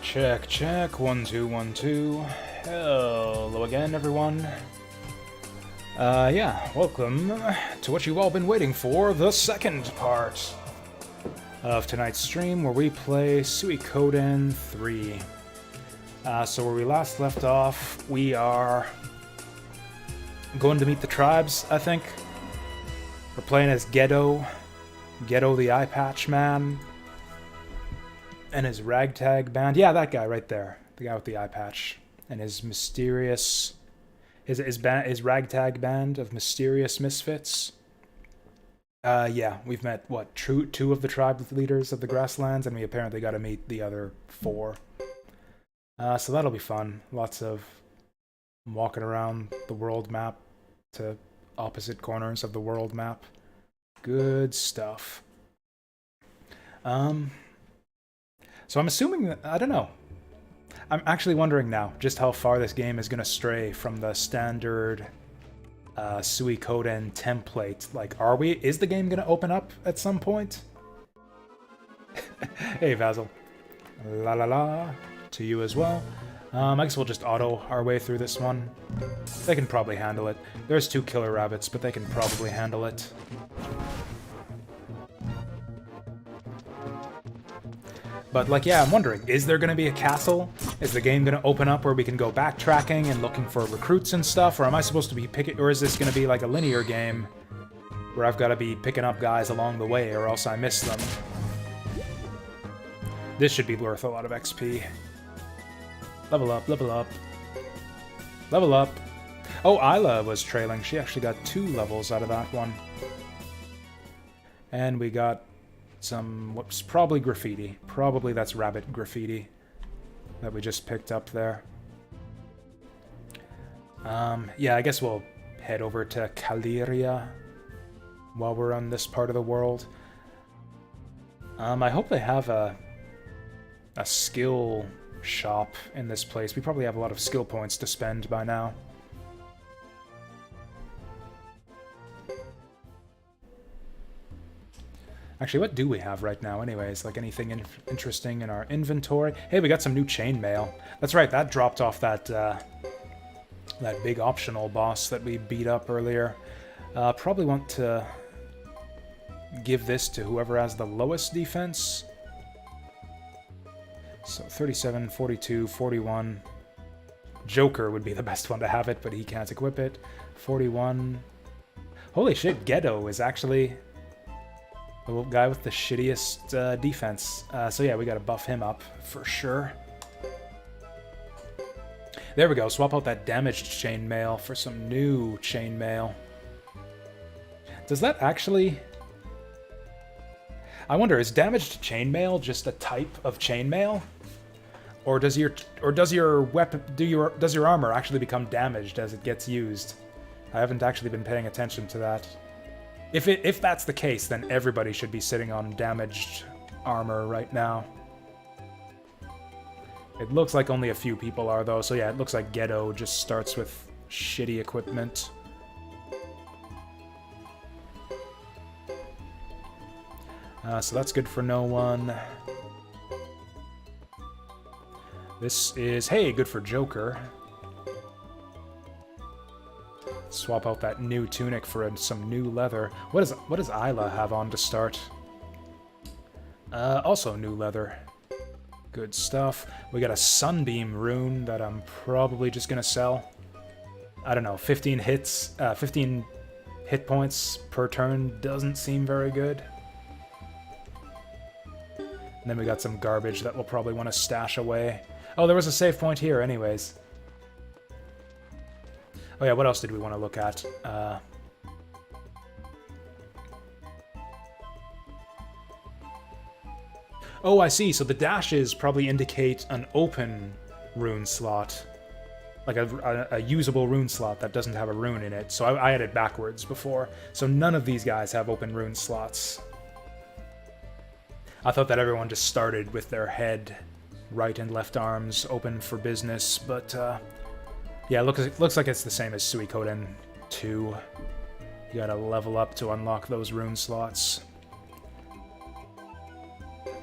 Check, check. 1, 2, 1, 2. Hello again, everyone. Yeah, welcome to what you've all been waiting for, the second part of tonight's stream, where we play Suikoden 3. So where we last left off, we are going to meet the tribes, I think. We're playing as Gedo the Eye Patch Man, and his ragtag band. Yeah, that guy right there. The guy with the eye patch. And his mysterious... His ragtag band of mysterious misfits. Yeah, we've met, what, two of the tribe leaders of the Grasslands, and we apparently got to meet the other 4. So that'll be fun. Lots of walking around the world map to opposite corners of the world map. Good stuff. So I'm assuming that, I don't know. I'm actually wondering now just how far this game is going to stray from the standard Suikoden template. Like, is the game going to open up at some point? Hey, Vasil. La la la. To you as well. I guess we'll just auto our way through this one. They can probably handle it. There's 2 killer rabbits, but they can probably handle it. But, like, yeah, I'm wondering, is there going to be a castle? Is the game going to open up where we can go backtracking and looking for recruits and stuff? Or am I supposed to be picking... Or is this going to be like a linear game where I've got to be picking up guys along the way or else I miss them? This should be worth a lot of XP. Level up, level up. Level up. Oh, Isla was trailing. She actually got 2 levels out of that one. And we got... some, whoops, probably graffiti. Probably that's rabbit graffiti that we just picked up there. Yeah, I guess we'll head over to Kaliria while we're on this part of the world. I hope they have a skill shop in this place. We probably have a lot of skill points to spend by now. Actually, what do we have right now anyways? Like anything interesting in our inventory? Hey, we got some new chainmail. That's right, that dropped off that that big optional boss that we beat up earlier. Probably want to give this to whoever has the lowest defense. So 37, 42, 41. Joker would be the best one to have it, but he can't equip it. 41. Holy shit, Gedo is actually... the guy with the shittiest defense. So yeah, we gotta buff him up, for sure. There we go, swap out that damaged chainmail for some new chainmail. Does that actually... I wonder, is damaged chainmail just a type of chainmail? Or does your weapon... does your armor actually become damaged as it gets used? I haven't actually been paying attention to that. If that's the case, then everybody should be sitting on damaged armor right now. It looks like only a few people are, though, so yeah, it looks like Gedo just starts with shitty equipment. So that's good for no one. This is, hey, good for Joker. Swap out that new tunic for some new leather. What does Isla have on to start? Also new leather. Good stuff. We got a Sunbeam rune that I'm probably just gonna sell. I don't know, 15 hits, 15 hit points per turn doesn't seem very good. And then we got some garbage that we'll probably want to stash away. Oh, there was a save point here anyways. Oh yeah, what else did we want to look at? Oh, I see. So the dashes probably indicate an open rune slot. Like a usable rune slot that doesn't have a rune in it. So I had it backwards before. So none of these guys have open rune slots. I thought that everyone just started with their head, right and left arms open for business, but... yeah, it looks like it's the same as Suikoden 2. You gotta level up to unlock those rune slots.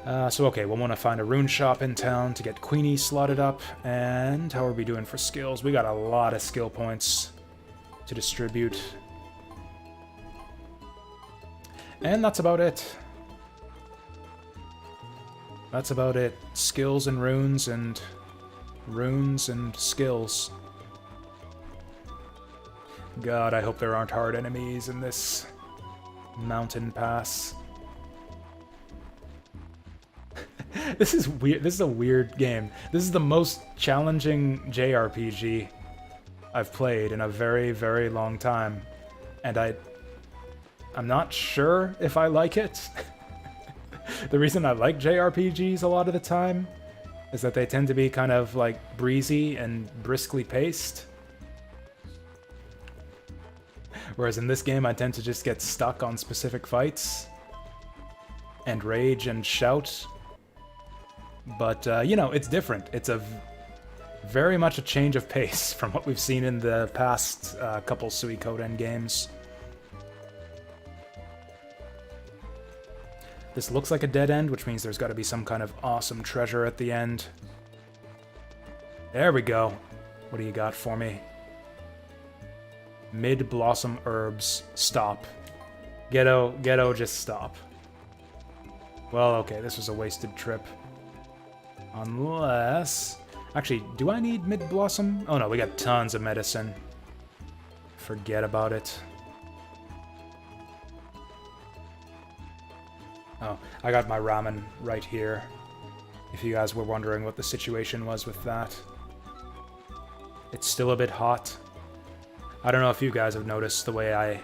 So okay, we'll want to find a rune shop in town to get Queenie slotted up. And how are we doing for skills? We got a lot of skill points to distribute. And that's about it. That's about it. Skills and runes and skills. God, I hope there aren't hard enemies in this mountain pass. This is weird. This is a weird game. This is the most challenging JRPG I've played in a very, very long time. And I'm not sure if I like it. The reason I like JRPGs a lot of the time is that they tend to be kind of like breezy and briskly paced. Whereas in this game I tend to just get stuck on specific fights and rage and shout. But, you know, it's different. It's very much a change of pace from what we've seen in the past couple Suikoden games. This looks like a dead end, which means there's got to be some kind of awesome treasure at the end. There we go. What do you got for me? Mid-blossom herbs. Stop. Ghetto, just stop. Well, okay, this was a wasted trip. Unless... Actually, do I need mid-blossom? Oh no, we got tons of medicine. Forget about it. Oh, I got my ramen right here. If you guys were wondering what the situation was with that. It's still a bit hot. I don't know if you guys have noticed the way I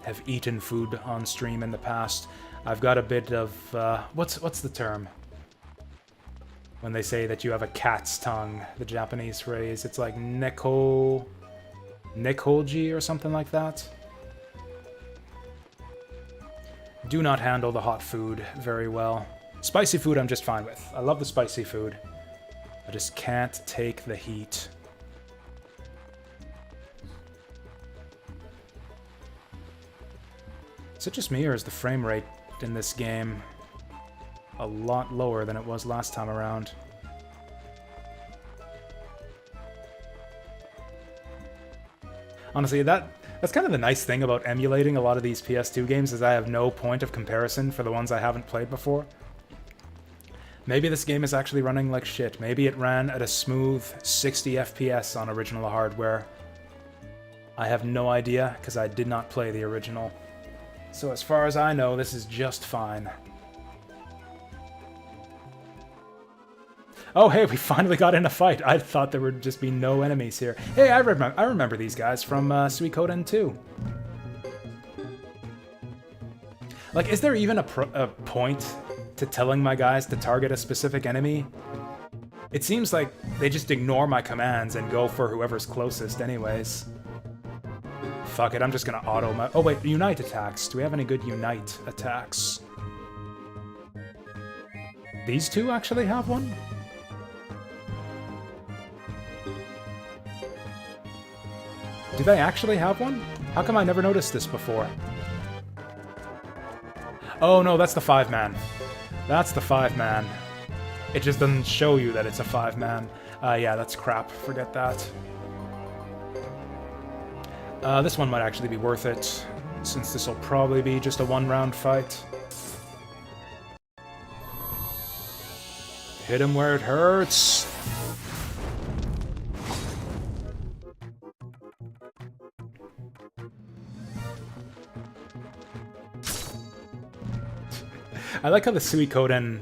have eaten food on stream in the past. I've got a bit of, what's the term? When they say that you have a cat's tongue, the Japanese phrase, it's like nekoji or something like that. Do not handle the hot food very well. Spicy food I'm just fine with. I love the spicy food. I just can't take the heat. Is it just me, or is the frame rate in this game a lot lower than it was last time around? Honestly, that's kind of the nice thing about emulating a lot of these PS2 games, is I have no point of comparison for the ones I haven't played before. Maybe this game is actually running like shit. Maybe it ran at a smooth 60 FPS on original hardware. I have no idea, because I did not play the original. So as far as I know, this is just fine. Oh, hey, we finally got in a fight. I thought there would just be no enemies here. Hey, I remember these guys from Suikoden 2. Like, is there even a point to telling my guys to target a specific enemy? It seems like they just ignore my commands and go for whoever's closest anyways. Fuck it, I'm just gonna auto my... Oh wait, unite attacks. Do we have any good unite attacks? These two actually have one? Do they actually have one? How come I never noticed this before? Oh no, that's the 5-man. That's the 5-man. It just doesn't show you that it's a 5-man. Yeah, that's crap. Forget that. This one might actually be worth it, since this will probably be just a one-round fight. Hit him where it hurts! I like how the Suikoden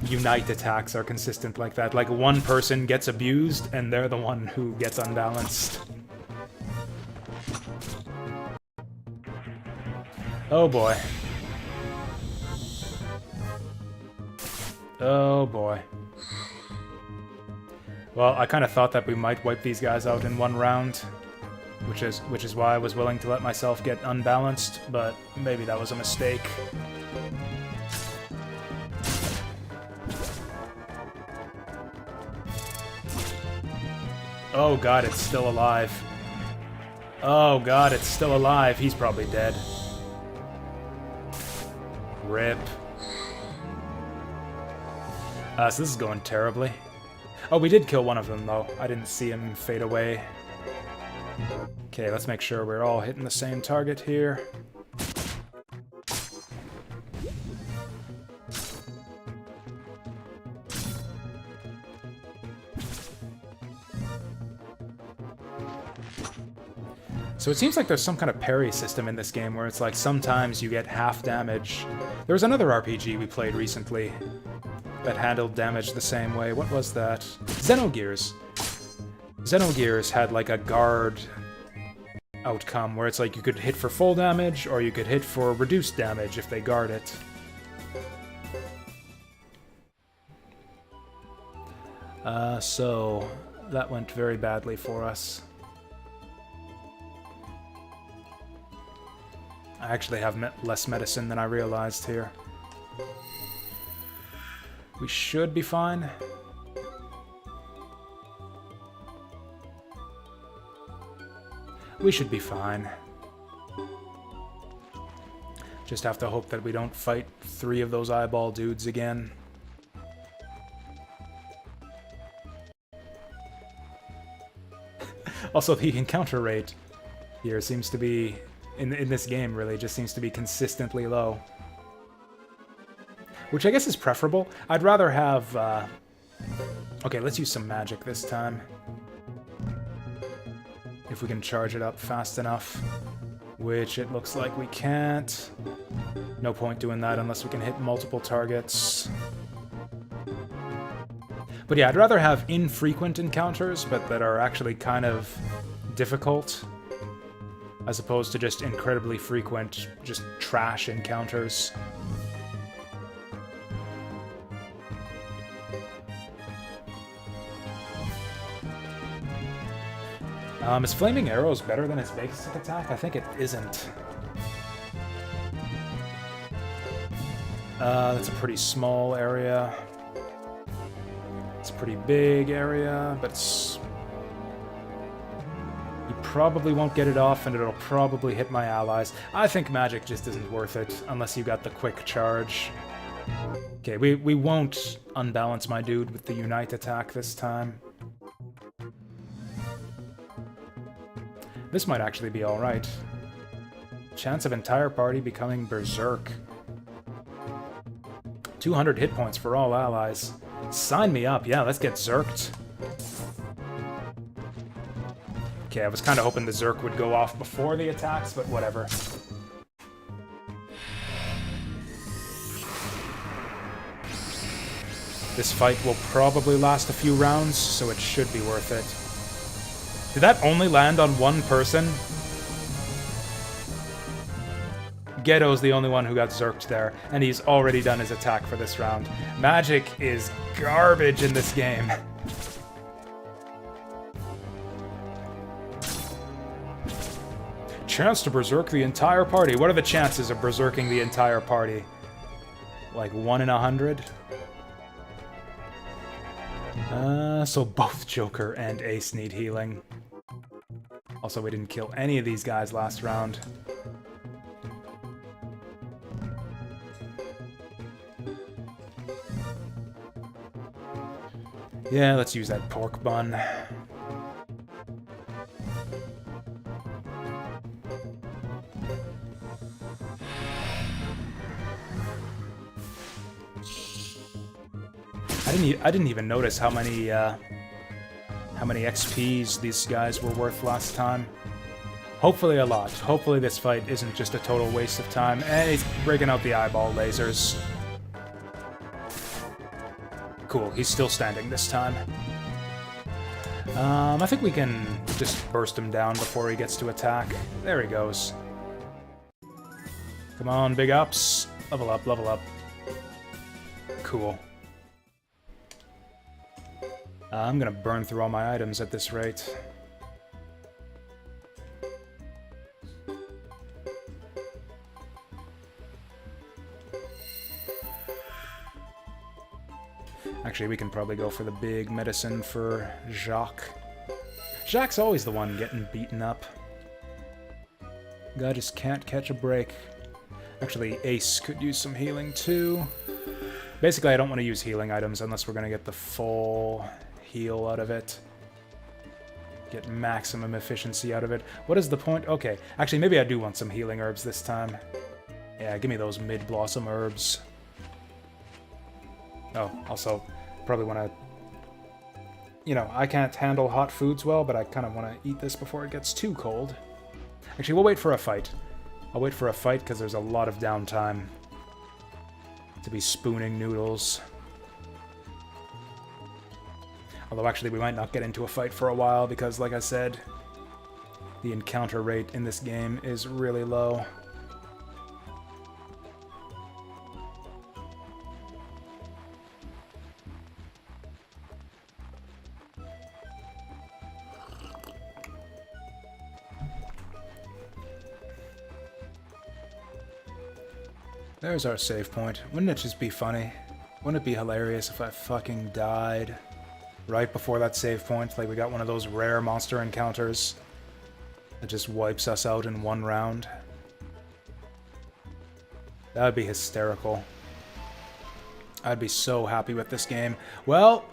unite attacks are consistent like that. Like, one person gets abused, and they're the one who gets unbalanced. Oh boy. Oh boy. Well, I kind of thought that we might wipe these guys out in one round, which is why I was willing to let myself get unbalanced, but maybe that was a mistake. Oh god, it's still alive. Oh god, it's still alive. He's probably dead. Rip. So this is going terribly. Oh, we did kill one of them, though. I didn't see him fade away. Okay, let's make sure we're all hitting the same target here. So it seems like there's some kind of parry system in this game where it's like sometimes you get half damage. There was another RPG we played recently that handled damage the same way. What was that? Xenogears. Xenogears had like a guard outcome where it's like you could hit for full damage or you could hit for reduced damage if they guard it. So that went very badly for us. I actually have less medicine than I realized here. We should be fine. We should be fine. Just have to hope that we don't fight 3 of those eyeball dudes again. Also, the encounter rate here seems to be, in this game really, just seems to be consistently low. Which I guess is preferable. I'd rather have... Okay, let's use some magic this time. If we can charge it up fast enough. Which it looks like we can't. No point doing that unless we can hit multiple targets. But yeah, I'd rather have infrequent encounters, but that are actually kind of difficult, as opposed to just incredibly frequent, just trash encounters. Is Flaming Arrows better than its basic attack? I think it isn't. That's a pretty small area. It's a pretty big area, but it's... You probably won't get it off, and it'll probably hit my allies. I think magic just isn't worth it, unless you got the quick charge. Okay, we won't unbalance my dude with the Unite attack this time. This might actually be alright. Chance of entire party becoming berserk. 200 hit points for all allies. Sign me up. Yeah, let's get zerked. Okay, I was kind of hoping the zerk would go off before the attacks, but whatever. This fight will probably last a few rounds, so it should be worth it. Did that only land on one person? Ghetto's the only one who got zerked there, and he's already done his attack for this round. Magic is garbage in this game. Chance to berserk the entire party. What are the chances of berserking the entire party? Like 1 in 100? So both Joker and Ace need healing. Also, we didn't kill any of these guys last round. Yeah, let's use that pork bun. I didn't even notice how many XPs these guys were worth last time. Hopefully a lot. Hopefully this fight isn't just a total waste of time. And he's breaking out the eyeball lasers. Cool, he's still standing this time. I think we can just burst him down before he gets to attack. There he goes. Come on, big ups. Level up, level up. Cool. I'm gonna burn through all my items at this rate. Actually, we can probably go for the big medicine for Jacques. Jacques' always the one getting beaten up. Guy just can't catch a break. Actually, Ace could use some healing too. Basically, I don't want to use healing items unless we're going to get the full heal out of it. Get maximum efficiency out of it. What is the point? Okay, actually, maybe I do want some healing herbs this time. Yeah, give me those mid-blossom herbs. Oh, also, probably want to... You know, I can't handle hot foods well, but I kind of want to eat this before it gets too cold. Actually, we'll wait for a fight. I'll wait for a fight because there's a lot of downtime to be spooning noodles. Although actually we might not get into a fight for a while because, like I said, the encounter rate in this game is really low. There's our save point. Wouldn't it just be funny? Wouldn't it be hilarious if I fucking died right before that save point? Like we got one of those rare monster encounters that just wipes us out in one round. That would be hysterical. I'd be so happy with this game. Well...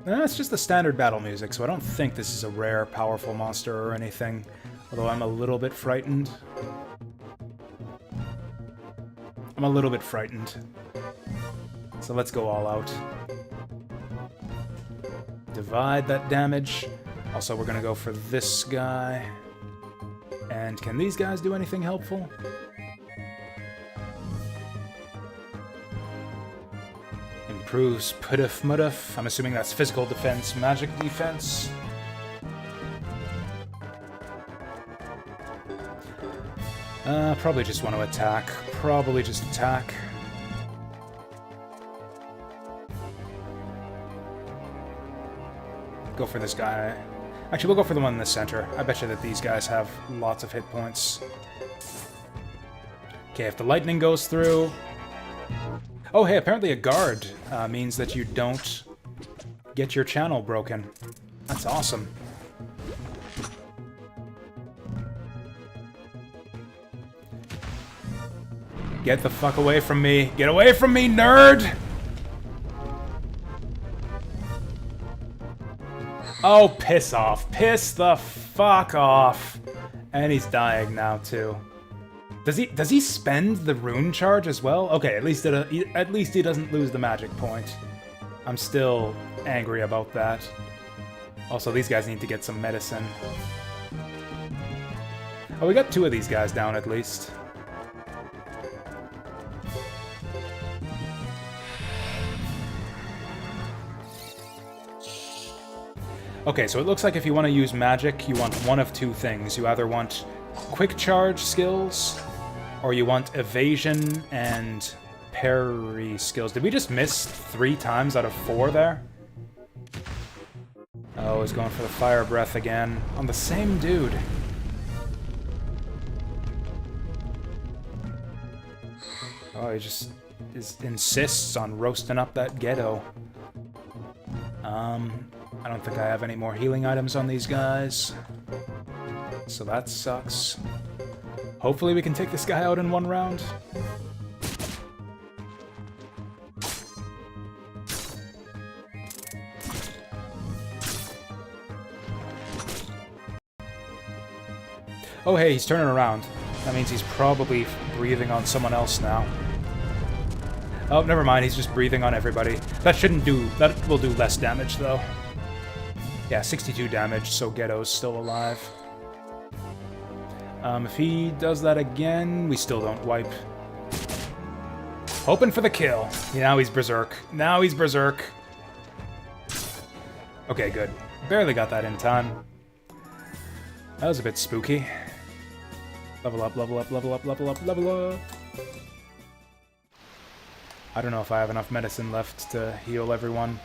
It's just the standard battle music, so I don't think this is a rare, powerful monster or anything. Although I'm a little bit frightened. I'm a little bit frightened. So let's go all out. Divide that damage. Also, we're gonna go for this guy. And can these guys do anything helpful? Improves Puduf Muduf. I'm assuming that's physical defense, magic defense. Probably just want to attack. Probably just attack. Go for this guy. Actually, we'll go for the one in the center. I bet you that these guys have lots of hit points. Okay, if the lightning goes through... Oh, hey, apparently a guard means that you don't get your channel broken. That's awesome. Get the fuck away from me. Get away from me, nerd! Oh, piss off. Piss the fuck off. And he's dying now, too. Does he spend the rune charge as well? Okay, at least he doesn't lose the magic point. I'm still angry about that. Also, these guys need to get some medicine. Oh, we got 2 of these guys down at least. Okay, so it looks like if you want to use magic, you want one of 2 things. You either want quick charge skills, or you want evasion and parry skills. Did we just miss 3 times out of 4 there? Oh, he's going for the fire breath again. On the same dude. Oh, he just insists on roasting up that ghetto. I don't think I have any more healing items on these guys. So that sucks. Hopefully we can take this guy out in 1 round. Oh hey, he's turning around. That means he's probably breathing on someone else now. Oh, never mind, he's just breathing on everybody. That will do less damage though. Yeah, 62 damage, so Ghetto's still alive. If he does that again, we still don't wipe. Hoping for the kill. Now he's berserk. Now he's berserk. Okay, good. Barely got that in time. That was a bit spooky. Level up, level up, level up, level up, level up. I don't know if I have enough medicine left to heal everyone.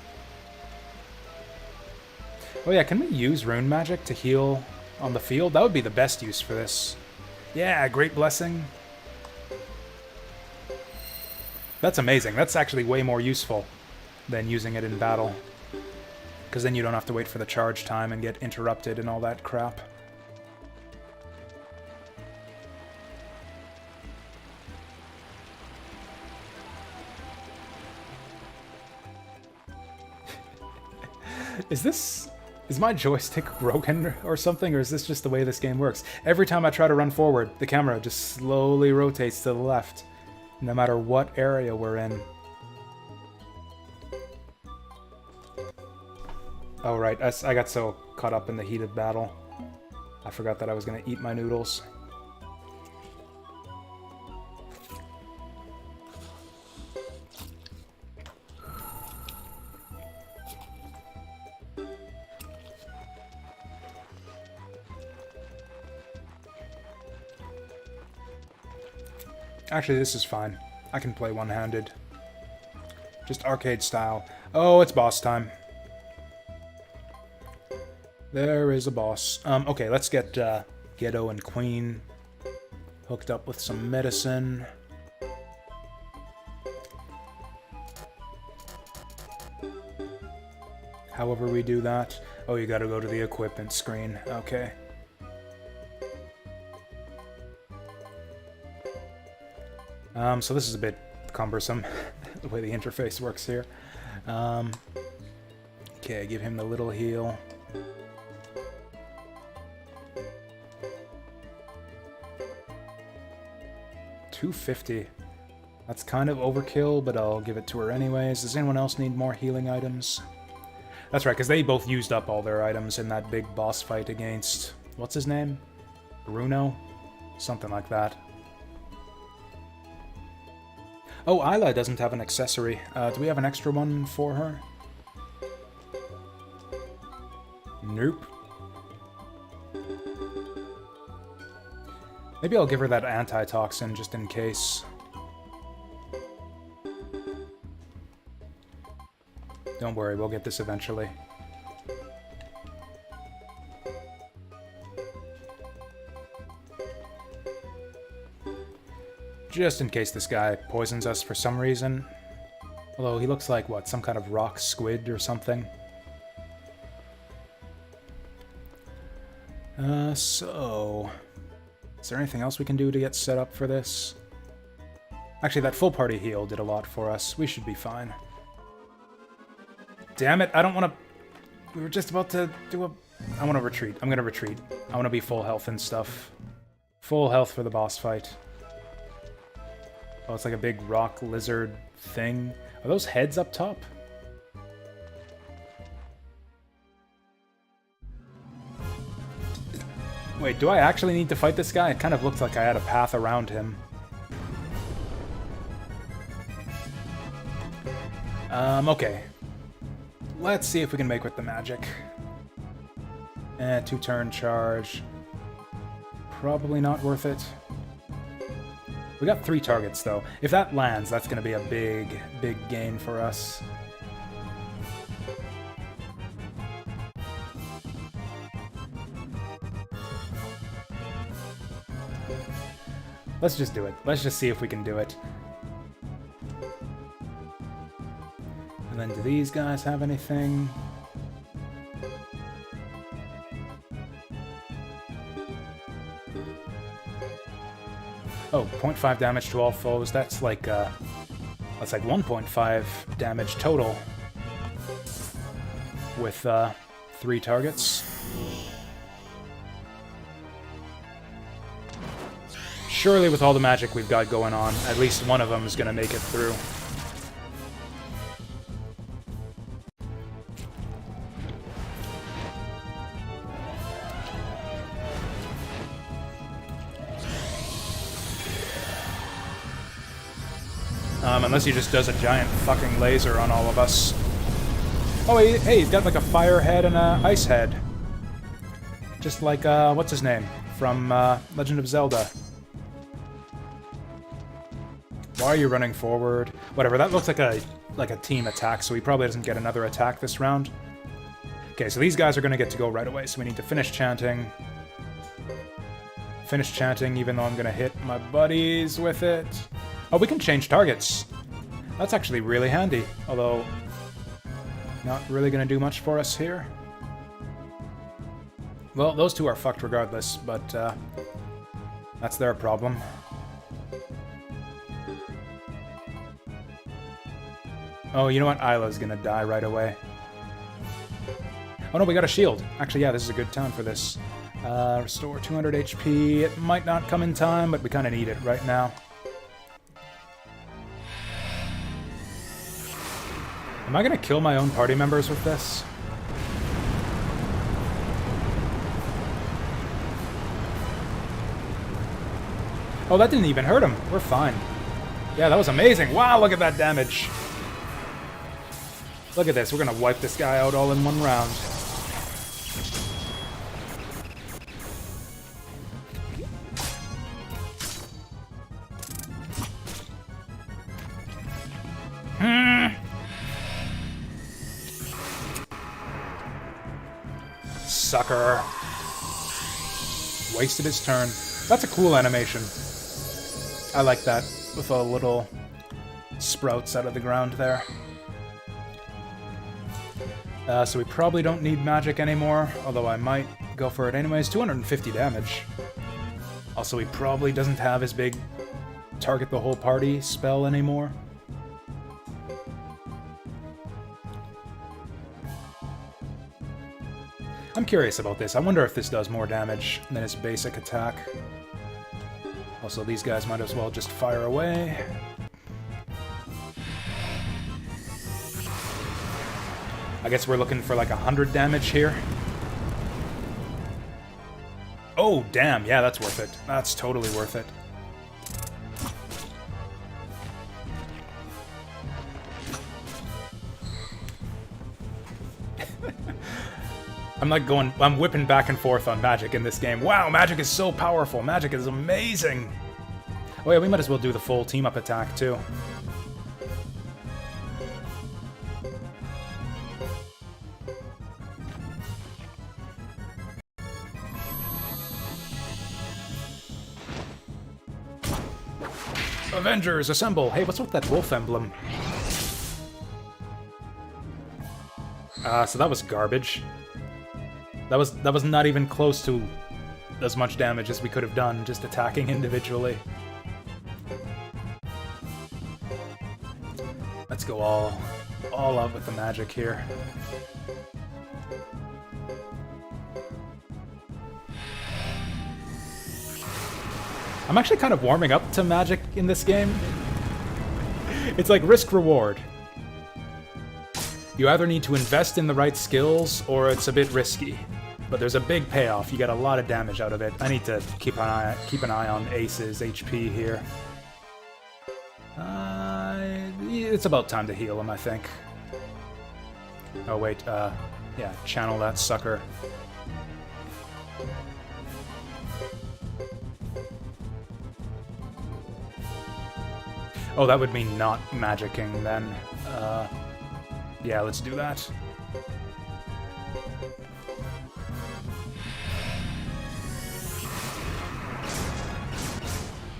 Oh yeah, can we use rune magic to heal on the field? That would be the best use for this. Yeah, Great Blessing. That's amazing. That's actually way more useful than using it in battle. Because then you don't have to wait for the charge time and get interrupted and all that crap. Is my joystick broken or something, or is this just the way this game works? Every time I try to run forward, the camera just slowly rotates to the left, no matter what area we're in. Oh right, I got so caught up in the heat of battle. I forgot that I was gonna eat my noodles. Actually, this is fine. I can play one-handed. Just arcade style. Oh, it's boss time. There is a boss. Okay, let's get Ghetto and Queen hooked up with some medicine. However we do that. Oh, you gotta go to the equipment screen. Okay. So this is a bit cumbersome, the way the interface works here. Okay, give him the little heal. $250. That's kind of overkill, but I'll give it to her anyways. Does anyone else need more healing items? That's right, because they both used up all their items in that big boss fight against... what's his name? Bruno? Something like that. Oh, Isla doesn't have an accessory. Do we have an extra one for her? Nope. Maybe I'll give her that antitoxin just in case. Don't worry, we'll get this eventually. Just in case this guy poisons us for some reason. Although he looks like, what, some kind of rock squid or something? So... is there anything else we can do to get set up for this? Actually, that full party heal did a lot for us. We should be fine. Damn it, I don't want to... we were just about to do a... I want to retreat. I'm going to retreat. I want to be full health and stuff. Full health for the boss fight. Oh, it's like a big rock lizard thing. Are those heads up top? Wait, do I actually need to fight this guy? It kind of looked like I had a path around him. Okay. Let's see if we can make with the magic. 2-turn charge. Probably not worth it. We got 3 targets, though. If that lands, that's going to be a big, big gain for us. Let's just do it. Let's just see if we can do it. And then do these guys have anything? Oh, 0.5 damage to all foes. That's like 1.5 damage total with 3 targets. Surely with all the magic we've got going on, at least one of them is going to make it through. Unless he just does a giant fucking laser on all of us. Oh, hey, he's got like a fire head and a ice head. Just like, what's his name? From, Legend of Zelda. Why are you running forward? Whatever, that looks like a team attack, so he probably doesn't get another attack this round. Okay, so these guys are gonna get to go right away, so we need to finish chanting. Finish chanting, even though I'm gonna hit my buddies with it. Oh, we can change targets. That's actually really handy, although not really going to do much for us here. Well, those two are fucked regardless, but that's their problem. Oh, you know what? Isla's going to die right away. Oh no, we got a shield. Actually, yeah, this is a good time for this. Restore 200 HP. It might not come in time, but we kind of need it right now. Am I going to kill my own party members with this? Oh, that didn't even hurt him. We're fine. Yeah, that was amazing. Wow, look at that damage. Look at this. We're going to wipe this guy out all in one round. Sucker. Wasted his turn. That's a cool animation. I like that, with a little sprouts out of the ground there. So we probably don't need magic anymore, although I might go for it anyways. 250 damage. Also, he probably doesn't have his big target the whole party spell anymore. I'm curious about this. I wonder if this does more damage than his basic attack. Also, these guys might as well just fire away. I guess we're looking for like 100 damage here. Oh, damn. Yeah, that's worth it. That's totally worth it. I'm whipping back and forth on magic in this game. Wow, magic is so powerful. Magic is amazing. Oh yeah, we might as well do the full team-up attack, too. Avengers, assemble! Hey, what's with that wolf emblem? So that was garbage. That was not even close to as much damage as we could have done just attacking individually. Let's go all out with the magic here. I'm actually kind of warming up to magic in this game. It's like risk-reward. You either need to invest in the right skills, or it's a bit risky. But there's a big payoff. You get a lot of damage out of it. I need to keep an eye on Ace's HP here. It's about time to heal him, I think. Oh wait, yeah, channel that sucker. Oh, that would mean not magicking then. Yeah, let's do that.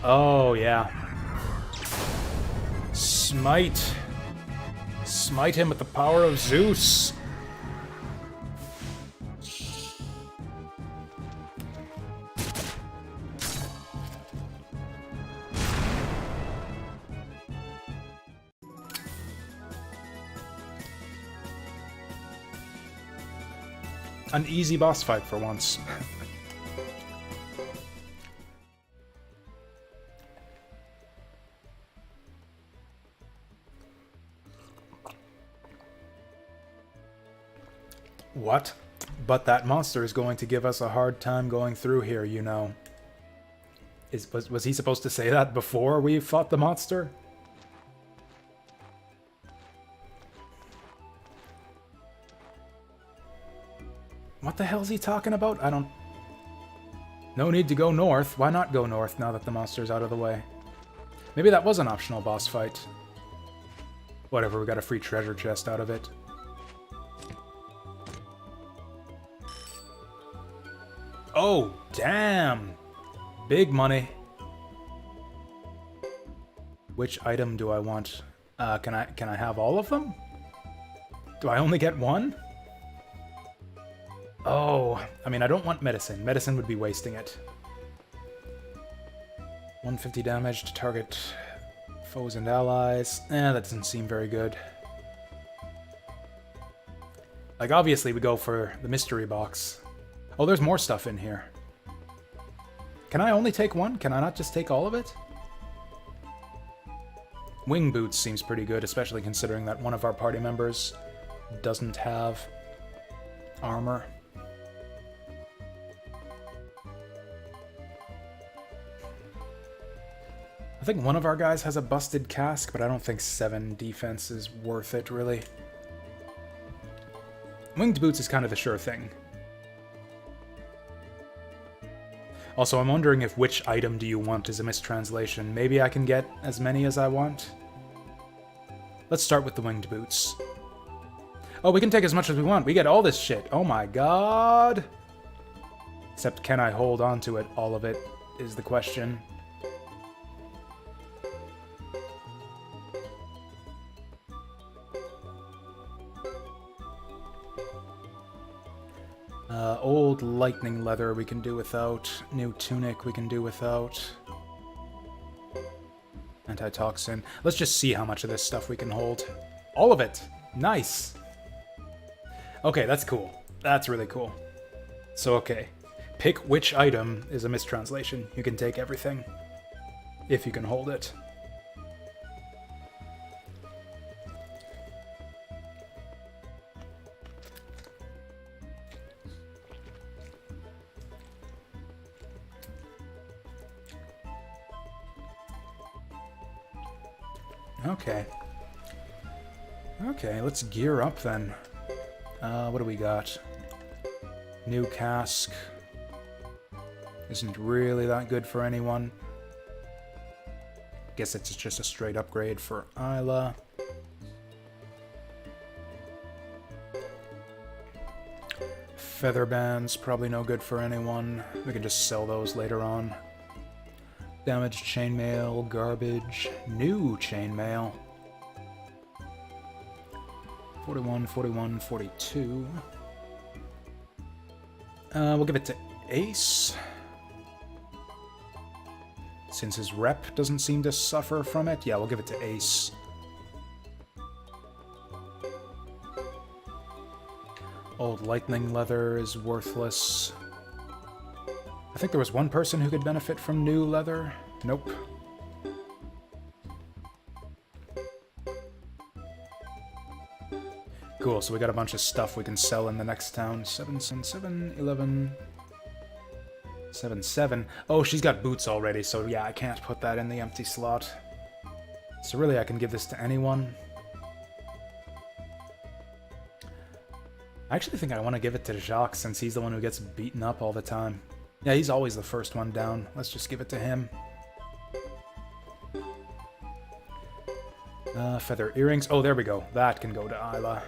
Oh, yeah. Smite. Smite him with the power of Zeus. An easy boss fight for once. What? But that monster is going to give us a hard time going through here, you know. Was he supposed to say that before we fought the monster? What the hell is he talking about? I don't... No need to go north. Why not go north now that the monster's out of the way? Maybe that was an optional boss fight. Whatever, we got a free treasure chest out of it. Oh, damn! Big money. Which item do I want? Can I have all of them? Do I only get one? Oh, I mean, I don't want medicine. Medicine would be wasting it. 150 damage to target foes and allies. That doesn't seem very good. Like, obviously we go for the mystery box. Oh, there's more stuff in here. Can I only take one? Can I not just take all of it? Wing boots seems pretty good, especially considering that one of our party members doesn't have armor. I think one of our guys has a busted cask, but I don't think 7 defense is worth it, really. Winged boots is kind of the sure thing. Also, I'm wondering if which item do you want is a mistranslation. Maybe I can get as many as I want? Let's start with the winged boots. Oh, we can take as much as we want. We get all this shit. Oh my god! Except, can I hold on to it? All of it is the question. Old lightning leather we can do without. New tunic we can do without. Antitoxin. Let's just see how much of this stuff we can hold. All of it! Nice! Okay, that's cool. That's really cool. So, okay. Pick which item is a mistranslation. You can take everything. If you can hold it. Okay. Okay, let's gear up then. What do we got? New cask. Isn't really that good for anyone. Guess it's just a straight upgrade for Isla. Feather bands, probably no good for anyone. We can just sell those later on. Damaged chainmail, garbage, new chainmail. 41, 41, 42. We'll give it to Ace. Since his rep doesn't seem to suffer from it. Yeah, we'll give it to Ace. Old lightning leather is worthless. I think there was one person who could benefit from new leather. Nope. Cool, so we got a bunch of stuff we can sell in the next town. 7, 7, 7, 11... 7, 7. Oh, she's got boots already, so yeah, I can't put that in the empty slot. So really, I can give this to anyone. I actually think I want to give it to Jacques, since he's the one who gets beaten up all the time. Yeah, he's always the first one down. Let's just give it to him. Feather earrings. Oh, there we go. That can go to Isla.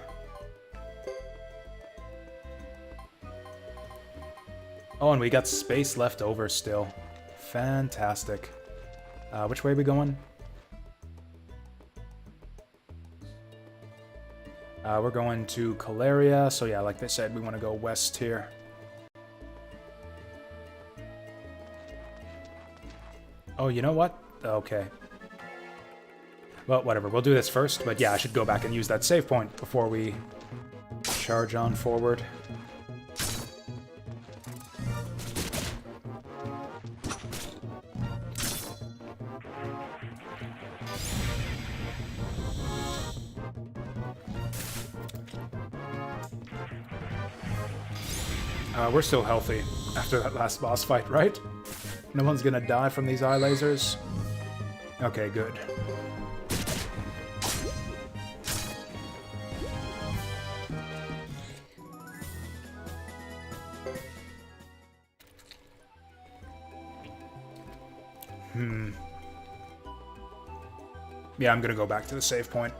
Oh, and we got space left over still. Fantastic. Which way are we going? We're going to Caleria. So yeah, like they said, we want to go west here. Oh, you know what? Okay. Well, whatever. We'll do this first, but yeah, I should go back and use that save point before we charge on forward. We're still healthy after that last boss fight, right? No one's gonna die from these eye lasers? Okay, good. Yeah, I'm gonna go back to the save point.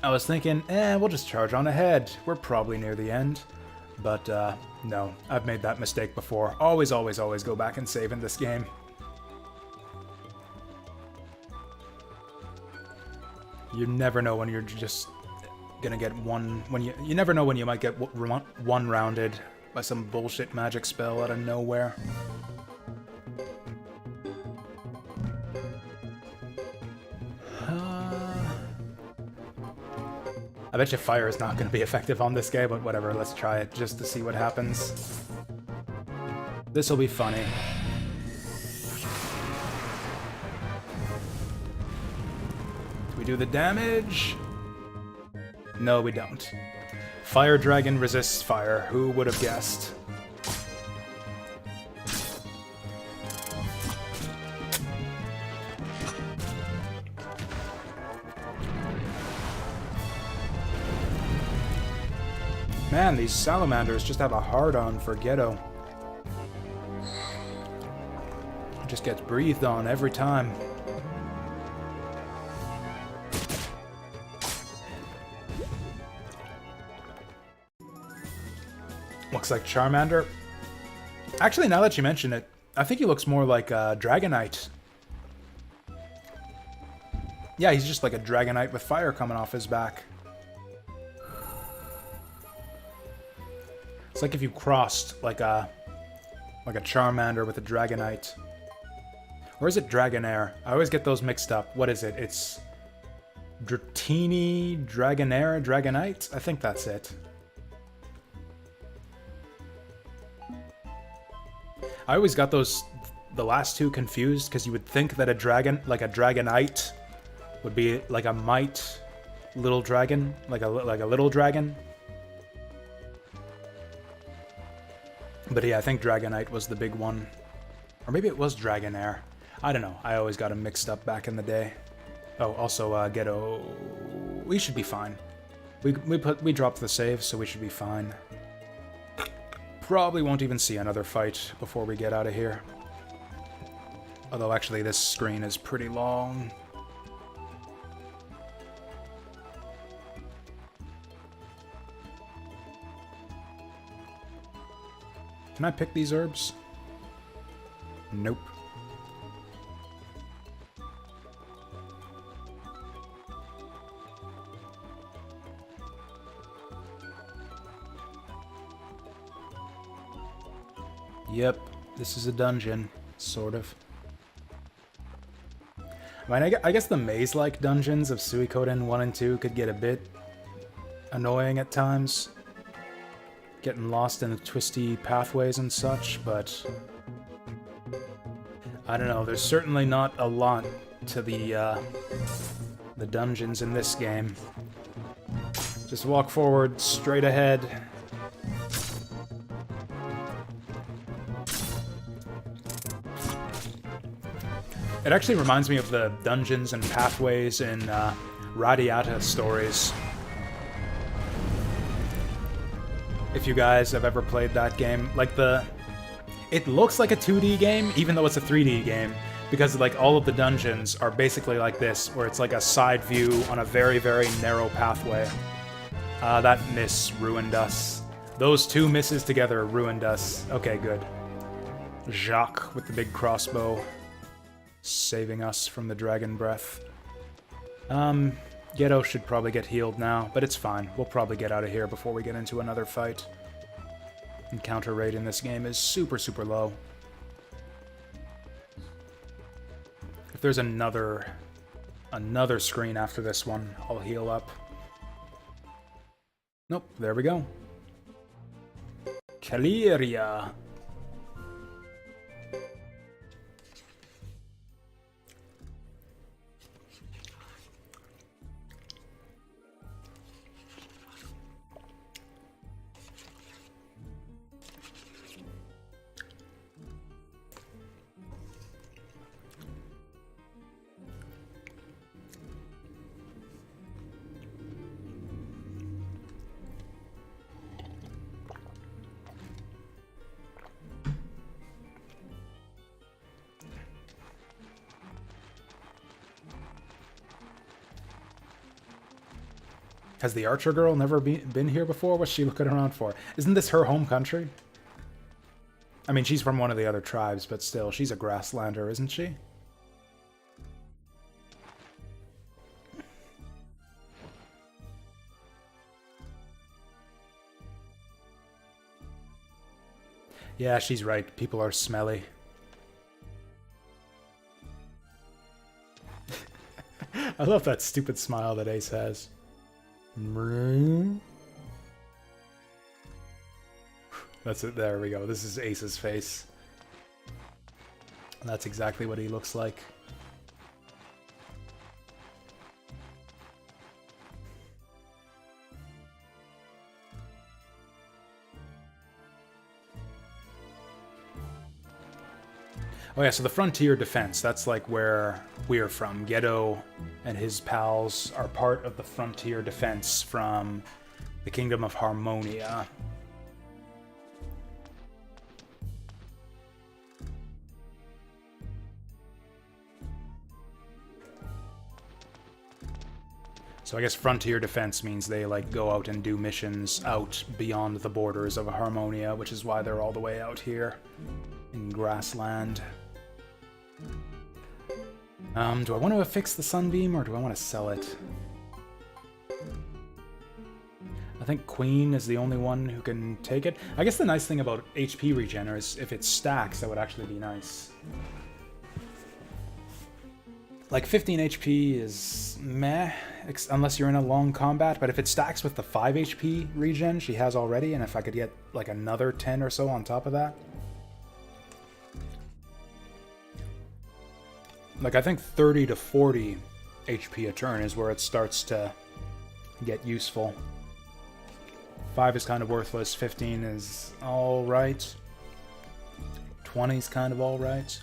I was thinking, we'll just charge on ahead. We're probably near the end. But, no. I've made that mistake before. Always, always, always go back and save in this game. You never know when you're just gonna get one... You never know when you might get one-rounded by some bullshit magic spell out of nowhere. I bet you fire is not going to be effective on this guy, but whatever, let's try it just to see what happens. This'll be funny. Do we do the damage? No, we don't. Fire Dragon resists fire. Who would have guessed? Man, these salamanders just have a hard-on for Ghetto. Just gets breathed on every time. Looks like Charmander. Actually, now that you mention it, I think he looks more like a Dragonite. Yeah, he's just like a Dragonite with fire coming off his back. It's like if you crossed like a Charmander with a Dragonite. Or is it Dragonair? I always get those mixed up. What is it? It's Dratini, Dragonair, Dragonite? I think that's it. I always got the last two confused because you would think that a dragon, like a Dragonite, would be like a mite little dragon, like a little dragon. But yeah, I think Dragonite was the big one. Or maybe it was Dragonair. I don't know. I always got them mixed up back in the day. Oh, also, Ghetto... We should be fine. We dropped the save, so we should be fine. Probably won't even see another fight before we get out of here. Although, actually, this screen is pretty long. Can I pick these herbs? Nope. Yep, this is a dungeon, sort of. I mean, I guess the maze-like dungeons of Suikoden 1 and 2 could get a bit annoying at times. Getting lost in the twisty pathways and such, but... I don't know, there's certainly not a lot to the dungeons in this game. Just walk forward, straight ahead. It actually reminds me of the dungeons and pathways in Radiata stories. If you guys have ever played that game. Like it looks like a 2D game, even though it's a 3D game. Because like all of the dungeons are basically like this, where it's like a side view on a very, very narrow pathway. That miss ruined us. Those two misses together ruined us. Okay, good. Jacques with the big crossbow. Saving us from the dragon breath. Ghetto should probably get healed now, but it's fine. We'll probably get out of here before we get into another fight. Encounter rate in this game is super, super low. If there's another screen after this one, I'll heal up. Nope, there we go. Caleria. Has the Archer girl never been here before? What's she looking around for? Isn't this her home country? I mean, she's from one of the other tribes, but still, she's a grasslander, isn't she? Yeah, she's right. People are smelly. I love that stupid smile that Ace has. That's it. There we go. This is Ace's face. That's exactly what he looks like. Oh yeah, so the Frontier Defense, that's like where we're from. Gedo and his pals are part of the Frontier Defense from the Kingdom of Harmonia. So I guess Frontier Defense means they like go out and do missions out beyond the borders of Harmonia, which is why they're all the way out here in Grassland. Do I want to affix the Sunbeam or do I want to sell it? I think Queen is the only one who can take it. I guess the nice thing about HP regen is if it stacks, that would actually be nice. Like 15 HP is meh, unless you're in a long combat, but if it stacks with the 5 HP regen she has already, and if I could get like another 10 or so on top of that. Like I think 30 to 40 HP a turn is where it starts to get useful. 5 is kind of worthless, 15 is alright. 20 is kind of alright.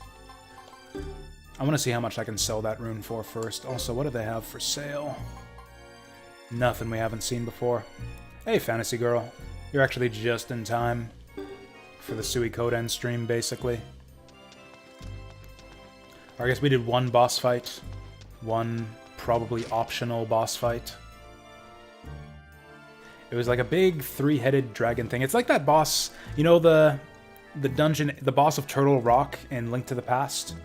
I want to see how much I can sell that rune for first. Also, what do they have for sale? Nothing we haven't seen before. Hey, Fantasy Girl. You're actually just in time for the Suikoden stream, basically. Or I guess we did one boss fight. One probably optional boss fight. It was like a big 3-headed dragon thing. It's like that boss, you know, the dungeon, the boss of Turtle Rock in Link to the Past?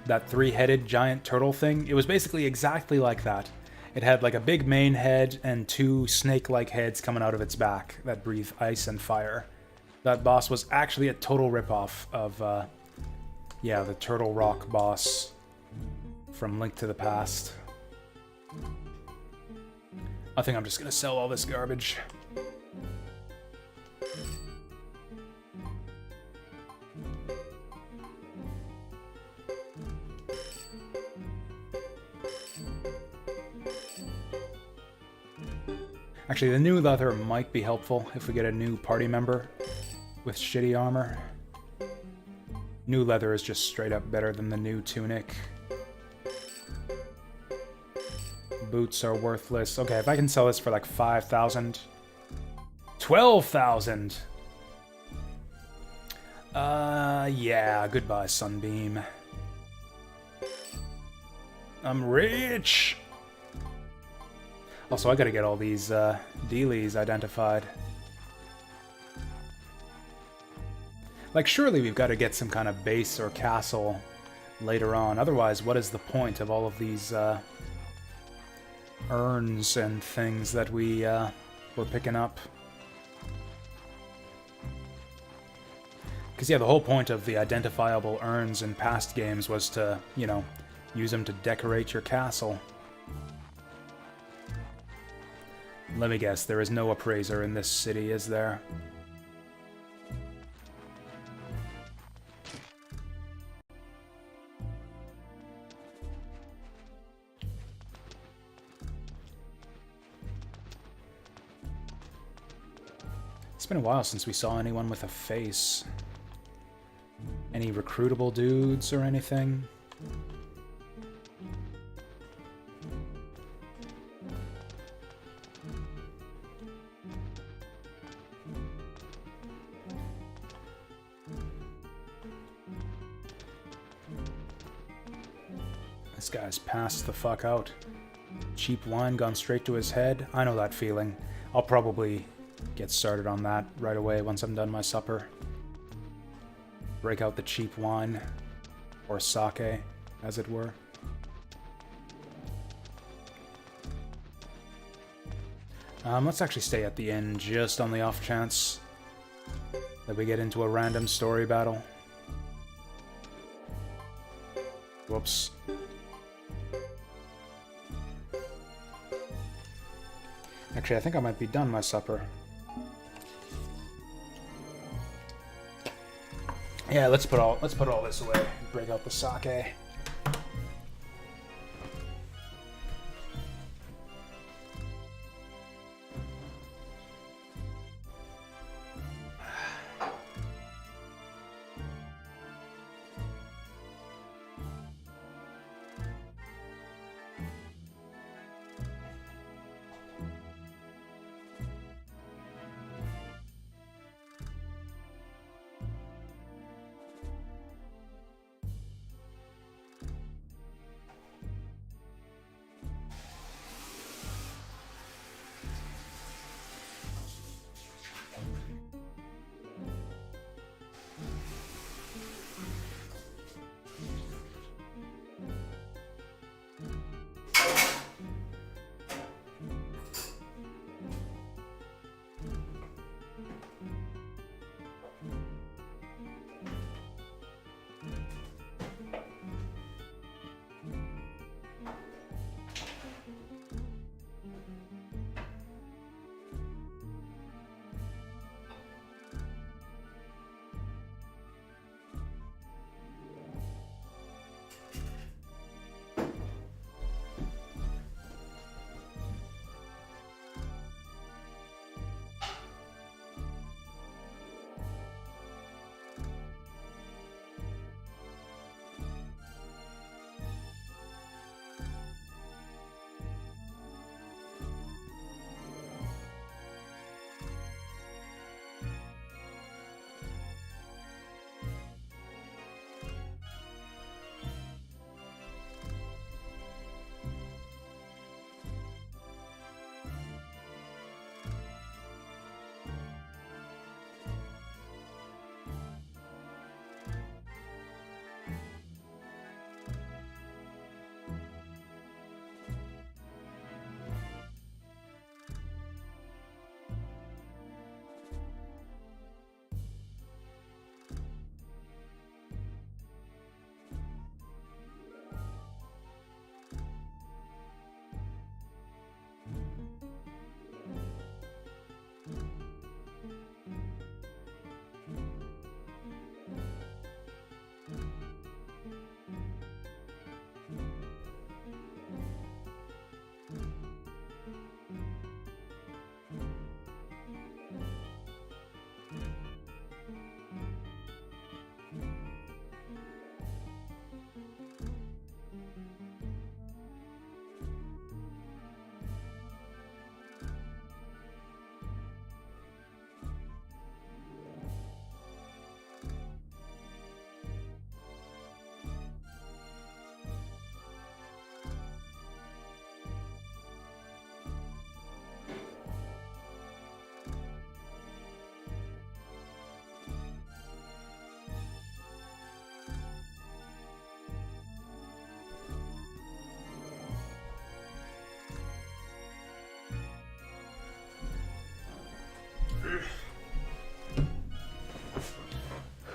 That 3-headed giant turtle thing. It was basically exactly like that. It had like a big main head and 2 snake-like heads coming out of its back that breathe ice and fire. That boss was actually a total ripoff of, yeah, the Turtle Rock boss from Link to the Past. I think I'm just gonna sell all this garbage. Actually, the new leather might be helpful if we get a new party member with shitty armor. New leather is just straight up better than the new tunic. Boots are worthless. Okay, if I can sell this for like 5,000. 12,000! Yeah, goodbye, Sunbeam. I'm rich! Also, I gotta get all these dealies identified. Like, surely we've got to get some kind of base or castle later on. Otherwise, what is the point of all of these urns and things that we're picking up? Because, yeah, the whole point of the identifiable urns in past games was to, you know, use them to decorate your castle. Let me guess, there is no appraiser in this city, is there? It's been a while since we saw anyone with a face. Any recruitable dudes or anything? This guy's passed the fuck out. Cheap wine gone straight to his head. I know that feeling. I'll probably get started on that right away once I'm done my supper. Break out the cheap wine. Or sake, as it were. Let's actually stay at the inn just on the off chance that we get into a random story battle. Whoops. Actually, I think I might be done my supper. Yeah, let's put all this away. Break out the sake.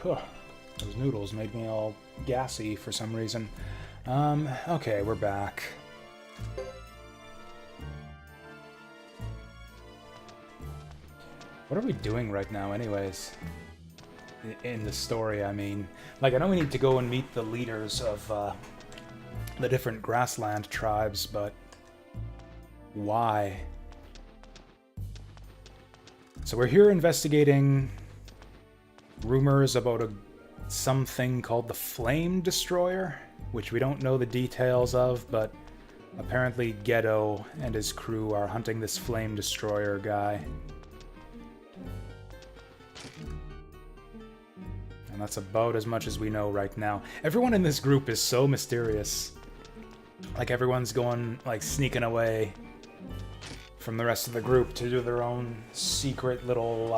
Those noodles made me all gassy for some reason. Okay, we're back. What are we doing right now, anyways? In the story, I mean. Like, I know we need to go and meet the leaders of the different grassland tribes, but why? So we're here investigating rumors about something called the Flame Destroyer, which we don't know the details of, but apparently Gedo and his crew are hunting this Flame Destroyer guy. And that's about as much as we know right now. Everyone in this group is so mysterious. Like, everyone's going, like, sneaking away from the rest of the group to do their own secret little,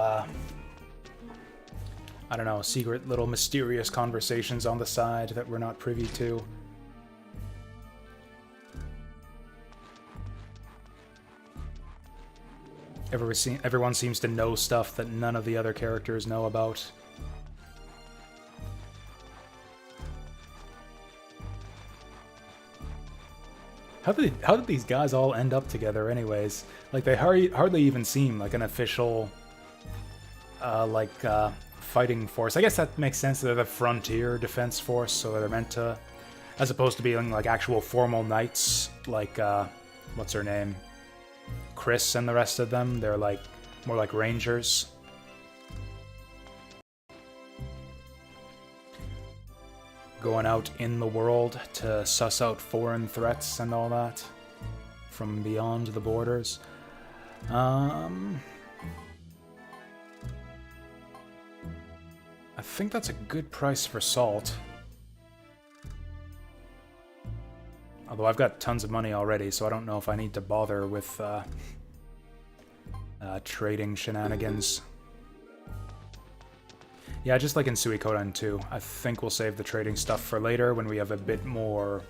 I don't know, secret little mysterious conversations on the side that we're not privy to. Everyone seems to know stuff that none of the other characters know about. How did these guys all end up together anyways? Like, they hardly even seem like an official, fighting force. I guess that makes sense. They're the frontier defense force, so they're meant to, as opposed to being like actual formal knights, like, what's her name? Chris and the rest of them. They're like, more like rangers. Going out in the world to suss out foreign threats and all that from beyond the borders. I think that's a good price for salt. Although I've got tons of money already, so I don't know if I need to bother with trading shenanigans. Yeah, just like in Suikoden 2, I think we'll save the trading stuff for later when we have a bit more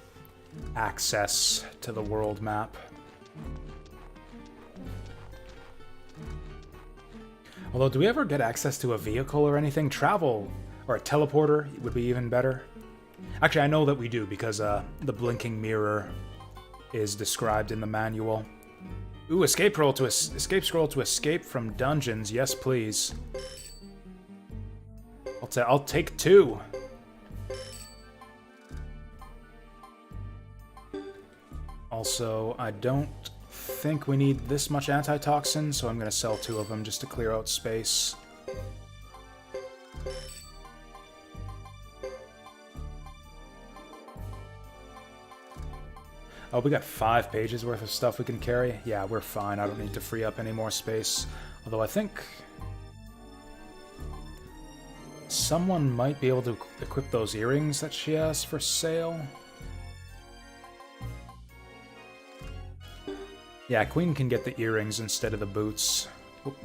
access to the world map. Although, do we ever get access to a vehicle or anything? Travel, or a teleporter would be even better. Actually, I know that we do, because the blinking mirror is described in the manual. Ooh, escape scroll to escape from dungeons. Yes, please. I'll take 2. Also, I don't think we need this much antitoxin, so I'm going to sell 2 of them just to clear out space. Oh, we got 5 pages worth of stuff we can carry? Yeah, we're fine. I don't need to free up any more space. Although I think someone might be able to equip those earrings that she has for sale. Yeah, Queen can get the earrings instead of the boots. Oop.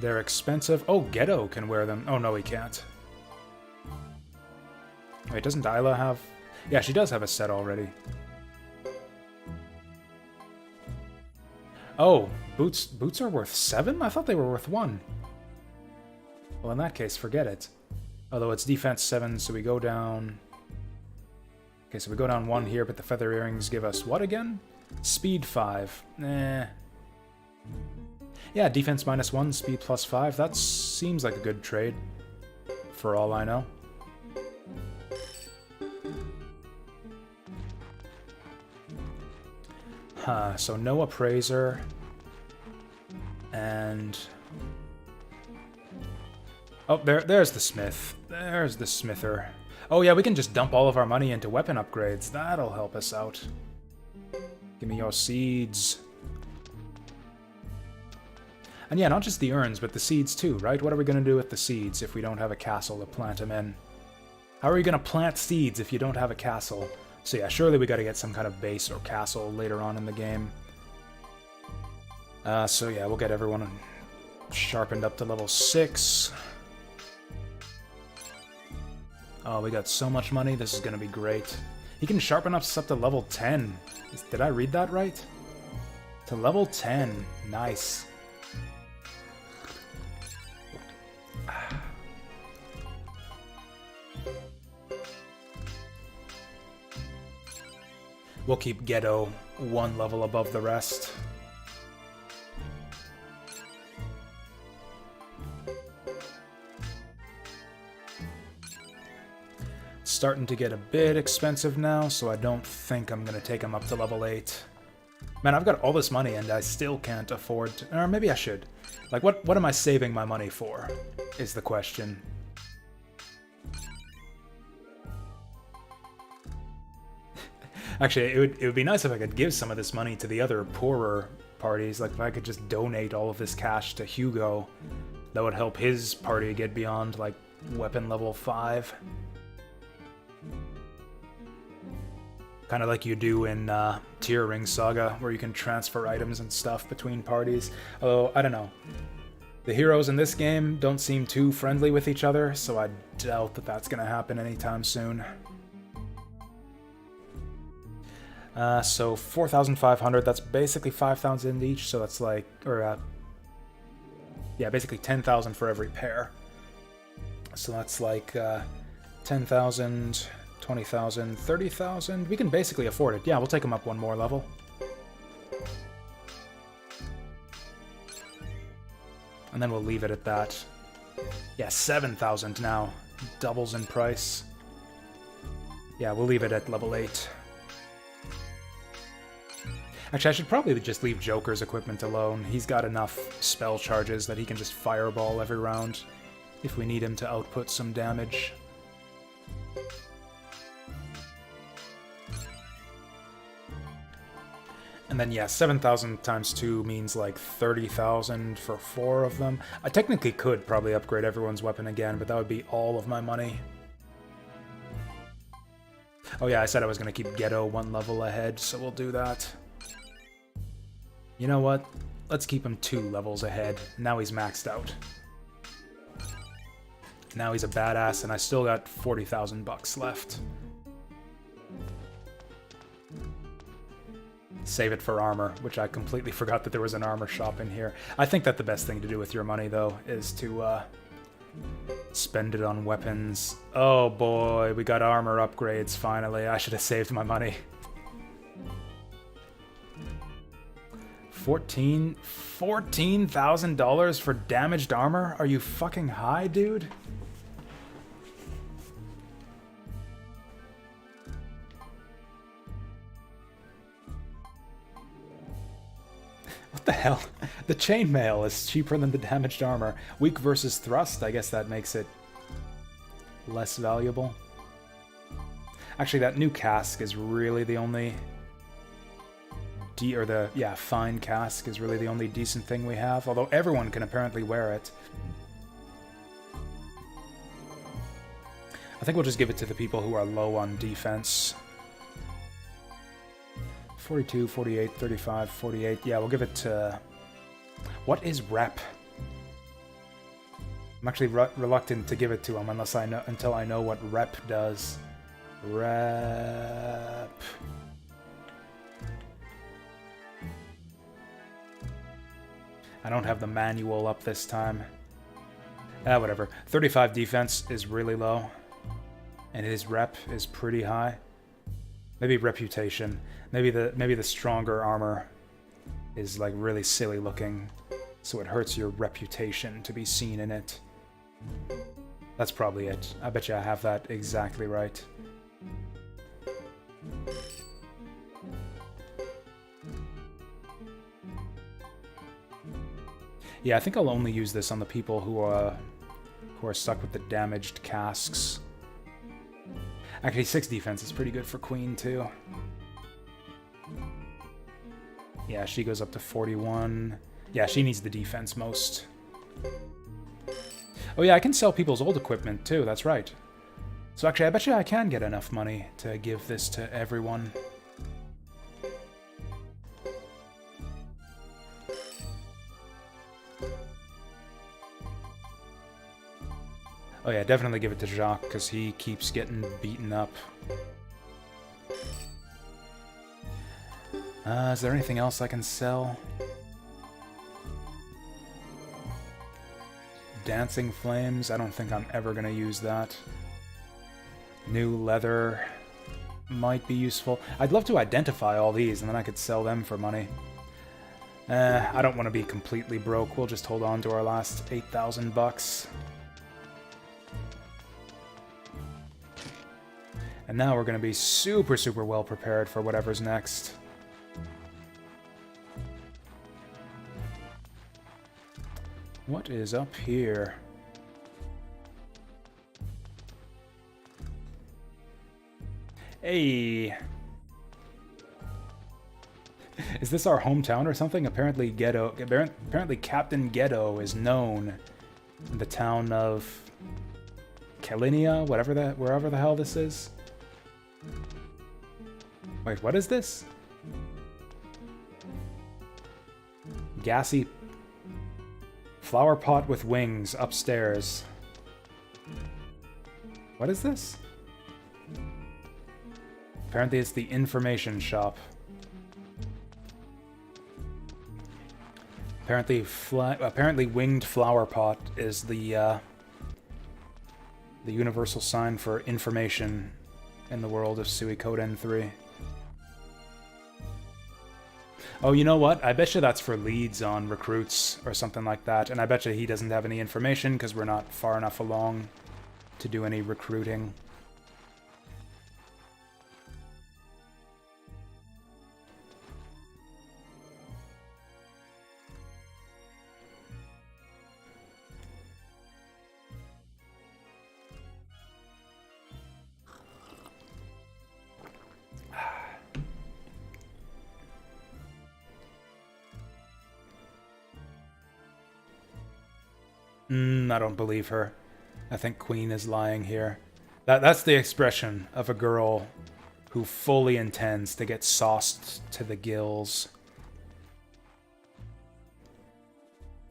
They're expensive. Oh, Ghetto can wear them. Oh, no, he can't. Wait, doesn't Isla have... Yeah, she does have a set already. Oh, boots are worth 7? I thought they were worth 1. Well, in that case, forget it. Although it's defense 7, so we go down... Okay, so we go down 1 here, but the feather earrings give us what again? Speed 5. Eh. Yeah, defense -1, speed +5. That seems like a good trade, for all I know. Huh, so no appraiser. And... Oh, there's the smith. There's the smither. Oh yeah, we can just dump all of our money into weapon upgrades. That'll help us out. Give me your seeds. And yeah, not just the urns, but the seeds too, right? What are we going to do with the seeds if we don't have a castle to plant them in? How are we going to plant seeds if you don't have a castle? So yeah, surely we got to get some kind of base or castle later on in the game. So yeah, we'll get everyone sharpened up to level 6. Oh, we got so much money. This is going to be great. He can sharpen us up to level 10. Did I read that right? To level 10. Nice. We'll keep Ghetto 1 level above the rest. It's starting to get a bit expensive now, so I don't think I'm going to take him up to level 8. Man, I've got all this money and I still can't afford to... Or maybe I should. Like, what am I saving my money for, is the question. Actually, it would be nice if I could give some of this money to the other poorer parties. Like, if I could just donate all of this cash to Hugo, that would help his party get beyond, like, weapon level 5. Kind of like you do in Tier Ring Saga, where you can transfer items and stuff between parties. Although, I don't know. The heroes in this game don't seem too friendly with each other, so I doubt that that's going to happen anytime soon. So 4,500, that's basically 5,000 each, so that's like, yeah, basically 10,000 for every pair. So that's like 10,000 20,000, 30,000. We can basically afford it. Yeah, we'll take him up one more level. And then we'll leave it at that. Yeah, 7,000 now. Doubles in price. Yeah, we'll leave it at level 8. Actually, I should probably just leave Joker's equipment alone. He's got enough spell charges that he can just fireball every round if we need him to output some damage. And then, yeah, 7,000 times 2 means like 30,000 for 4 of them. I technically could probably upgrade everyone's weapon again, but that would be all of my money. Oh yeah, I said I was going to keep Ghetto 1 level ahead, so we'll do that. You know what? Let's keep him 2 levels ahead. Now he's maxed out. Now he's a badass, and I still got 40,000 bucks left. Save it for armor, which I completely forgot that there was an armor shop in here. I think that the best thing to do with your money, though, is to spend it on weapons. Oh boy, we got armor upgrades finally. I should have saved my money. $14,000 for damaged armor? Are you fucking high, dude? What the hell? The chainmail is cheaper than the damaged armor. Weak versus thrust, I guess that makes it less valuable. Actually, that new cask is really the only... fine cask is really the only decent thing we have, although everyone can apparently wear it. I think we'll just give it to the people who are low on defense. 42, 48, 35, 48. Yeah, we'll give it to... What is rep? I'm actually reluctant to give it to him until I know what rep does. Rep... I don't have the manual up this time. Whatever. 35 defense is really low. And his rep is pretty high. Maybe reputation. Maybe the stronger armor is like really silly looking, so it hurts your reputation to be seen in it. That's probably it. I bet you I have that exactly right. Yeah, I think I'll only use this on the people who are stuck with the damaged casks. Actually, 6 defense is pretty good for Queen, too. Yeah, she goes up to 41. Yeah, she needs the defense most. Oh yeah, I can sell people's old equipment, too. That's right. So actually, I bet you I can get enough money to give this to everyone. Oh yeah, definitely give it to Jacques, because he keeps getting beaten up. Is there anything else I can sell? Dancing Flames? I don't think I'm ever going to use that. New leather might be useful. I'd love to identify all these, and then I could sell them for money. I don't want to be completely broke. We'll just hold on to our last 8,000 bucks. And now we're going to be super, super well prepared for whatever's next. What is up here? Hey! Is this our hometown or something? Apparently Captain Ghetto is known in the town of Kalinia, wherever the hell this is. Wait, what is this? Gassy flower pot with wings upstairs. What is this? Apparently it's the information shop. Apparently winged flower pot is the universal sign for information in the world of Suikoden 3. Oh, you know what? I bet you that's for leads on recruits or something like that, and I bet you he doesn't have any information because we're not far enough along to do any recruiting. I don't believe her. I think Queen is lying here. That's the expression of a girl who fully intends to get sauced to the gills.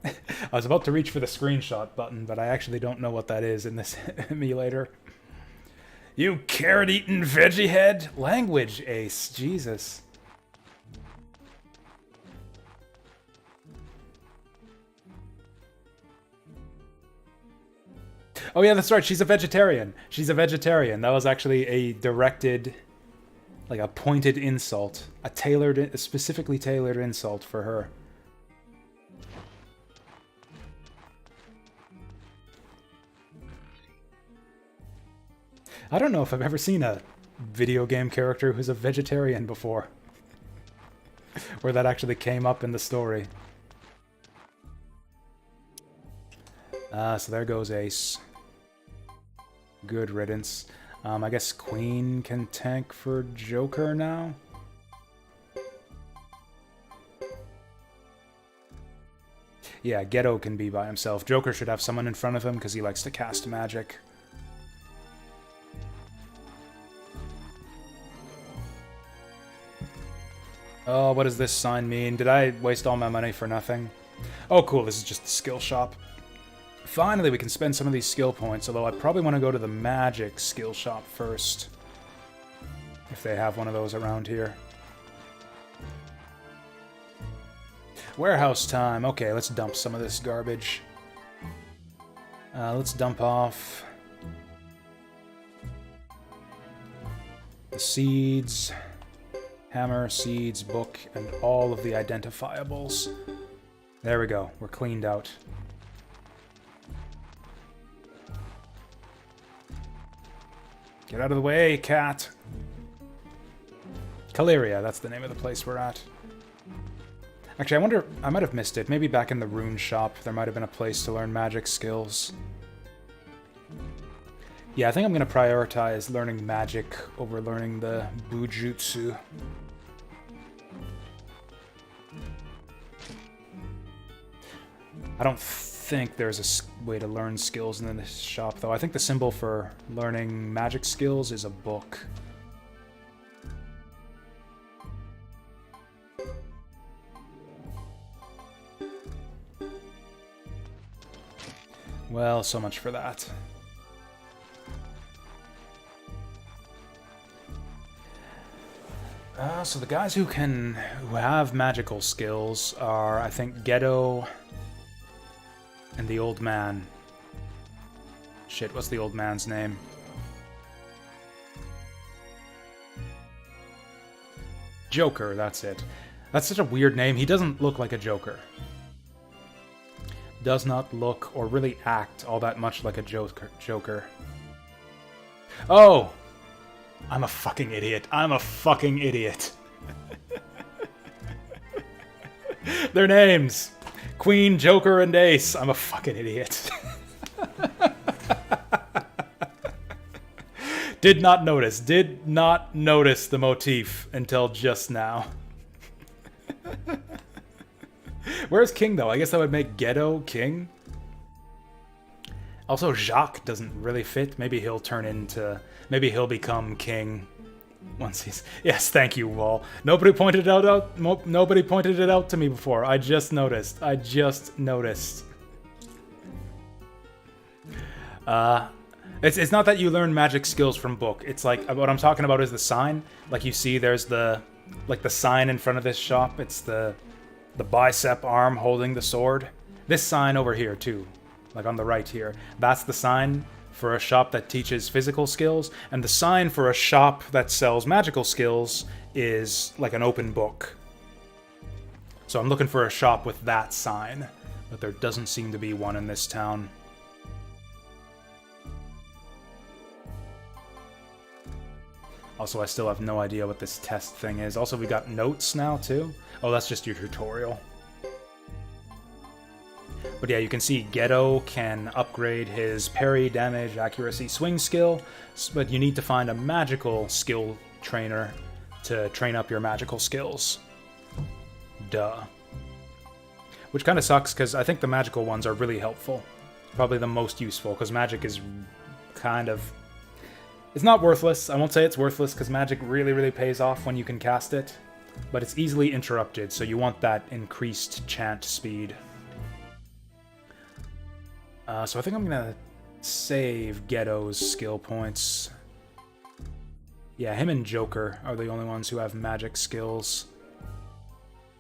I was about to reach for the screenshot button, but I actually don't know what that is in this emulator. You carrot-eating veggie head? Language ace, Jesus. Oh yeah, that's right, she's a vegetarian. She's a vegetarian. That was actually a directed, like a pointed insult. A specifically tailored insult for her. I don't know if I've ever seen a video game character who's a vegetarian before. Where that actually came up in the story. So there goes Ace. Good riddance. I guess Queen can tank for Joker now? Yeah, Ghetto can be by himself. Joker should have someone in front of him because he likes to cast magic. Oh, what does this sign mean? Did I waste all my money for nothing? Oh, cool, this is just the skill shop. Finally, we can spend some of these skill points, although I probably want to go to the magic skill shop first. If they have one of those around here. Warehouse time. Okay, let's dump some of this garbage. Let's dump off the seeds, hammer, seeds, book, and all of the identifiables. There we go. We're cleaned out. Get out of the way, cat. Caleria, that's the name of the place we're at. Actually, I wonder, I might have missed it. Maybe back in the rune shop, there might have been a place to learn magic skills. Yeah, I think I'm going to prioritize learning magic over learning the bujutsu. I don't think there's a way to learn skills in this shop, though. I think the symbol for learning magic skills is a book. Well, so much for that. So the guys who have magical skills are, I think, Ghetto and the old man. Shit, what's the old man's name? Joker, that's it. That's such a weird name. He doesn't look like a Joker. Does not look or really act all that much like a Joker. Oh! I'm a fucking idiot. I'm a fucking idiot. Their names. Queen, Joker, and Ace. I'm a fucking idiot. Did not notice the motif until just now. Where's King, though? I guess that would make Ghetto King. Also, Jacques doesn't really fit. Maybe he'll turn into... Maybe he'll become king once he's... Yes, thank you, Wall. Nobody pointed it out to me before. I just noticed. It's not that you learn magic skills from book. It's like, what I'm talking about is the sign. Like you see, there's the sign in front of this shop. It's the bicep arm holding the sword. This sign over here too, like on the right here. That's the sign for a shop that teaches physical skills, and the sign for a shop that sells magical skills is like an open book. So I'm looking for a shop with that sign, but there doesn't seem to be one in this town. Also, I still have no idea what this test thing is. Also, we got notes now, too. Oh, that's just your tutorial. But yeah, you can see Ghetto can upgrade his parry, damage, accuracy, swing skill, but you need to find a magical skill trainer to train up your magical skills. Duh. Which kind of sucks, because I think the magical ones are really helpful. Probably the most useful, because magic is kind of... It's not worthless. I won't say it's worthless, because magic really, really pays off when you can cast it. But it's easily interrupted, so you want that increased chant speed. So I think I'm going to save Ghetto's skill points. Yeah, him and Joker are the only ones who have magic skills.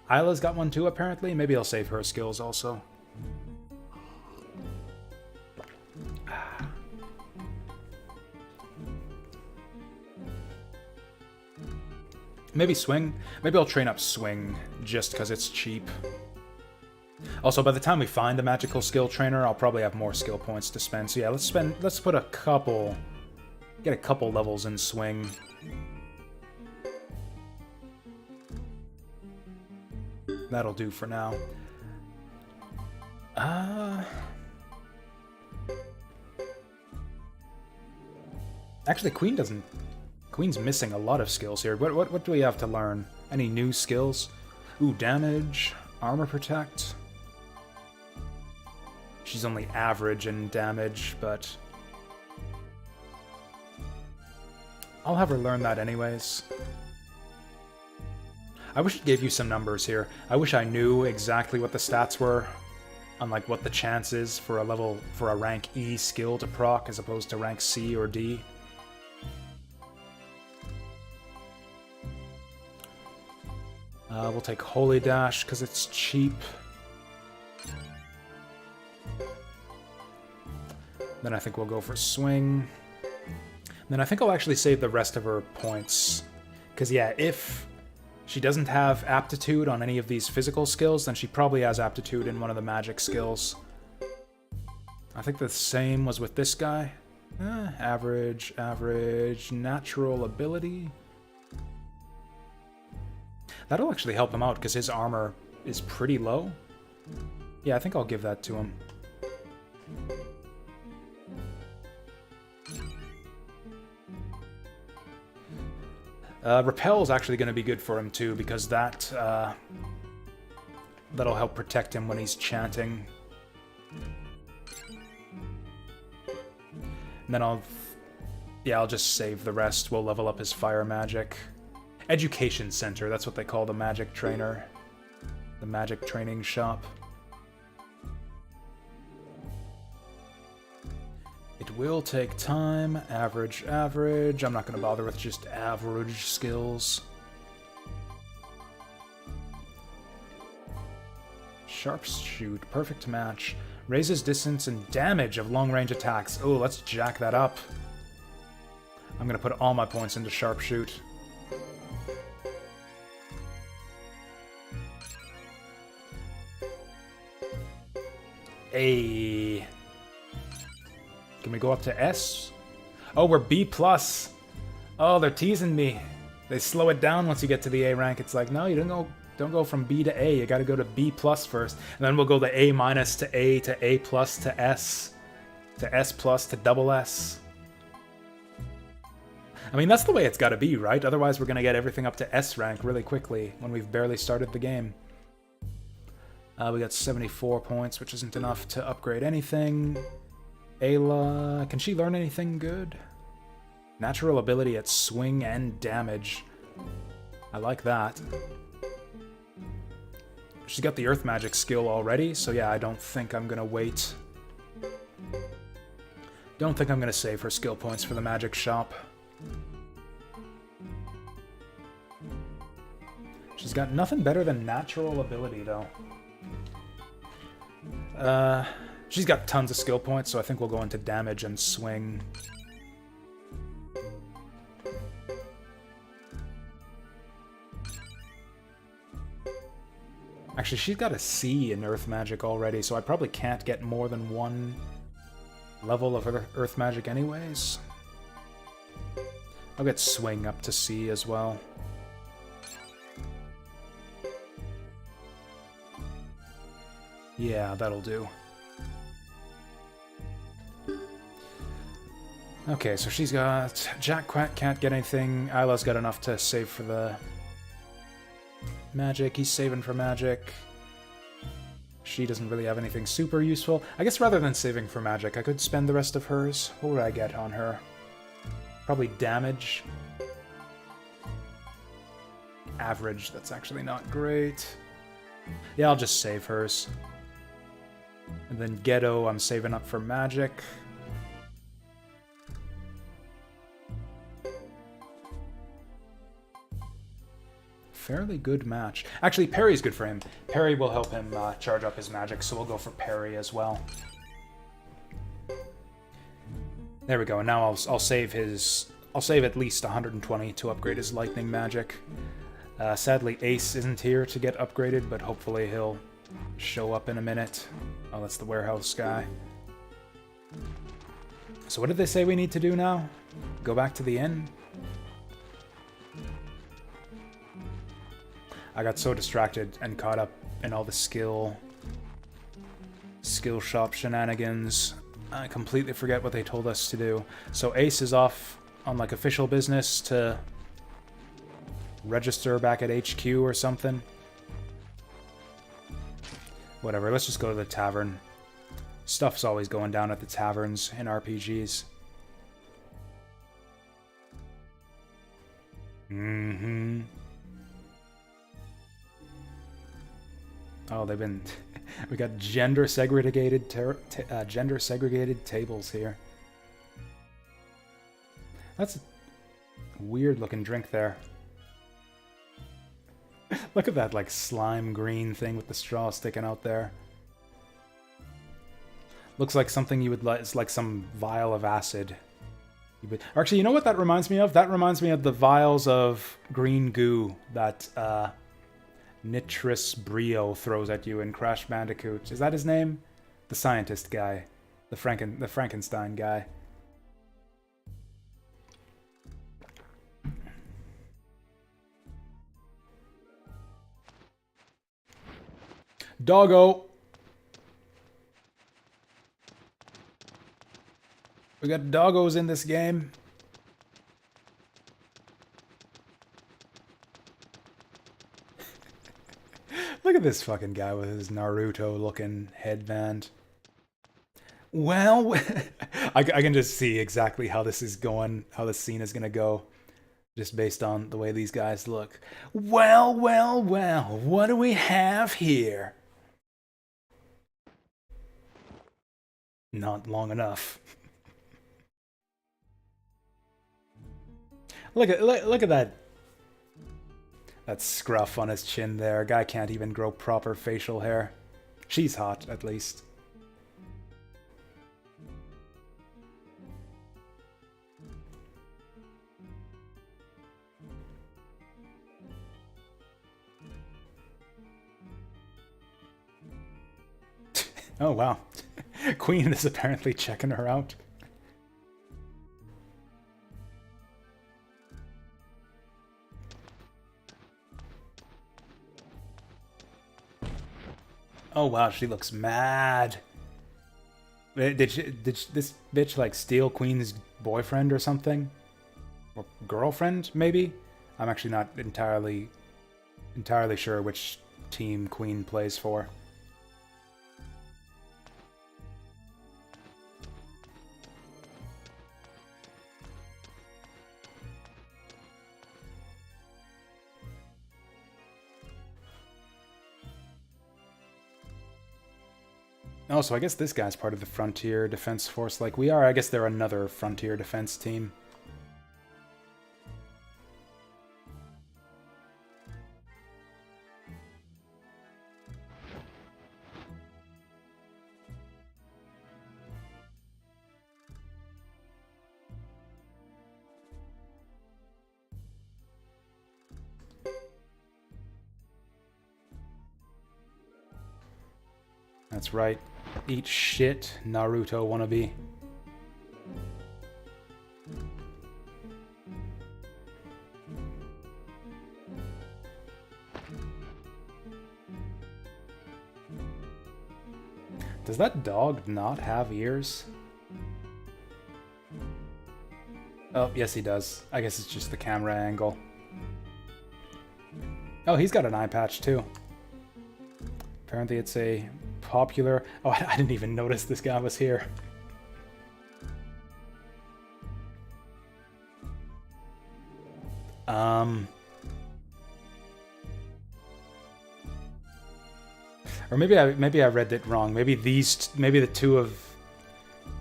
Isla's got one too, apparently. Maybe I'll save her skills also. Maybe Swing. Maybe I'll train up Swing just because it's cheap. Also, by the time we find a magical skill trainer, I'll probably have more skill points to spend. So yeah, let's put a couple, get a couple levels in Swing. That'll do for now. Actually, Queen's missing a lot of skills here. What do we have to learn? Any new skills? Ooh, damage, armor protect. She's only average in damage, but I'll have her learn that anyways. I wish it gave you some numbers here. I wish I knew exactly what the stats were on like what the chance is for a rank E skill to proc as opposed to rank C or D. We'll take Holy Dash because it's cheap. Then I think we'll go for Swing. Then I think I'll actually save the rest of her points. Because yeah, if she doesn't have aptitude on any of these physical skills, then she probably has aptitude in one of the magic skills. I think the same was with this guy. Average, natural ability. That'll actually help him out because his armor is pretty low. Yeah, I think I'll give that to him. Repel is actually going to be good for him too, because that'll help protect him when he's chanting. And then I'll just save the rest. We'll level up his fire magic. Education Center, that's what they call the magic trainer. The magic training shop. It will take time. Average. I'm not going to bother with just average skills. Sharpshoot. Perfect match. Raises distance and damage of long-range attacks. Oh, let's jack that up. I'm going to put all my points into Sharpshoot. Hey. Can we go up to S? Oh, we're B+. Oh, they're teasing me. They slow it down once you get to the A rank. It's like, no, you don't go from B to A. You got to go to B+ first. And then we'll go to A- to A to A+ to S to S+ to double S. I mean, that's the way it's got to be, right? Otherwise, we're going to get everything up to S rank really quickly when we've barely started the game. We got 74 points, which isn't enough to upgrade anything. Ayla, can she learn anything good? Natural ability at swing and damage. I like that. She's got the earth magic skill already, so yeah, I don't think I'm gonna wait. Don't think I'm gonna save her skill points for the magic shop. She's got nothing better than natural ability, though. She's got tons of skill points, so I think we'll go into damage and swing. Actually, she's got a C in Earth Magic already, so I probably can't get more than one level of Earth Magic anyways. I'll get Swing up to C as well. Yeah, that'll do. Okay, so she's got... Jack can't get anything. Isla's got enough to save for the magic. He's saving for magic. She doesn't really have anything super useful. I guess rather than saving for magic, I could spend the rest of hers. What would I get on her? Probably damage. Average, that's actually not great. Yeah, I'll just save hers. And then Ghetto, I'm saving up for magic. Fairly good match. Actually, Parry's good for him. Parry will help him charge up his magic, so we'll go for Parry as well. There we go. And now I'll save his... I'll save at least 120 to upgrade his lightning magic. Sadly, Ace isn't here to get upgraded, but hopefully he'll show up in a minute. Oh, that's the warehouse guy. So what did they say we need to do now? Go back to the inn? I got so distracted and caught up in all the skill shop shenanigans. I completely forget what they told us to do. So Ace is off on like official business to register back at HQ or something. Whatever, let's just go to the tavern. Stuff's always going down at the taverns in RPGs. Mm-hmm. Oh, they've been... we got gender-segregated tables here. That's a weird-looking drink there. Look at that, like, slime green thing with the straw sticking out there. Looks like something you would like... It's like some vial of acid. Actually, you know what that reminds me of? That reminds me of the vials of green goo that, Nitrous Brio throws at you in Crash Bandicoot. Is that his name? The scientist guy. The Frankenstein guy. Doggo! We got doggos in this game. Look at this fucking guy with his Naruto-looking headband. Well, I can just see exactly how this is going, how this scene is going to go, just based on the way these guys look. Well, well, well, what do we have here? Not long enough. Look at that. That scruff on his chin there. A guy can't even grow proper facial hair. She's hot, at least. Oh, wow. Queen is apparently checking her out. Oh wow, she looks mad. Did this bitch like steal Queen's boyfriend or something? Or girlfriend, maybe? I'm actually not entirely sure which team Queen plays for. Oh, so I guess this guy's part of the Frontier Defense Force like we are. I guess they're another Frontier Defense team. That's right. Eat shit, Naruto wannabe. Does that dog not have ears? Oh, yes he does. I guess it's just the camera angle. Oh, he's got an eye patch too. Apparently it's a popular... Oh, I didn't even notice this guy was here. Or maybe I read it wrong. Maybe the two of...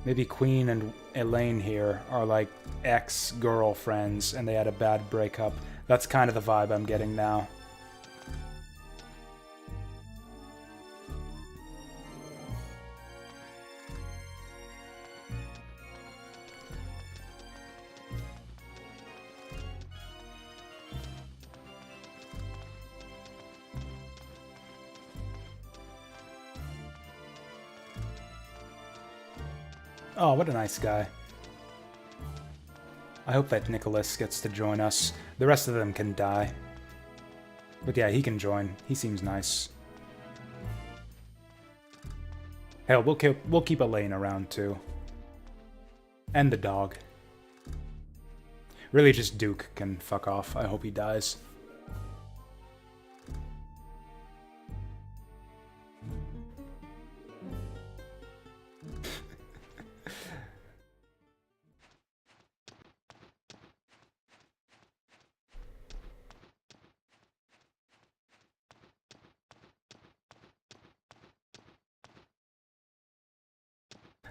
Maybe Queen and Elaine here are like ex-girlfriends and they had a bad breakup. That's kind of the vibe I'm getting now. Oh, what a nice guy. I hope that Nicholas gets to join us. The rest of them can die. But yeah, he can join. He seems nice. Hell, we'll keep Elaine around too. And the dog. Really just Duke can fuck off. I hope he dies.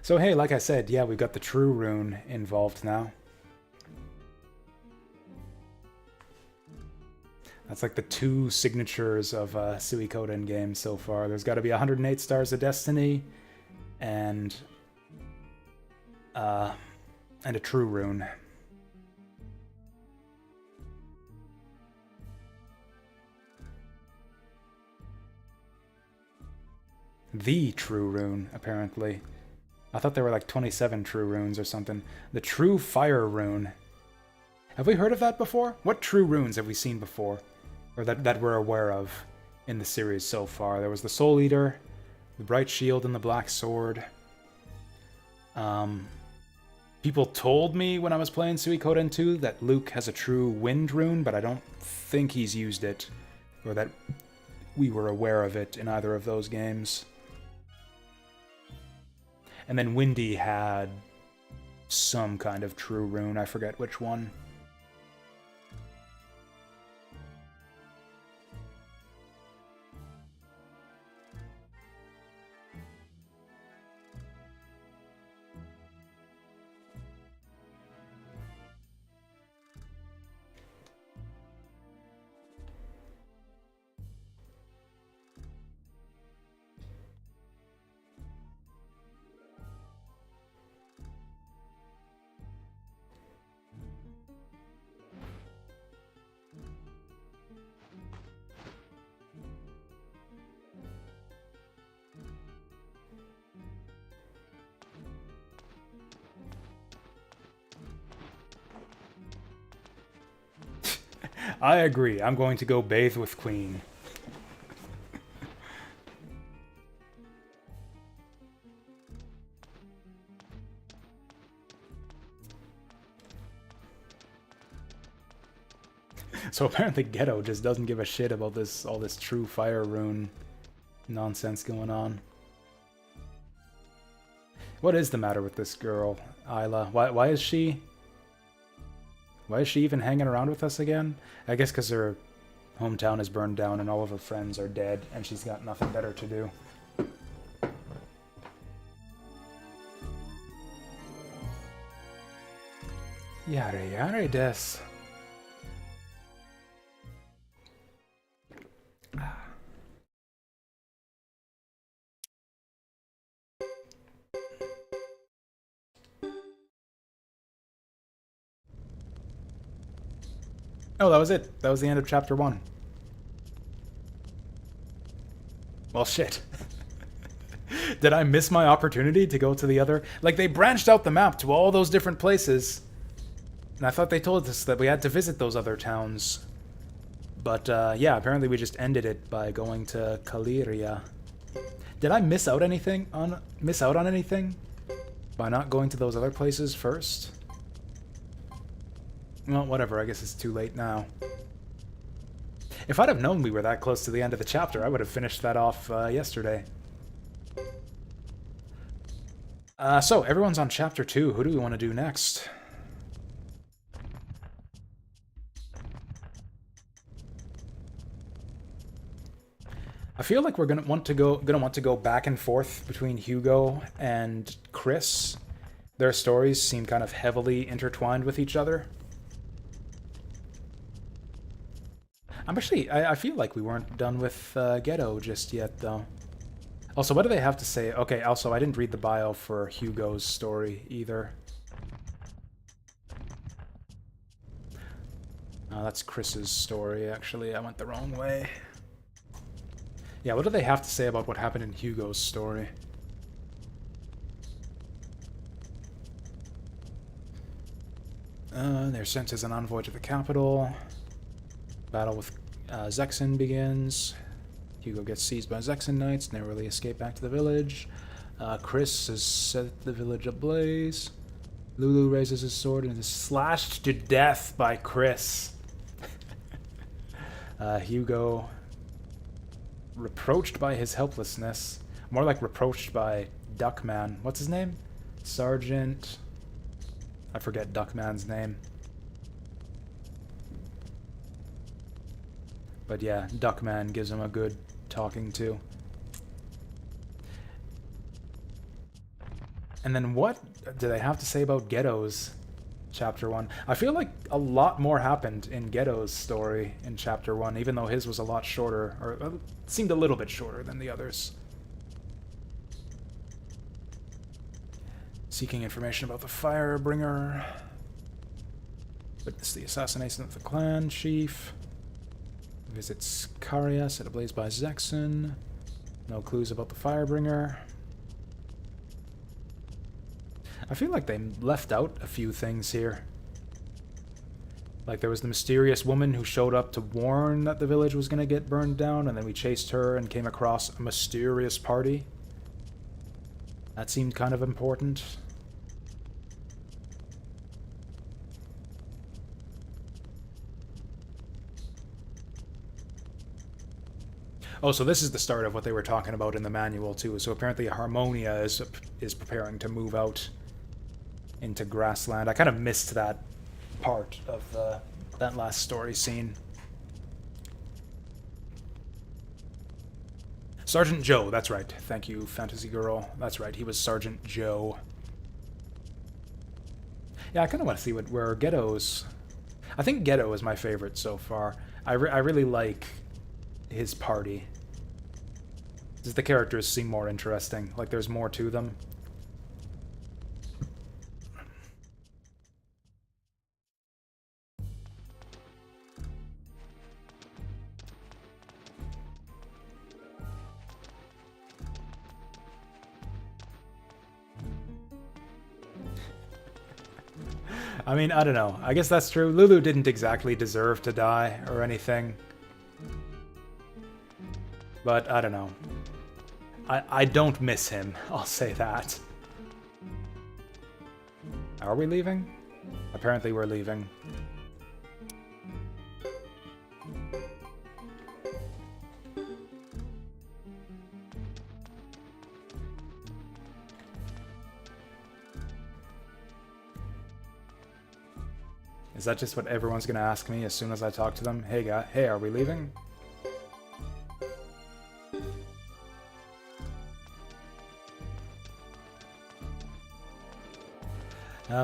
So hey, like I said, yeah, we've got the True Rune involved now. That's like the two signatures of a Suikoden game so far. There's got to be 108 Stars of Destiny and a True Rune. The True Rune, apparently. I thought there were like 27 True Runes or something. The True Fire Rune. Have we heard of that before? What True Runes have we seen before? Or that we're aware of in the series so far? There was the Soul Eater, the Bright Shield, and the Black Sword. People told me when I was playing Suikoden 2 that Luke has a True Wind Rune, but I don't think he's used it. Or that we were aware of it in either of those games. And then Windy had some kind of True Rune. I forget which one. I agree. I'm going to go bathe with Queen. So apparently Ghetto just doesn't give a shit about all this True Fire Rune nonsense going on. What is the matter with this girl, Isla? Why is she even hanging around with us again? I guess because her hometown is burned down and all of her friends are dead and she's got nothing better to do. Yare yare des. Oh, that was it. That was the end of chapter 1. Well, shit. Did I miss my opportunity to go to the other? Like, they branched out the map to all those different places. And I thought they told us that we had to visit those other towns. But, yeah, apparently we just ended it by going to Kaliria. Did I miss out on anything by not going to those other places first? Well, whatever, I guess it's too late now. If I'd have known we were that close to the end of the chapter, I would have finished that off yesterday. So, everyone's on chapter 2. Who do we want to do next? I feel like we're gonna want to go back and forth between Hugo and Chris. Their stories seem kind of heavily intertwined with each other. I feel like we weren't done with Ghetto just yet, though. Also, what do they have to say? Okay, also, I didn't read the bio for Hugo's story, either. That's Chris's story, actually. I went the wrong way. Yeah, what do they have to say about what happened in Hugo's story? They're sent as an envoy to the capital. Battle with Zexen begins. Hugo gets seized by Zexen Knights, narrowly escape back to the village. Chris has set the village ablaze. Lulu raises his sword and is slashed to death by Chris. Hugo, reproached by his helplessness. More like reproached by Duckman. What's his name? Sergeant... I forget Duckman's name. But yeah, Duckman gives him a good talking to. And then what do they have to say about Ghetto's Chapter 1? I feel like a lot more happened in Ghetto's story in Chapter 1, even though his was a lot shorter, or seemed a little bit shorter than the others. Seeking information about the Firebringer. Witness the assassination of the clan chief. Visits Karia, set ablaze by Zexen. No clues about the Firebringer. I feel like they left out a few things here. Like there was the mysterious woman who showed up to warn that the village was going to get burned down, and then we chased her and came across a mysterious party. That seemed kind of important. Oh, so this is the start of what they were talking about in the manual, too. So apparently Harmonia is preparing to move out into Grassland. I kind of missed that part of that last story scene. Sergeant Joe, that's right. Thank you, Fantasy Girl. That's right, he was Sergeant Joe. Yeah, I kind of want to see where Ghetto's... I think Ghetto is my favorite so far. I really like his party. Just the characters seem more interesting. Like there's more to them. I mean, I don't know. I guess that's true. Lulu didn't exactly deserve to die or anything. But I don't know. I don't miss him, I'll say that. Are we leaving? Apparently we're leaving. Is that just what everyone's gonna ask me as soon as I talk to them? Hey, are we leaving?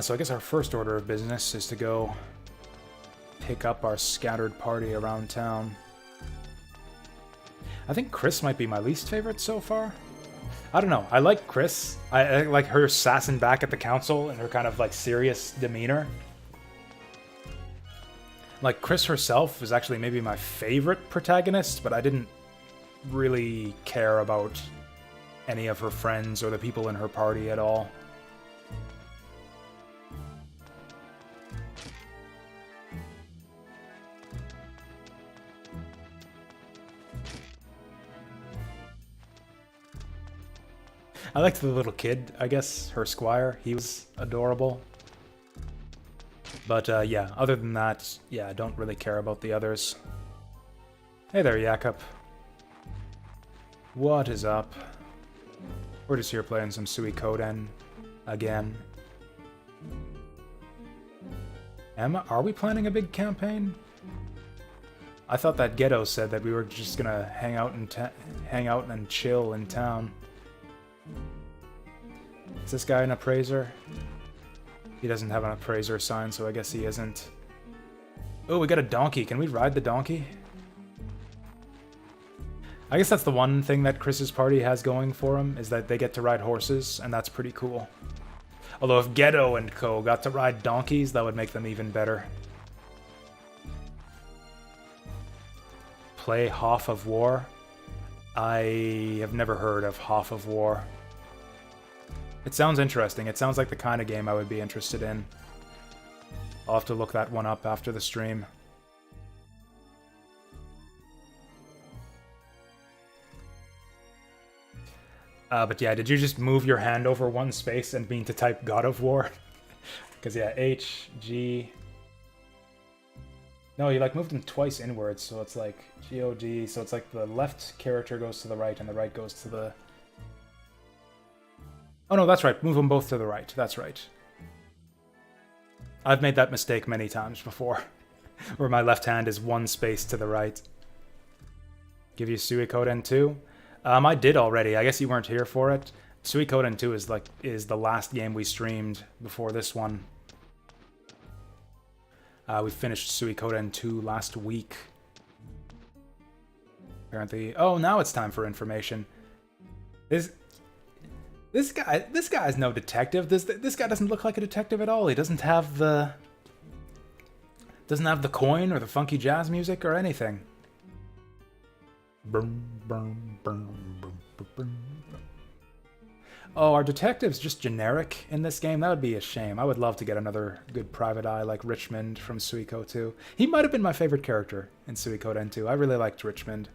So I guess our first order of business is to go pick up our scattered party around town. I think Chris might be my least favorite so far. I don't know. I like Chris. I like her sassing back at the council and her kind of like serious demeanor. Like Chris herself is actually maybe my favorite protagonist, but I didn't really care about any of her friends or the people in her party at all. I liked the little kid, I guess, her squire. He was adorable. But yeah, other than that, yeah, I don't really care about the others. Hey there, Jakob. What is up? We're just here playing some Suikoden again. Emma, are we planning a big campaign? I thought that Ghetto said that we were just gonna hang out and chill in town. Is this guy an appraiser? He doesn't have an appraiser sign, so I guess he isn't. Oh, we got a donkey. Can we ride the donkey? I guess that's the one thing that Chris's party has going for him, is that they get to ride horses, and that's pretty cool. Although if Ghetto and co got to ride donkeys, that would make them even better. Play Half of War? I have never heard of Half of War. It sounds interesting. It sounds like the kind of game I would be interested in. I'll have to look that one up after the stream. But yeah, did you just move your hand over one space and mean to type God of War? Because yeah, H, G... No, you like moved them twice inwards, so it's like G-O-D, so it's like the left character goes to the right and the right goes to the... Oh no, that's right, move them both to the right, that's right. I've made that mistake many times before, where my left hand is one space to the right. Give you Suikoden 2? I did already. I guess you weren't here for it. Suikoden 2 is the last game we streamed before this one. We finished Suikoden 2 last week. Apparently. Oh, now it's time for information. This guy's no detective. This guy doesn't look like a detective at all. He doesn't have the coin or the funky jazz music or anything. Oh, are detectives just generic in this game? That would be a shame. I would love to get another good private eye like Richmond from Suiko 2. He might have been my favorite character in Suikoden 2. I really liked Richmond.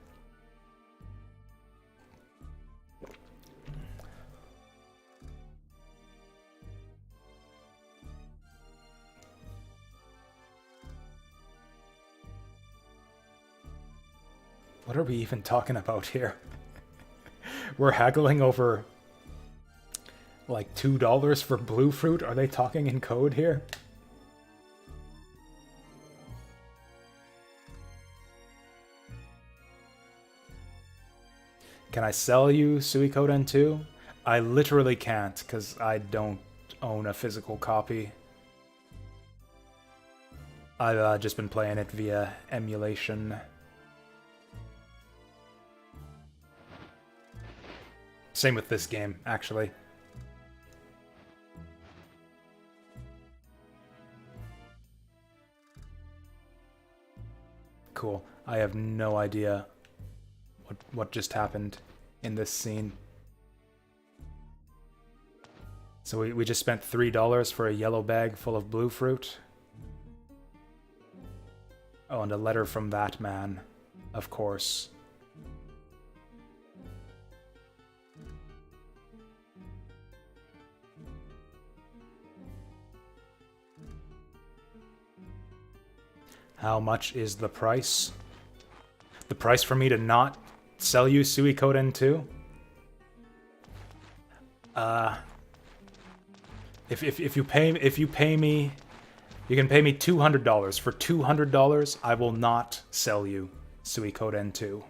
What are we even talking about here? We're haggling over like $2 for blue fruit? Are they talking in code here? Can I sell you Suikoden 2? I literally can't, because I don't own a physical copy. I've just been playing it via emulation. Same with this game, actually. Cool. I have no idea what just happened in this scene. So we just spent $3 for a yellow bag full of blue fruit. Oh, and a letter from that man, of course. How much is the price? The price for me to not sell you Suikoden 2? If you pay me, you can pay me $200. For $200, I will not sell you Suikoden 2.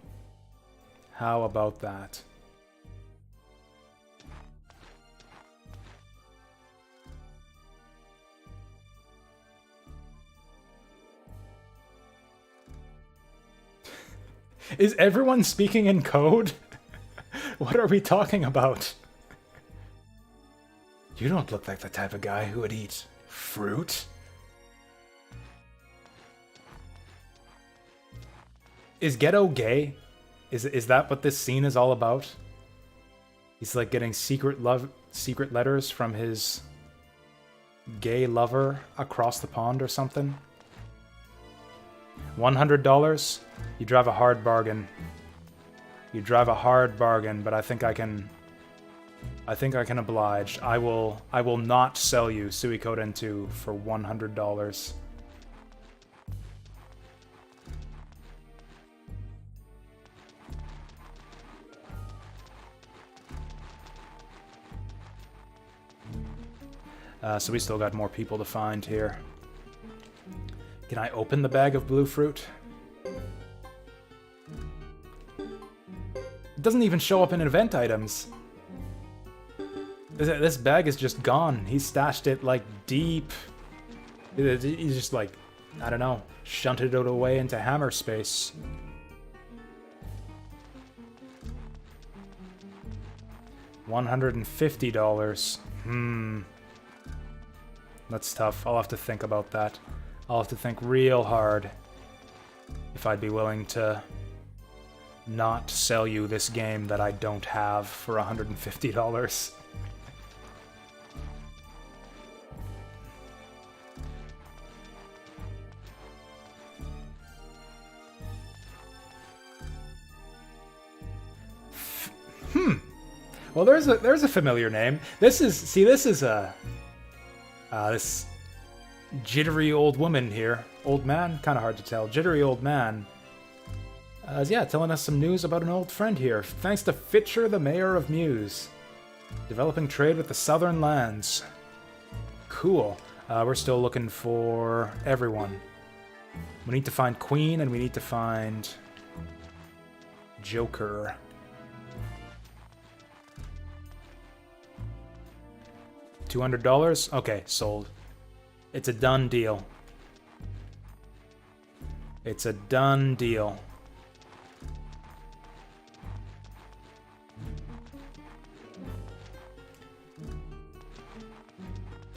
How about that? Is everyone speaking in code? What are we talking about? You don't look like the type of guy who would eat fruit. Is Ghetto gay? Is that what this scene is all about? He's like getting secret letters from his gay lover across the pond or something. $100? You drive a hard bargain. You drive a hard bargain, but I think I can oblige. I will not sell you Suikoden 2 for $100. So we still got more people to find here. Can I open the bag of blue fruit? It doesn't even show up in event items. This bag is just gone. He stashed it, like, deep. He's just, like, I don't know, shunted it away into hammer space. $150. That's tough. I'll have to think about that. I'll have to think real hard if I'd be willing to not sell you this game that I don't have for $150. Well, there's a familiar name. This is a this jittery old woman here. Old man? Kind of hard to tell. Jittery old man. Yeah, telling us some news about an old friend here. Thanks to Fitcher, the mayor of Muse. Developing trade with the southern lands. Cool. We're still looking for everyone. We need to find Queen, and we need to find Joker. $200? Okay, sold. It's a done deal. It's a done deal.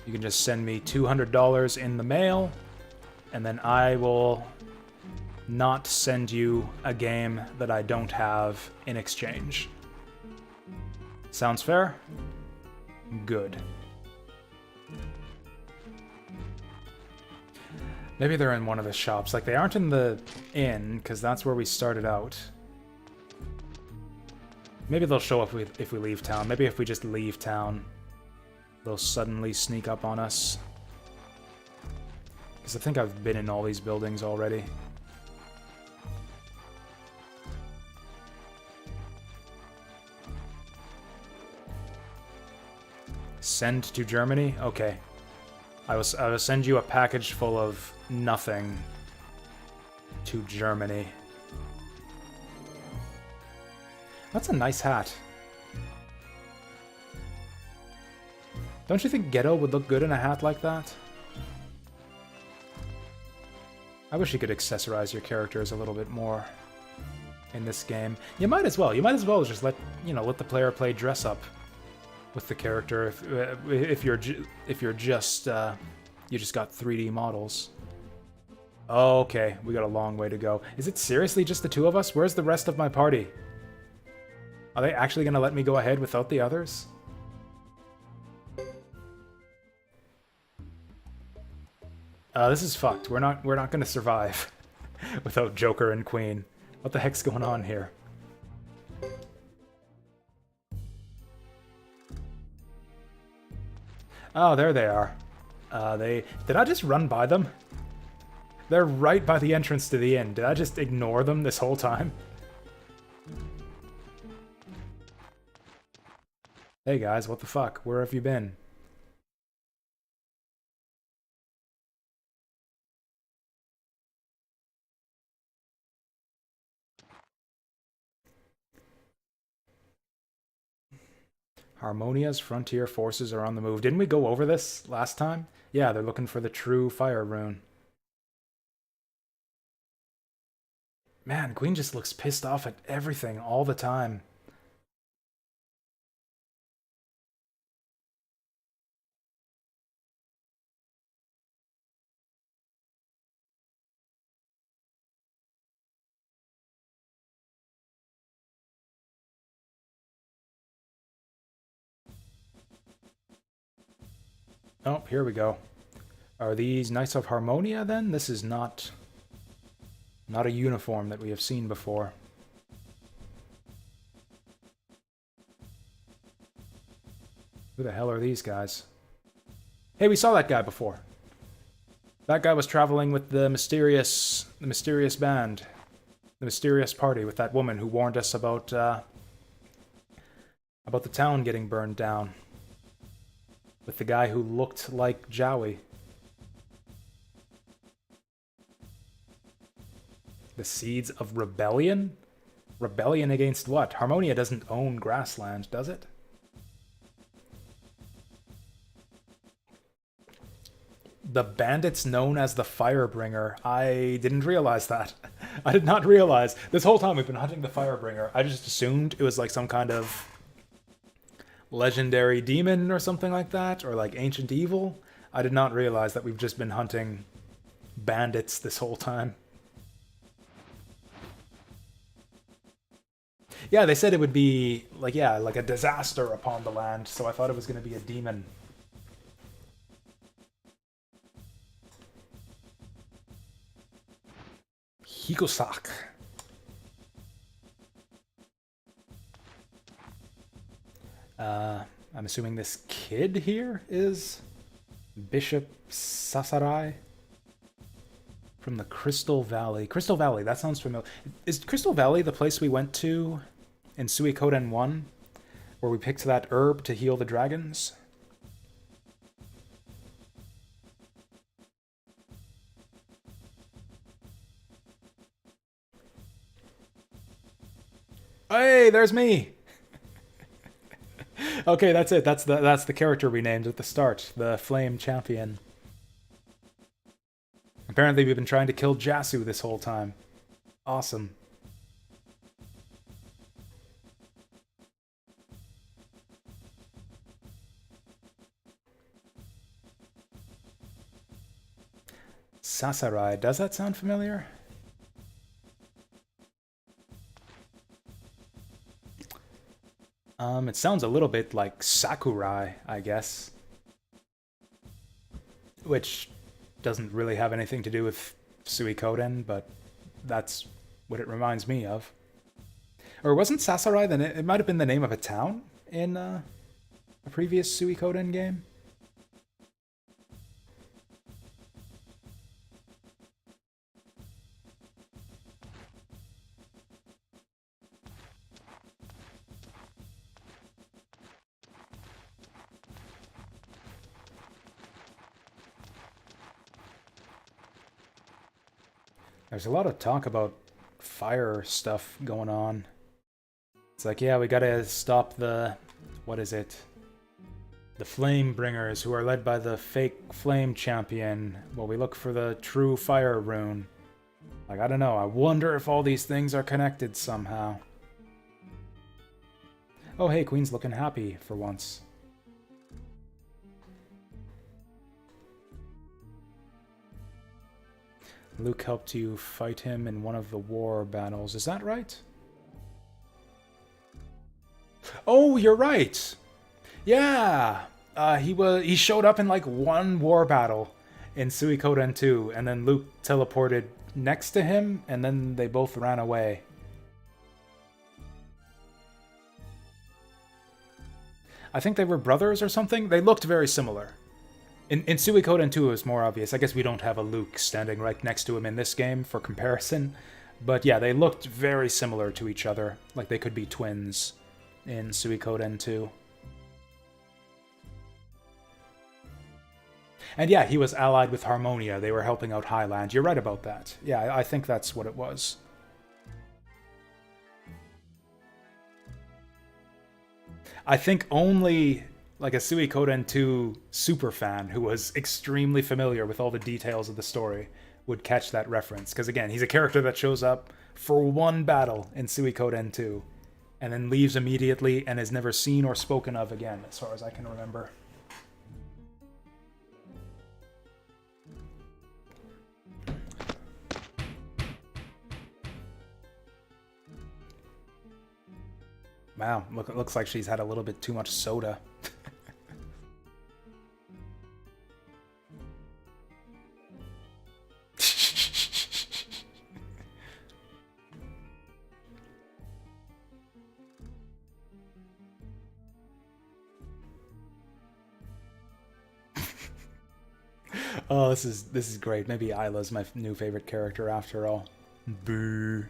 You can just send me $200 in the mail, and then I will not send you a game that I don't have in exchange. Sounds fair? Good. Maybe they're in one of the shops. Like, they aren't in the inn, because that's where we started out. Maybe they'll show up if we leave town. Maybe if we just leave town, they'll suddenly sneak up on us. Because I think I've been in all these buildings already. Send to Germany? Okay. I will send you a package full of nothing to Germany. That's a nice hat. Don't you think Ghetto would look good in a hat like that? I wish you could accessorize your characters a little bit more in this game. You might as well. You might as well just let the player play dress up with the character if you're just you just got 3D models. Okay, we got a long way to go. Is it seriously just the two of us? Where's the rest of my party? Are they actually gonna let me go ahead without the others? This is fucked. We're not gonna survive without Joker and Queen. What the heck's going on here? Oh, there they are. Did I just run by them? They're right by the entrance to the inn. Did I just ignore them this whole time? Hey guys, what the fuck? Where have you been? Harmonia's frontier forces are on the move. Didn't we go over this last time? Yeah, they're looking for the true fire rune. Man, Queen just looks pissed off at everything all the time. Oh, here we go. Are these Knights of Harmonia then? This is not a uniform that we have seen before. Who the hell are these guys? Hey, we saw that guy before. That guy was traveling with the mysterious band. The mysterious party with that woman who warned us about the town getting burned down. With the guy who looked like Jowie. The Seeds of Rebellion? Rebellion against what? Harmonia doesn't own grassland, does it? The bandits known as the Firebringer. I didn't realize that. I did not realize. This whole time we've been hunting the Firebringer. I just assumed it was like some kind of legendary demon or something like that, or like ancient evil. I did not realize that we've just been hunting bandits this whole time. Yeah, they said it would be like, yeah, like a disaster upon the land, so I thought it was going to be a demon. Hikosak. I'm assuming this kid here is Bishop Sasarai from the Crystal Valley. Crystal Valley, that sounds familiar. Is Crystal Valley the place we went to in Suikoden 1, where we picked that herb to heal the dragons? Hey, there's me. Okay, that's it. That's the character we named at the start, the Flame Champion. Apparently, we've been trying to kill Jasu this whole time. Awesome. Sasarai, does that sound familiar? It sounds a little bit like Sakurai, I guess. Which doesn't really have anything to do with Suikoden, but that's what it reminds me of. Or wasn't Sasarai it might have been the name of a town in a previous Suikoden game? There's a lot of talk about fire stuff going on. It's like, yeah, we gotta stop the... what is it? The Flame Bringers, who are led by the fake Flame Champion, while we look for the true Fire Rune. Like, I don't know, I wonder if all these things are connected somehow. Oh hey, Queen's looking happy for once. Luke helped you fight him in one of the war battles. Is that right? Oh, you're right. Yeah. He showed up in like one war battle in Suikoden 2, and then Luke teleported next to him, and then they both ran away. I think they were brothers or something. They looked very similar. In Suikoden 2, it was more obvious. I guess we don't have a Luke standing right next to him in this game for comparison. But yeah, they looked very similar to each other. Like they could be twins in Suikoden 2. And yeah, he was allied with Harmonia. They were helping out Highland. You're right about that. Yeah, I think that's what it was. I think only like a Suikoden 2 superfan who was extremely familiar with all the details of the story would catch that reference. Because again, he's a character that shows up for one battle in Suikoden 2, and then leaves immediately and is never seen or spoken of again, as far as I can remember. Wow, it looks like she's had a little bit too much soda. Oh, this is great. Maybe Isla's my new favorite character after all. Boo.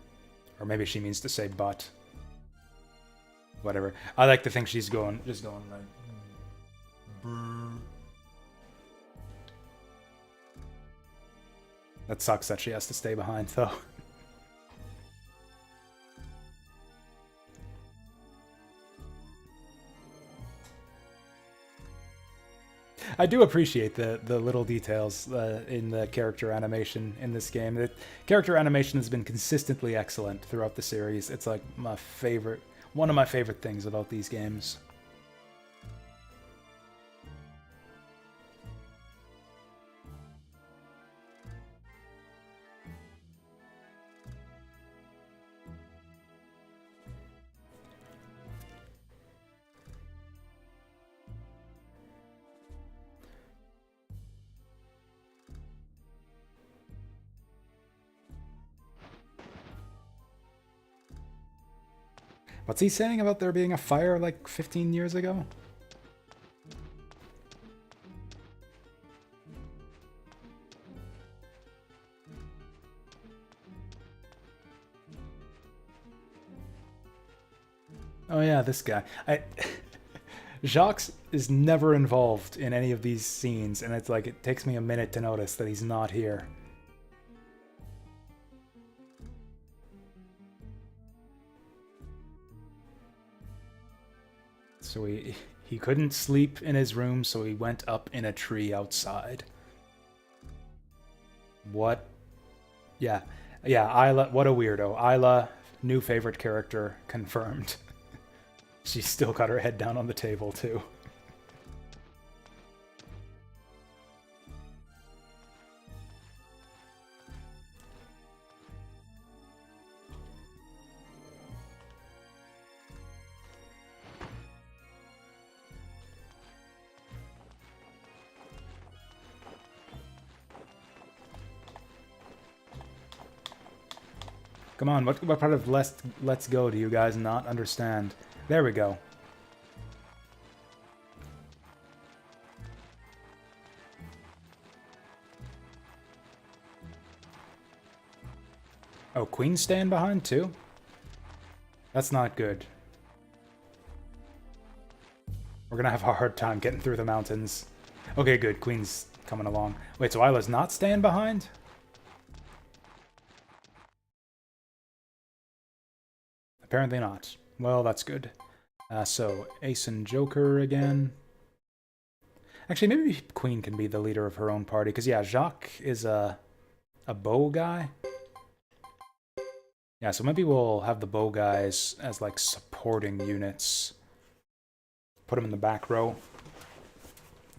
Or maybe she means to say but. Whatever. I like to think she's just going like boo. That sucks that she has to stay behind though. I do appreciate the little details in the character animation in this game. The character animation has been consistently excellent throughout the series. It's like one of my favorite things about these games. What's he saying about there being a fire like 15 years ago? Oh yeah, this guy. Jacques is never involved in any of these scenes, and it's like it takes me a minute to notice that he's not here. So he couldn't sleep in his room, so he went up in a tree outside. What? Yeah. Yeah, Isla, what a weirdo. Isla, new favorite character, confirmed. She's still got her head down on the table, too. Come on, what part of Let's Go do you guys not understand? There we go. Oh, Queen's staying behind too? That's not good. We're gonna have a hard time getting through the mountains. Okay, good. Queen's coming along. Wait, so Isla's not staying behind? Apparently not. Well, that's good. So, Ace and Joker again. Actually, maybe Queen can be the leader of her own party, because, yeah, Jacques is a bow guy. Yeah, so maybe we'll have the bow guys as, like, supporting units. Put them in the back row.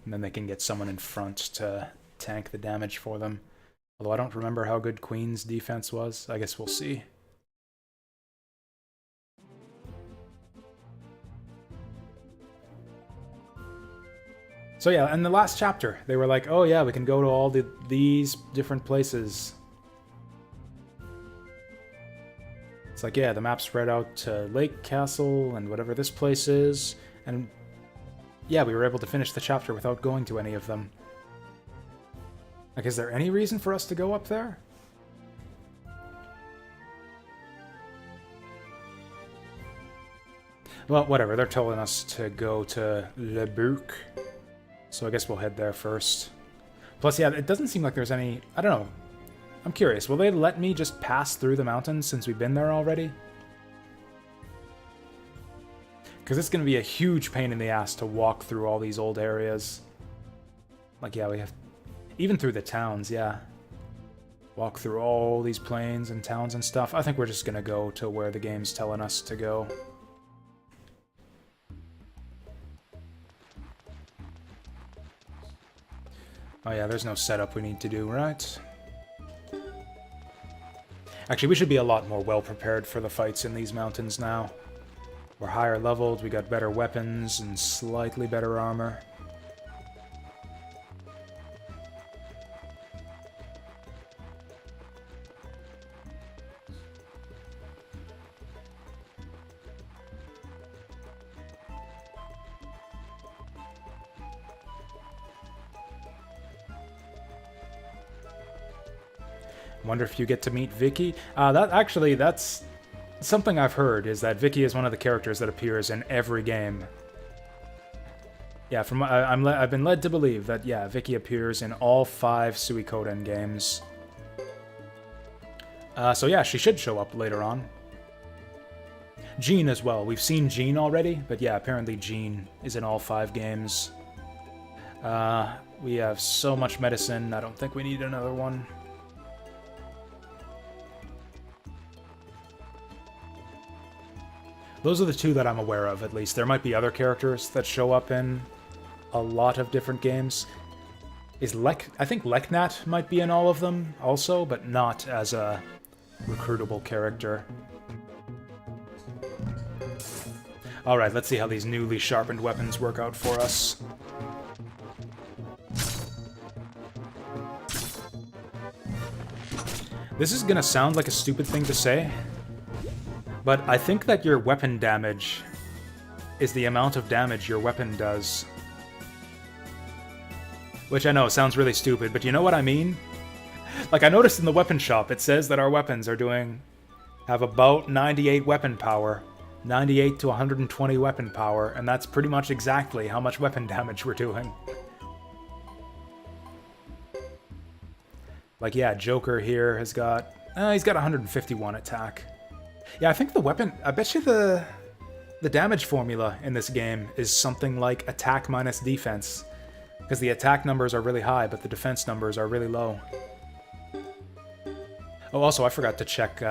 And then they can get someone in front to tank the damage for them. Although I don't remember how good Queen's defense was. I guess we'll see. So yeah, in the last chapter, they were like, oh yeah, we can go to all these different places. It's like, yeah, the map spread out to Lake Castle and whatever this place is. And yeah, we were able to finish the chapter without going to any of them. Like, is there any reason for us to go up there? Well, whatever, they're telling us to go to Le Bouc. So I guess we'll head there first. Plus, yeah, it doesn't seem like there's any... I don't know. I'm curious. Will they let me just pass through the mountains since we've been there already? Because it's going to be a huge pain in the ass to walk through all these old areas. Like, yeah, we have... Even through the towns, yeah. Walk through all these plains and towns and stuff. I think we're just going to go to where the game's telling us to go. Oh yeah, there's no setup we need to do, right? Actually, we should be a lot more well-prepared for the fights in these mountains now. We're higher leveled, we got better weapons, and slightly better armor. Wonder if you get to meet Vicky. That's something I've heard, is that Vicky is one of the characters that appears in every game. Yeah, I've been led to believe that, yeah, Vicky appears in all 5 Suikoden games. So yeah, she should show up later on. Jean as well. We've seen Jean already, but yeah, apparently Jean is in all 5 games. We have so much medicine, I don't think we need another one. Those are the 2 that I'm aware of, at least. There might be other characters that show up in a lot of different games. I think Leknat might be in all of them also, but not as a recruitable character. Alright, let's see how these newly sharpened weapons work out for us. This is gonna sound like a stupid thing to say, but I think that your weapon damage is the amount of damage your weapon does. Which I know sounds really stupid, but you know what I mean? Like, I noticed in the weapon shop, it says that our weapons have about 98 weapon power. 98 to 120 weapon power, and that's pretty much exactly how much weapon damage we're doing. Like, yeah, Joker here has got... he's got 151 attack. Yeah, I think the weapon... I bet you the damage formula in this game is something like attack minus defense. Because the attack numbers are really high, but the defense numbers are really low. Oh, also, I forgot to check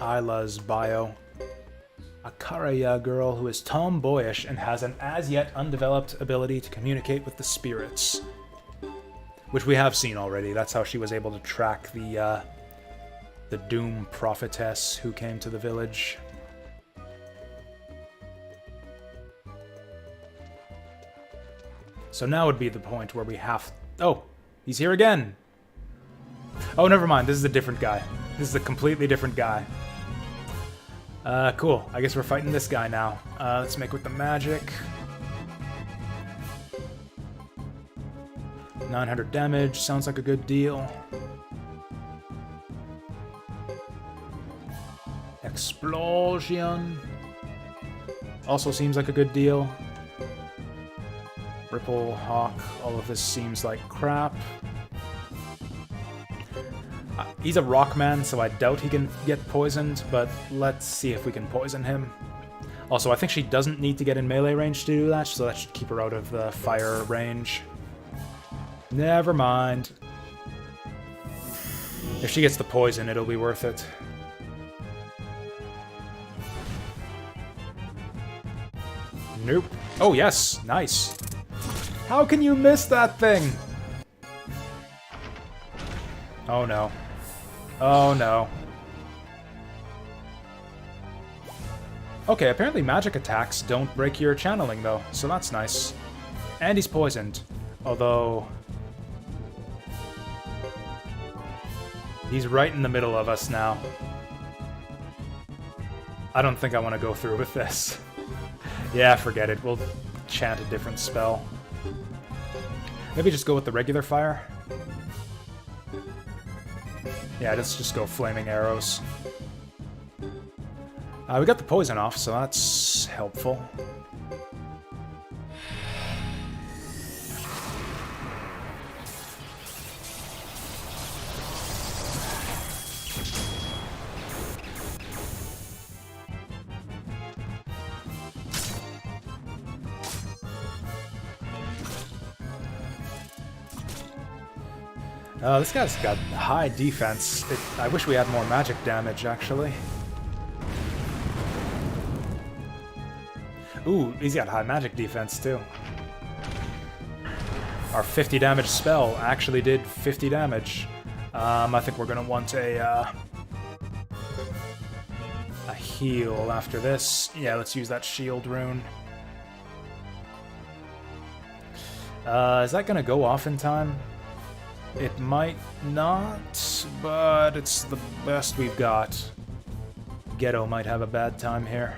Isla's bio. A Karaya girl who is tomboyish and has an as-yet undeveloped ability to communicate with the spirits. Which we have seen already. That's how she was able to track the Doom prophetess who came to the village. So now would be the point where we have... Oh, he's here again! Oh, never mind. This is a different guy. This is a completely different guy. Cool. I guess we're fighting this guy now. Let's make with the magic. 900 damage. Sounds like a good deal. Explosion. Also seems like a good deal. Ripple, Hawk, all of this seems like crap. He's a rock man, so I doubt he can get poisoned, but let's see if we can poison him. Also, I think she doesn't need to get in melee range to do that, so that should keep her out of the fire range. Never mind. If she gets the poison, it'll be worth it. Nope. Oh, yes. Nice. How can you miss that thing? Oh, no. Oh, no. Okay, apparently magic attacks don't break your channeling, though, so that's nice. And he's poisoned. Although... he's right in the middle of us now. I don't think I want to go through with this. Yeah, forget it. We'll chant a different spell. Maybe just go with the regular fire? Yeah, let's just go flaming arrows. We got the poison off, so that's helpful. This guy's got high defense. I wish we had more magic damage, actually. Ooh, he's got high magic defense, too. Our 50 damage spell actually did 50 damage. I think we're gonna want a heal after this. Yeah, let's use that shield rune. Is that gonna go off in time? It might not, but it's the best we've got. Ghetto might have a bad time here.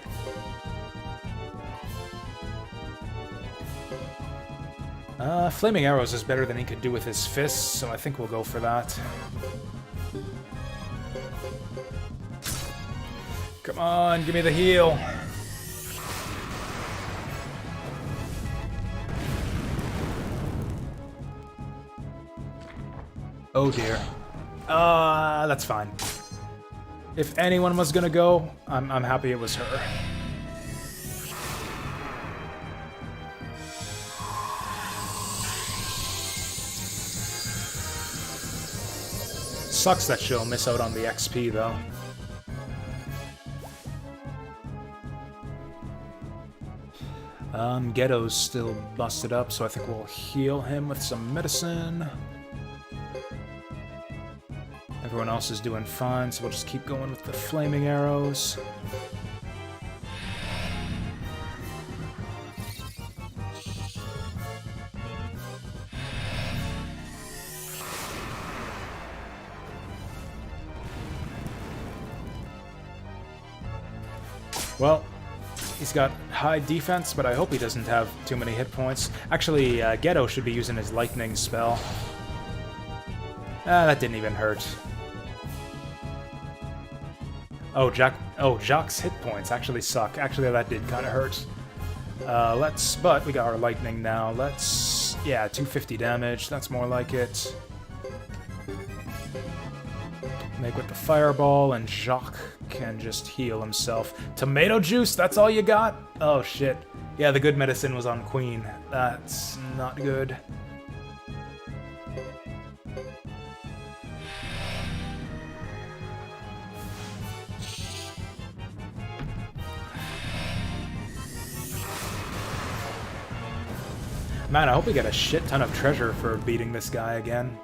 Flaming arrows is better than he could do with his fists, so I think we'll go for that. Come on, give me the heal. Oh dear. That's fine. If anyone was gonna go, I'm happy it was her. Sucks that she'll miss out on the XP though. Ghetto's still busted up, so I think we'll heal him with some medicine. Everyone else is doing fine, so we'll just keep going with the flaming arrows. Well, he's got high defense, but I hope he doesn't have too many hit points. Actually, Ghetto should be using his lightning spell. That didn't even hurt. Oh, Jacques' hit points actually suck. Actually, that did kind of hurt. But we got our lightning now. Yeah, 250 damage. That's more like it. Make with the fireball, and Jacques can just heal himself. Tomato juice, that's all you got? Oh, shit. Yeah, the good medicine was on Queen. That's not good. Man, I hope we get a shit ton of treasure for beating this guy again.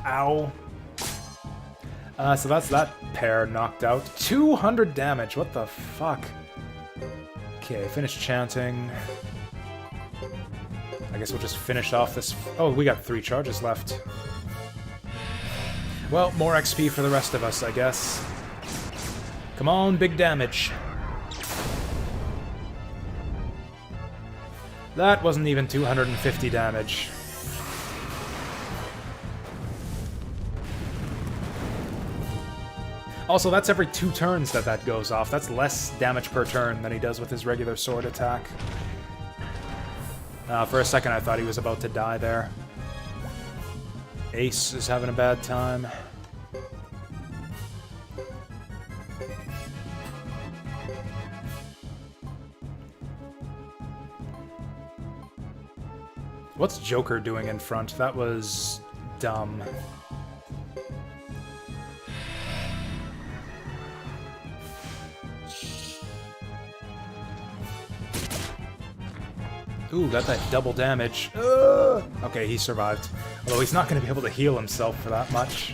Ow. So that's that pair knocked out. 200 damage, what the fuck? Okay, finish chanting. I guess we'll just finish off this... Oh, we got 3 charges left. Well, more XP for the rest of us, I guess. Come on, big damage. That wasn't even 250 damage. Also, that's every 2 turns that goes off. That's less damage per turn than he does with his regular sword attack. For a second, I thought he was about to die there. Ace is having a bad time. What's Joker doing in front? That was dumb. Ooh, got that double damage. Okay, he survived. Although he's not going to be able to heal himself for that much.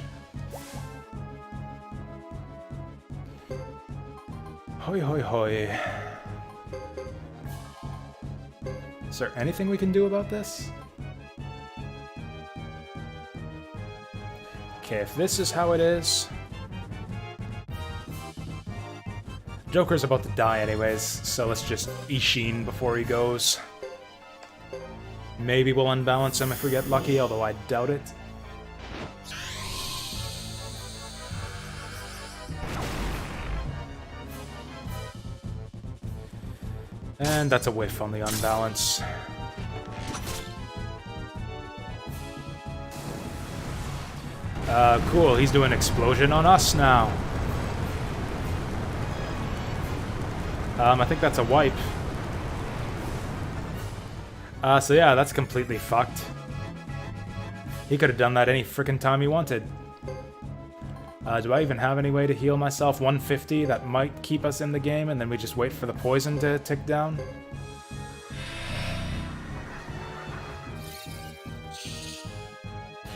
Hoi hoi hoi. Is there anything we can do about this? Okay, if this is how it is... Joker's about to die anyways, so let's just Ishin before he goes. Maybe we'll unbalance him if we get lucky, although I doubt it. And that's a whiff on the unbalance. Cool, he's doing explosion on us now. I think that's a wipe. So yeah, that's completely fucked. He could have done that any frickin' time he wanted. Do I even have any way to heal myself? 150, that might keep us in the game, and then we just wait for the poison to tick down.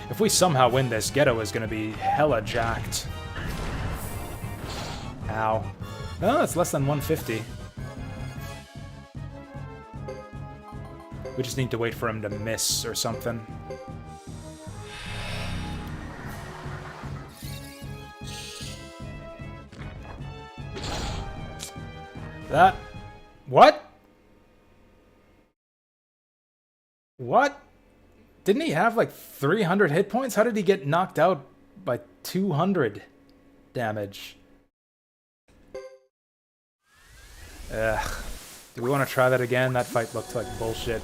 If we somehow win this, Ghetto is going to be hella jacked. Ow. Oh, it's less than 150. We just need to wait for him to miss or something. That... What? What? Didn't he have like 300 hit points? How did he get knocked out by 200 damage. Ugh. Do we want to try that again? That fight looked like bullshit.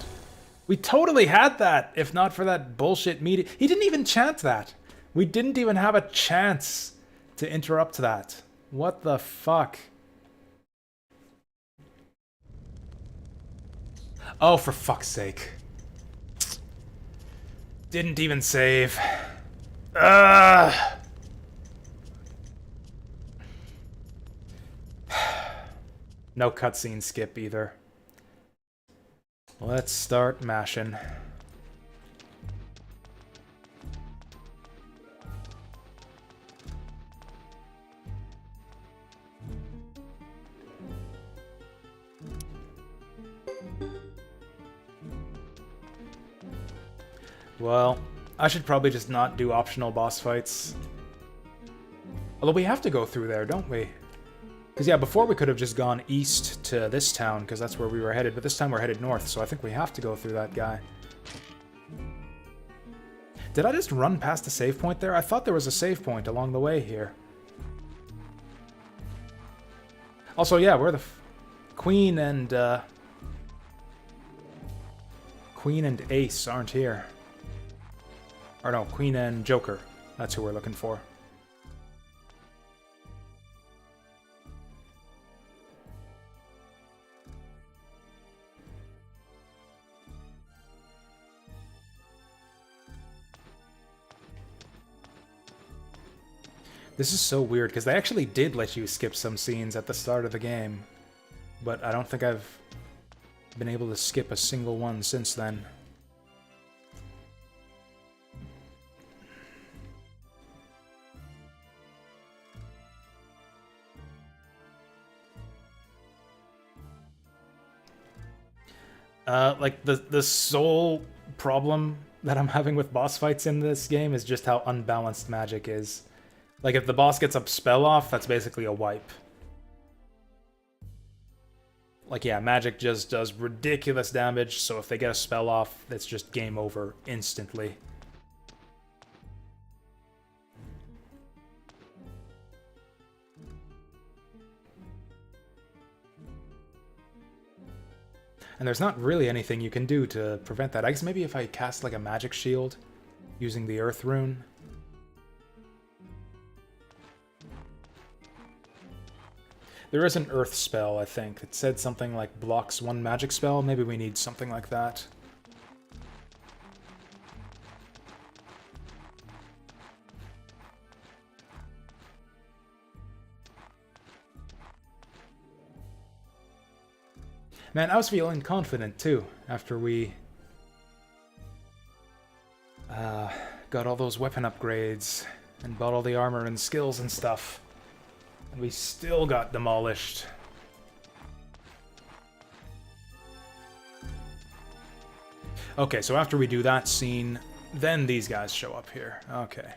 We totally had that, if not for that bullshit meeting. He didn't even chant that. We didn't even have a chance to interrupt that. What the fuck? Oh, for fuck's sake. Didn't even save. Ugh. No cutscene skip either. Let's start mashing. Well, I should probably just not do optional boss fights. Although we have to go through there, don't we? Because, yeah, before we could have just gone east to this town, because that's where we were headed, but this time we're headed north, so I think we have to go through that guy. Did I just run past the save point there? I thought there was a save point along the way here. Also, yeah, we're the Queen and Ace aren't here. Or no, Queen and Joker. That's who we're looking for. This is so weird, because they actually did let you skip some scenes at the start of the game. But I don't think I've been able to skip a single one since then. Like, the sole problem that I'm having with boss fights in this game is just how unbalanced magic is. Like, if the boss gets a spell off, that's basically a wipe. Like, yeah, magic just does ridiculous damage, so if they get a spell off, it's just game over instantly. And there's not really anything you can do to prevent that. I guess maybe if I cast, like, a magic shield using the Earth Rune. There is an Earth spell, I think. It said something like blocks one magic spell. Maybe we need something like that. Man, I was feeling confident, too, after we got all those weapon upgrades and bought all the armor and skills and stuff. And we still got demolished. Okay, so after we do that scene, then these guys show up here. Okay.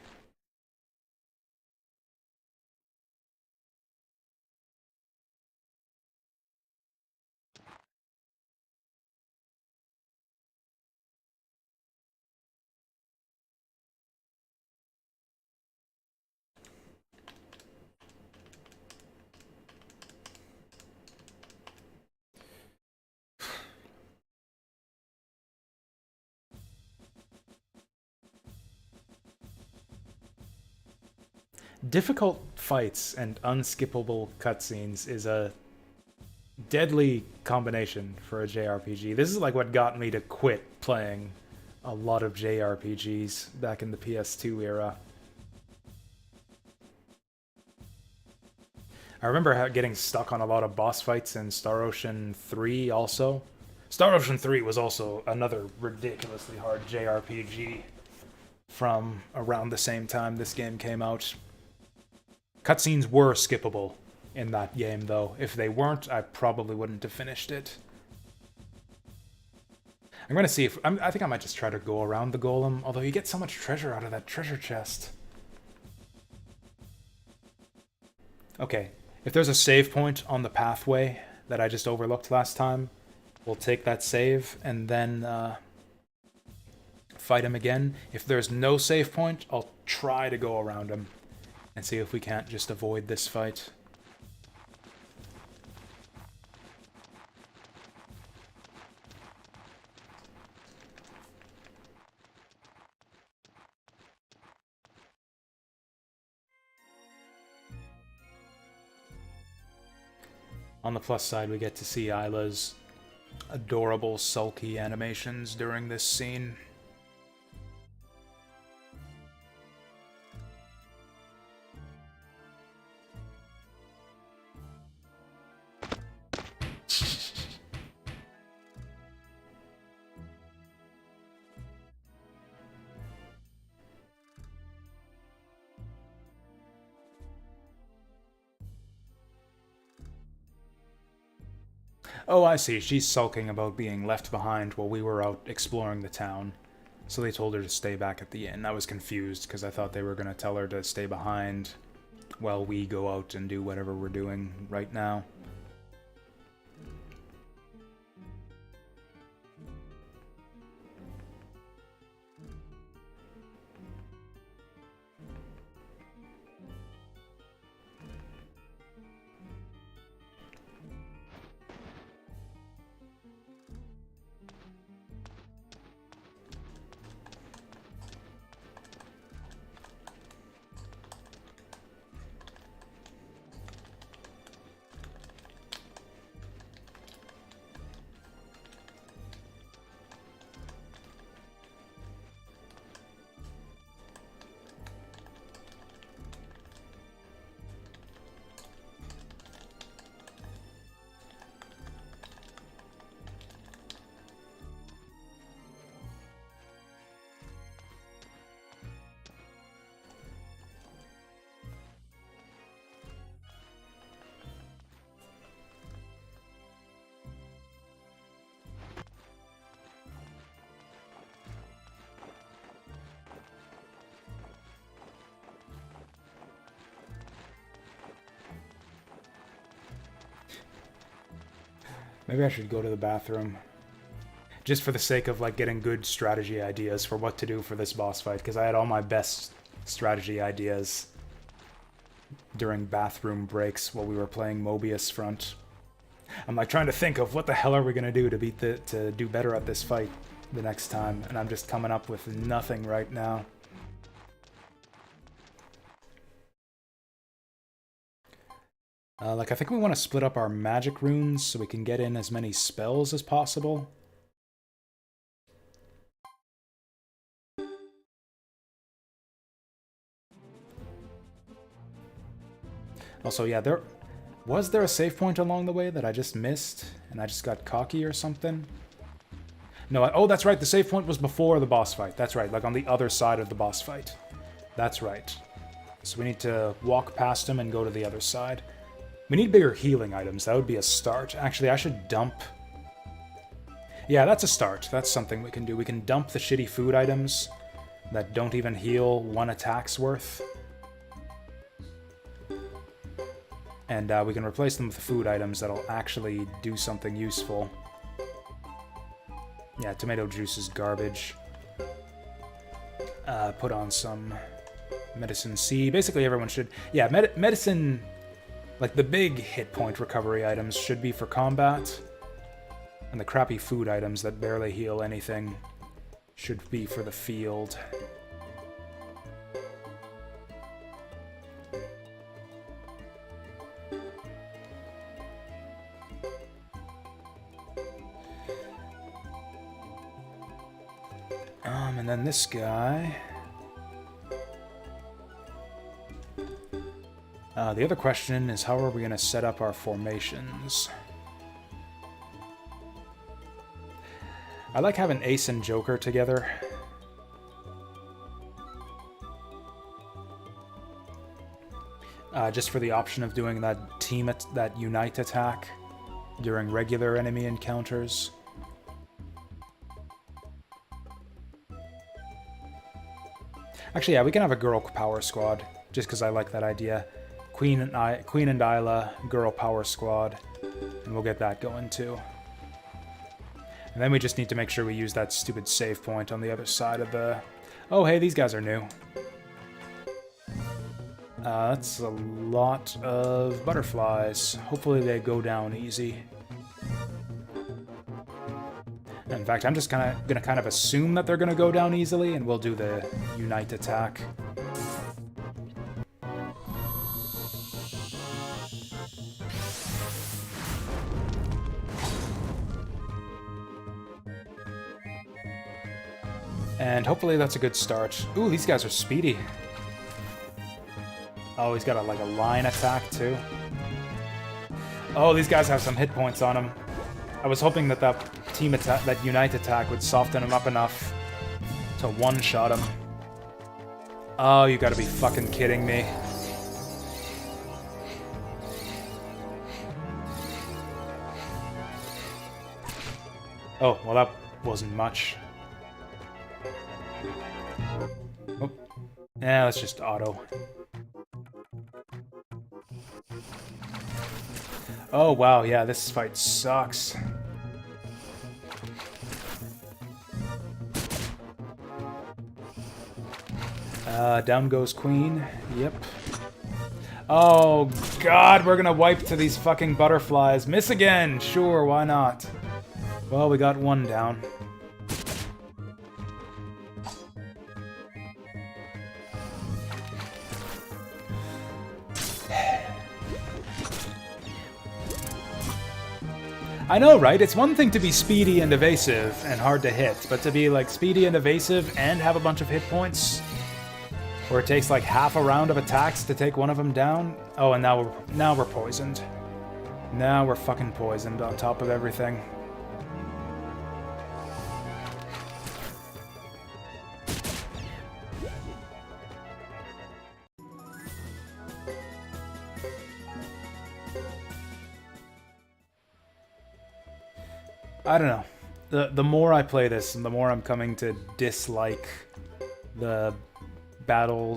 Difficult fights and unskippable cutscenes is a deadly combination for a JRPG. This is like what got me to quit playing a lot of JRPGs back in the PS2 era. I remember getting stuck on a lot of boss fights in Star Ocean 3 also. Star Ocean 3 was also another ridiculously hard JRPG from around the same time this game came out. Cutscenes were skippable in that game, though. If they weren't, I probably wouldn't have finished it. I'm gonna see if... I think I might just try to go around the golem, although you get so much treasure out of that treasure chest. Okay, if there's a save point on the pathway that I just overlooked last time, we'll take that save and then fight him again. If there's no save point, I'll try to go around him and see if we can't just avoid this fight. On the plus side, we get to see Isla's adorable sulky animations during this scene. Oh, I see. She's sulking about being left behind while we were out exploring the town. So they told her to stay back at the inn. I was confused because I thought they were going to tell her to stay behind while we go out and do whatever we're doing right now. Maybe I should go to the bathroom. Just for the sake of, like, getting good strategy ideas for what to do for this boss fight, because I had all my best strategy ideas during bathroom breaks while we were playing Mobius Front. I'm, like, trying to think of what the hell are we gonna do to do better at this fight the next time, and I'm just coming up with nothing right now. Like, I think we want to split up our magic runes so we can get in as many spells as possible. Also, yeah, was there a save point along the way that I just missed, and I just got cocky or something? No, oh, that's right, the save point was before the boss fight. That's right, like on the other side of the boss fight. That's right. So we need to walk past him and go to the other side. We need bigger healing items. That would be a start. Actually, I should dump... Yeah, that's a start. That's something we can do. We can dump the shitty food items that don't even heal 1 attack's worth. And we can replace them with food items that'll actually do something useful. Yeah, tomato juice is garbage. Put on some medicine C. Basically, everyone should... Yeah, medicine... Like, the big hit point recovery items should be for combat, and the crappy food items that barely heal anything should be for the field. And then this guy... the other question is, how are we going to set up our formations? I like having Ace and Joker together. Just for the option of doing that that unite attack during regular enemy encounters. Actually, yeah, we can have a girl power squad, just because I like that idea. Queen and Isla, girl power squad, and we'll get that going too. And then we just need to make sure we use that stupid save point on the other side of the... Oh, hey, these guys are new. That's a lot of butterflies. Hopefully they go down easy. In fact, I'm just gonna kind of assume that they're gonna go down easily, and we'll do the Unite attack. And hopefully that's a good start. Ooh, these guys are speedy. Oh, he's got a line attack too. Oh, these guys have some hit points on them. I was hoping that team attack, that Unite attack, would soften him up enough to one-shot him. Oh, you gotta be fucking kidding me. Oh, well that wasn't much. Oh. Yeah, let's just auto. Oh wow, yeah, this fight sucks. Down goes Queen. Yep. Oh god, we're gonna wipe to these fucking butterflies. Miss again! Sure, why not? Well, we got one down. I know, right? It's one thing to be speedy and evasive and hard to hit, but to be like speedy and evasive and have a bunch of hit points, where it takes like half a round of attacks to take one of them down. Oh, and now we're poisoned. Now we're fucking poisoned on top of everything. I don't know. The more I play this, the more I'm coming to dislike the battle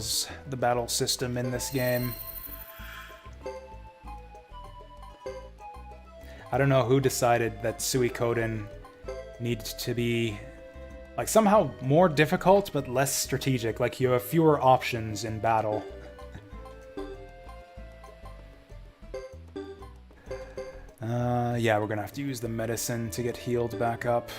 system in this game. I don't know who decided that Suikoden needed to be like somehow more difficult but less strategic, like you have fewer options in battle. Yeah, we're gonna have to use the medicine to get healed back up.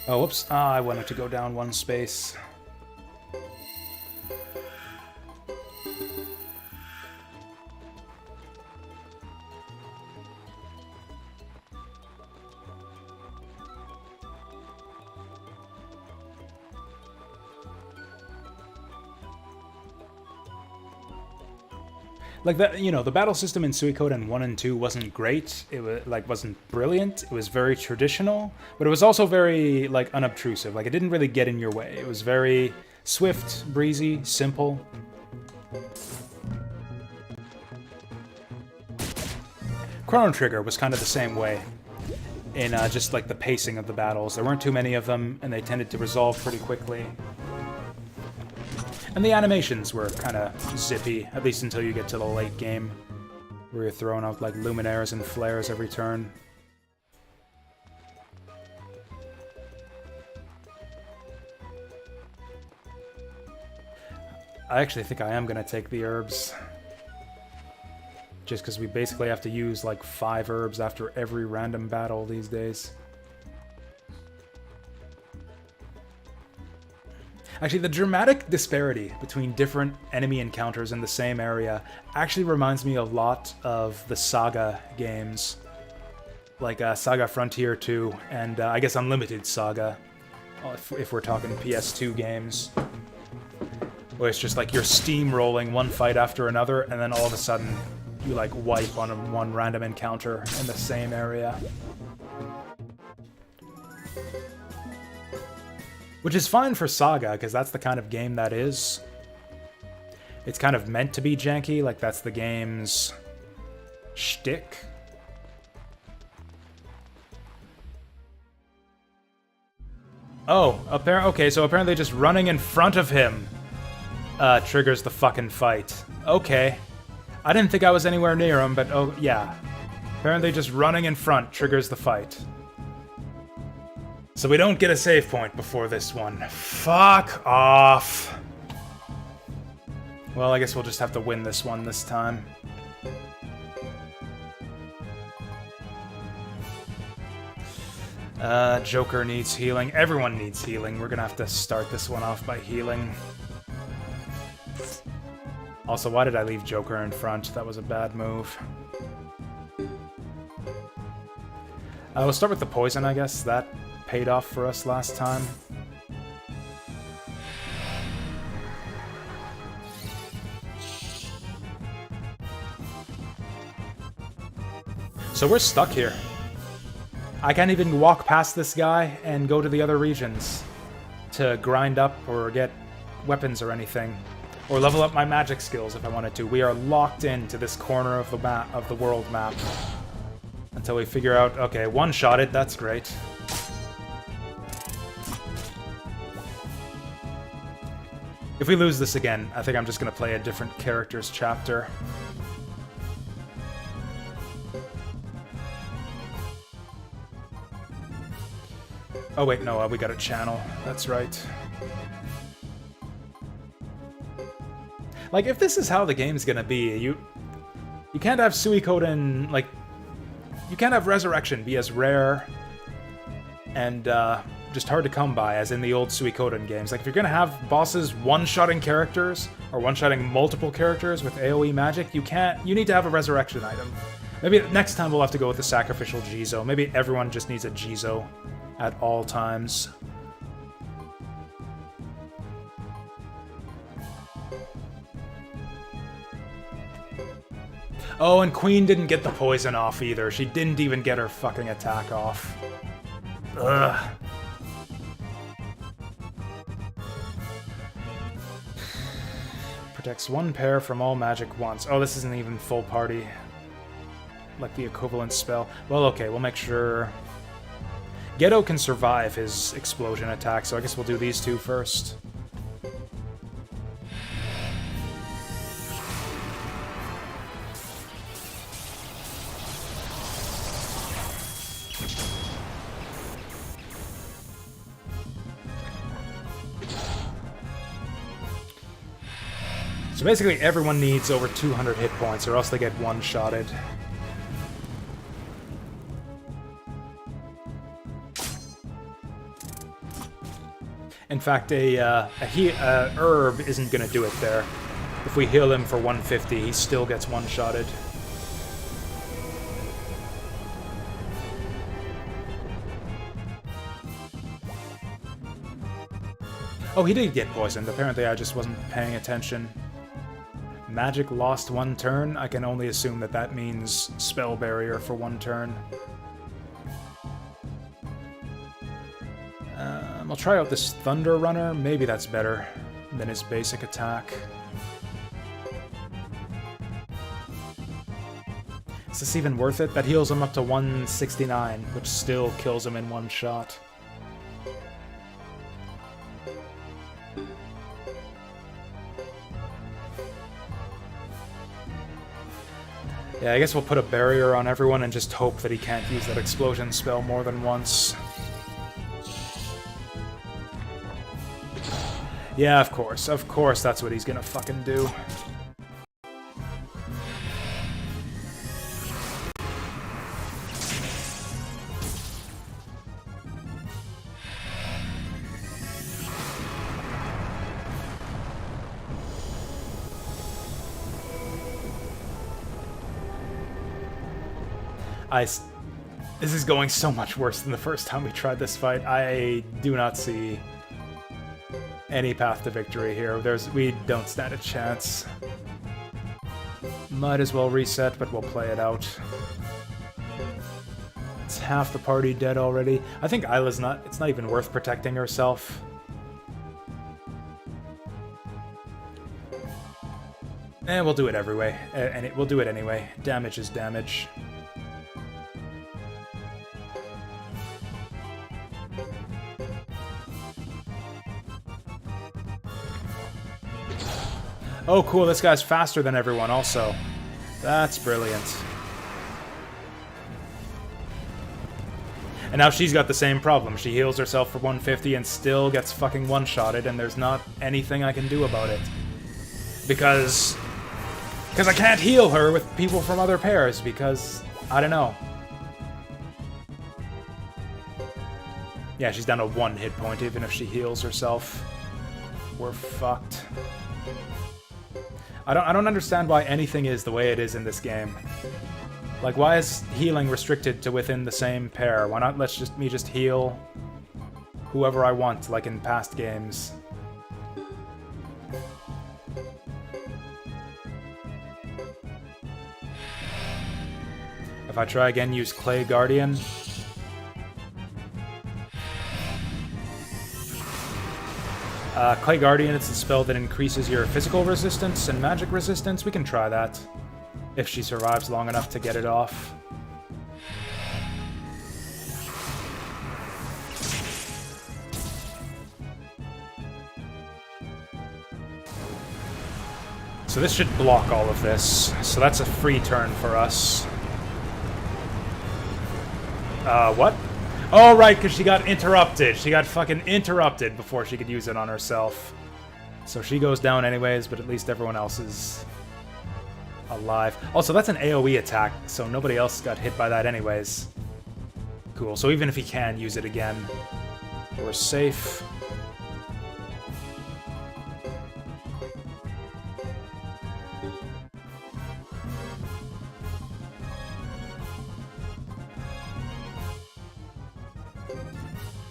Oh, whoops. I wanted to go down one space. Like that, you know, the battle system in Suikoden 1 and 2 wasn't great. It was wasn't brilliant. It was very traditional, but it was also very like unobtrusive. Like it didn't really get in your way. It was very swift, breezy, simple. Chrono Trigger was kind of the same way in just like the pacing of the battles. There weren't too many of them, and they tended to resolve pretty quickly. And the animations were kind of zippy, at least until you get to the late game, where you're throwing out like luminaires and flares every turn. I actually think I am going to take the herbs. Just because we basically have to use like 5 herbs after every random battle these days. Actually, the dramatic disparity between different enemy encounters in the same area actually reminds me a lot of the Saga games. Like Saga Frontier 2 and I guess Unlimited Saga, if we're talking PS2 games. Where it's just like you're steamrolling one fight after another, and then all of a sudden you like wipe on one random encounter in the same area. Which is fine for Saga, because that's the kind of game that is. It's kind of meant to be janky, like that's the game's shtick. Oh, okay, so apparently just running in front of him triggers the fucking fight. Okay. I didn't think I was anywhere near him, but oh, yeah. Apparently just running in front triggers the fight. So we don't get a save point before this one. Fuck off. Well, I guess we'll just have to win this one this time. Joker needs healing. Everyone needs healing. We're gonna have to start this one off by healing. Also, why did I leave Joker in front? That was a bad move. We'll start with the poison, I guess. That paid off for us last time. So we're stuck here. I can't even walk past this guy and go to the other regions to grind up or get weapons or anything. Or level up my magic skills if I wanted to. We are locked into this corner of the map, of the world map. Until we figure out, okay, one-shot it, that's great. If we lose this again, I think I'm just gonna play a different character's chapter. Oh wait, no, we got a channel. That's right. Like, if this is how the game's gonna be, you can't have Suikoden, like, you can't have Resurrection be as rare and just hard to come by as in the old Suikoden games. Like, if you're gonna have bosses one-shotting characters, or one-shotting multiple characters with AoE magic, you need to have a Resurrection item. Maybe next time we'll have to go with the Sacrificial Jizo. Maybe everyone just needs a Jizo at all times. Oh, and Queen didn't get the poison off either. She didn't even get her fucking attack off. Ugh. Protects one pair from all magic once. Oh, this isn't even full party. Like the equivalent spell. Well, okay, we'll make sure... Geto can survive his explosion attack, so I guess we'll do these two first. So basically everyone needs over 200 hit points or else they get one-shotted. In fact, a herb isn't gonna do it there. If we heal him for 150, he still gets one-shotted. Oh, he did get poisoned. Apparently I just wasn't paying attention. Magic lost one turn? I can only assume that that means spell barrier for one turn. I'll try out this Thunder Runner. Maybe that's better than his basic attack. Is this even worth it? That heals him up to 169, which still kills him in one shot. Yeah, I guess we'll put a barrier on everyone and just hope that he can't use that explosion spell more than once. Yeah, of course that's what he's gonna fucking do. This is going so much worse than the first time we tried this fight. I do not see any path to victory here. We don't stand a chance. Might as well reset, but we'll play it out. It's half the party dead already. I think Isla's it's not even worth protecting herself. Eh, we'll do it anyway. We'll do it anyway. Damage is damage. Oh, cool, this guy's faster than everyone, also. That's brilliant. And now she's got the same problem. She heals herself for 150 and still gets fucking one-shotted, and there's not anything I can do about it. Because I can't heal her with people from other pairs, because... I don't know. Yeah, she's down to 1 hit point, even if she heals herself. We're fucked. I don't understand why anything is the way it is in this game. Like, why is healing restricted to within the same pair? Why not let me just heal whoever I want, like in past games? If I try again, use Clay Guardian. Clay Guardian, it's a spell that increases your physical resistance and magic resistance. We can try that. If she survives long enough to get it off. So this should block all of this. So that's a free turn for us. What? Oh, right, because she got interrupted. She got fucking interrupted before she could use it on herself. So she goes down anyways, but at least everyone else is alive. Also, that's an AoE attack, so nobody else got hit by that anyways. Cool, so even if he can use it again, we're safe.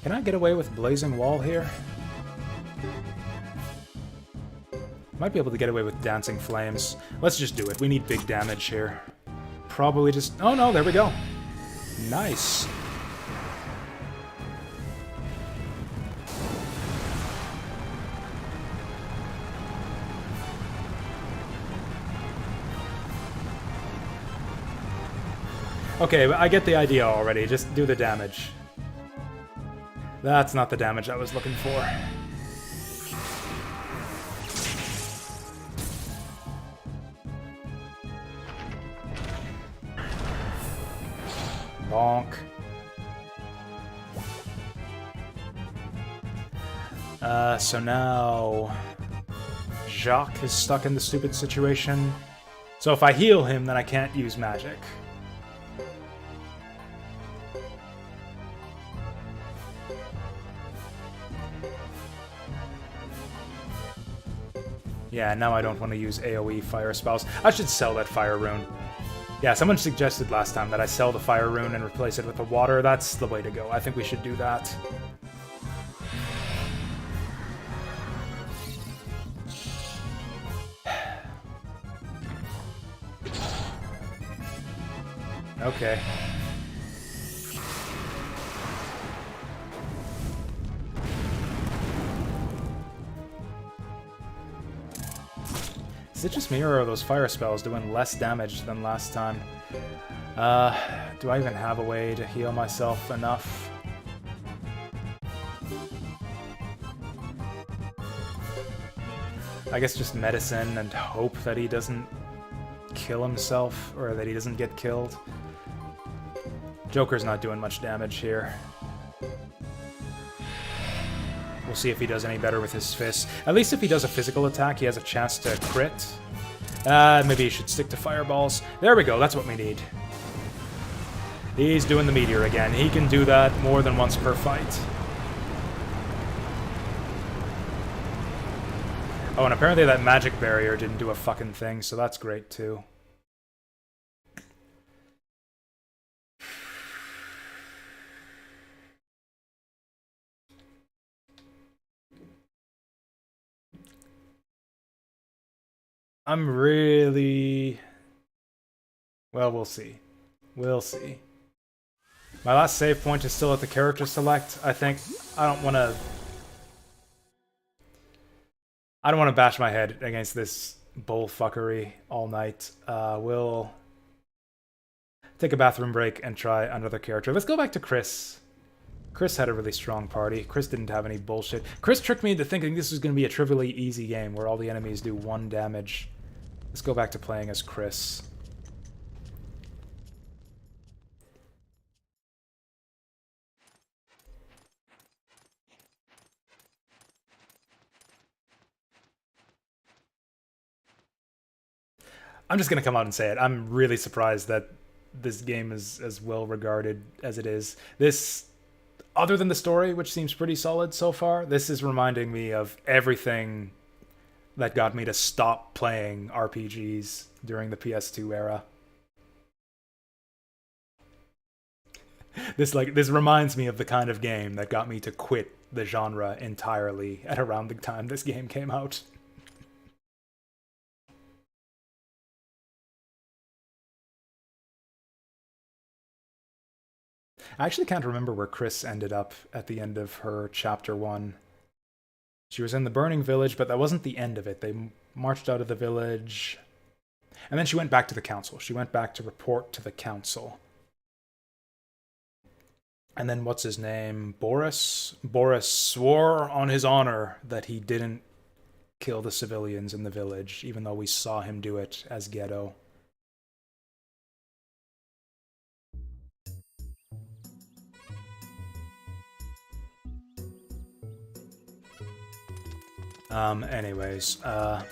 Can I get away with Blazing Wall here? Might be able to get away with Dancing Flames. Let's just do it. We need big damage here. Probably just... Oh no, there we go. Nice. Okay, I get the idea already. Just do the damage. That's not the damage I was looking for. Bonk. So now... Jacques is stuck in the stupid situation. So if I heal him, then I can't use magic. Yeah, now I don't want to use AoE fire spells. I should sell that fire rune. Yeah, someone suggested last time that I sell the fire rune and replace it with the water. That's the way to go. I think we should do that. Okay. Is it just me, or are those fire spells doing less damage than last time? Do I even have a way to heal myself enough? I guess just medicine and hope that he doesn't kill himself, or that he doesn't get killed. Joker's not doing much damage here. We'll see if he does any better with his fists. At least if he does a physical attack, he has a chance to crit. Maybe he should stick to fireballs. There we go, that's what we need. He's doing the meteor again. He can do that more than once per fight. Oh, and apparently that magic barrier didn't do a fucking thing, so that's great too. I'm really... Well, we'll see. We'll see. My last save point is still at the character select. I think I don't want to bash my head against this bullfuckery all night. We'll take a bathroom break and try another character. Let's go back to Chris. Chris had a really strong party. Chris didn't have any bullshit. Chris tricked me into thinking this was going to be a trivially easy game where all the enemies do 1 damage. Let's go back to playing as Chris. I'm just gonna come out and say it. I'm really surprised that this game is as well regarded as it is. This, other than the story, which seems pretty solid so far, this is reminding me of everything that got me to stop playing RPGs during the PS2 era. This reminds me of the kind of game that got me to quit the genre entirely at around the time this game came out. I actually can't remember where Chris ended up at the end of her chapter 1. She was in the burning village, but that wasn't the end of it. They marched out of the village, and then she went back to the council. She went back to report to the council. And then what's his name? Boris? Boris swore on his honor that he didn't kill the civilians in the village, even though we saw him do it as Ghetto. Anyways, I'm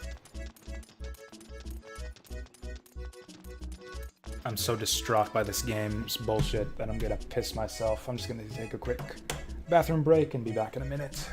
so distraught by this game's bullshit that I'm gonna piss myself. I'm just gonna take a quick bathroom break and be back in a minute.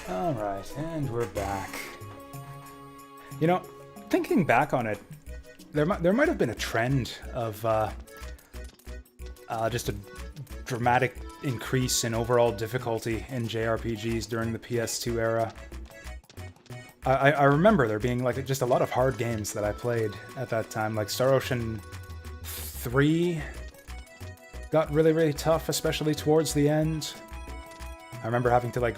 Alright, and we're back. You know, thinking back on it, there might have been a trend of just a dramatic increase in overall difficulty in JRPGs during the PS2 era. I remember there being like just a lot of hard games that I played at that time, like Star Ocean 3 got really, really tough, especially towards the end. I remember having to like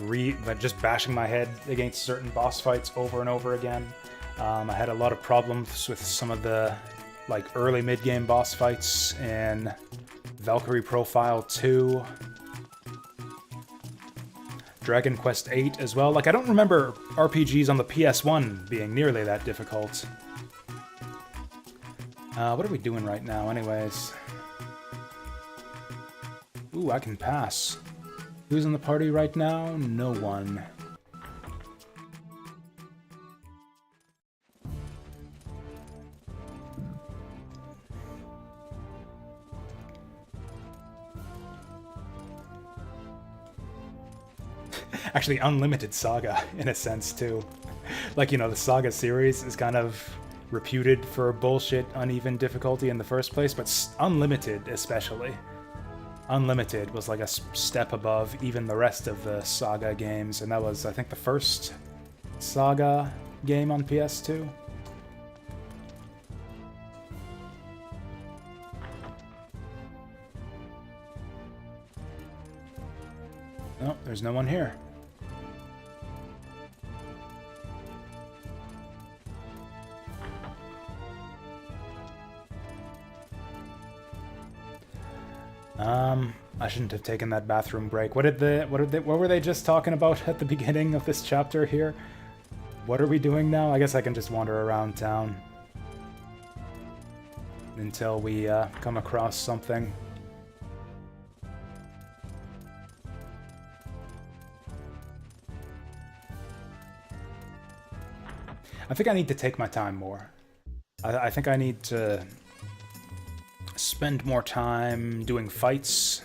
just bashing my head against certain boss fights over and over again. I had a lot of problems with some of the like early mid-game boss fights in Valkyrie Profile 2, Dragon Quest 8 as well. Like, I don't remember RPGs on the PS1 being nearly that difficult. What are we doing right now, anyways? Ooh, I can pass. Who's in the party right now? No one. Actually, Unlimited Saga, in a sense, too. Like, you know, the Saga series is kind of reputed for bullshit, uneven difficulty in the first place, but Unlimited especially. Unlimited was like a step above even the rest of the Saga games, and that was, I think, the first Saga game on PS2. Oh, there's no one here. I shouldn't have taken that bathroom break. What were they just talking about at the beginning of this chapter here? What are we doing now? I guess I can just wander around town until we come across something. I think I need to take my time more. I think I need to spend more time doing fights.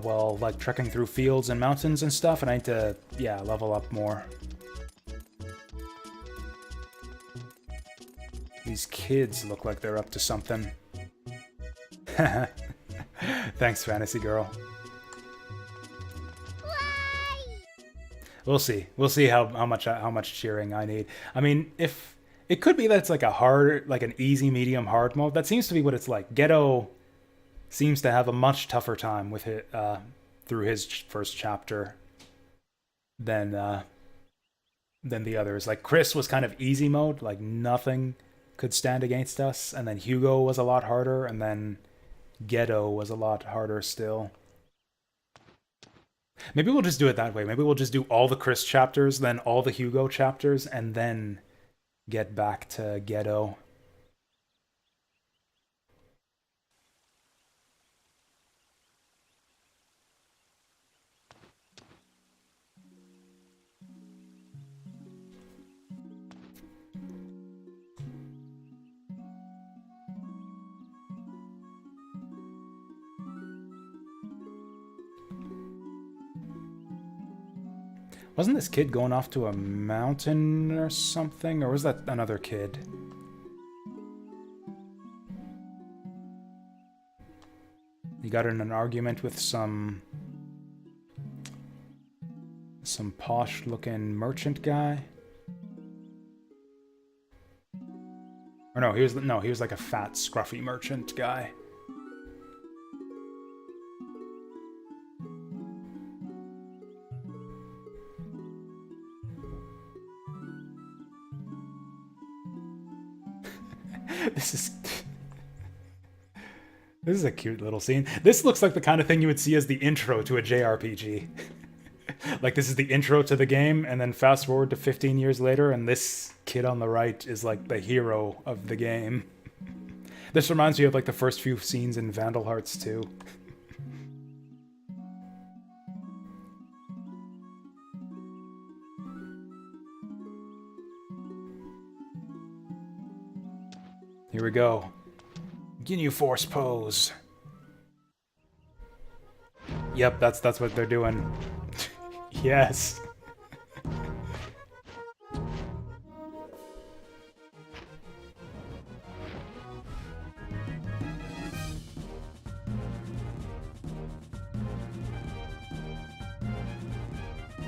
Well, like trekking through fields and mountains and stuff, and I need to, yeah, level up more. These kids look like they're up to something. Thanks, Fantasy Girl. We'll see. We'll see how much cheering I need. I mean, if it could be that it's like an easy, medium, hard mode. That seems to be what it's like. Ghetto seems to have a much tougher time with it through his first chapter than the others. Like Chris was kind of easy mode, like nothing could stand against us, and then Hugo was a lot harder, and then Ghetto was a lot harder still. Maybe we'll just do it that way. Maybe we'll just do all the Chris chapters, then all the Hugo chapters, and then get back to Ghetto. Wasn't this kid going off to a mountain or something? Or was that another kid? He got in an argument with some posh-looking merchant guy? Or no, he was like a fat, scruffy merchant guy. This is a cute little scene. This looks like the kind of thing you would see as the intro to a JRPG. Like, this is the intro to the game, and then fast forward to 15 years later, and this kid on the right is like the hero of the game. This reminds me of like the first few scenes in Vandal Hearts 2. Here we go. Ginyu Force pose. Yep, that's what they're doing. Yes.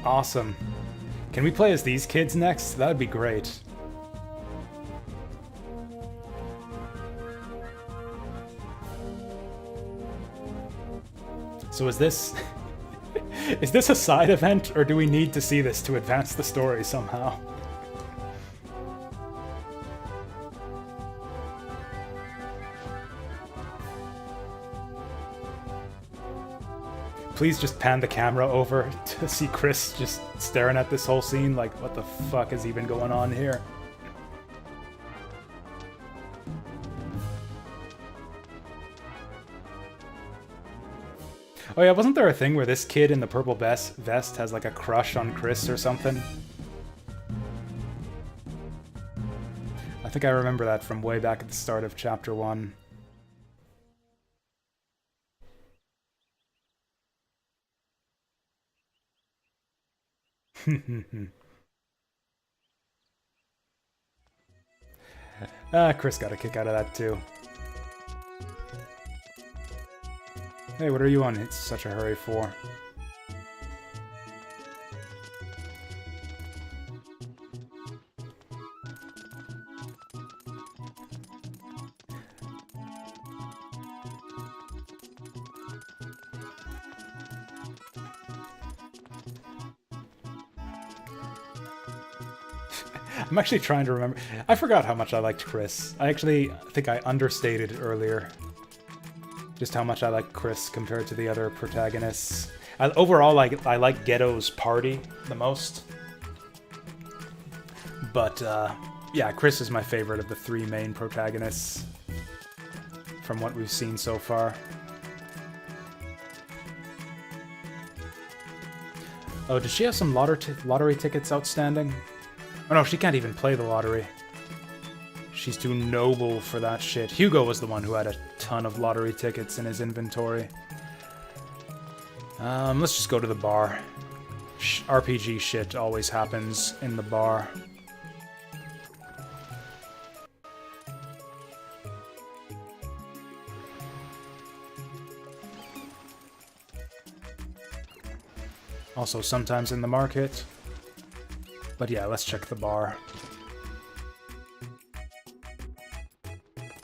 Awesome. Can we play as these kids next? That'd be great. So is this Is this a side event, or do we need to see this to advance the story somehow? Please just pan the camera over to see Chris just staring at this whole scene like, what the fuck has even going on here? Oh yeah, wasn't there a thing where this kid in the purple vest has like a crush on Chris or something? I think I remember that from way back at the start of Chapter 1. Chris got a kick out of that too. Hey, what are you on such a hurry for? I'm actually trying to remember. I forgot how much I liked Chris. I think I understated earlier just how much I like Chris compared to the other protagonists. Overall, I like Ghetto's party the most. But, yeah, Chris is my favorite of the three main protagonists from what we've seen so far. Oh, does she have some lottery tickets outstanding? Oh no, she can't even play the lottery. She's too noble for that shit. Hugo was the one who had a ton of lottery tickets in his inventory. Let's just go to the bar. RPG shit always happens in the bar. Also sometimes in the market. But yeah, let's check the bar.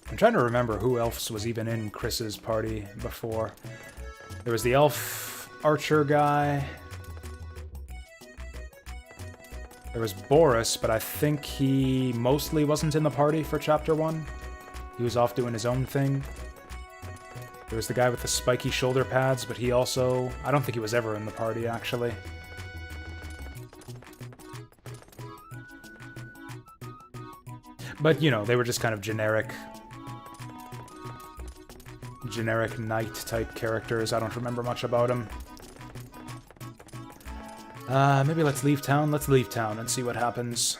I'm trying to remember who else was even in Chris's party before. There was the elf archer guy. There was Boris, but I think he mostly wasn't in the party for Chapter 1. He was off doing his own thing. There was the guy with the spiky shoulder pads, but he also... I don't think he was ever in the party, actually. But, you know, they were just kind of generic knight-type characters. I don't remember much about them. Maybe let's leave town? Let's leave town and see what happens.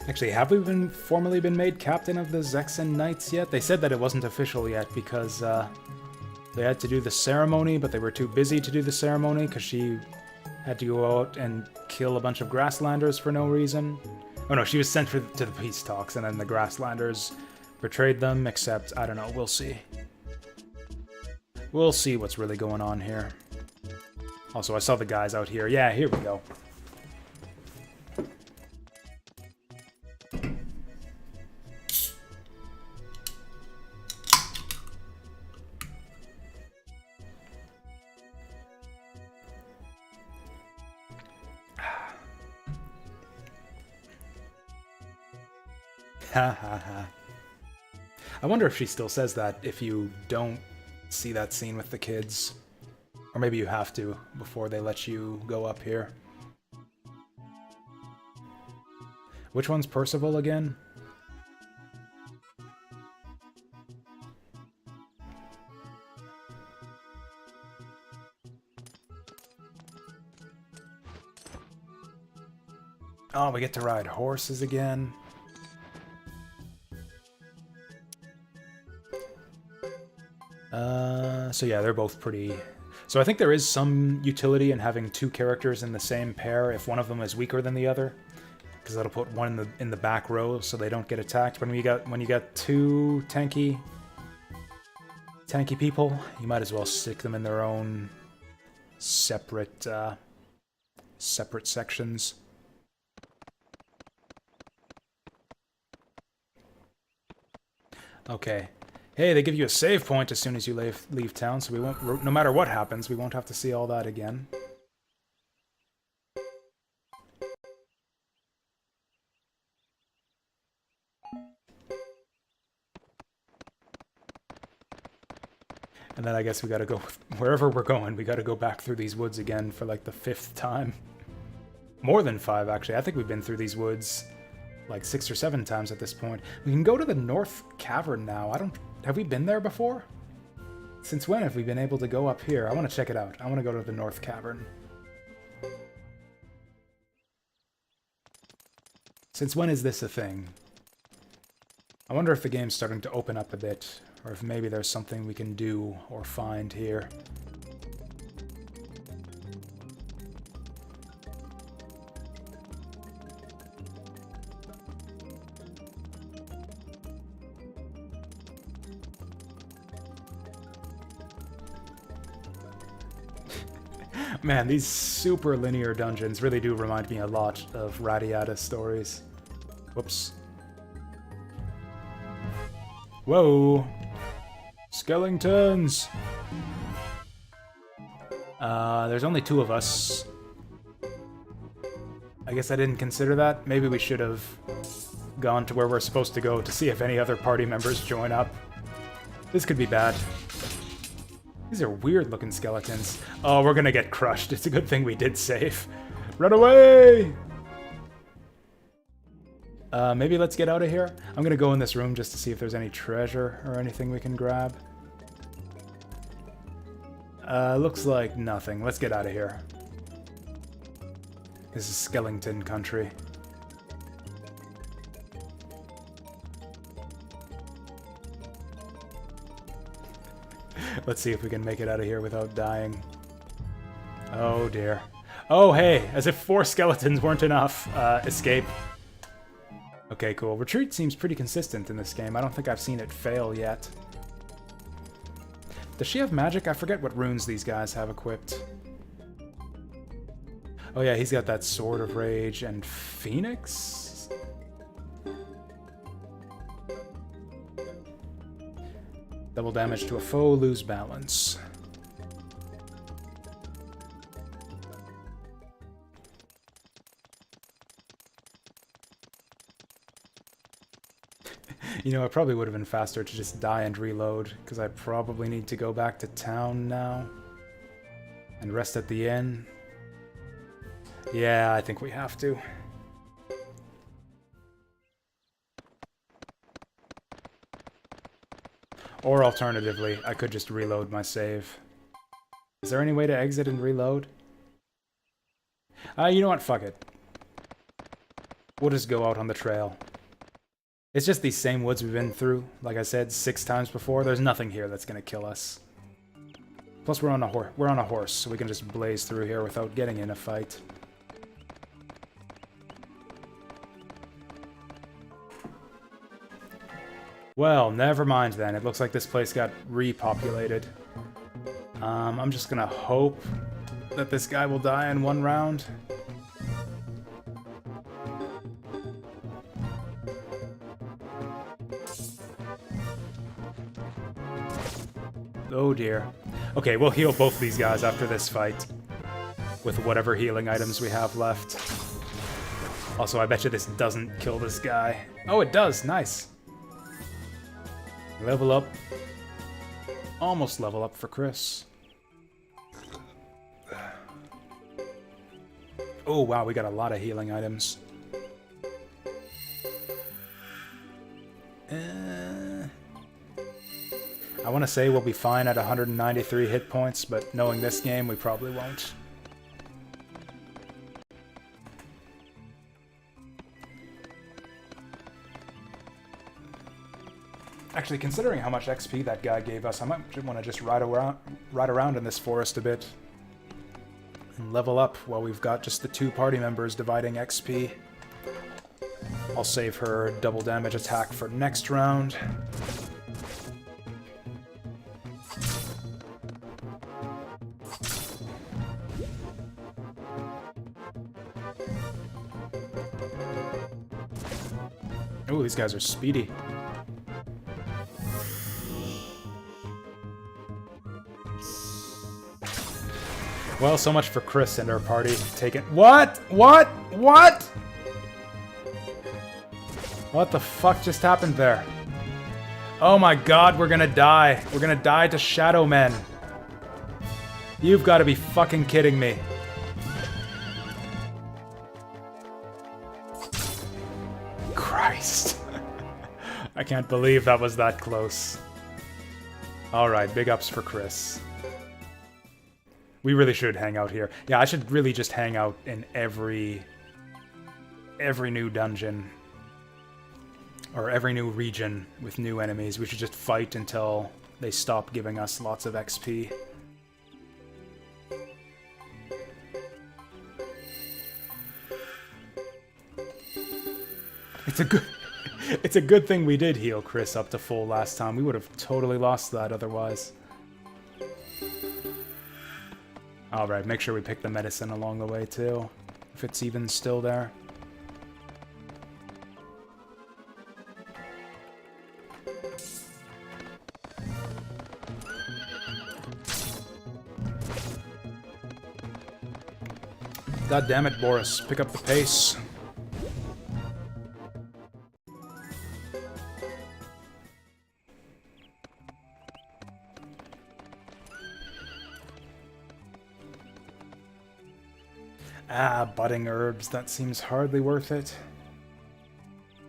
Actually, have we formally been made captain of the Zexen Knights yet? They said that it wasn't official yet because they had to do the ceremony, but they were too busy to do the ceremony because she had to go out and kill a bunch of Grasslanders for no reason. Oh no, she was sent to the peace talks, and then the Grasslanders betrayed them, except, I don't know, we'll see. We'll see what's really going on here. Also, I saw the guys out here. Yeah, here we go. Ha ha ha. I wonder if she still says that if you don't see that scene with the kids. Or maybe you have to before they let you go up here. Which one's Percival again? Oh, we get to ride horses again. So yeah, they're both pretty... So I think there is some utility in having two characters in the same pair if one of them is weaker than the other, because that'll put one in the back row so they don't get attacked. When you got two tanky people, you might as well stick them in their own separate sections. Okay. Hey, they give you a save point as soon as you leave town, so we won't, no matter what happens, we won't have to see all that again. And then I guess we gotta go, wherever we're going, we gotta go back through these woods again for like the 5th time. More than 5, actually. I think we've been through these woods like 6 or 7 times at this point. We can go to the North Cavern now. Have we been there before? Since when have we been able to go up here? I want to check it out. I want to go to the North Cavern. Since when is this a thing? I wonder if the game's starting to open up a bit, or if maybe there's something we can do or find here. Man, these super linear dungeons really do remind me a lot of Radiata stories. Whoops. Whoa! Skeletons! There's only 2 of us. I guess I didn't consider that. Maybe we should have gone to where we're supposed to go to see if any other party members join up. This could be bad. These are weird-looking skeletons. Oh, we're gonna get crushed. It's a good thing we did save. Run away! Maybe let's get out of here. I'm gonna go in this room just to see if there's any treasure or anything we can grab. Looks like nothing. Let's get out of here. This is skeleton country. Let's see if we can make it out of here without dying. Oh dear. Oh hey, as if 4 skeletons weren't enough. Escape. Okay, cool. Retreat seems pretty consistent in this game. I don't think I've seen it fail yet. Does she have magic? I forget what runes these guys have equipped. Oh yeah, he's got that Sword of Rage and Phoenix? Double damage to a foe, lose balance. You know, it probably would have been faster to just die and reload, because I probably need to go back to town now. And rest at the inn. Yeah, I think we have to. Or alternatively, I could just reload my save. Is there any way to exit and reload? You know what? Fuck it. We'll just go out on the trail. It's just these same woods we've been through, like I said, 6 times before. There's nothing here that's gonna kill us. Plus, we're on a horse, so we can just blaze through here without getting in a fight. Well, never mind then. It looks like this place got repopulated. I'm just gonna hope that this guy will die in 1 round. Oh dear. Okay, we'll heal both these guys after this fight. With whatever healing items we have left. Also, I bet you this doesn't kill this guy. Oh, it does! Nice! Level up. Almost level up for Chris. Oh wow, we got a lot of healing items. I want to say we'll be fine at 193 hit points, but knowing this game, we probably won't. Actually, considering how much XP that guy gave us, I might want to just ride around in this forest a bit. And level up while we've got just the 2 party members dividing XP. I'll save her double damage attack for next round. Oh, these guys are speedy. Well, so much for Chris and her party taking— What? What? What? What the fuck just happened there? Oh my god, we're gonna die. We're gonna die to Shadow Men. You've got to be fucking kidding me. Christ. I can't believe that was that close. Alright, big ups for Chris. We really should hang out here. Yeah, I should really just hang out in every new dungeon. Or every new region with new enemies. We should just fight until they stop giving us lots of XP. It's a good thing we did heal Chris up to full last time. We would have totally lost that otherwise. Alright, make sure we pick the medicine along the way too, if it's even still there. God damn it, Boris. Pick up the pace. Ah, budding herbs. That seems hardly worth it.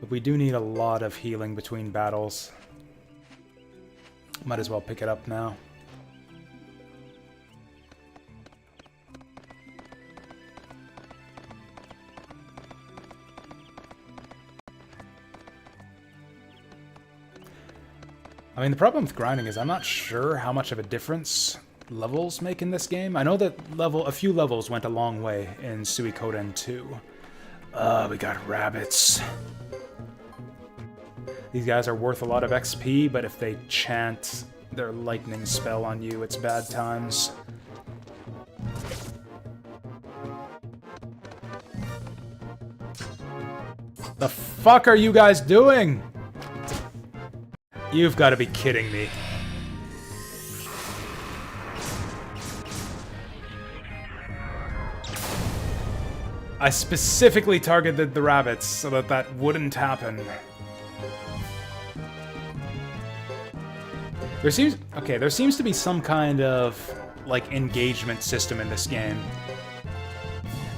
But we do need a lot of healing between battles. Might as well pick it up now. I mean, the problem with grinding is I'm not sure how much of a difference levels make in this game. I know that a few levels went a long way in Suikoden 2. We got rabbits. These guys are worth a lot of XP, but if they chant their lightning spell on you, it's bad times. The fuck are you guys doing? You've got to be kidding me. I specifically targeted the rabbits so that that wouldn't happen. There seems to be some kind of, like, engagement system in this game.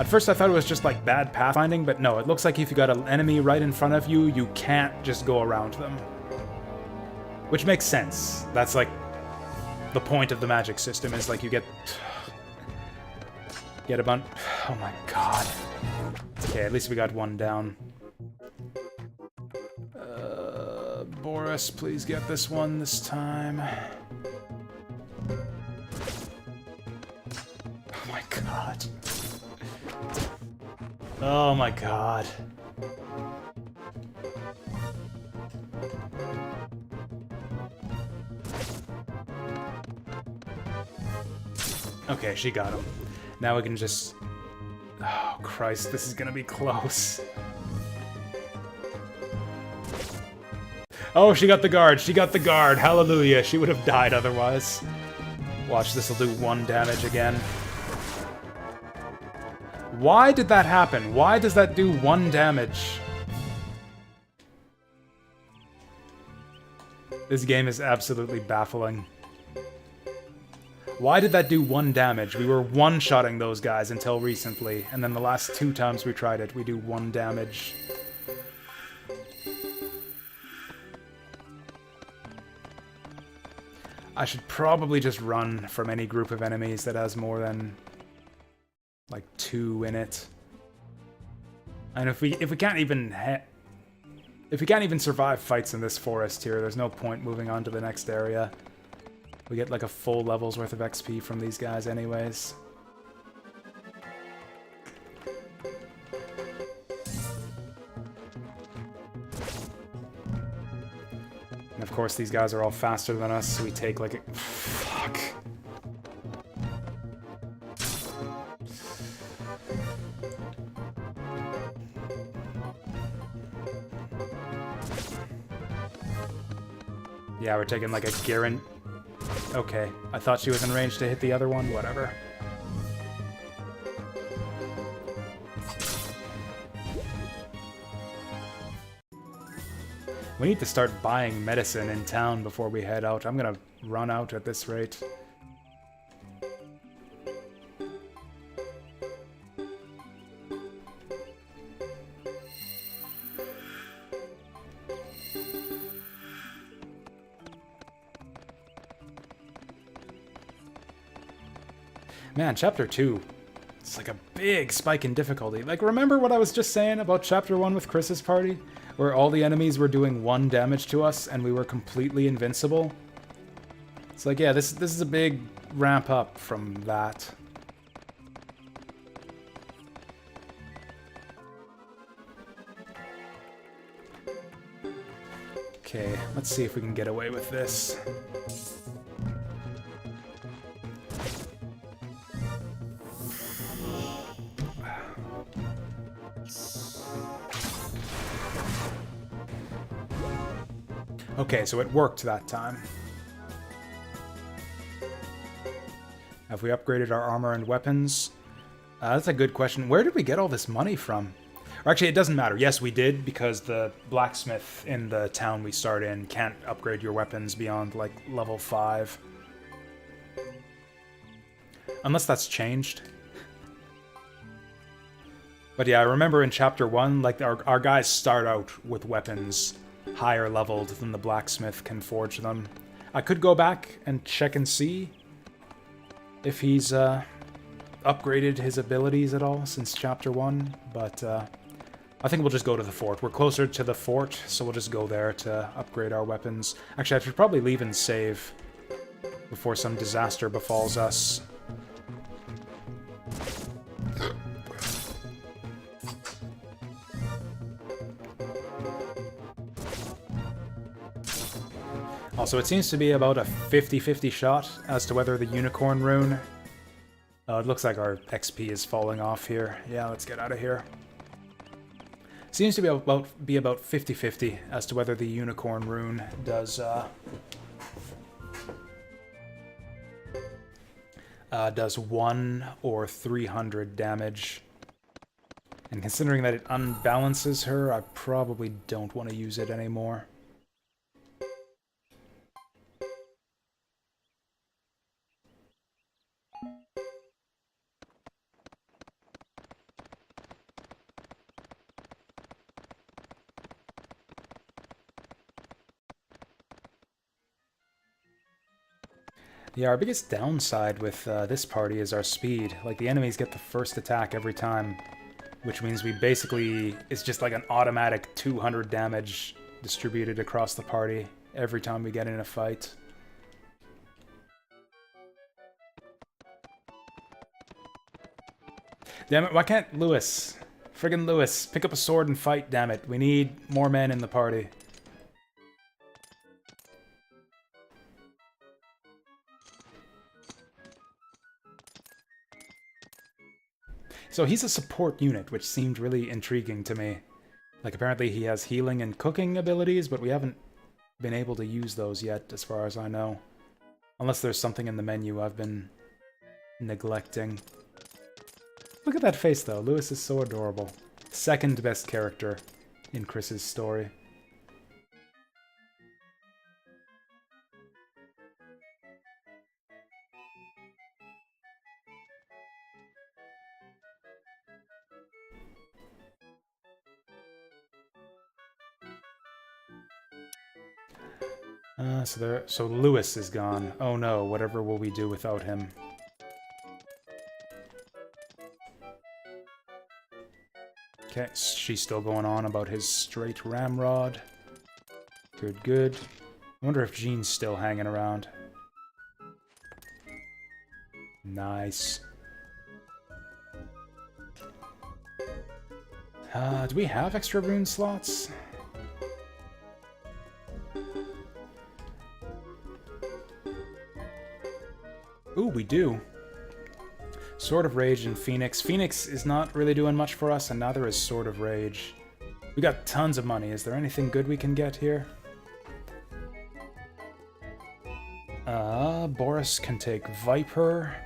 At first I thought it was just, like, bad pathfinding, but no, it looks like if you got an enemy right in front of you, you can't just go around them. Which makes sense. That's, like, the point of the magic system, is, like, you get a bunch... Oh my god. Okay, at least we got one down. Boris, please get this one this time. Oh my god. Oh my god. Okay, she got him. Now we can just... Oh, Christ, this is gonna be close. Oh, she got the guard. She got the guard. Hallelujah. She would have died otherwise. Watch, this will do 1 damage again. Why did that happen? Why does that do 1 damage? This game is absolutely baffling. Why did that do 1 damage? We were one-shotting those guys until recently, and then the last 2 times we tried it, we do 1 damage. I should probably just run from any group of enemies that has more than, like, 2 in it. And if we can't even If we can't even survive fights in this forest here, there's no point moving on to the next area. We get like a full level's worth of XP from these guys anyways. And of course these guys are all faster than us, so we take like a... Fuck. Yeah, we're taking like a Garen. Okay, I thought she was in range to hit the other one. Whatever. We need to start buying medicine in town before we head out. I'm gonna run out at this rate. Man, Chapter 2, it's like a big spike in difficulty. Like, remember what I was just saying about Chapter 1 with Chris's party? Where all the enemies were doing 1 damage to us and we were completely invincible? It's like, yeah, this is a big ramp up from that. Okay, let's see if we can get away with this. Okay, so it worked that time. Have we upgraded our armor and weapons? That's a good question. Where did we get all this money from? Or actually, it doesn't matter. Yes, we did, because the blacksmith in the town we start in can't upgrade your weapons beyond, like, level 5. Unless that's changed. But yeah, I remember in Chapter 1, like, our guys start out with weapons higher leveled than the blacksmith can forge them. I could go back and check and see if he's upgraded his abilities at all since Chapter 1, but I think we'll just go to the fort. We're closer to the fort, so we'll just go there to upgrade our weapons. Actually, I should probably leave and save before some disaster befalls us. Also, it seems to be about a 50-50 shot as to whether the unicorn rune... it looks like our XP is falling off here. Yeah, let's get out of here. Seems to be about 50-50 as to whether the unicorn rune does does 1 or 300 damage. And considering that it unbalances her, I probably don't want to use it anymore. Yeah, our biggest downside with this party is our speed. Like, the enemies get the first attack every time, which means we basically... It's just like an automatic 200 damage distributed across the party every time we get in a fight. Damn it, why can't Lewis? Friggin' Lewis, pick up a sword and fight, damn it. We need more men in the party. So he's a support unit, which seemed really intriguing to me. Like, apparently he has healing and cooking abilities, but we haven't been able to use those yet, as far as I know. Unless there's something in the menu I've been neglecting. Look at that face, though. Lewis is so adorable. Second best character in Chris's story. So Lewis is gone. Oh no, whatever will we do without him? Okay, she's still going on about his straight ramrod. Good, good. I wonder if Jean's still hanging around. Nice. Do we have extra rune slots? Ooh, we do. Sword of Rage and Phoenix. Phoenix is not really doing much for us, and neither is Sword of Rage. We got tons of money. Is there anything good we can get here? Boris can take Viper.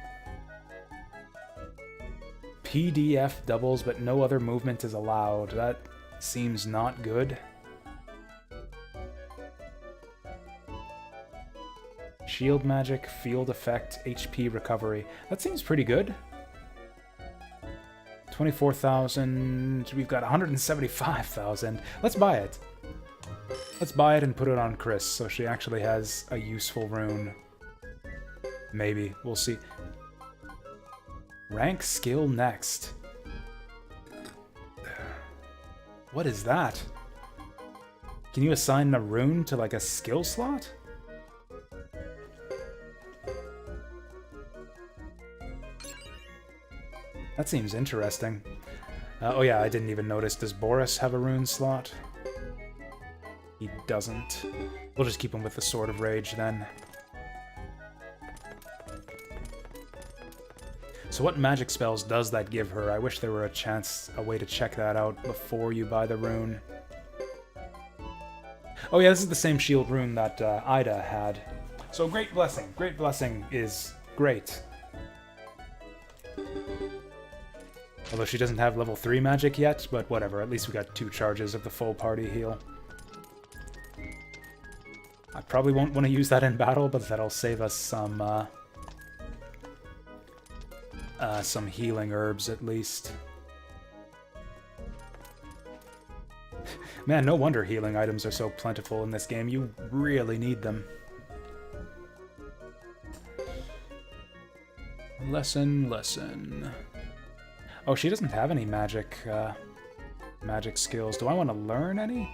PDF doubles, but no other movement is allowed. That seems not good. Shield magic, field effect, HP recovery. That seems pretty good. 24,000. We've got 175,000. Let's buy it. Let's buy it and put it on Chris so she actually has a useful rune. Maybe. We'll see. Rank skill next. What is that? Can you assign a rune to like a skill slot? That seems interesting. Oh yeah, I didn't even notice. Does Boris have a rune slot? He doesn't. We'll just keep him with the Sword of Rage then. So what magic spells does that give her? I wish there were a way to check that out before you buy the rune. Oh yeah, this is the same shield rune that Ida had. So Great Blessing. Great Blessing is great. Although she doesn't have level 3 magic yet, but whatever. At least we got 2 charges of the full party heal. I probably won't want to use that in battle, but that'll save us some healing herbs at least. Man, no wonder healing items are so plentiful in this game. You really need them. Lesson. Oh, she doesn't have any magic skills. Do I want to learn any?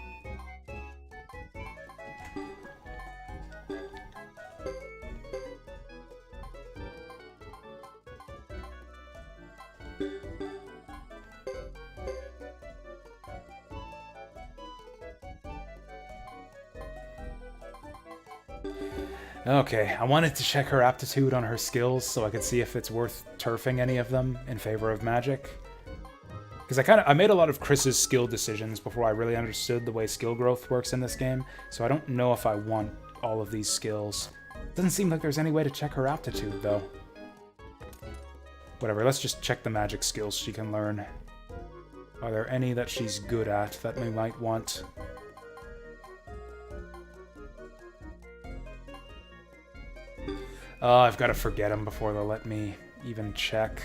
Okay, I wanted to check her aptitude on her skills so I could see if it's worth turfing any of them in favor of magic. Because I made a lot of Chris's skill decisions before I really understood the way skill growth works in this game, so I don't know if I want all of these skills. Doesn't seem like there's any way to check her aptitude, though. Whatever, let's just check the magic skills she can learn. Are there any that she's good at that we might want? I've got to forget them before they'll let me even check.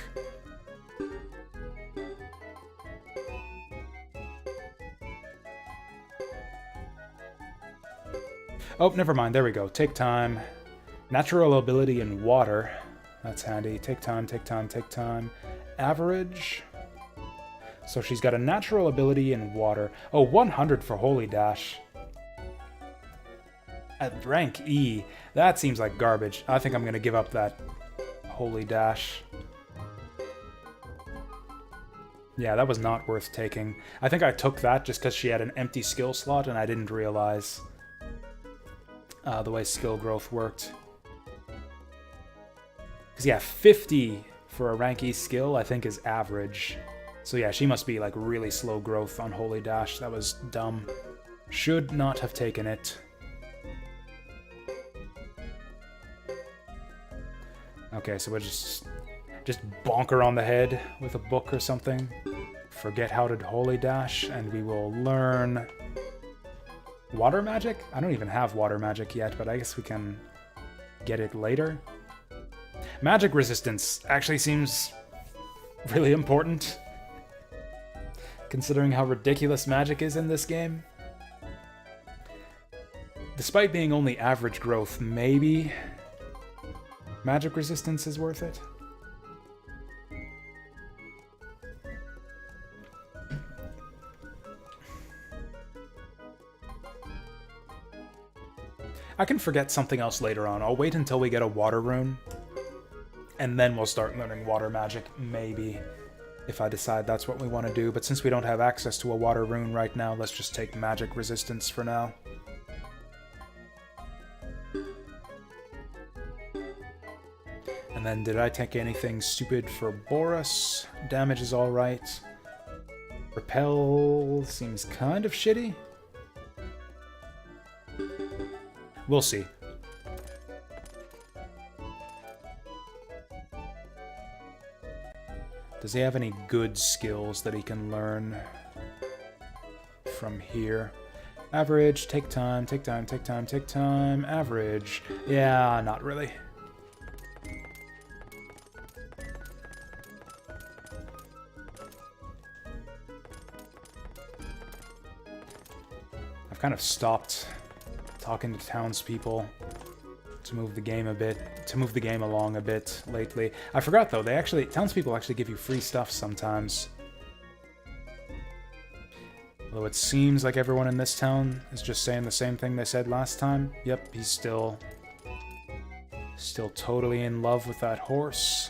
Oh, never mind. There we go. Take time. Natural ability in water. That's handy. Take time. Average. So she's got a natural ability in water. Oh, 100 for Holy Dash. At rank E, that seems like garbage. I think I'm going to give up that Holy Dash. Yeah, that was not worth taking. I think I took that just because she had an empty skill slot and I didn't realize the way skill growth worked. Because yeah, 50 for a rank E skill I think is average. So yeah, she must be like really slow growth on Holy Dash. That was dumb. Should not have taken it. Okay, so we'll just bonk her on the head with a book or something. Forget how to Holy Dash, and we will learn water magic? I don't even have water magic yet, but I guess we can get it later. Magic resistance actually seems really important, considering how ridiculous magic is in this game. Despite being only average growth, maybe magic resistance is worth it. I can forget something else later on. I'll wait until we get a water rune, and then we'll start learning water magic, maybe, if I decide that's what we want to do. But since we don't have access to a water rune right now, let's just take magic resistance for now. And then, did I take anything stupid for Boris? Damage is alright. Repel seems kind of shitty. We'll see. Does he have any good skills that he can learn from here? Average, take time, take time, take time, take time. Average. Yeah, not really. I've kind of stopped talking to townspeople to move the game a bit, to move the game along a bit lately. I forgot though, townspeople actually give you free stuff sometimes. Although it seems like everyone in this town is just saying the same thing they said last time. Yep, he's still totally in love with that horse.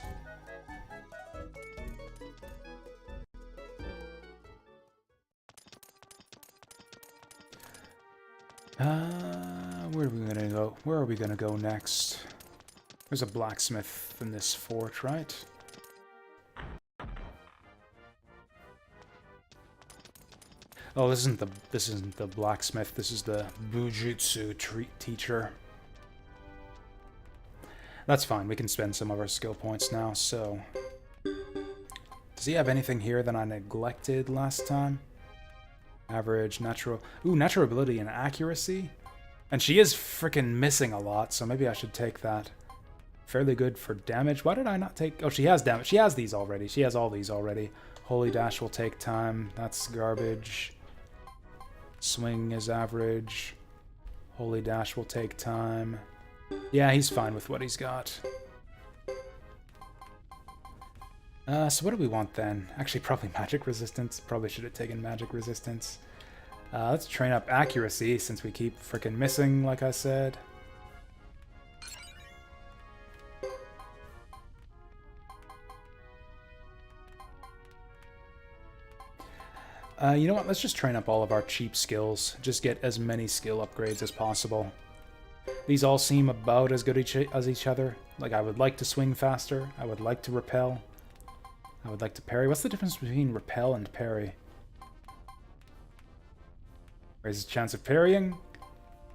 Where are we gonna go? Where are we gonna go next? There's a blacksmith in this fort, right? Oh, this isn't the blacksmith. This is the Bujutsu teacher. That's fine. We can spend some of our skill points now. So, does he have anything here that I neglected last time? Average, natural... Ooh, natural ability and accuracy. And she is freaking missing a lot, so maybe I should take that. Fairly good for damage. Why did I not take... Oh, she has damage. She has these already. She has all these already. Holy Dash will take time. That's garbage. Swing is average. Holy Dash will take time. Yeah, he's fine with what he's got. So what do we want then? Actually, probably magic resistance. Probably should have taken magic resistance. Let's train up accuracy since we keep freaking missing, like I said. You know what? Let's just train up all of our cheap skills. Just get as many skill upgrades as possible. These all seem about as good as each other. Like, I would like to swing faster. I would like to repel. I would like to parry. What's the difference between repel and parry? Raises chance of parrying.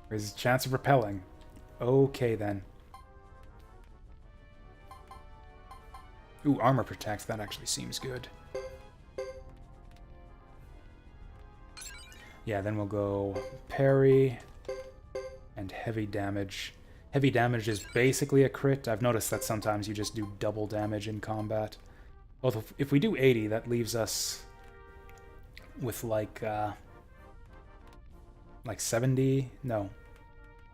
Raises chance of repelling. Okay, then. Ooh, armor protect. That actually seems good. Yeah, then we'll go parry and heavy damage. Heavy damage is basically a crit. I've noticed that sometimes you just do double damage in combat. Although if we do 80, that leaves us with like 70? No,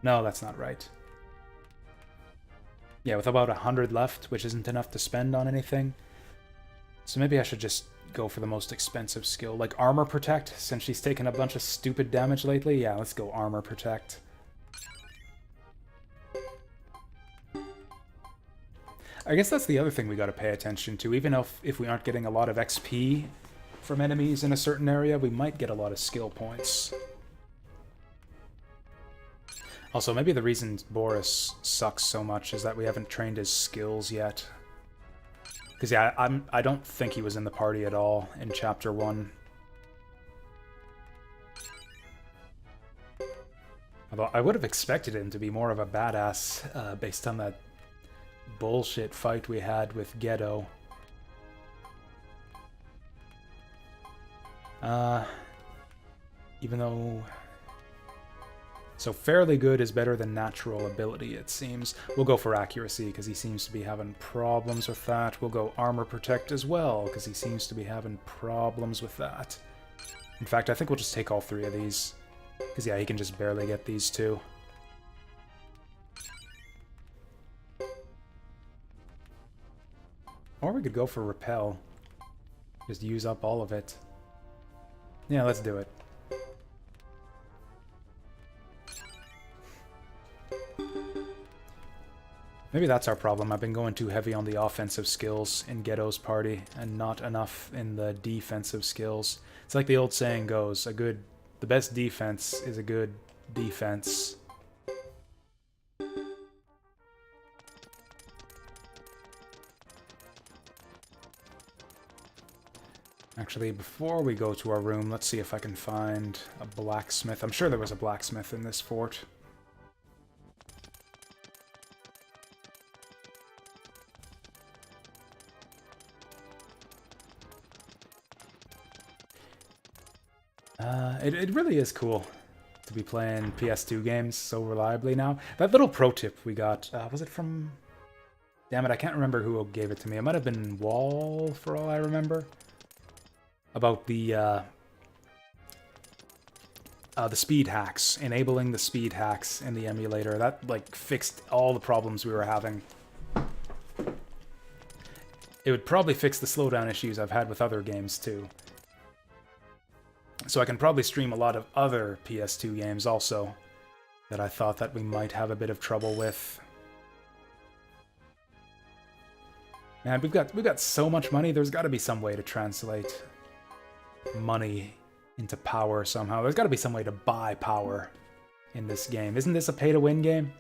that's not right. Yeah, with about 100 left, which isn't enough to spend on anything. So maybe I should just go for the most expensive skill, like armor protect, since she's taken a bunch of stupid damage lately. Yeah, let's go armor protect. I guess that's the other thing we got to pay attention to. Even if we aren't getting a lot of XP from enemies in a certain area, we might get a lot of skill points. Also, maybe the reason Boris sucks so much is that we haven't trained his skills yet. Because, yeah, I don't think he was in the party at all in Chapter 1. Although I would have expected him to be more of a badass based on that bullshit fight we had with Ghetto. Even though... So fairly good is better than natural ability, it seems. We'll go for accuracy, because he seems to be having problems with that. We'll go armor protect as well, because he seems to be having problems with that. In fact, I think we'll just take all three of these. Because, yeah, he can just barely get these two. Or we could go for repel. Just use up all of it. Yeah, let's do it. Maybe that's our problem. I've been going too heavy on the offensive skills in Ghetto's party and not enough in the defensive skills. It's like the old saying goes, the best defense is a good defense. Actually, before we go to our room, let's see if I can find a blacksmith. I'm sure there was a blacksmith in this fort. It really is cool to be playing PS2 games so reliably now. That little pro tip we got, was it from... Damn it, I can't remember who gave it to me. It might have been Wall, for all I remember. About the speed hacks, enabling the speed hacks in the emulator. That, like, fixed all the problems we were having. It would probably fix the slowdown issues I've had with other games, too. So I can probably stream a lot of other PS2 games also that I thought that we might have a bit of trouble with. Man, we've got so much money. There's got to be some way to translate money into power somehow. There's got to be some way to buy power in this game. Isn't this a pay-to-win game?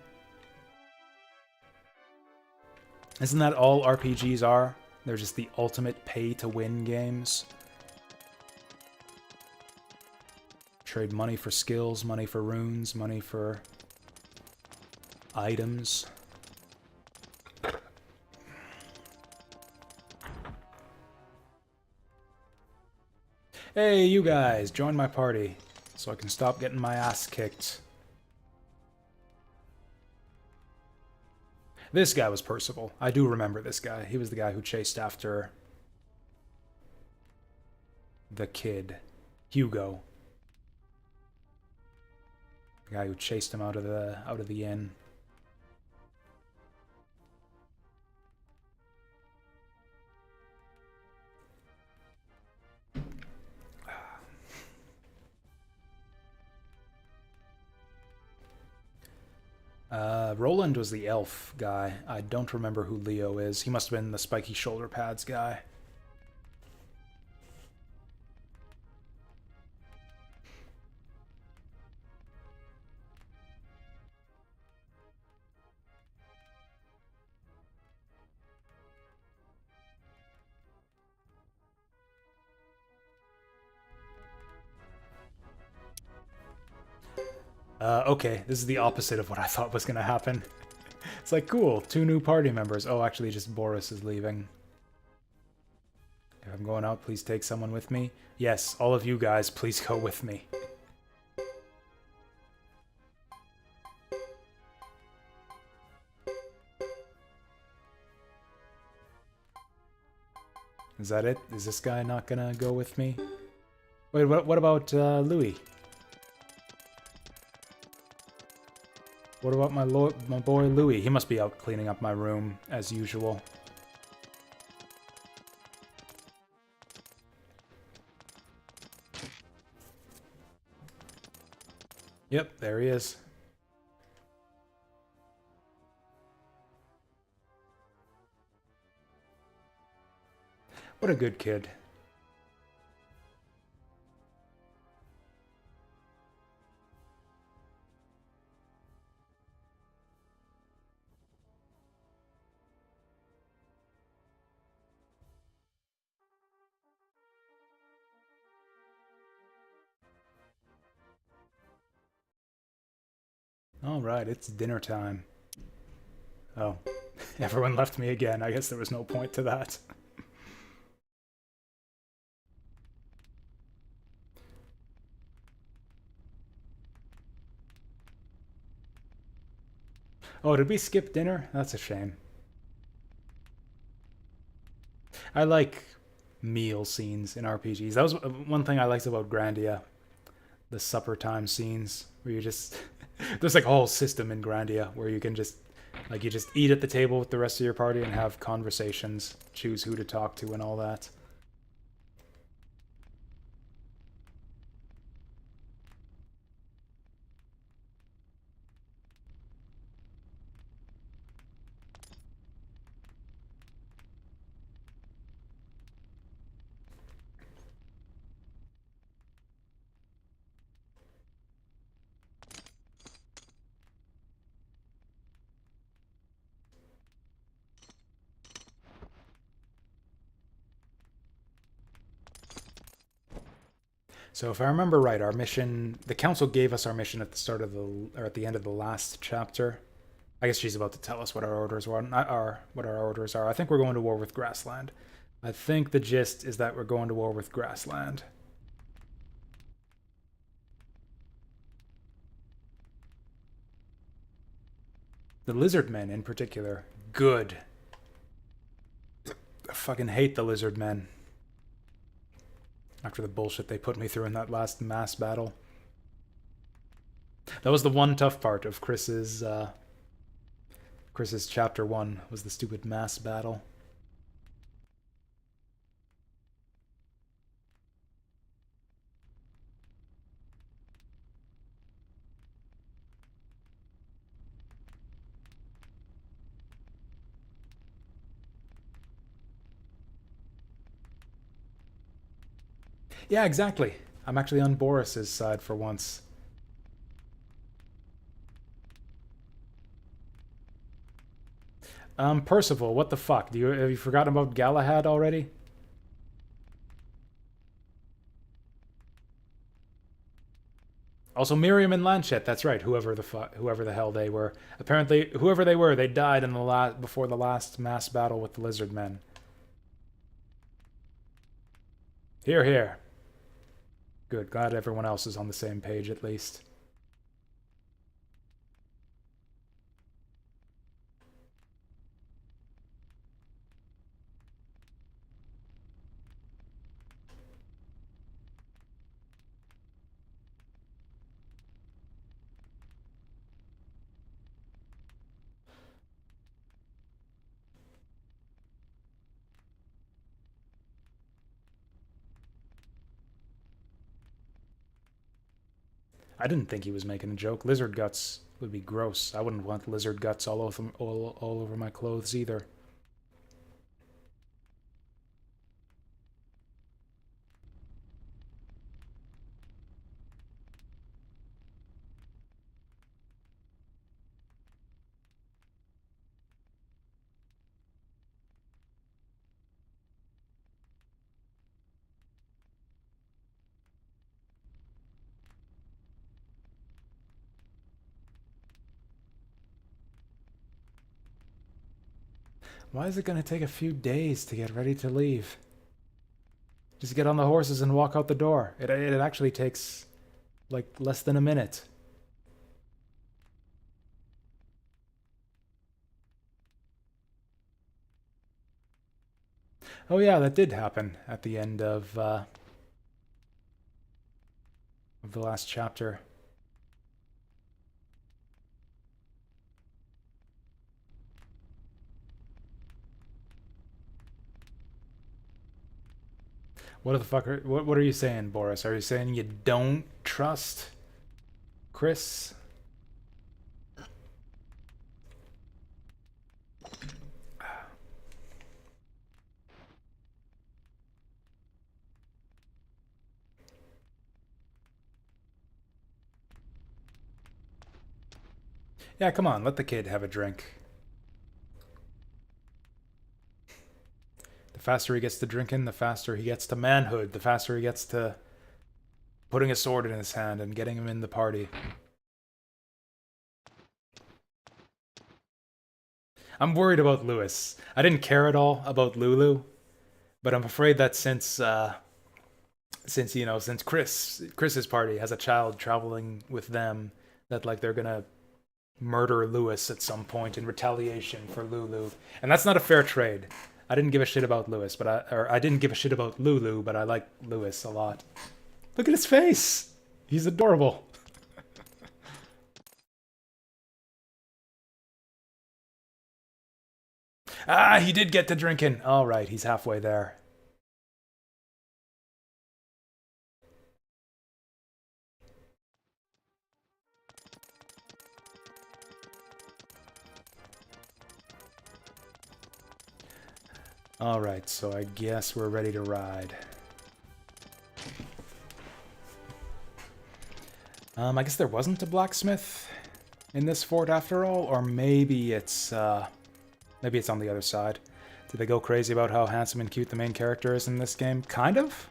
Isn't that all RPGs are? They're just the ultimate pay-to-win games. Trade money for skills, money for runes, money for items. Hey, you guys, join my party so I can stop getting my ass kicked. This guy was Percival. I do remember this guy. He was the guy who chased after the kid, Hugo. The guy who chased him out of the inn. Roland was the elf guy. I don't remember who Leo is. He must have been the spiky shoulder pads guy. Okay, this is the opposite of what I thought was gonna happen. It's like, cool, 2 new party members. Oh, actually, just Boris is leaving. If I'm going out, please take someone with me. Yes, all of you guys, please go with me. Is that it? Is this guy not gonna go with me? Wait, what about Louis? What about my boy Louis? He must be out cleaning up my room, as usual. Yep, there he is. What a good kid. Alright, it's dinner time. Oh, everyone left me again. I guess there was no point to that. Oh, did we skip dinner? That's a shame. I like meal scenes in RPGs. That was one thing I liked about Grandia. The supper time scenes where you just... There's like a whole system in Grandia where you can just... Like, you just eat at the table with the rest of your party and have conversations, choose who to talk to and all that. So if I remember right, our mission, the council gave us our mission at the start of or at the end of the last chapter. I guess she's about to tell us what our orders were, what our orders are. I think we're going to war with Grassland. I think the gist is that we're going to war with Grassland. The lizard men in particular, good. I fucking hate the lizard men. After the bullshit they put me through in that last mass battle. That was the one tough part of Chris's chapter 1, was the stupid mass battle. Yeah, exactly. I'm actually on Boris's side for once. Percival, what the fuck? Have you forgotten about Galahad already? Also, Miriam and Lanchet. That's right. Whoever the hell they were. Apparently, whoever they were, they died in the before the last mass battle with the lizard men. Here, here. Good. Glad everyone else is on the same page at least. I didn't think he was making a joke. Lizard guts would be gross. I wouldn't want lizard guts all over my clothes either. Why is it going to take a few days to get ready to leave? Just get on the horses and walk out the door. It actually takes, like, less than a minute. Oh yeah, that did happen at the end of the last chapter. What the fuck what are you saying, Boris? Are you saying you don't trust Chris? Yeah, come on, let the kid have a drink. The faster he gets to drinking, the faster he gets to manhood, the faster he gets to putting a sword in his hand and getting him in the party. I'm worried about Lewis. I didn't care at all about Lulu, but I'm afraid that since Chris's party has a child traveling with them, that like they're gonna murder Lewis at some point in retaliation for Lulu, and that's not a fair trade. I didn't give a shit about Lewis, I didn't give a shit about Lulu, but I like Lewis a lot. Look at his face. He's adorable. Ah, he did get to drinking. All right, he's halfway there. Alright, so I guess we're ready to ride. I guess there wasn't a blacksmith in this fort after all, or maybe it's on the other side. Did they go crazy about how handsome and cute the main character is in this game? Kind of?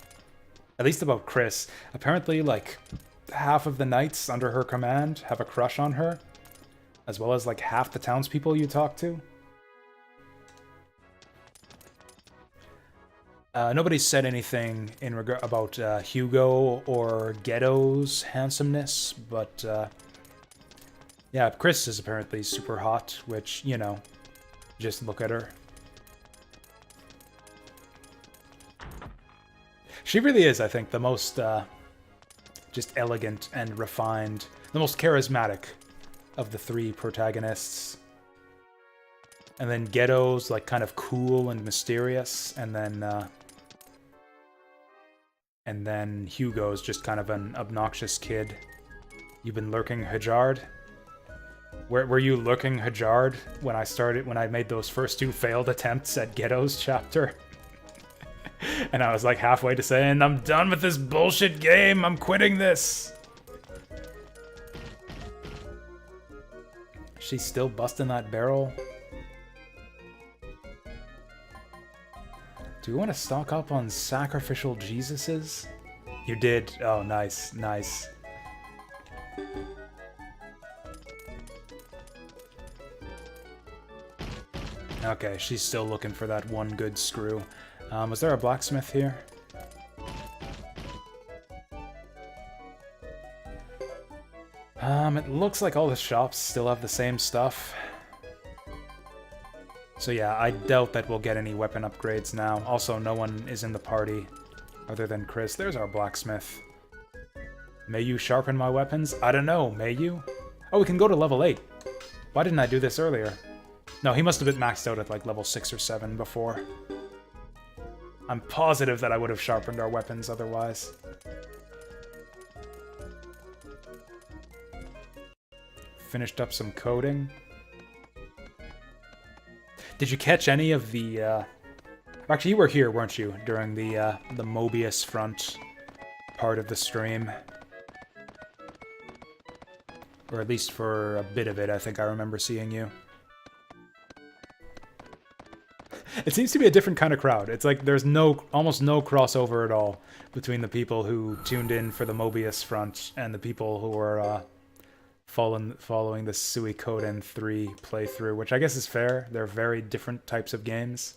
At least about Chris. Apparently, like, half of the knights under her command have a crush on her, as well as, like, half the townspeople you talk to. Nobody's said anything in regard about Hugo or Ghetto's handsomeness, but yeah, Chris is apparently super hot, which, you know, just look at her. She really is, I think, the most just elegant and refined, the most charismatic of the three protagonists. And then Ghetto's like kind of cool and mysterious, and then Hugo's just kind of an obnoxious kid. You've been lurking, Hajard? Were you lurking, Hajard, when I made those first two failed attempts at Ghetto's chapter? And I was like halfway to saying, I'm done with this bullshit game, I'm quitting this! She's still busting that barrel? Do we want to stock up on sacrificial Jesuses? You did. Oh, nice, nice. Okay, she's still looking for that one good screw. Was there a blacksmith here? It looks like all the shops still have the same stuff. So yeah, I doubt that we'll get any weapon upgrades now. Also, no one is in the party other than Chris. There's our blacksmith. May you sharpen my weapons? I don't know, may you? Oh, we can go to level 8. Why didn't I do this earlier? No, he must have been maxed out at like level 6 or 7 before. I'm positive that I would have sharpened our weapons otherwise. Finished up some coding. Did you catch any of the, Actually, you were here, weren't you, during the Mobius front part of the stream? Or at least for a bit of it, I think I remember seeing you. It seems to be a different kind of crowd. It's like there's almost no crossover at all between the people who tuned in for the Mobius front and the people who are following the Suikoden 3 playthrough, which I guess is fair. They're very different types of games.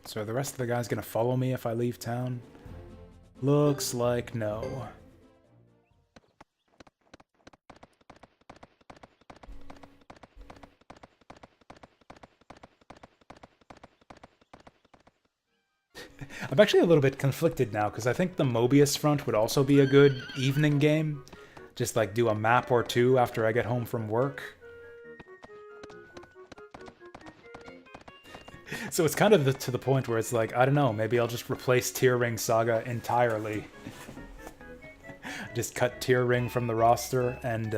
So are the rest of the guys gonna follow me if I leave town? Looks like no. I'm actually a little bit conflicted now, because I think the Mobius front would also be a good evening game. Just like do a map or two after I get home from work. So it's kind of to the point where it's like, I don't know, maybe I'll just replace Tear Ring Saga entirely. Just cut Tear Ring from the roster and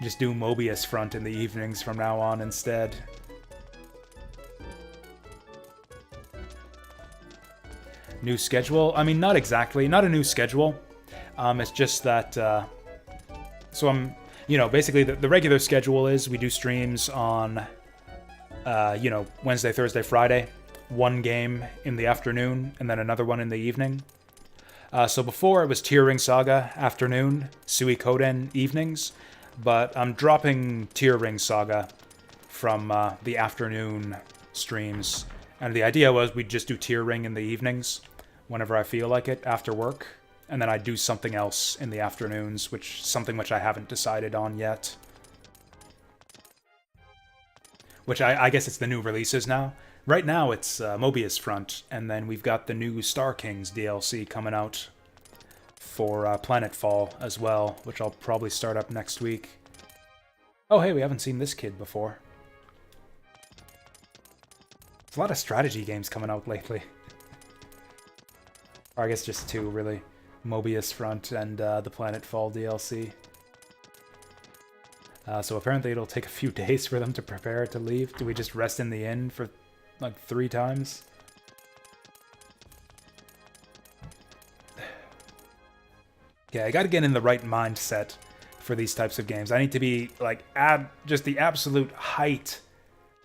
just do Mobius front in the evenings from now on instead. New schedule? I mean, not exactly. Not a new schedule. It's just that... so I'm... You know, basically the regular schedule is we do streams on, you know, Wednesday, Thursday, Friday. One game in the afternoon, and then another one in the evening. So before it was Tear Ring Saga afternoon, Suikoden evenings. But I'm dropping Tear Ring Saga from the afternoon streams. And the idea was we'd just do Tear Ring in the evenings, whenever I feel like it, after work. And then I'd do something else in the afternoons, something which I haven't decided on yet. Which I guess it's the new releases now. Right now it's Mobius front, and then we've got the new Star Kings DLC coming out for Planetfall as well, which I'll probably start up next week. Oh hey, we haven't seen this kid before. There's a lot of strategy games coming out lately. Or I guess just two, really. Mobius front and the Planetfall DLC. So apparently it'll take a few days for them to prepare to leave. Do we just rest in the inn for like 3 times? Yeah, I gotta get in the right mindset for these types of games. I need to be like just the absolute height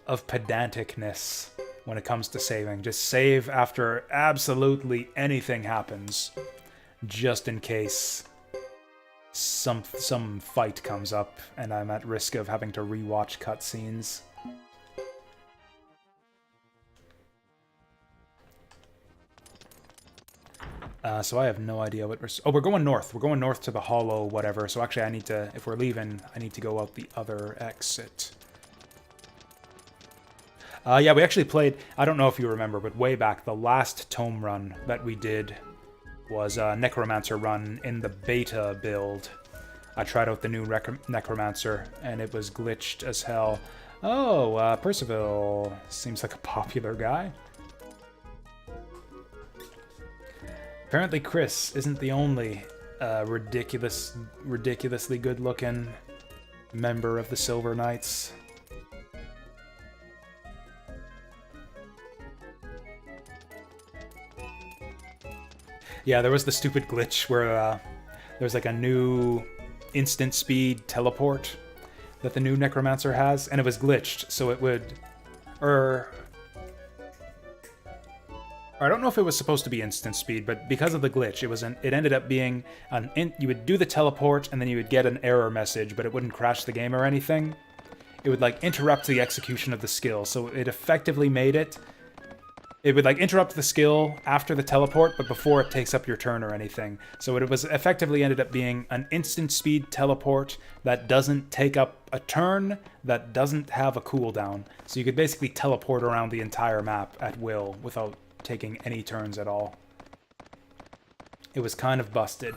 of pedanticness when it comes to saving. Just save after absolutely anything happens, just in case some fight comes up and I'm at risk of having to rewatch cutscenes. So I have no idea what we're... Oh, we're going north. We're going north to the hollow whatever. So actually I need to... If we're leaving, I need to go out the other exit. Yeah, we actually played... I don't know if you remember, but way back, the last tome run that we did was a Necromancer run in the beta build. I tried out the new Necromancer, and it was glitched as hell. Oh, Percival seems like a popular guy. Apparently Chris isn't the only ridiculously good-looking member of the Silver Knights. Yeah, there was the stupid glitch where there's like a new instant speed teleport that the new Necromancer has, and it was glitched, so it would... I don't know if it was supposed to be instant speed, but because of the glitch, it ended up being you would do the teleport, and then you would get an error message, but it wouldn't crash the game or anything. It would, like, interrupt the execution of the skill, so it effectively made it... It would, like, interrupt the skill after the teleport, but before it takes up your turn or anything. So it was effectively ended up being an instant speed teleport that doesn't take up a turn, that doesn't have a cooldown. So you could basically teleport around the entire map at will without taking any turns at all. It was kind of busted.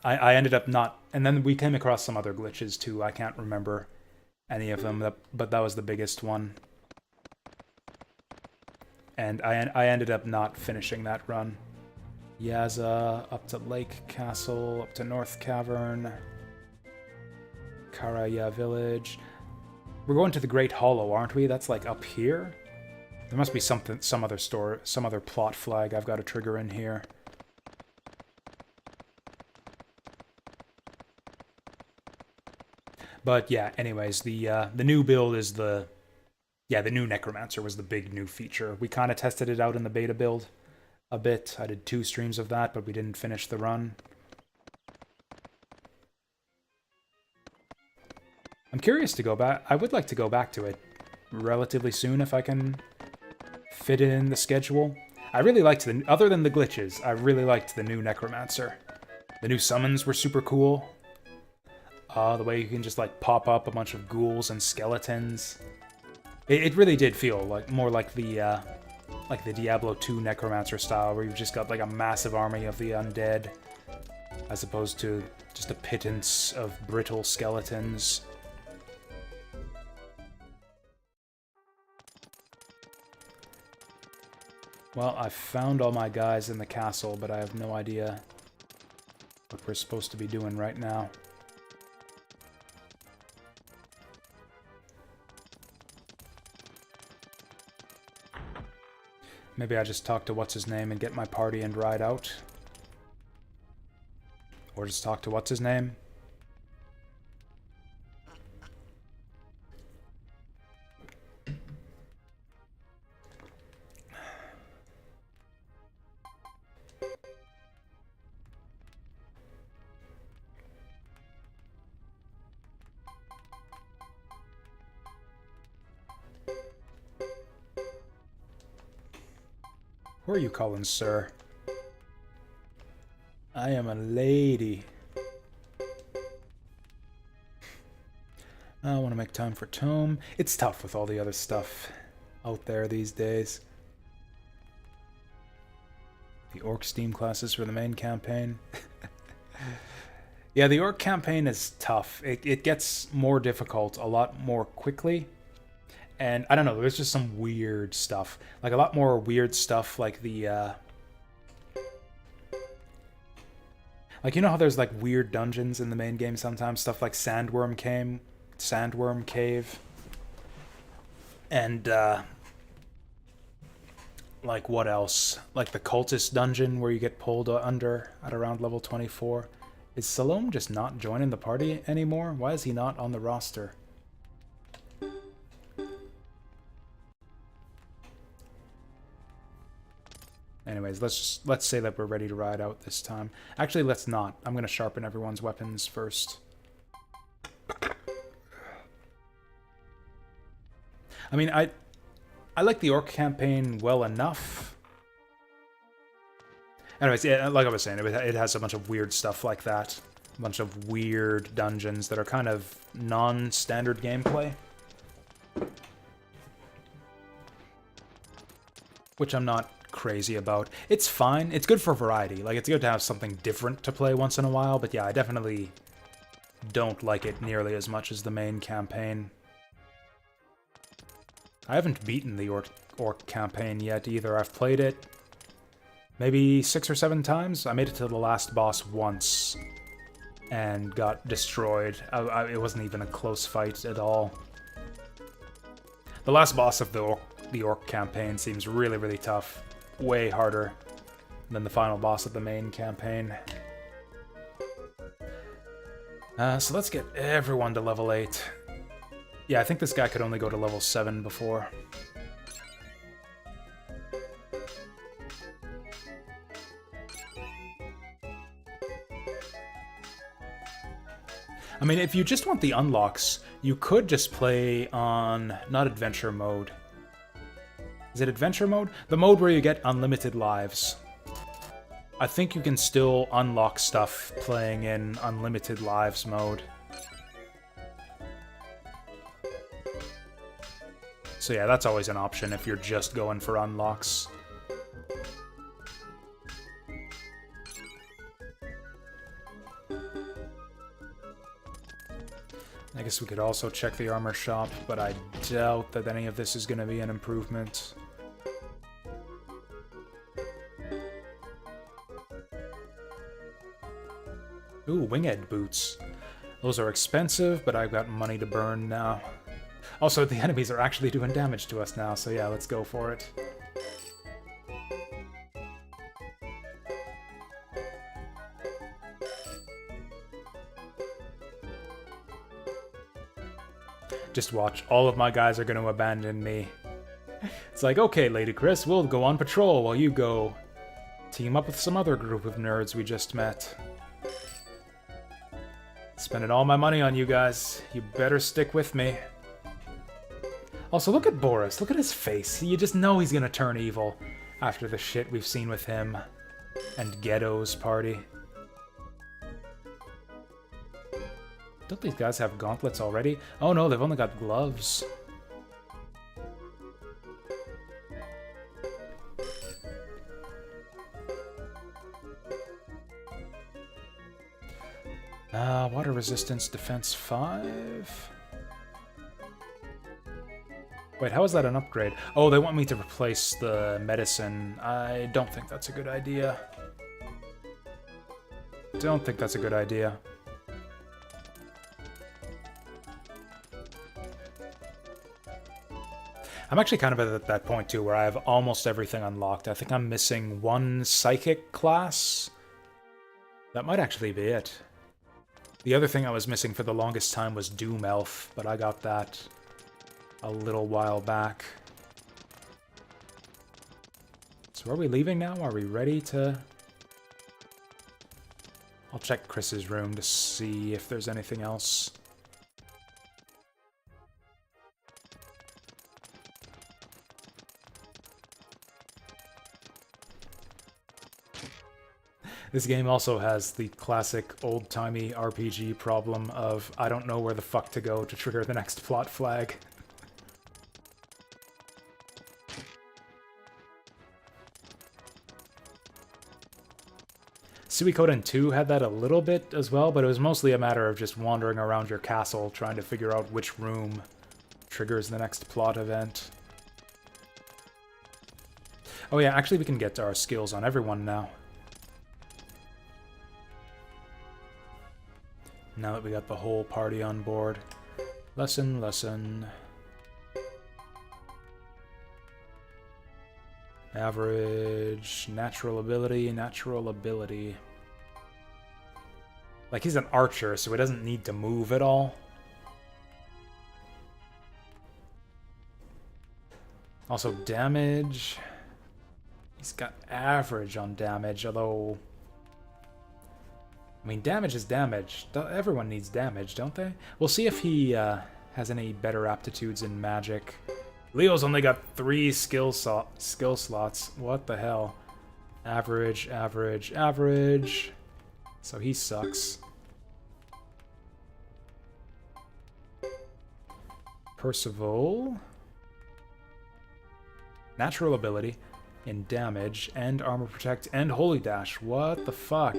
I ended up not... And then we came across some other glitches too. I can't remember any of them, but that was the biggest one. And I ended up not finishing that run. Yaza, up to Lake Castle, up to North Cavern, Karaya Village. We're going to the Great Hollow, aren't we? That's like up here? There must be some other plot flag I've got to trigger in here. But yeah, anyways, the new build is the... Yeah, the new Necromancer was the big new feature. We kind of tested it out in the beta build a bit. I did 2 streams of that, but we didn't finish the run. I'm curious to go back. I would like to go back to it relatively soon if I can fit it in the schedule. I really liked other than the glitches, I really liked the new Necromancer. The new summons were super cool. The way you can just like pop up a bunch of ghouls and skeletons. It really did feel like more like the Diablo 2 Necromancer style, where you've just got like a massive army of the undead, as opposed to just a pittance of brittle skeletons. Well, I found all my guys in the castle, but I have no idea what we're supposed to be doing right now. Maybe I just talk to what's-his-name and get my party and ride out. Or just talk to what's-his-name. Who are you calling, sir? I am a lady. I want to make time for Tome. It's tough with all the other stuff out there these days. The Orc Steam classes for the main campaign. Yeah, the Orc campaign is tough. It gets more difficult a lot more quickly. And I don't know, there's just some weird stuff. Like a lot more weird stuff like the, like, you know how there's like weird dungeons in the main game sometimes? Stuff like Sandworm Cave. And, like what else? Like the Cultist dungeon where you get pulled under at around level 24. Is Salome just not joining the party anymore? Why is he not on the roster? Anyways, let's say that we're ready to ride out this time. Actually, let's not. I'm gonna sharpen everyone's weapons first. I mean, I like the Orc campaign well enough. Anyways, yeah, like I was saying, it has a bunch of weird stuff like that. A bunch of weird dungeons that are kind of non-standard gameplay. Which I'm not crazy about. It's fine. It's good for variety. Like, it's good to have something different to play once in a while, but yeah, I definitely don't like it nearly as much as the main campaign. I haven't beaten the Orc campaign yet either. I've played it maybe 6 or 7 times. I made it to the last boss once and got destroyed. It wasn't even a close fight at all. The last boss of the Orc campaign seems really, really tough. Way harder than the final boss of the main campaign. So let's get everyone to level 8. Yeah, I think this guy could only go to level 7 before. I mean, if you just want the unlocks, you could just play on, not adventure mode. Is it adventure mode? The mode where you get unlimited lives. I think you can still unlock stuff playing in unlimited lives mode. So yeah, that's always an option if you're just going for unlocks. I guess we could also check the armor shop, but I doubt that any of this is going to be an improvement. Ooh, winged boots. Those are expensive, but I've got money to burn now. Also, the enemies are actually doing damage to us now, so yeah, let's go for it. Just watch, all of my guys are going to abandon me. It's like, okay, Lady Chris, we'll go on patrol while you go team up with some other group of nerds we just met. Spending all my money on you guys. You better stick with me. Also, look at Boris. Look at his face. You just know he's gonna turn evil after the shit we've seen with him and Ghetto's party. Don't these guys have gauntlets already? Oh no, they've only got gloves. Water resistance, defense 5. Wait, how is that an upgrade? Oh, they want me to replace the medicine. I don't think that's a good idea. Don't think that's a good idea. I'm actually kind of at that point too where I have almost everything unlocked. I think I'm missing one psychic class. That might actually be it. The other thing I was missing for the longest time was Doom Elf, but I got that a little while back. So are we leaving now? Are we ready to... I'll check Chris's room to see if there's anything else. This game also has the classic old-timey RPG problem of I don't know where the fuck to go to trigger the next plot flag. Suikoden 2 had that a little bit as well, but it was mostly a matter of just wandering around your castle trying to figure out which room triggers the next plot event. Oh yeah, actually we can get our skills on everyone now. Now that we got the whole party on board. Lesson, lesson. Average, natural ability, natural ability. Like, he's an archer, so he doesn't need to move at all. Also, damage. He's got average on damage, although... I mean, damage is damage. Everyone needs damage, don't they? We'll see if he has any better aptitudes in magic. Leo's only got 3 skill slots. What the hell? Average, average, average. So he sucks. Percival. Natural ability in damage and armor protect and holy dash. What the fuck?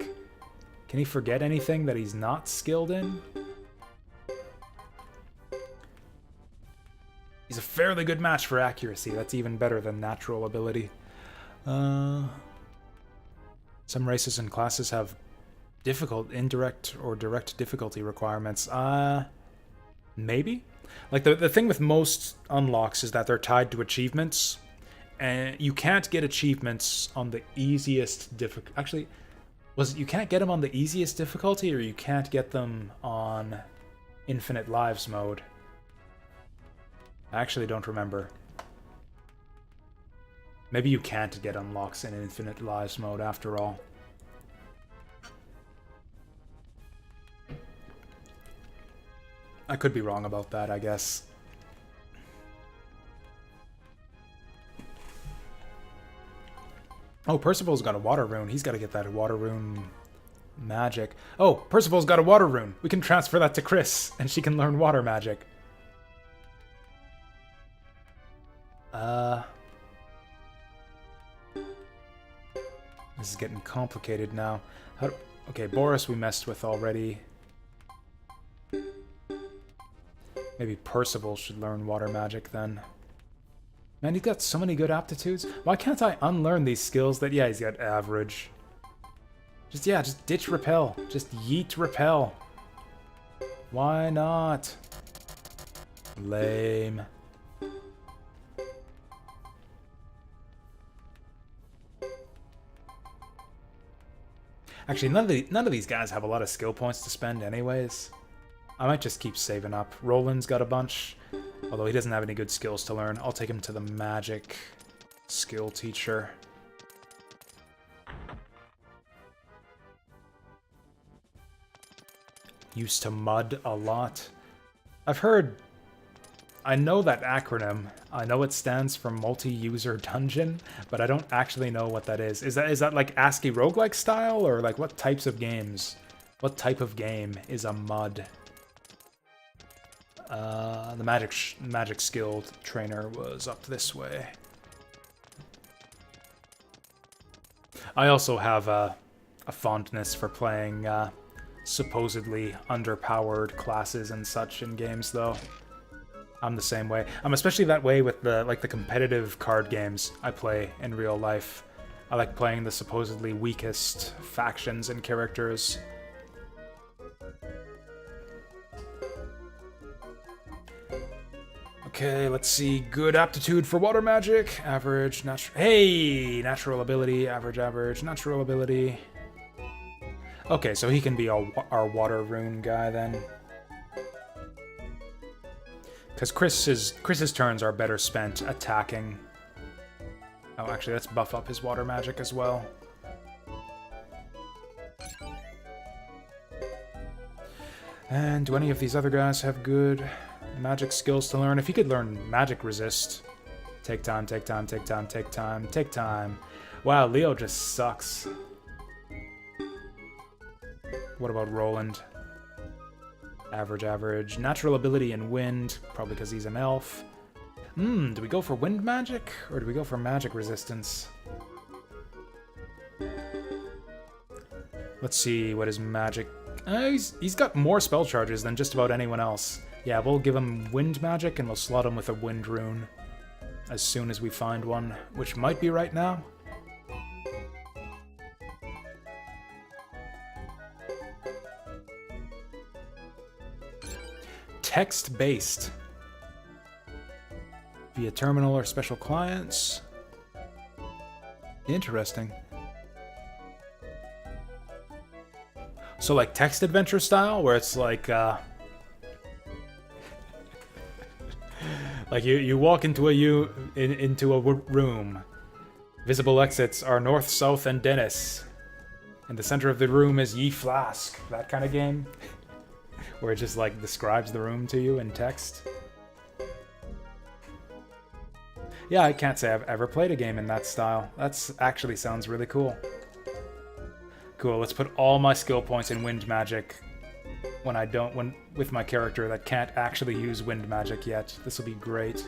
Can he forget anything that he's not skilled in? He's a fairly good match for accuracy. That's even better than natural ability. Some races and classes have difficult, indirect, or direct difficulty requirements. Maybe? Like, the thing with most unlocks is that they're tied to achievements. And you can't get achievements on the easiest difficulty. Actually... you can't get them on the easiest difficulty, or you can't get them on infinite lives mode? I actually don't remember. Maybe you can't get unlocks in infinite lives mode after all. I could be wrong about that, I guess. Oh, Percival's got a water rune. He's got to get that water rune magic. Oh, Percival's got a water rune. We can transfer that to Chris, and she can learn water magic. This is getting complicated now. Okay, Boris we messed with already. Maybe Percival should learn water magic then. Man, he's got so many good aptitudes. Why can't I unlearn these skills that... Yeah, he's got average. Just ditch repel. Just yeet repel. Why not? Lame. Actually, none of these guys have a lot of skill points to spend anyways. I might just keep saving up. Roland's got a bunch. Although he doesn't have any good skills to learn. I'll take him to the magic skill teacher. Used to mud a lot. I've heard... I know that acronym. I know it stands for multi-user dungeon, but I don't actually know what that is. Is that like ASCII roguelike style, or like what types of games? What type of game is a mud? The magic skill trainer was up this way. I also have a fondness for playing supposedly underpowered classes and such in games, though. I'm the same way. I'm especially that way with the competitive card games I play in real life. I like playing the supposedly weakest factions and characters. Okay, let's see. Good aptitude for water magic. Average, natural... Hey! Natural ability. Average, average. Natural ability. Okay, so he can be our water rune guy then. Because Chris's turns are better spent attacking. Oh, actually, let's buff up his water magic as well. And do any of these other guys have good magic skills to learn? If he could learn magic resist. Take time, take time, take time, take time, take time. Wow, Leo just sucks. What about Roland? Average, average. Natural ability in wind, probably because he's an elf. Do we go for wind magic, or do we go for magic resistance? Let's see what his magic... he's got more spell charges than just about anyone else. Yeah, we'll give him wind magic, and we'll slot him with a wind rune as soon as we find one, which might be right now. Text-based. Via terminal or special clients. Interesting. So like text adventure style, where it's like like you walk into a room Visible exits are north, south, and Dennis. In the center of the room is Ye Flask. That kind of game? Where it just, like, describes the room to you in text. Yeah, I can't say I've ever played a game in that style. That's actually sounds really cool. Cool, let's put all my skill points in wind magic with my character that can't actually use wind magic yet. This will be great.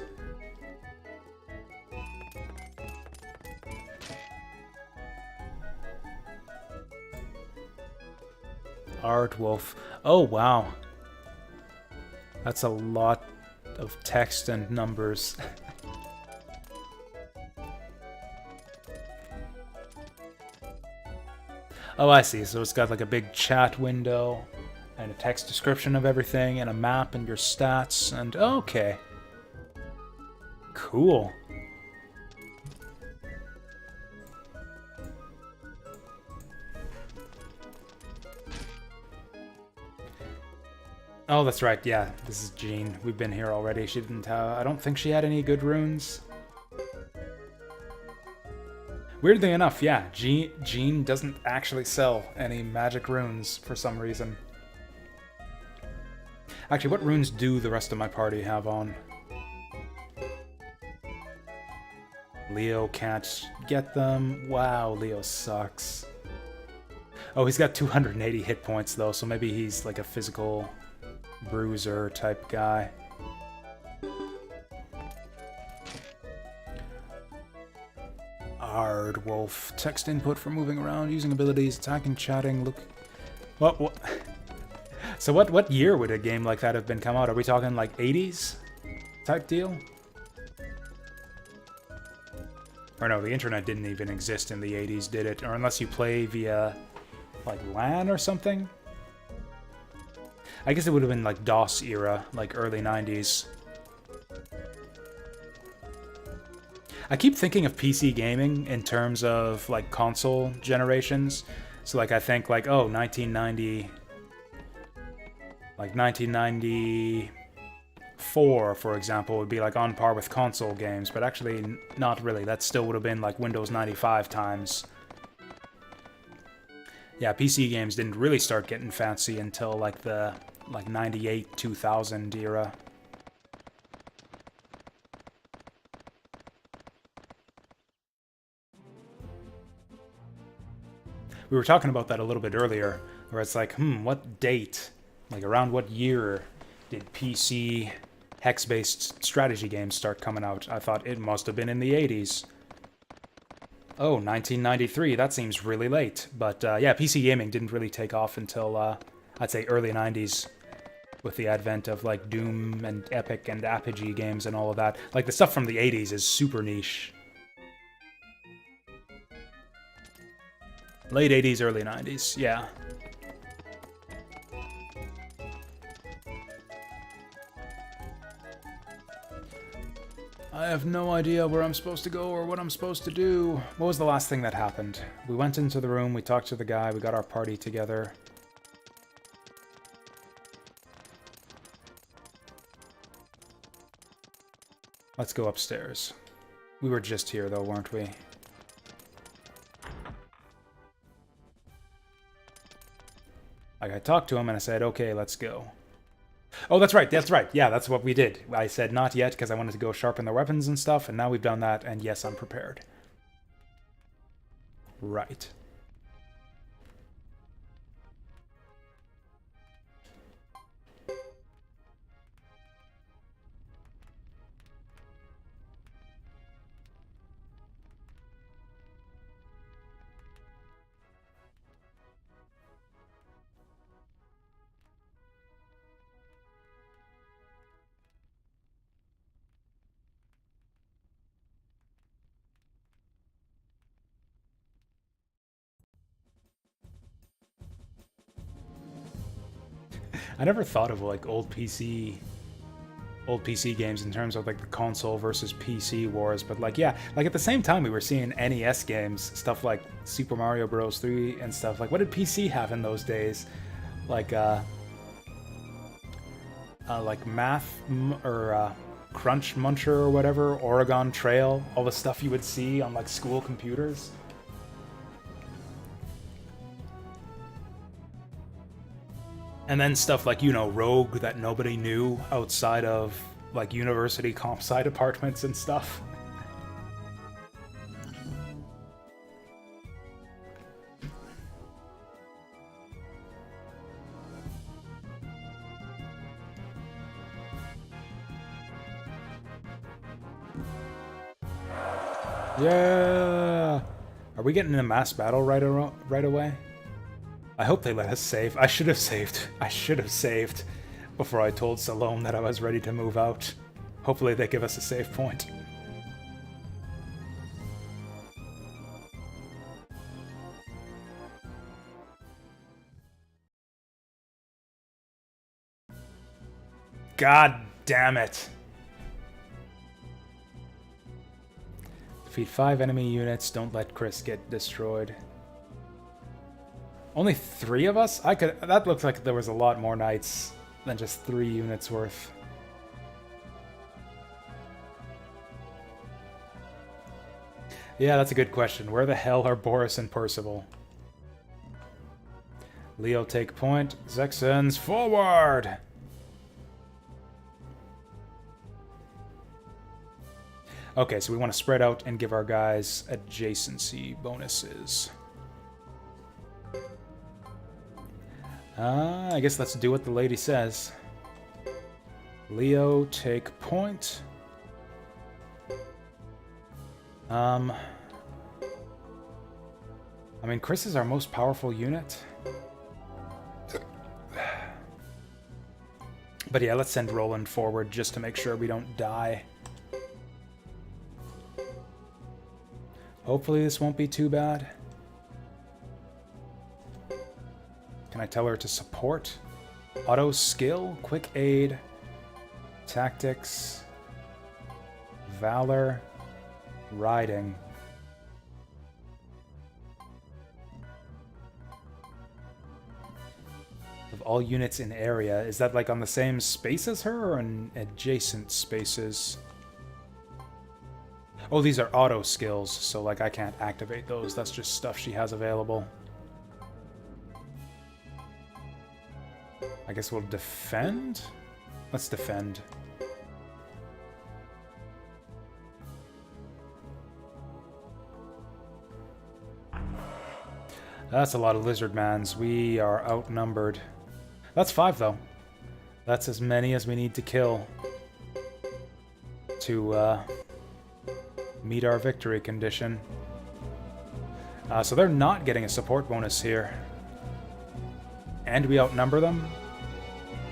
Aardwolf. Oh, wow. That's a lot of text and numbers. Oh, I see. So it's got like a big chat window and a text description of everything and a map and your stats and... Okay. Cool. Oh, that's right. Yeah, this is Jean. We've been here already. She didn't have... I don't think she had any good runes. Weirdly enough, yeah, Jean doesn't actually sell any magic runes for some reason. Actually, what runes do the rest of my party have on? Leo can't get them. Wow, Leo sucks. Oh, he's got 280 hit points, though, so maybe he's like a physical bruiser type guy. Aardwolf. Text input for moving around, using abilities, attacking, chatting, look... What? So what year would a game like that have been come out? Are we talking like 80s type deal? Or no, the internet didn't even exist in the 80s, did it? Or unless you play via like LAN or something? I guess it would have been like DOS era, like early 90s. I keep thinking of PC gaming in terms of like console generations. So like I think like, oh, 1994, for example, would be like on par with console games, but actually not really. That still would have been like Windows 95 times. Yeah, PC games didn't really start getting fancy until like the 98, 2000 era. We were talking about that a little bit earlier, where it's like, what date, like around what year did PC hex-based strategy games start coming out? I thought it must have been in the 80s. Oh, 1993, that seems really late. But yeah, PC gaming didn't really take off until, I'd say, early 90s, with the advent of like Doom and Epic and Apogee games and all of that. Like the stuff from the 80s is super niche. Late 80s, early 90s, yeah. I have no idea where I'm supposed to go or what I'm supposed to do. What was the last thing that happened? We went into the room, we talked to the guy, we got our party together. Let's go upstairs. We were just here though, weren't we? Like, I talked to him and I said, okay, let's go. Oh, that's right, yeah, that's what we did. I said not yet because I wanted to go sharpen the weapons and stuff, and now we've done that, and yes, I'm prepared. Right. I never thought of like old PC games in terms of like the console versus PC wars, but like yeah, like at the same time we were seeing NES games, stuff like Super Mario Bros. 3 and stuff. Like what did PC have in those days? Like math or Crunch Muncher or whatever, Oregon Trail, all the stuff you would see on like school computers. And then stuff like, you know, Rogue that nobody knew outside of like university comp sci departments and stuff. Yeah! Are we getting in a mass battle right away? I hope they let us save. I should have saved. I should have saved before I told Salome that I was ready to move out. Hopefully they give us a save point. God damn it. Defeat 5 enemy units. Don't let Chris get destroyed. Only 3 of us? That looks like there was a lot more knights than just 3 units worth. Yeah, that's a good question. Where the hell are Boris and Percival? Leo take point. Zexens forward! Okay, so we want to spread out and give our guys adjacency bonuses. I guess let's do what the lady says. Leo, take point. I mean, Chris is our most powerful unit. But yeah, let's send Roland forward just to make sure we don't die. Hopefully this won't be too bad. Can I tell her to support? Auto skill, quick aid, tactics, valor, riding. Of all units in area, is that like on the same space as her or in adjacent spaces? Oh, these are auto skills, so like I can't activate those. That's just stuff she has available. I guess we'll defend? Let's defend. That's a lot of lizardmans. We are outnumbered. That's 5, though. That's as many as we need to kill to meet our victory condition. So they're not getting a support bonus here. And we outnumber them.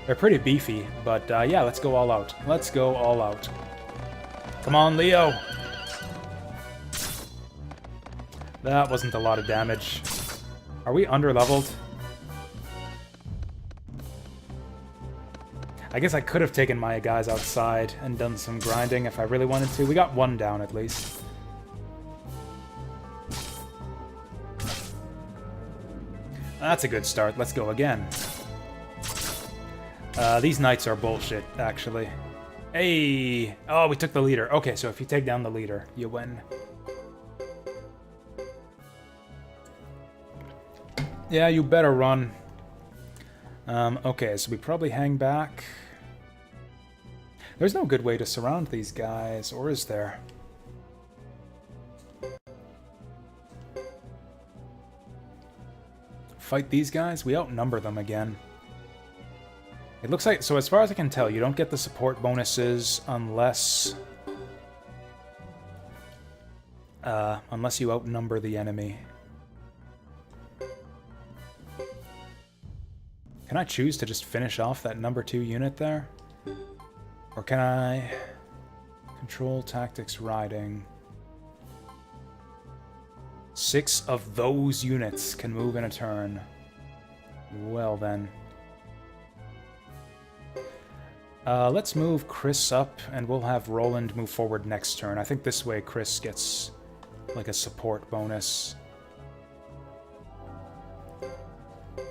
They're pretty beefy, but yeah, let's go all out. Let's go all out. Come on, Leo! That wasn't a lot of damage. Are we under-leveled? I guess I could have taken my guys outside and done some grinding if I really wanted to. We got 1 down at least. That's a good start. Let's go again. These knights are bullshit, actually. Hey! Oh, we took the leader. Okay, so if you take down the leader, you win. Yeah, you better run. Okay, so we probably hang back. There's no good way to surround these guys, or is there? Fight these guys? We outnumber them again. It looks like, so as far as I can tell, you don't get the support bonuses unless... unless you outnumber the enemy. Can I choose to just finish off that number 2 unit there? Or can I... Control, tactics, riding... 6 of those units can move in a turn. Well then. Let's move Chris up, and we'll have Roland move forward next turn. I think this way Chris gets, like, a support bonus.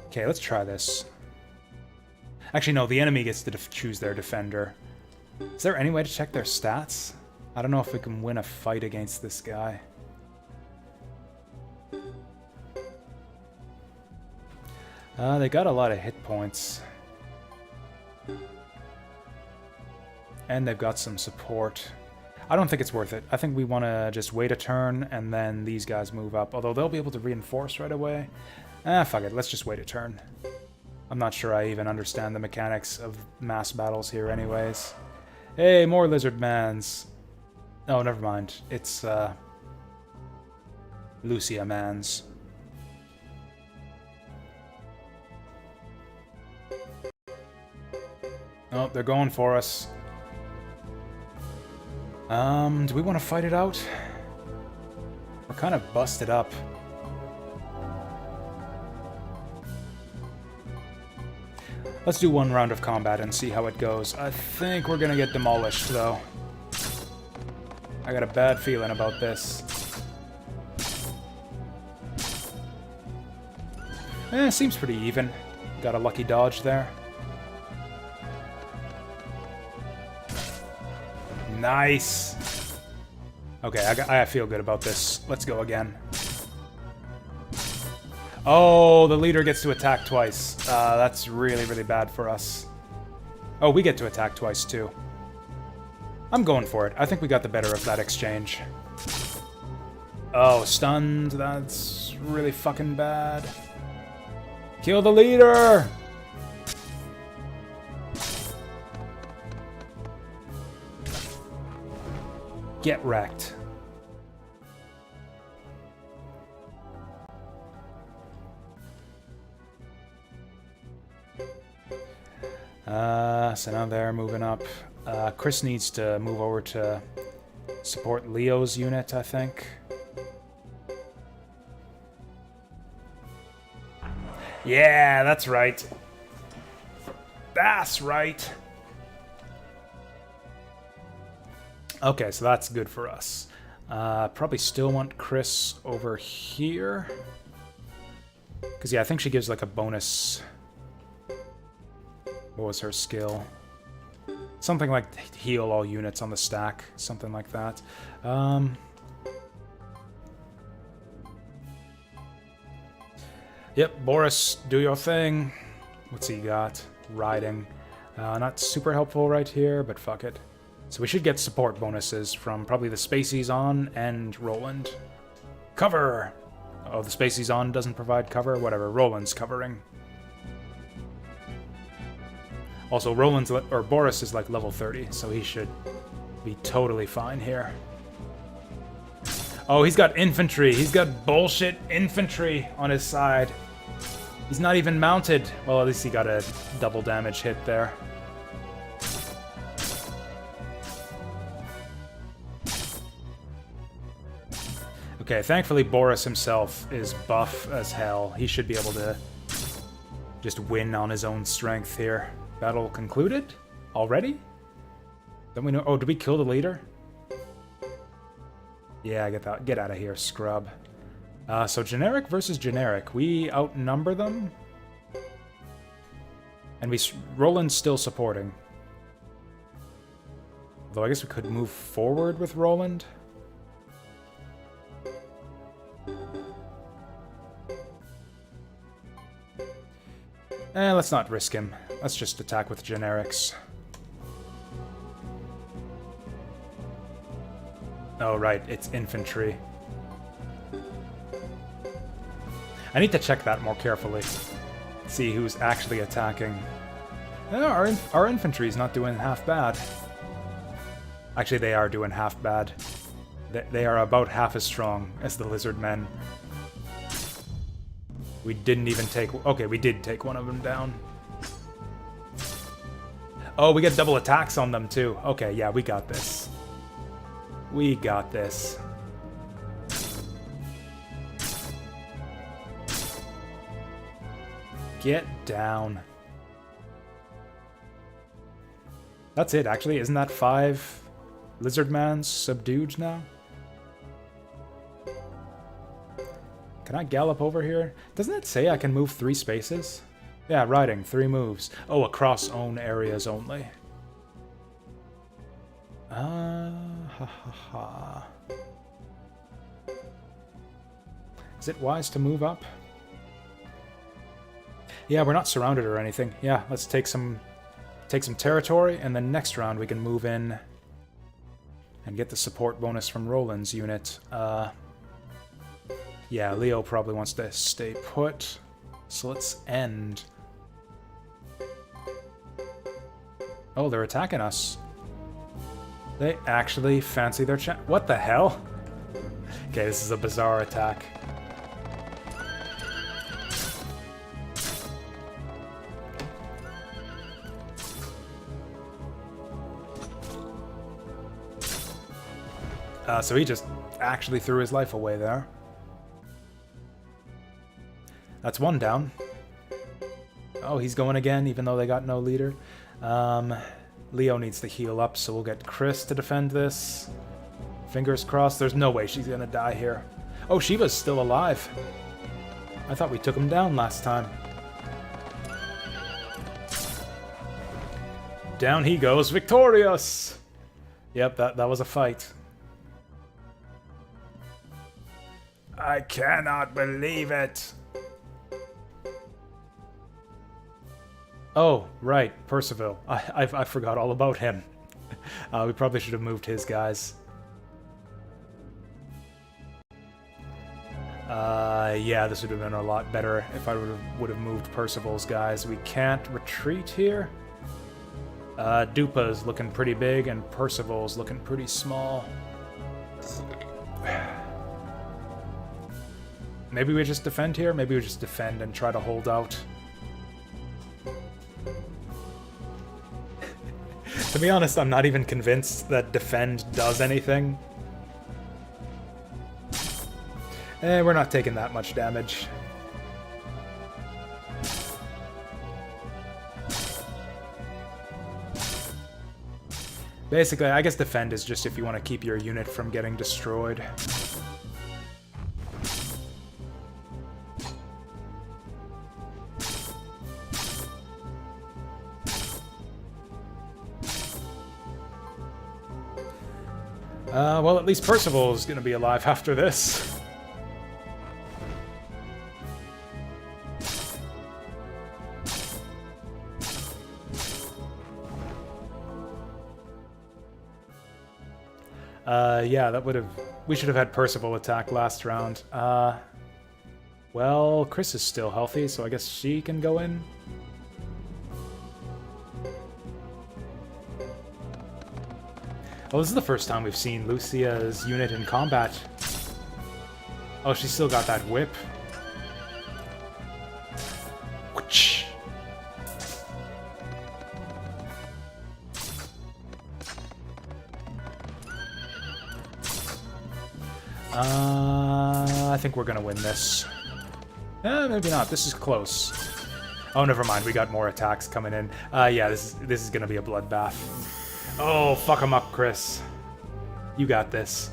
Okay, let's try this. Actually, no, the enemy gets to choose their defender. Is there any way to check their stats? I don't know if we can win a fight against this guy. They got a lot of hit points. And they've got some support. I don't think it's worth it. I think we want to just wait a turn and then these guys move up. Although they'll be able to reinforce right away. Fuck it. Let's just wait a turn. I'm not sure I even understand the mechanics of mass battles here anyways. Hey, more lizard mans. Oh, never mind. It's, Lucia mans. Oh, they're going for us. Do we want to fight it out? We're kind of busted up. Let's do one round of combat and see how it goes. I think we're gonna get demolished, though. I got a bad feeling about this. Seems pretty even. Got a lucky dodge there. Nice! Okay, I feel good about this. Let's go again. Oh, the leader gets to attack twice. That's really, really bad for us. Oh, we get to attack twice, too. I'm going for it. I think we got the better of that exchange. Oh, stunned. That's really fucking bad. Kill the leader! Get wrecked. So now they're moving up. Chris needs to move over to support Leo's unit, I think. Yeah, that's right. That's right. Okay, so that's good for us. Probably still want Chris over here. Because, yeah, I think she gives, like, a bonus. What was her skill? Something like heal all units on the stack. Something like that. Yep, Boris, do your thing. What's he got? Riding. Not super helpful right here, but fuck it. So we should get support bonuses from probably the Spaceys on and Roland. Cover! Oh, the Spaceys on doesn't provide cover? Whatever, Roland's covering. Also, Boris is like level 30, so he should be totally fine here. Oh, he's got infantry. He's got bullshit infantry on his side. He's not even mounted. Well, at least he got a double damage hit there. Okay, thankfully Boris himself is buff as hell. He should be able to just win on his own strength here. Battle concluded? Already? Don't we know? Oh, did we kill the leader? Yeah, get out of here, scrub. So generic versus generic. We outnumber them. And Roland's still supporting. Although I guess we could move forward with Roland. Let's not risk him. Let's just attack with generics. Oh, right, it's infantry. I need to check that more carefully. See who's actually attacking. Our infantry's not doing half bad. Actually, they are doing half bad. They are about half as strong as the lizard men. We didn't even take... Okay, we did take one of them down. Oh, we get double attacks on them, too. Okay, yeah, we got this. We got this. Get down. That's it, actually. Isn't that 5 Lizardmans subdued now? Can I gallop over here? Doesn't it say I can move 3 spaces? Yeah, riding, 3 moves. Oh, across own areas only. Ha ha ha. Is it wise to move up? Yeah, we're not surrounded or anything. Yeah, let's take some territory, and then next round we can move in and get the support bonus from Roland's unit. Yeah, Leo probably wants to stay put, so let's end. Oh, they're attacking us. They actually fancy their what the hell? Okay, this is a bizarre attack. So he just actually threw his life away there. That's one down. Oh, he's going again, even though they got no leader. Leo needs to heal up, so we'll get Chris to defend this. Fingers crossed. There's no way she's gonna die here. Oh, Shiva's still alive. I thought we took him down last time. Down he goes, victorious! Yep, that was a fight. I cannot believe it! Oh, right, Percival. I forgot all about him. We probably should have moved his guys. Yeah, this would have been a lot better if I would have moved Percival's guys. We can't retreat here. Dupa's looking pretty big, and Percival's looking pretty small. Maybe we just defend here? Maybe we just defend and try to hold out. To be honest, I'm not even convinced that defend does anything. We're not taking that much damage. Basically, I guess defend is just if you want to keep your unit from getting destroyed. Well, at least Percival is going to be alive after this. Yeah, that would have... We should have had Percival attack last round. Well, Chris is still healthy, so I guess she can go in. Oh, this is the first time we've seen Lucia's unit in combat. Oh, she's still got that whip. Whoosh. I think we're gonna win this. Maybe not. This is close. Oh, never mind. We got more attacks coming in. Yeah, this is gonna be a bloodbath. Oh, fuck him up, Chris. You got this.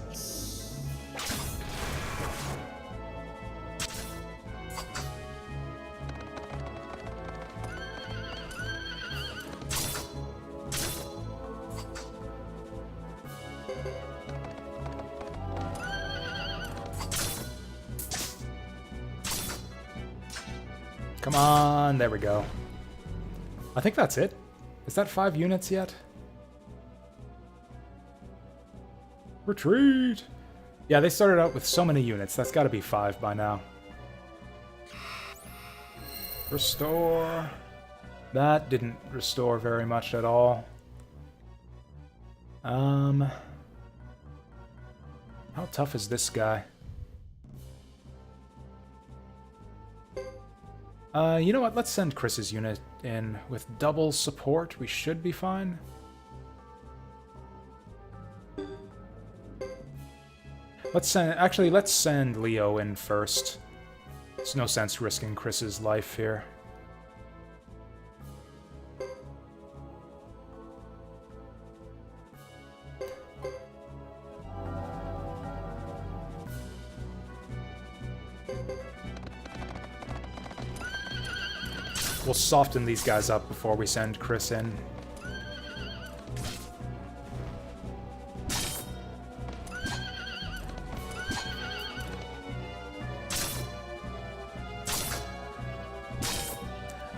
Come on, there we go. I think that's it. Is that 5 units yet? Retreat! Yeah, they started out with so many units. That's got to be 5 by now. Restore. That didn't restore very much at all. How tough is this guy? You know what? Let's send Chris's unit in with double support. We should be fine. Let's send Leo in first. There's no sense risking Chris's life here. We'll soften these guys up before we send Chris in.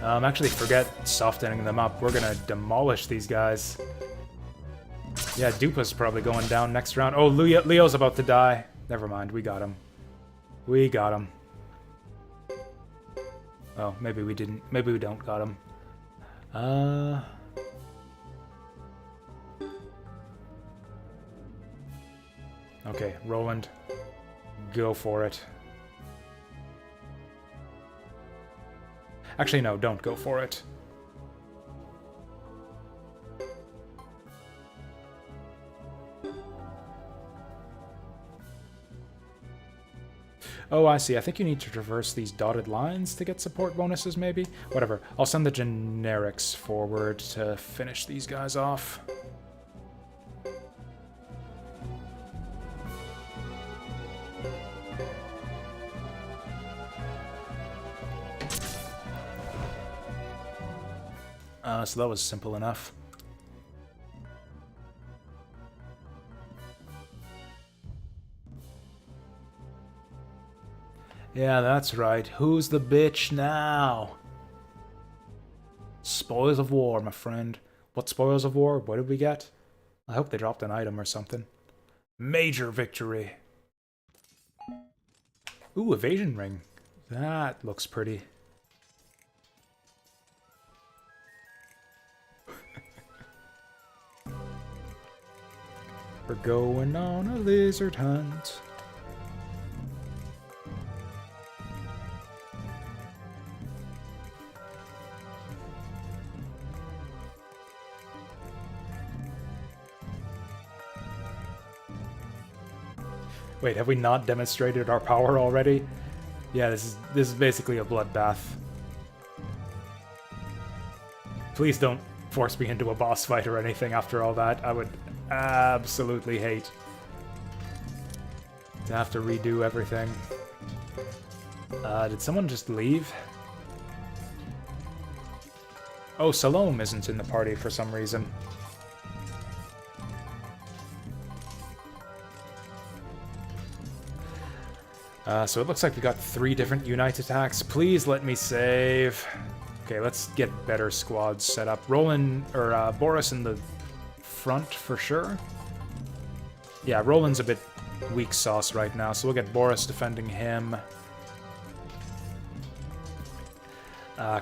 Actually, forget softening them up. We're gonna demolish these guys. Yeah, Dupa's probably going down next round. Oh, Leo's about to die. Never mind, we got him. We got him. Oh, maybe we didn't. Maybe we don't got him. Okay, Roland. Go for it. Actually, no, don't go for it. Oh, I see. I think you need to traverse these dotted lines to get support bonuses, maybe? Whatever. I'll send the generics forward to finish these guys off. So that was simple enough. Yeah, that's right. Who's the bitch now? Spoils of war, my friend. What spoils of war? What did we get? I hope they dropped an item or something. Major victory. Ooh, evasion ring. That looks pretty. We're going on a lizard hunt. Wait, have we not demonstrated our power already? Yeah, this is basically a bloodbath. Please don't force me into a boss fight or anything after all that. I would absolutely hate to have to redo everything. Did someone just leave? Oh, Salome isn't in the party for some reason. So it looks like we got 3 different Unite attacks. Please let me save. Okay, let's get better squads set up. Roland, or Boris in the front for sure. Yeah, Roland's a bit weak sauce right now, so we'll get Boris defending him.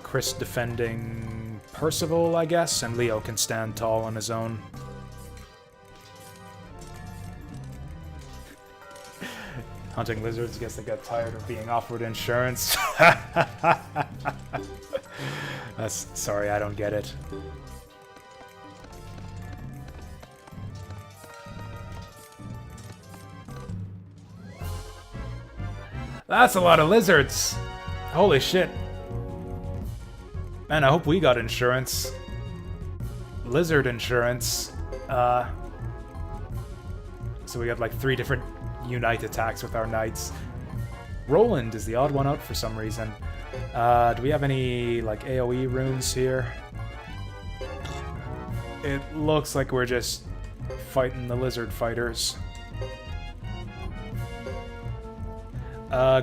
Chris defending Percival, I guess, and Leo can stand tall on his own. Hunting lizards, guess they got tired of being offered insurance. Sorry, I don't get it. That's a lot of lizards! Holy shit. Man, I hope we got insurance. Lizard insurance. So we got like 3 different Unite attacks with our knights. Roland is the odd one out for some reason. Do we have any, like, AoE runes here? It looks like we're just fighting the lizard fighters.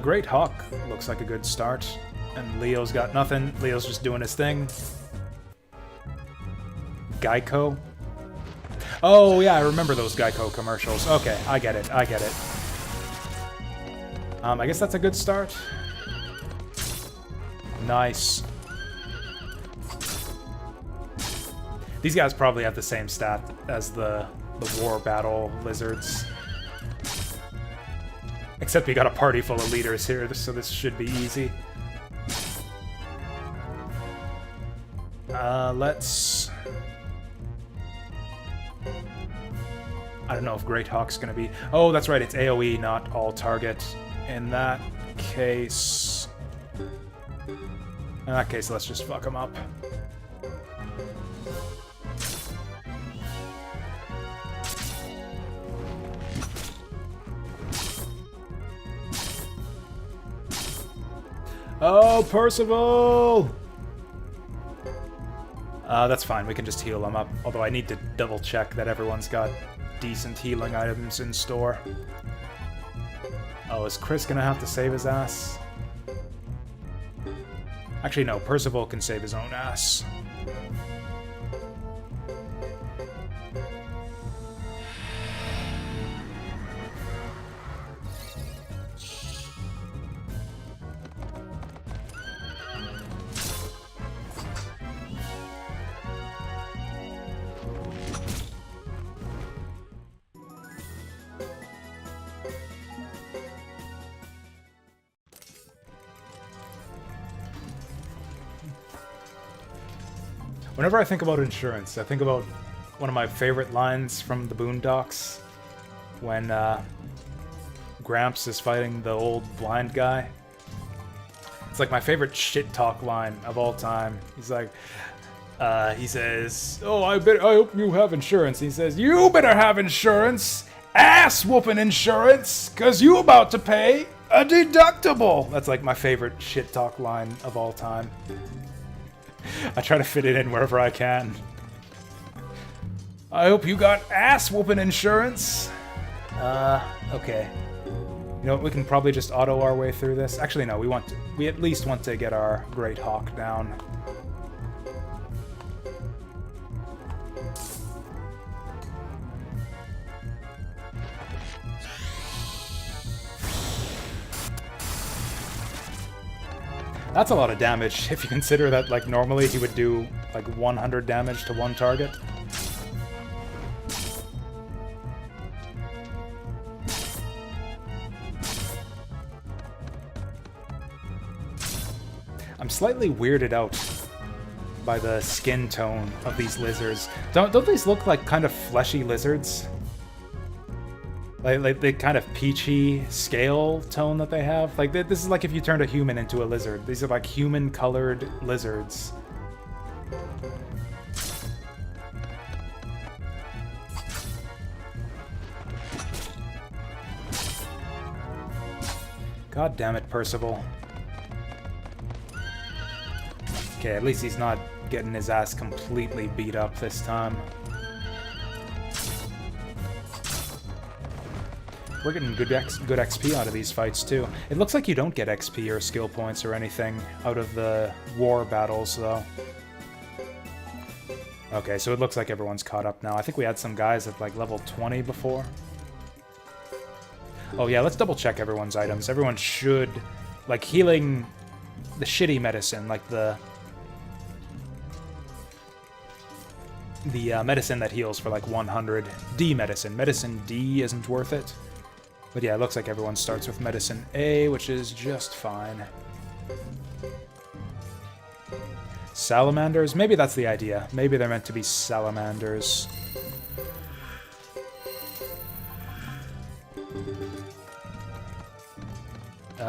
Great Hawk looks like a good start. And Leo's got nothing. Leo's just doing his thing. Geico. Oh, yeah, I remember those Geico commercials. Okay, I get it, I get it. I guess that's a good start. Nice. These guys probably have the same stat as the war battle lizards. Except we got a party full of leaders here, so this should be easy. Let's... I don't know if Great Hawk's gonna be... Oh, that's right, it's AoE, not all target. In that case... let's just fuck him up. Oh, Percival! That's fine, we can just heal him up. Although I need to double check that everyone's got decent healing items in store. Oh, is Chris gonna have to save his ass? Actually, no, Percival can save his own ass. Whenever I think about insurance, I think about one of my favorite lines from the Boondocks when Gramps is fighting the old blind guy. It's like my favorite shit talk line of all time. He's like, he says, "Oh, I hope you have insurance." He says, "You better have insurance, ass whooping insurance, 'cause you about to pay a deductible." That's like my favorite shit talk line of all time. I try to fit it in wherever I can. I hope you got ass-whooping insurance. Okay. You know what, we can probably just auto our way through this. Actually, no, we at least want to get our Great Hawk down. That's a lot of damage, if you consider that, like, normally he would do, like, 100 damage to one target. I'm slightly weirded out by the skin tone of these lizards. Don't these look like kind of fleshy lizards? Like the kind of peachy scale tone that they have. Like, this is like if you turned a human into a lizard. These are like human-colored lizards. God damn it, Percival. Okay, at least he's not getting his ass completely beat up this time. We're getting good XP out of these fights, too. It looks like you don't get XP or skill points or anything out of the war battles, though. Okay, so it looks like everyone's caught up now. I think we had some guys at, like, level 20 before. Oh, yeah, let's double-check everyone's items. Everyone should... Like, healing the shitty medicine, like the medicine that heals for, like, 100. D medicine. Medicine D isn't worth it. But yeah, it looks like everyone starts with Medicine A, which is just fine. Salamanders? Maybe that's the idea. Maybe they're meant to be salamanders.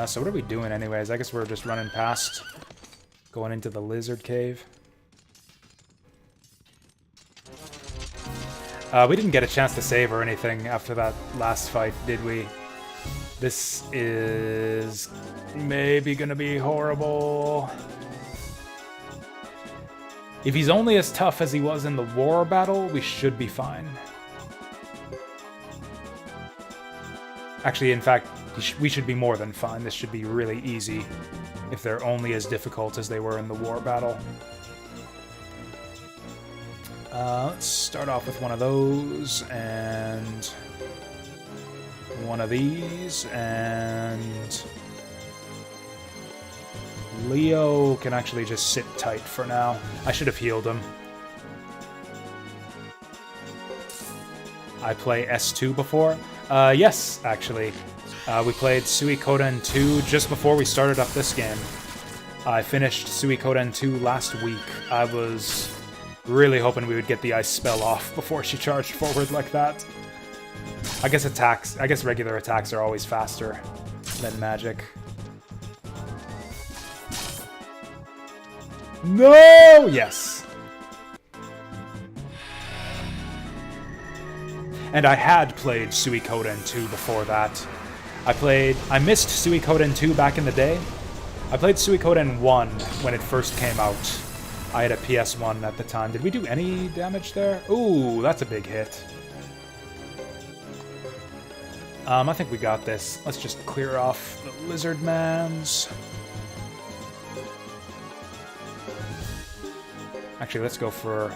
So what are we doing anyways? I guess we're just running past, going into the lizard cave. We didn't get a chance to save or anything after that last fight, did we? This is maybe gonna be horrible. If he's only as tough as he was in the war battle, we should be fine. Actually, in fact, we should be more than fine. This should be really easy if they're only as difficult as they were in the war battle. Let's start off with one of those, and one of these, and Leo can actually just sit tight for now. I should have healed him. I play S2 before? Yes, actually. We played Suikoden 2 just before we started up this game. I finished Suikoden 2 last week. I was really hoping we would get the ice spell off before she charged forward like that. I guess regular attacks are always faster than magic. No! Yes. And I had played Suikoden 2 before that. I missed Suikoden 2 back in the day. I played Suikoden 1 when it first came out. I had a PS1 at the time. Did we do any damage there? Ooh, that's a big hit. I think we got this. Let's just clear off the lizard mans. Actually, let's go for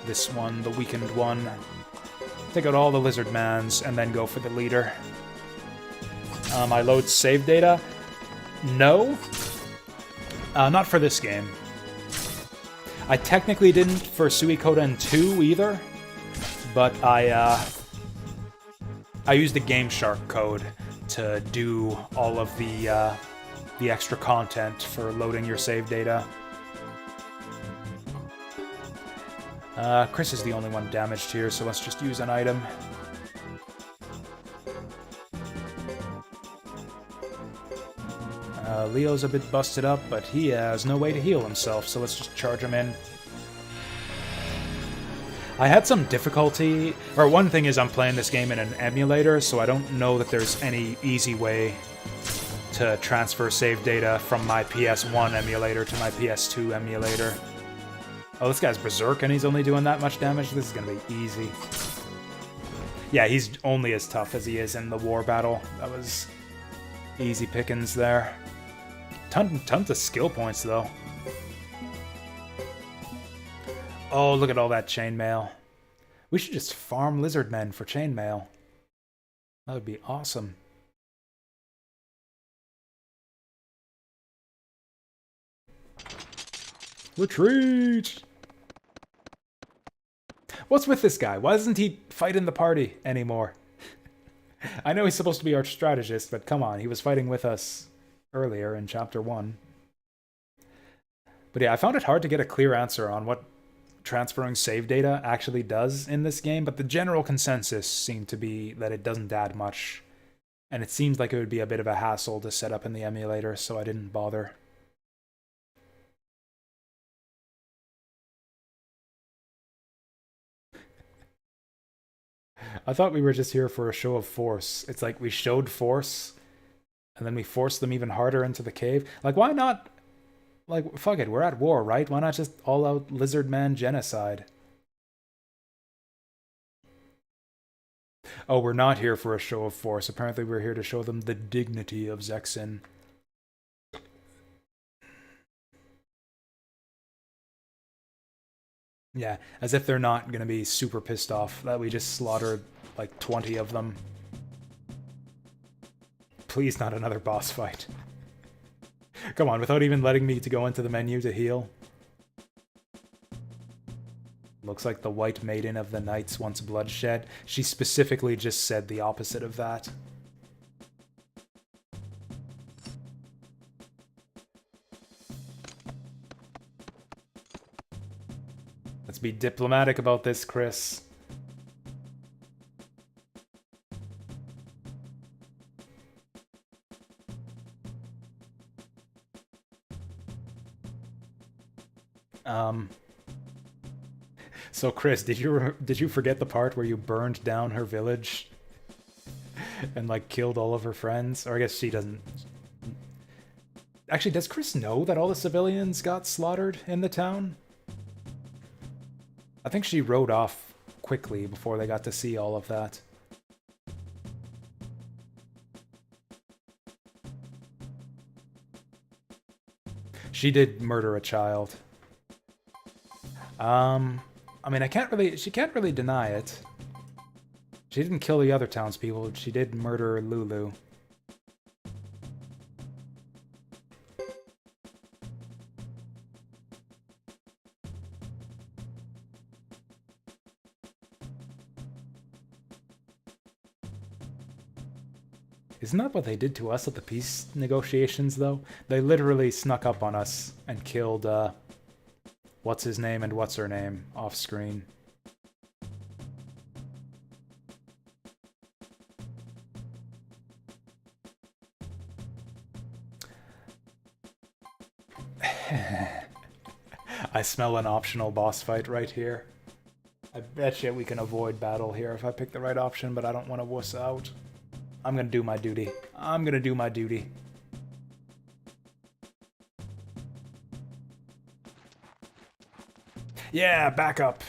this one, the weakened one. Take out all the lizard mans and then go for the leader. I load save data. No. Not for this game. I technically didn't for Suikoden 2 either, but I used the Game Shark code to do all of the extra content for loading your save data. Chris is the only one damaged here, so let's just use an item. Leo's a bit busted up, but he has no way to heal himself, so let's just charge him in. I had some difficulty, or one thing is I'm playing this game in an emulator, so I don't know that there's any easy way to transfer save data from my PS1 emulator to my PS2 emulator. Oh, this guy's berserk and he's only doing that much damage? This is gonna be easy. Yeah, he's only as tough as he is in the war battle. That was easy pickings there. Tons of skill points, though. Oh, look at all that chainmail. We should just farm lizard men for chainmail. That would be awesome. Retreat! What's with this guy? Why doesn't he fight in the party anymore? I know he's supposed to be our strategist, but come on, he was fighting with us earlier in Chapter 1. But yeah, I found it hard to get a clear answer on what transferring save data actually does in this game, but the general consensus seemed to be that it doesn't add much. And it seems like it would be a bit of a hassle to set up in the emulator, so I didn't bother. I thought we were just here for a show of force. It's like we showed force, and then we forced them even harder into the cave. Like, why not? Like, fuck it, we're at war, right? Why not just all-out lizard man genocide? Oh, we're not here for a show of force. Apparently we're here to show them the dignity of Zexin. Yeah, as if they're not gonna be super pissed off that we just slaughtered like 20 of them. Please, not another boss fight. Come on, without even letting me to go into the menu to heal. Looks like the White Maiden of the Knights wants bloodshed. She specifically just said the opposite of that. Let's be diplomatic about this, Chris. So Chris, did you forget the part where you burned down her village and like killed all of her friends? Or I guess she doesn't. Actually, does Chris know that all the civilians got slaughtered in the town? I think she rode off quickly before they got to see all of that. She did murder a child. I mean, she can't really deny it. She didn't kill the other townspeople, she did murder Lulu. Isn't that what they did to us at the peace negotiations, though? They literally snuck up on us and killed, what's his name and what's her name off screen. I smell an optional boss fight right here. I bet you we can avoid battle here if I pick the right option, but I don't want to wuss out. I'm gonna do my duty. I'm gonna do my duty. Yeah, back up.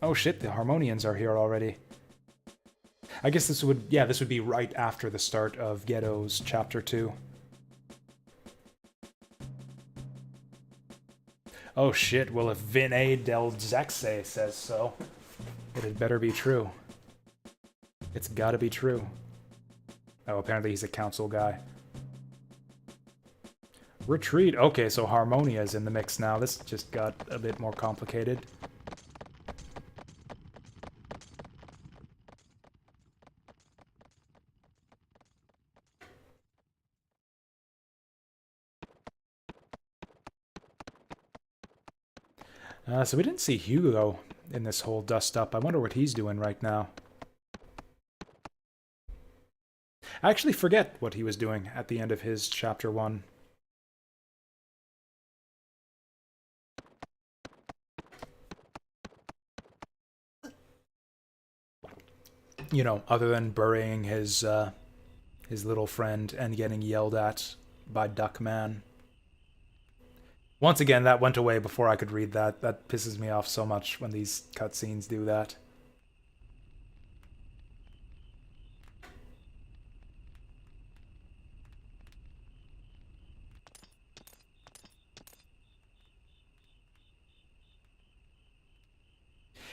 Oh shit, the Harmonians are here already. I guess this would, yeah, this would be right after the start of Ghetto's Chapter 2. Oh shit, well if Vinay Del Zexe says so, it had better be true. It's gotta be true. Oh, apparently he's a council guy. Retreat. Okay, so Harmonia is in the mix now. This just got a bit more complicated. So we didn't see Hugo in this whole dust-up. I wonder what he's doing right now. I actually forget what he was doing at the end of his Chapter 1. You know, other than burying his little friend and getting yelled at by Duckman. Once again, that went away before I could read that. That pisses me off so much when these cutscenes do that.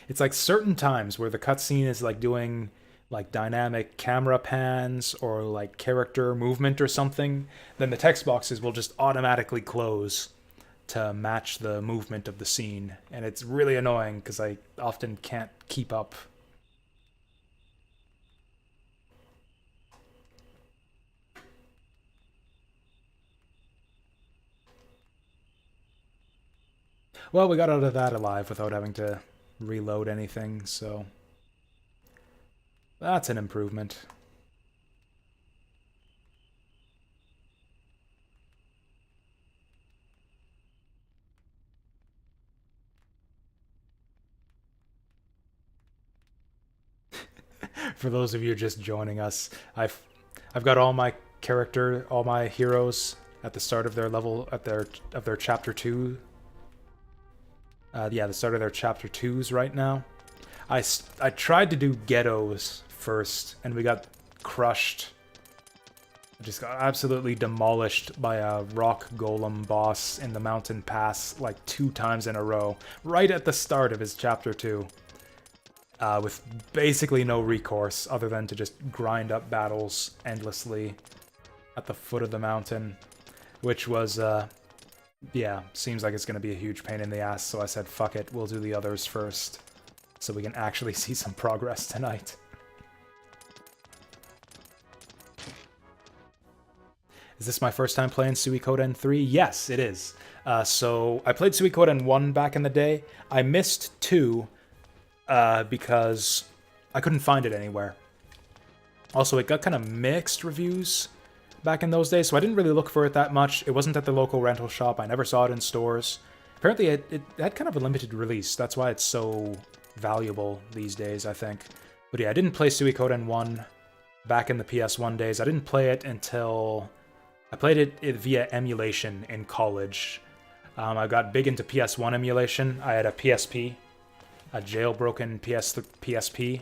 It's like certain times where the cutscene is like doing like dynamic camera pans or like character movement or something, then the text boxes will just automatically close to match the movement of the scene, and it's really annoying because I often can't keep up. Well, we got out of that alive without having to reload anything, so that's an improvement. For those of you just joining us, I've got all my all my heroes at the start of their level at their chapter 2. Yeah, the start of their chapter 2s right now. I tried to do Ghettos first, and we got crushed. I just got absolutely demolished by a rock golem boss in the mountain pass like 2 times in a row, right at the start of his chapter 2. With basically no recourse other than to just grind up battles endlessly at the foot of the mountain, which was, yeah, seems like it's going to be a huge pain in the ass, so I said, fuck it, we'll do the others first, so we can actually see some progress tonight. Is this my first time playing Suikoden 3? Yes, it is. So I played Suikoden 1 back in the day. I missed 2, because I couldn't find it anywhere. Also, it got kind of mixed reviews back in those days, so I didn't really look for it that much. It wasn't at the local rental shop. I never saw it in stores. Apparently, it had kind of a limited release. That's why it's so valuable these days, I think. But yeah, I didn't play Suikoden 1 back in the PS1 days. I didn't play it until... I played it via emulation in college. I got big into PS1 emulation. I had a PSP. A jailbroken PSP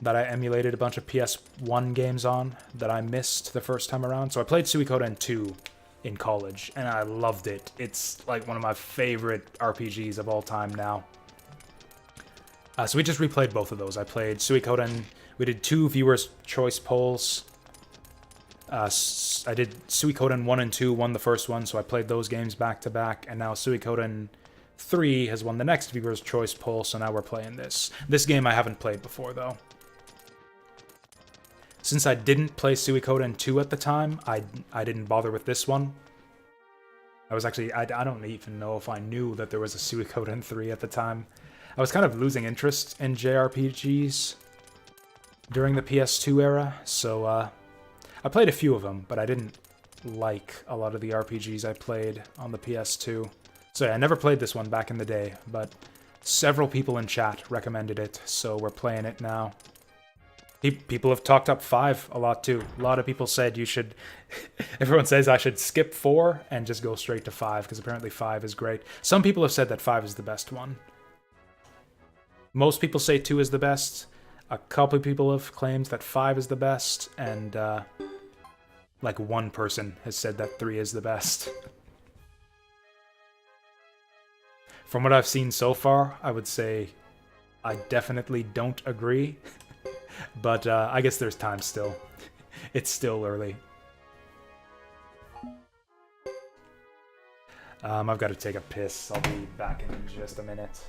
that I emulated a bunch of PS1 games on that I missed the first time around. So I played Suikoden 2 in college, and I loved it. It's like one of my favorite RPGs of all time now. So we just replayed both of those. I played Suikoden. We did 2 viewers' choice polls. I did Suikoden 1 and 2, won the first one, so I played those games back to back, and now Suikoden 3 has won the next viewer's choice poll, so now we're playing this. This game I haven't played before, though. Since I didn't play Suikoden 2 at the time, I didn't bother with this one. I was actually... I don't even know if I knew that there was a Suikoden 3 at the time. I was kind of losing interest in JRPGs during the PS2 era, so I played a few of them, but I didn't like a lot of the RPGs I played on the PS2. So yeah, I never played this one back in the day, but several people in chat recommended it, so we're playing it now. People have talked up 5 a lot too. A lot of people said you should... Everyone says I should skip 4 and just go straight to 5, because apparently 5 is great. Some people have said that 5 is the best one. Most people say 2 is the best. A couple people have claimed that 5 is the best, and like one person has said that 3 is the best. From what I've seen so far, I would say I definitely don't agree. But I guess there's time still. It's still early. I've got to take a piss. I'll be back in just a minute.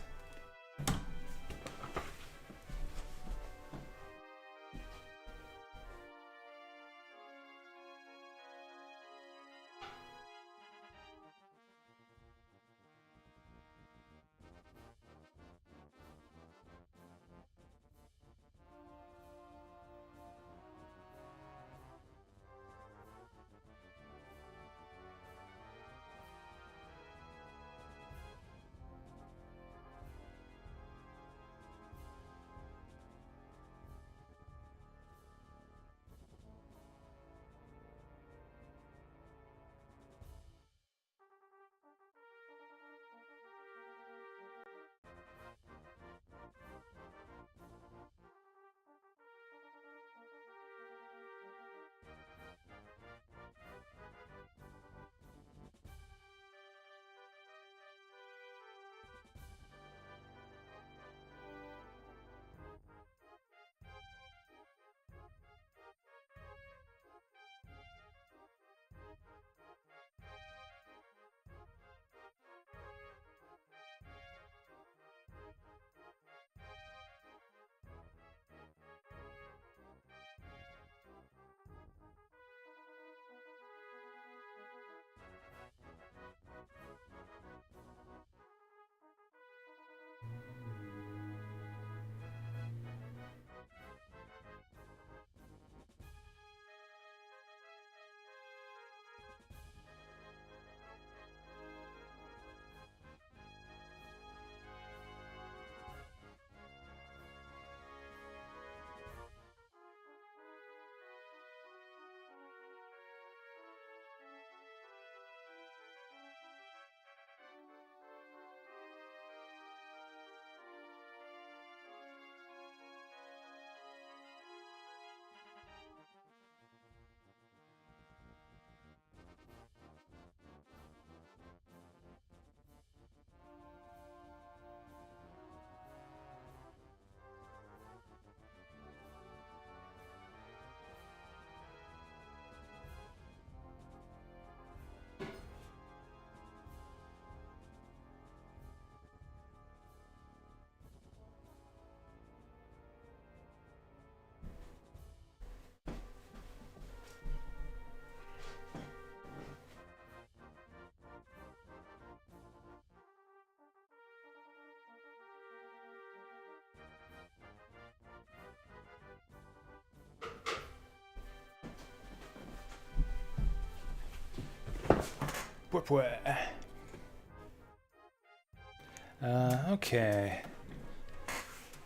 Okay.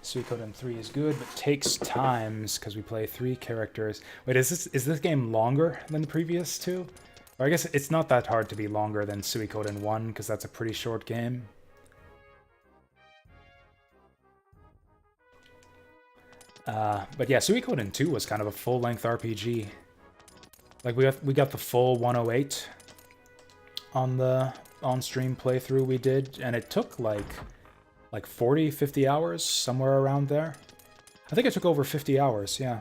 Suikoden 3 is good, but takes times because we play 3 characters. Wait, is this game longer than the previous 2? Or I guess it's not that hard to be longer than Suikoden 1 because that's a pretty short game. But yeah, Suikoden 2 was kind of a full-length RPG. Like we got the full 108 on the on-stream playthrough we did, and it took like 40, 50 hours, somewhere around there. I think it took over 50 hours, yeah.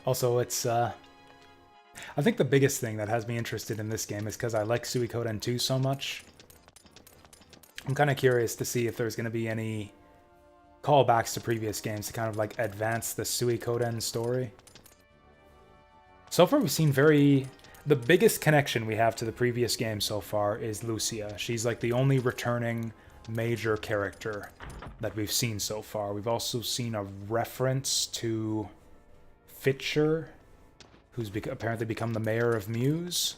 Also, it's, I think the biggest thing that has me interested in this game is because I like Suikoden 2 so much. I'm kind of curious to see if there's going to be any callbacks to previous games to kind of like advance the Suikoden story. So far we've seen the biggest connection we have to the previous game so far is Lucia. She's like the only returning major character that we've seen so far. We've also seen a reference to Fitcher, who's apparently become the mayor of Muse,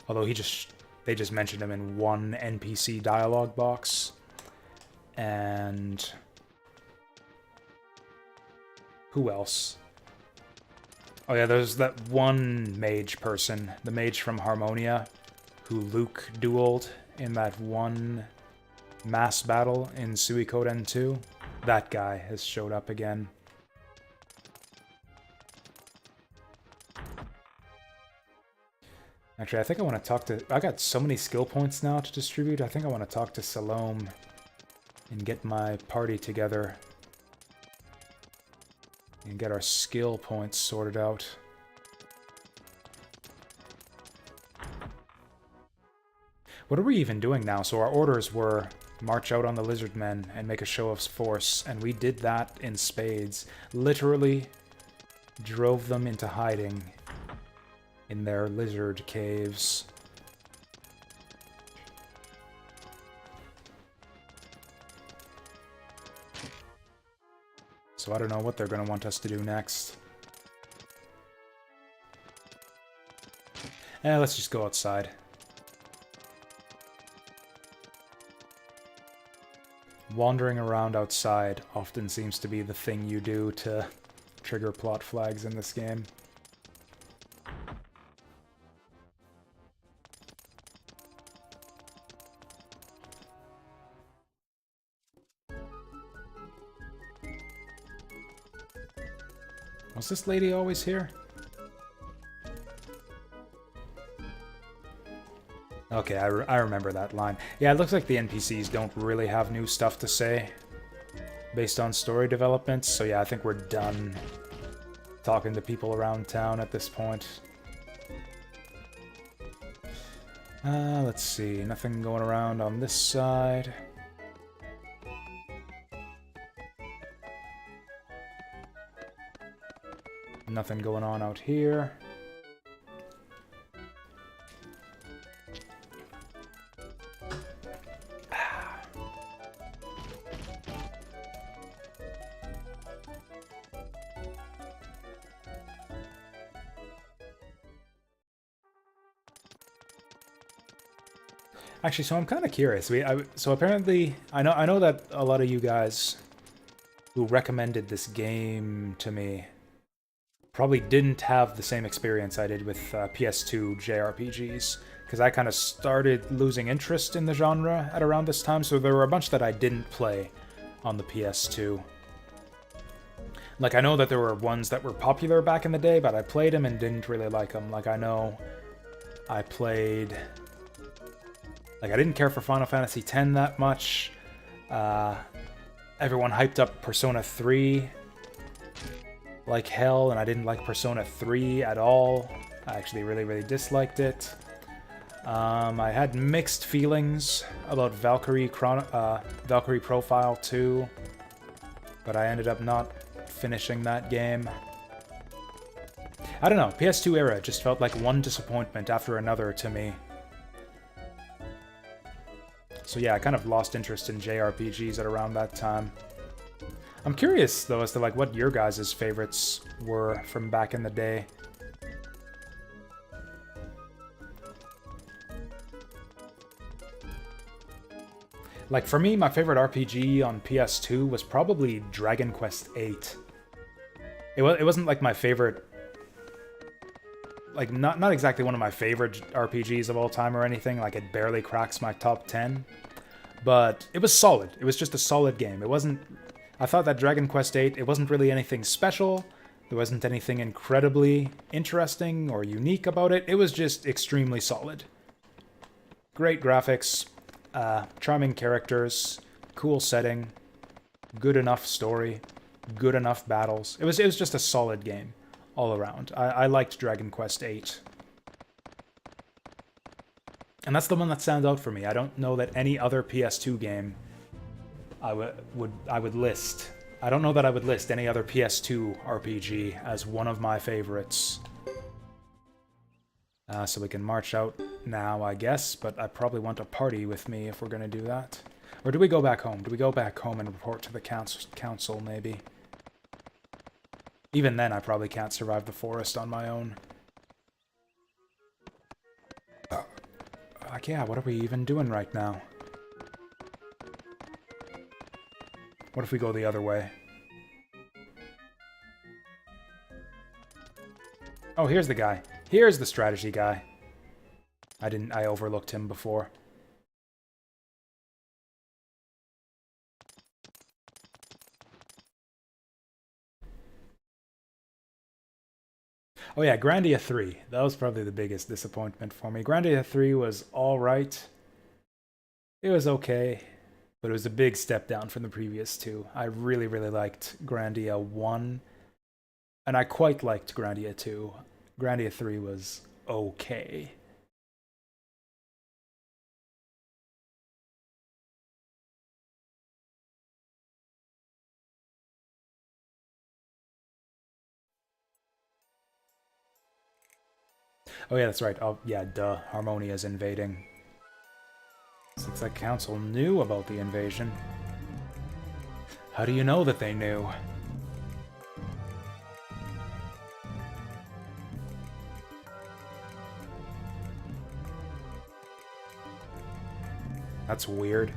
although he just They just mentioned him in one NPC dialogue box. And... who else? Oh yeah, there's that one mage person, the mage from Harmonia, who Luke dueled in that one mass battle in Suikoden 2. That guy has showed up again. Actually, I think I want to talk to... I got so many skill points now to distribute. I think I want to talk to Salome and get my party together. And get our skill points sorted out. What are we even doing now? So our orders were march out on the lizard men and make a show of force, and we did that in spades. Literally drove them into hiding in their lizard caves. So I don't know what they're going to want us to do next. Let's just go outside. Wandering around outside often seems to be the thing you do to trigger plot flags in this game. Was this lady always here? Okay, I remember that line. Yeah, it looks like the NPCs don't really have new stuff to say based on story developments, so yeah, I think we're done talking to people around town at this point. Let's see, nothing going around on this side. Nothing going on out here. Actually, so I'm kind of curious. So apparently, I know that a lot of you guys who recommended this game to me probably didn't have the same experience I did with PS2 JRPGs, because I kind of started losing interest in the genre at around this time, so there were a bunch that I didn't play on the PS2. Like, I know that there were ones that were popular back in the day, but I played them and didn't really like them. Like, I know I played... Like, I didn't care for Final Fantasy X that much. Everyone hyped up Persona 3 like hell, and I didn't like Persona 3 at all. I actually really disliked it. I had mixed feelings about Valkyrie Profile 2, but I ended up not finishing that game. I don't know, PS2 era just felt like one disappointment after another to me. So yeah, I kind of lost interest in JRPGs at around that time. I'm curious, though, as to like what your guys' favorites were from back in the day. Like, for me, my favorite RPG on PS2 was probably Dragon Quest VIII. It wasn't like my favorite... Like, not exactly one of my favorite RPGs of all time or anything. Like, it barely cracks my top 10. But it was solid. It was just a solid game. It wasn't... I thought that Dragon Quest VIII, it wasn't really anything special. There wasn't anything incredibly interesting or unique about it. It was just extremely solid. Great graphics, charming characters, cool setting, good enough story, good enough battles. It was just a solid game all around. I liked Dragon Quest VIII. And that's the one that stands out for me. I don't know that any other PS2 game I would list. I don't know that I would list any other PS2 RPG as one of my favorites. So we can march out now, I guess, but I probably want a party with me if we're going to do that. Or do we go back home? Do we go back home and report to the council, maybe? Even then, I probably can't survive the forest on my own. Fuck yeah, what are we even doing right now? What if we go the other way? Oh, here's the guy. Here's the strategy guy. I overlooked him before. Oh yeah, Grandia 3. That was probably the biggest disappointment for me. Grandia 3 was alright. It was okay, but it was a big step down from the previous two. I really, really liked Grandia 1, and I quite liked Grandia 2. Grandia 3 was okay. Oh yeah, that's right. Oh yeah, duh. Harmonia's invading. Looks like Council knew about the invasion. How do you know that they knew? That's weird.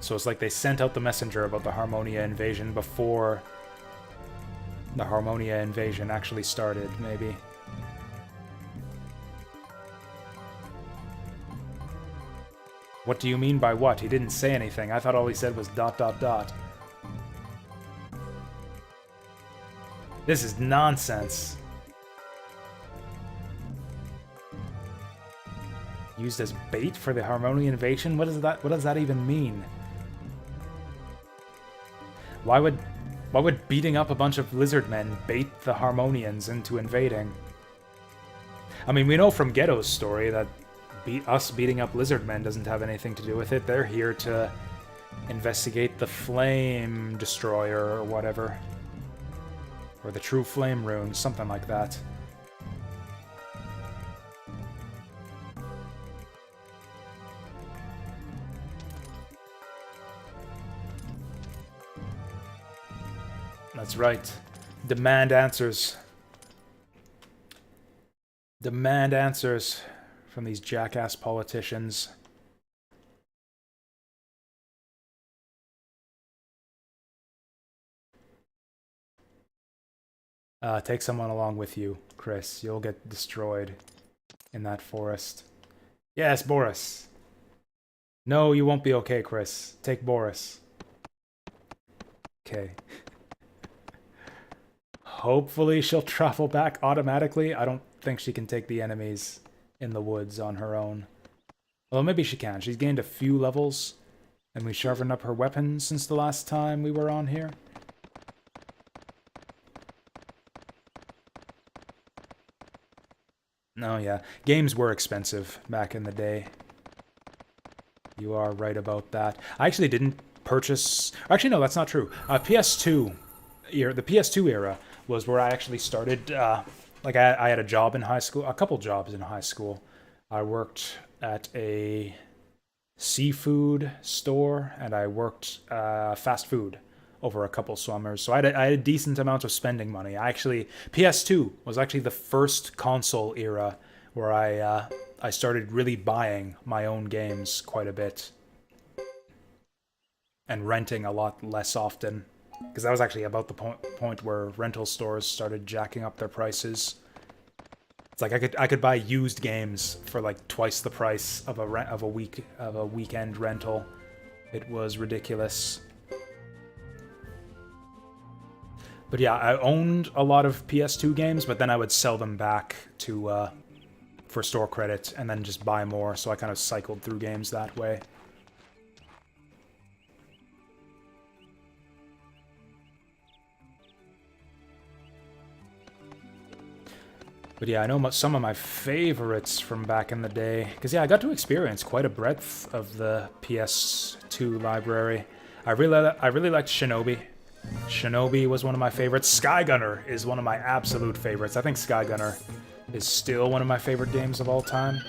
So it's like they sent out the messenger about the Harmonia invasion before the Harmonia invasion actually started, maybe. What do you mean by what? He didn't say anything. I thought all he said was ... This is nonsense. Used as bait for the Harmonia invasion? What does that even mean? Why would beating up a bunch of lizard men bait the Harmonians into invading? I mean, we know from Ghetto's story that us beating up lizard men doesn't have anything to do with it. They're here to investigate the Flame Destroyer or whatever. Or the True Flame Rune, something like that. That's right. Demand answers. Demand answers from these jackass politicians. Take someone along with you, Chris. You'll get destroyed in that forest. Yes, Boris. No, you won't be okay, Chris. Take Boris. Okay. Hopefully she'll travel back automatically. I don't think she can take the enemies in the woods on her own. Well, maybe she can. She's gained a few levels, and we sharpened up her weapons since the last time we were on here. No, yeah. Games were expensive back in the day. You are right about that. I actually didn't purchase... Actually, no, that's not true. PS2... The PS2 era was where I actually started... like, I had a job in high school. A couple jobs in high school. I worked at a seafood store, and I worked fast food over a couple summers. So I had a decent amount of spending money. PS2 was actually the first console era where I started really buying my own games quite a bit. And renting a lot less often. Because that was actually about the point where rental stores started jacking up their prices. It's like I could buy used games for like twice the price of a weekend rental. It was ridiculous. But yeah, I owned a lot of PS2 games, but then I would sell them back to for store credit and then just buy more. So I kind of cycled through games that way. But yeah, I know some of my favorites from back in the day. Because yeah, I got to experience quite a breadth of the PS2 library. I really liked Shinobi. Shinobi was one of my favorites. Skygunner is one of my absolute favorites. I think Skygunner is still one of my favorite games of all time.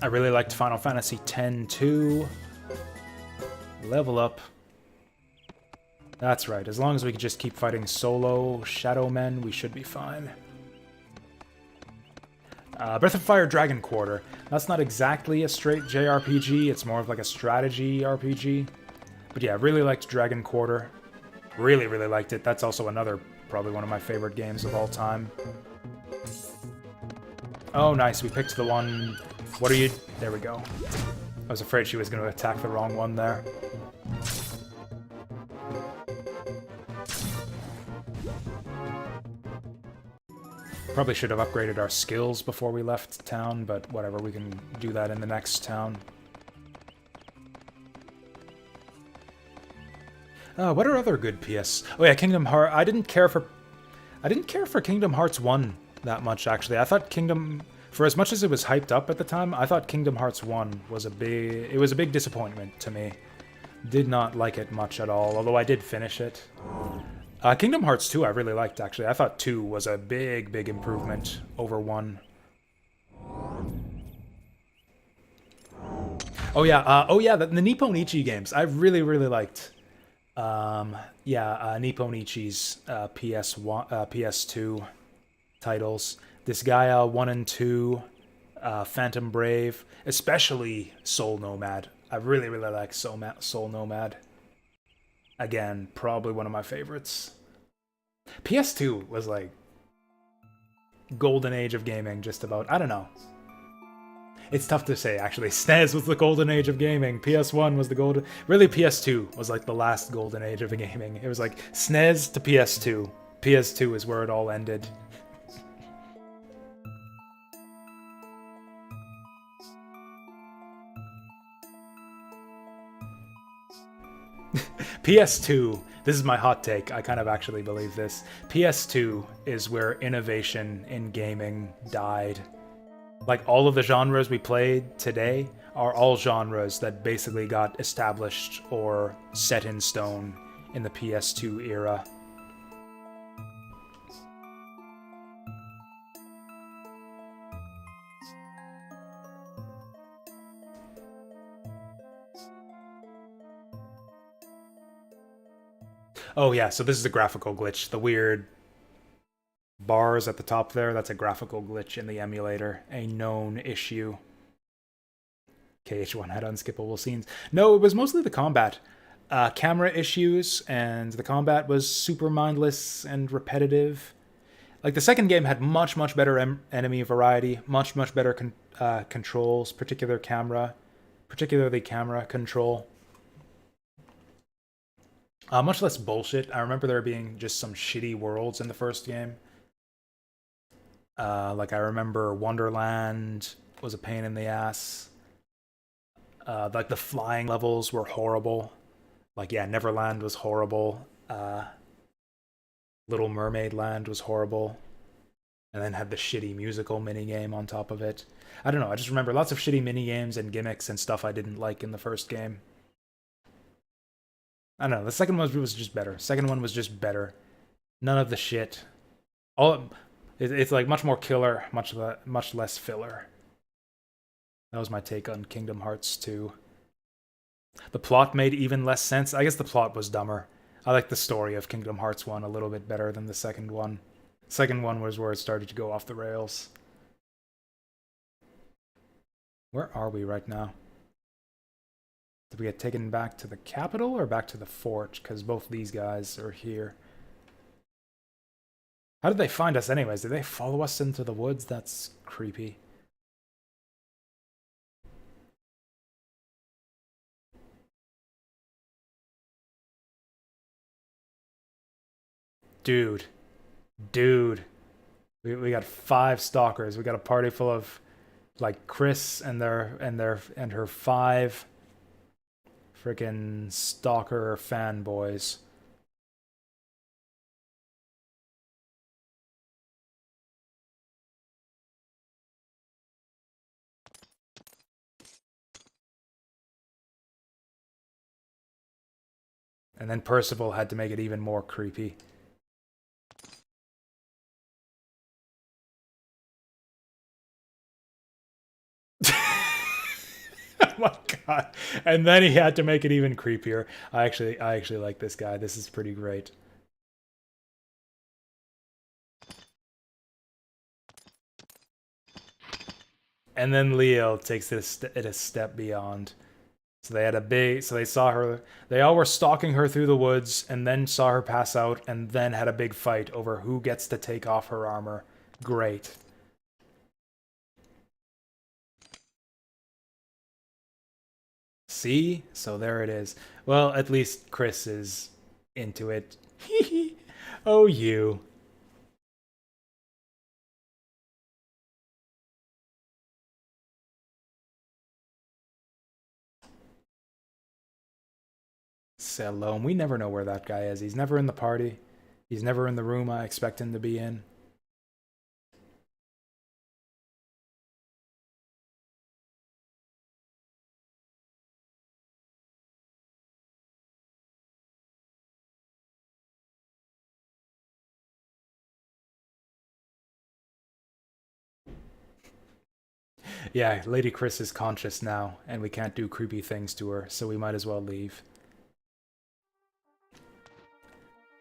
I really liked Final Fantasy X too. Level Up. That's right, as long as we can just keep fighting solo Shadow Men, we should be fine. Breath of Fire Dragon Quarter. That's not exactly a straight JRPG, it's more of like a strategy RPG. But yeah, really liked Dragon Quarter. Really, really liked it. That's also another, probably one of my favorite games of all time. Oh, nice. We picked the one... What are you... There we go. I was afraid she was going to attack the wrong one there. Probably should have upgraded our skills before we left town, but whatever, we can do that in the next town. What are other good PS? Oh yeah, Kingdom Hearts. I didn't care for Kingdom Hearts 1 that much, actually. I thought for as much as it was hyped up at the time, I thought Kingdom Hearts 1 was a big disappointment to me. Did not like it much at all, although I did finish it. Kingdom Hearts 2 I really liked, actually. I thought 2 was a big, big improvement over 1. Oh yeah, the Nippon Ichi games. I really, really liked. Nippon Ichi's PS2 titles. Disgaea 1 and 2, Phantom Brave, especially Soul Nomad. I really, really like Soul Nomad. Again, probably one of my favorites. PS2 was like golden age of gaming, just about. I don't know. It's tough to say, actually. SNES was the golden age of gaming. PS1 was the golden... Really, PS2 was like the last golden age of gaming. It was like SNES to PS2. PS2 is where it all ended. PS2, this is my hot take, I kind of actually believe this. PS2 is where innovation in gaming died. Like, all of the genres we played today are all genres that basically got established or set in stone in the PS2 era. Oh yeah, so this is a graphical glitch. The weird bars at the top there, that's a graphical glitch in the emulator. A known issue. KH1 had unskippable scenes. No, it was mostly the combat. Camera issues, and the combat was super mindless and repetitive. Like, the second game had much, much better enemy variety, much, much better controls, particularly camera control. Much less bullshit. I remember there being just some shitty worlds in the first game. Like, I remember Wonderland was a pain in the ass. Like, the flying levels were horrible. Like, yeah, Neverland was horrible. Little Mermaid Land was horrible. And then had the shitty musical minigame on top of it. I don't know, I just remember lots of shitty minigames and gimmicks and stuff I didn't like in the first game. I don't know, the second one was just better. Second one was just better. None of the shit. It's like much more killer, much less filler. That was my take on Kingdom Hearts 2. The plot made even less sense. I guess the plot was dumber. I like the story of Kingdom Hearts 1 a little bit better than the second one. Second one was where it started to go off the rails. Where are we right now? Did we get taken back to the capital or back to the fort? Because both these guys are here. How did they find us anyways? Did they follow us into the woods? That's creepy. Dude. We got 5 stalkers. We got a party full of like Chris and her 5 freaking stalker fanboys. And then Percival had to make it even more creepy. Oh my god. And then he had to make it even creepier. I actually like this guy. This is pretty great. And then Leo takes it a step beyond. So they had a big, so they saw her, they all were stalking her through the woods and then saw her pass out and then had a big fight over who gets to take off her armor. Great. See? So there it is. Well, at least Chris is into it. Oh, you. Salome. We never know where that guy is. He's never in the party. He's never in the room I expect him to be in. Yeah, Lady Chris is conscious now, and we can't do creepy things to her, so we might as well leave.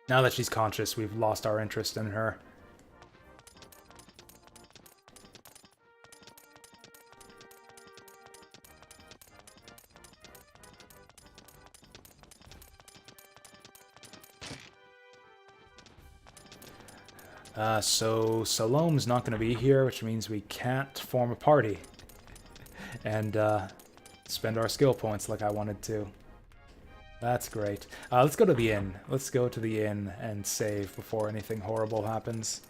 Now that she's conscious, we've lost our interest in her. So Salome's not going to be here, which means we can't form a party and spend our skill points like I wanted to. That's great. Let's go to the inn. Let's go to the inn and save before anything horrible happens.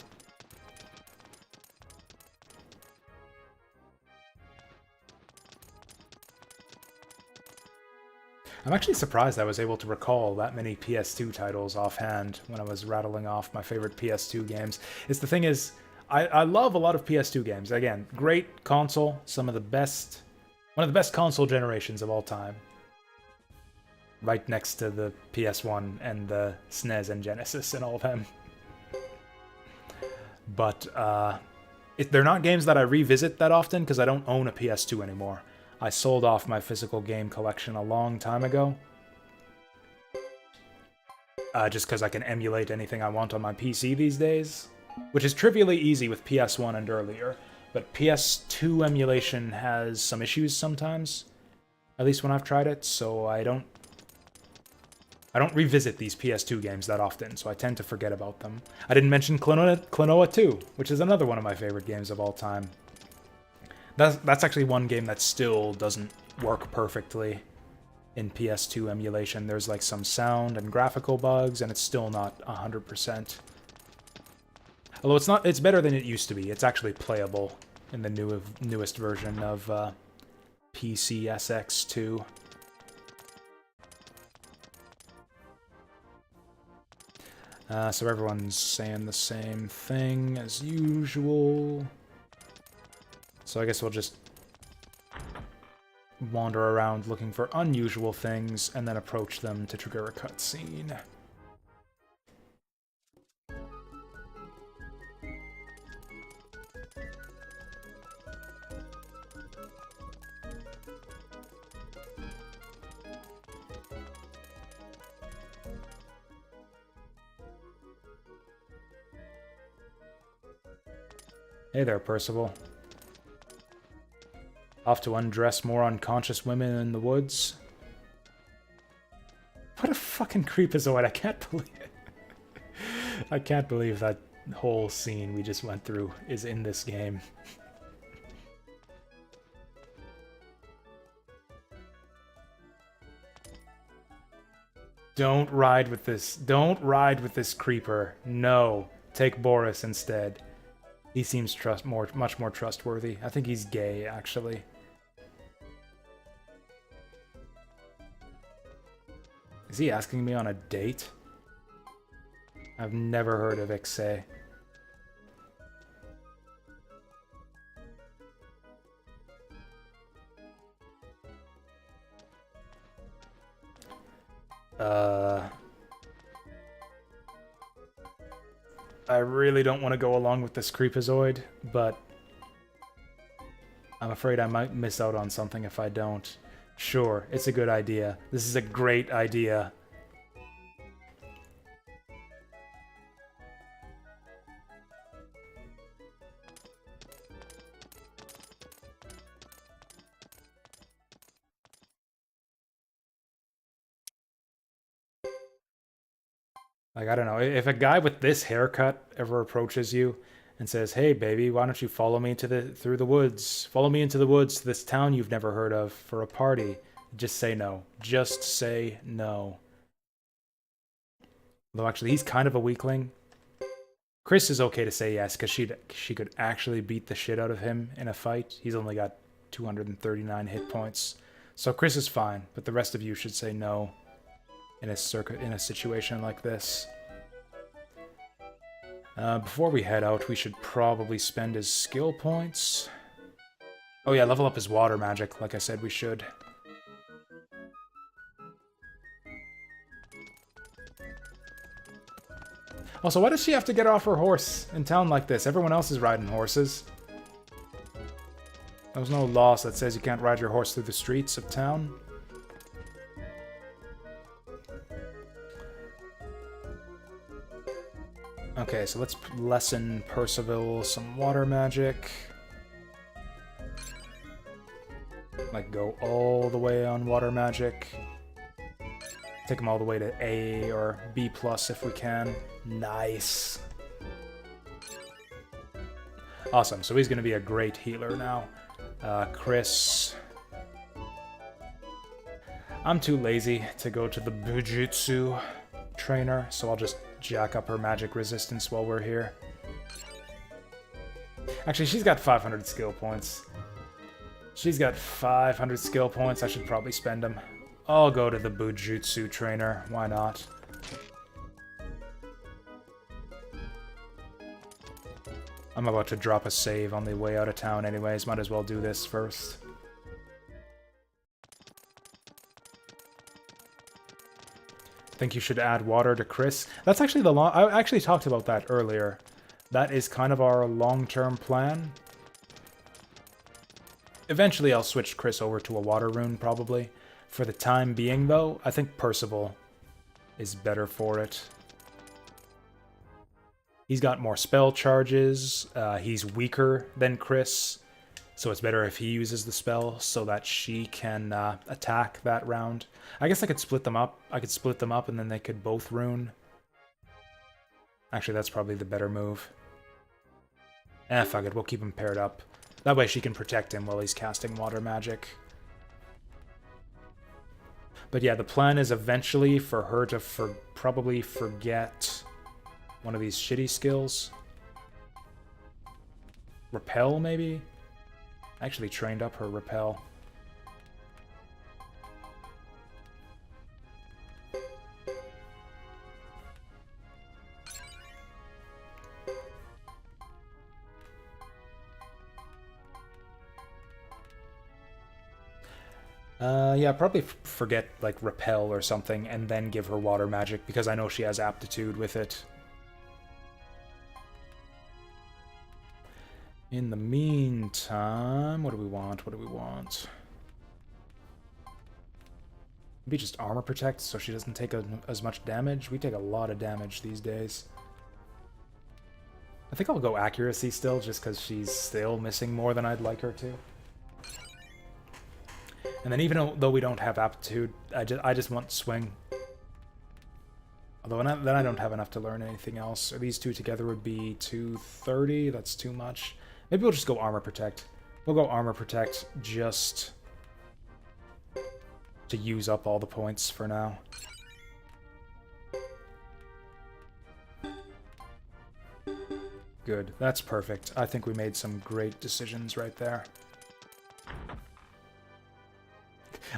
I'm actually surprised I was able to recall that many PS2 titles offhand when I was rattling off my favorite PS2 games. The thing is, I love a lot of PS2 games. Again, great console, one of the best console generations of all time. Right next to the PS1 and the SNES and Genesis and all of them. But they're not games that I revisit that often because I don't own a PS2 anymore. I sold off my physical game collection a long time ago. Just because I can emulate anything I want on my PC these days. Which is trivially easy with PS1 and earlier. But PS2 emulation has some issues sometimes. At least when I've tried it, so I don't revisit these PS2 games that often, so I tend to forget about them. I didn't mention Klonoa 2, which is another one of my favorite games of all time. That's actually one game that still doesn't work perfectly in PS2 emulation. There's like some sound and graphical bugs, and it's still not 100%. Although it's better than it used to be. It's actually playable in the newest version of PCSX2. So everyone's saying the same thing as usual. So I guess we'll just wander around looking for unusual things and then approach them to trigger a cutscene. Hey there, Percival. Off to undress more unconscious women in the woods? What a fucking creepazoid, I can't believe it. I can't believe that whole scene we just went through is in this game. Don't ride with this creeper. No. Take Boris instead. He seems much more trustworthy. I think he's gay, actually. Is he asking me on a date? I've never heard of Ixay. I really don't want to go along with this creepazoid, but I'm afraid I might miss out on something if I don't. Sure, it's a good idea. This is a great idea. Like, I don't know. If a guy with this haircut ever approaches you and says, "Hey, baby, why don't you follow me through the woods? Follow me into the woods to this town you've never heard of for a party." Just say no. Just say no. Though actually, he's kind of a weakling. Chris is okay to say yes because she could actually beat the shit out of him in a fight. He's only got 239 hit points, so Chris is fine. But the rest of you should say no in a situation like this. Before we head out, we should probably spend his skill points. Oh yeah, level up his water magic, like I said we should. Also, why does she have to get off her horse in town like this? Everyone else is riding horses. There's no law that says you can't ride your horse through the streets of town. Okay, so let's lesson Percival some water magic. Like, go all the way on water magic. Take him all the way to A or B plus if we can. Nice. Awesome, so he's going to be a great healer now. Chris. I'm too lazy to go to the Bujutsu trainer, so I'll just jack up her magic resistance while we're here. Actually, she's got 500 skill points. She's got 500 skill points. I should probably spend them. I'll go to the Bujutsu trainer. Why not? I'm about to drop a save on the way out of town anyways. Might as well do this first. Think you should add water to Chris? That's actually I actually talked about that earlier. That is kind of our long-term plan. Eventually I'll switch Chris over to a water rune, probably. For the time being, though, I think Percival is better for it. He's got more spell charges, he's weaker than Chris, so it's better if he uses the spell so that she can attack that round. I guess I could split them up. I could split them up and then they could both rune. Actually, that's probably the better move. Fuck it, we'll keep them paired up. That way she can protect him while he's casting water magic. But yeah, the plan is eventually for her to probably forget one of these shitty skills. Repel, maybe? I actually trained up her repel. Yeah, probably forget, like, repel or something, and then give her water magic, because I know she has aptitude with it. In the meantime, what do we want? What do we want? Maybe just armor protect so she doesn't take as much damage. We take a lot of damage these days. I think I'll go accuracy still, just because she's still missing more than I'd like her to. And then even though we don't have aptitude, I just want swing. Although then I don't have enough to learn anything else. So these two together would be 230. That's too much. Maybe we'll just go armor protect. We'll go armor protect just to use up all the points for now. Good. That's perfect. I think we made some great decisions right there.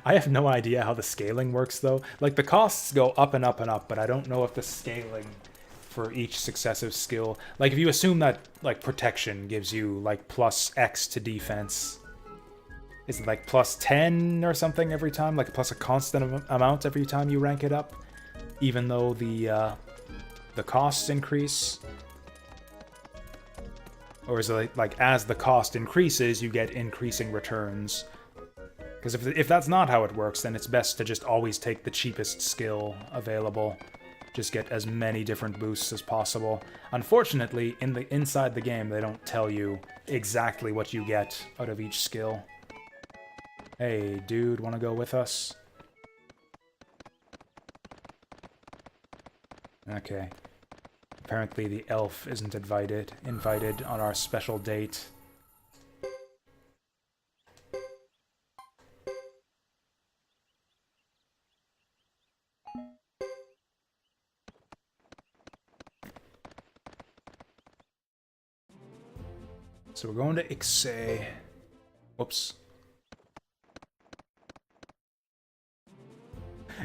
I have no idea how the scaling works, though. Like, the costs go up and up and up, but I don't know if the scaling for each successive skill... Like, if you assume that, like, protection gives you, like, plus X to defense, is it, like, plus 10 or something every time? Like, plus a constant amount every time you rank it up? Even though the costs increase? Or is it, like, as the cost increases, you get increasing returns? Because if that's not how it works, then it's best to just always take the cheapest skill available. Just get as many different boosts as possible. Unfortunately, inside the game, they don't tell you exactly what you get out of each skill. Hey, dude, wanna go with us? Okay. Apparently the elf isn't invited on our special date. So we're going to Ixay. Whoops.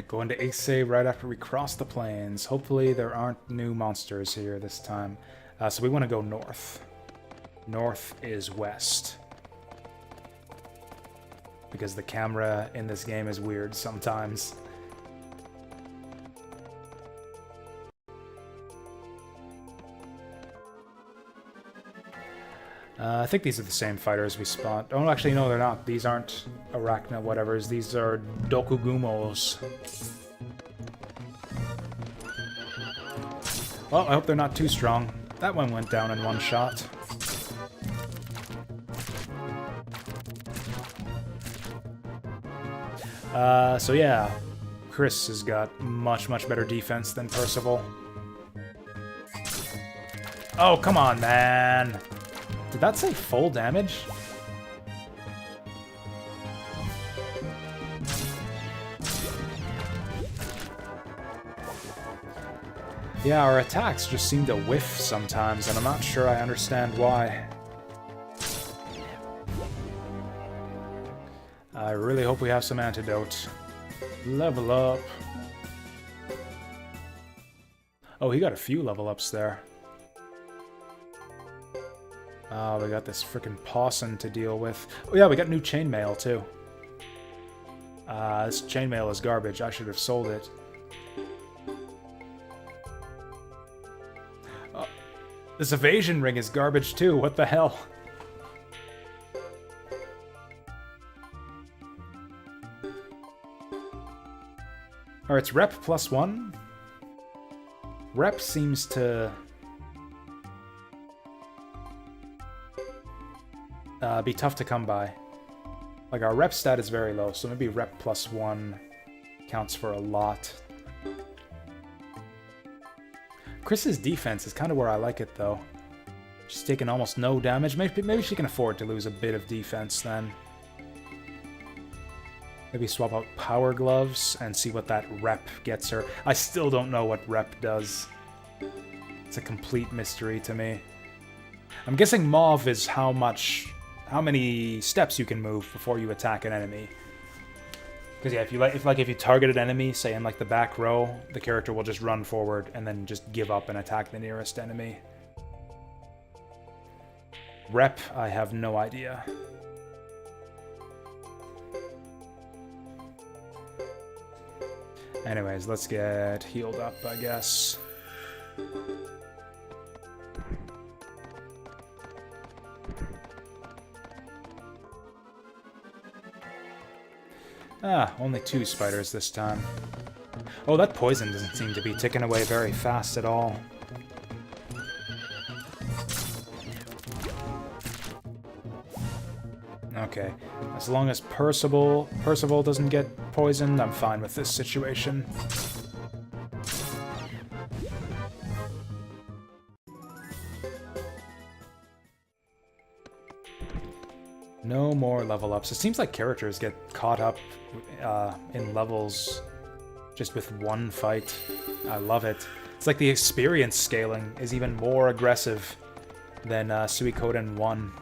Going to Ixay right after we cross the plains. Hopefully there aren't new monsters here this time. So we want to go north. North is west. Because the camera in this game is weird sometimes. I think these are the same fighters we spawned. Oh, actually, no, they're not. These aren't Arachna whatevers. These are Dokugumos. Well, I hope they're not too strong. That one went down in one shot. So yeah, Chris has got much better defense than Percival. Oh, come on, man! Did that say full damage? Yeah, our attacks just seem to whiff sometimes, and I'm not sure I understand why. I really hope we have some antidote. Level up. Oh, he got a few level ups there. Oh, we got this frickin' Pawson to deal with. Oh yeah, we got new chainmail too. This chainmail is garbage. I should have sold it. This evasion ring is garbage too. What the hell? Alright, it's rep +1. Rep seems to be tough to come by. Like, our rep stat is very low, so maybe rep +1 counts for a lot. Chris's defense is kind of where I like it, though. She's taking almost no damage. Maybe she can afford to lose a bit of defense, then. Maybe swap out Power Gloves and see what that rep gets her. I still don't know what rep does. It's a complete mystery to me. I'm guessing Mauve is how many steps you can move before you attack an enemy. Because yeah, if you target an enemy, say in like the back row, the character will just run forward and then just give up and attack the nearest enemy. Rep, I have no idea. Anyways, let's get healed up, I guess. Ah, only 2 spiders this time. Oh, that poison doesn't seem to be ticking away very fast at all. Okay, as long as Percival doesn't get poisoned, I'm fine with this situation. No more level ups. It seems like characters get caught up in levels just with one fight. I love it. It's like the experience scaling is even more aggressive than Suikoden 1.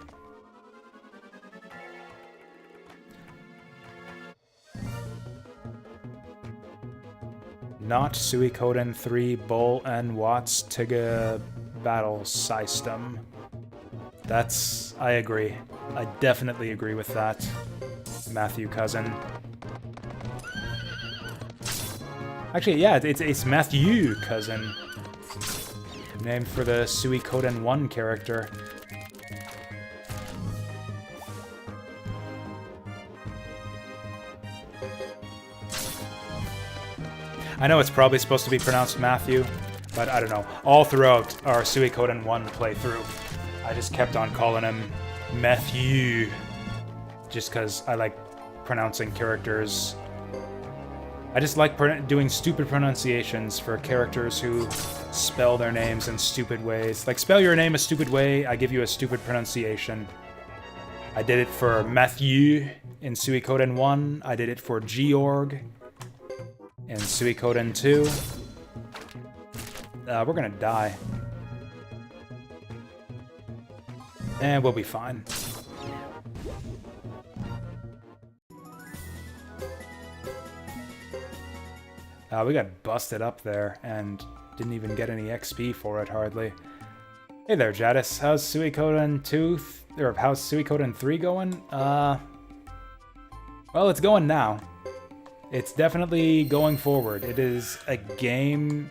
Not Suikoden 3 Bull and Watts Tiga battle system. I agree. I definitely agree with that, Matthew Cousin. Actually, yeah, it's Matthew Cousin. Named for the Suikoden 1 character. I know it's probably supposed to be pronounced Matthew, but I don't know. All throughout our Suikoden 1 playthrough, I just kept on calling him Matthew, just because I like pronouncing characters I just like doing stupid pronunciations for characters who spell their names in stupid ways. Like, spell your name a stupid way, I give you a stupid pronunciation. I did it for Matthew in Suikoden 1. I did it for Georg in Suikoden 2. We're gonna die. And we'll be fine. We got busted up there and didn't even get any XP for it, hardly. Hey there, Jadis. How's Suikoden 2, or how's Suikoden 3 going? Well, it's going now. It's definitely going forward. It is a game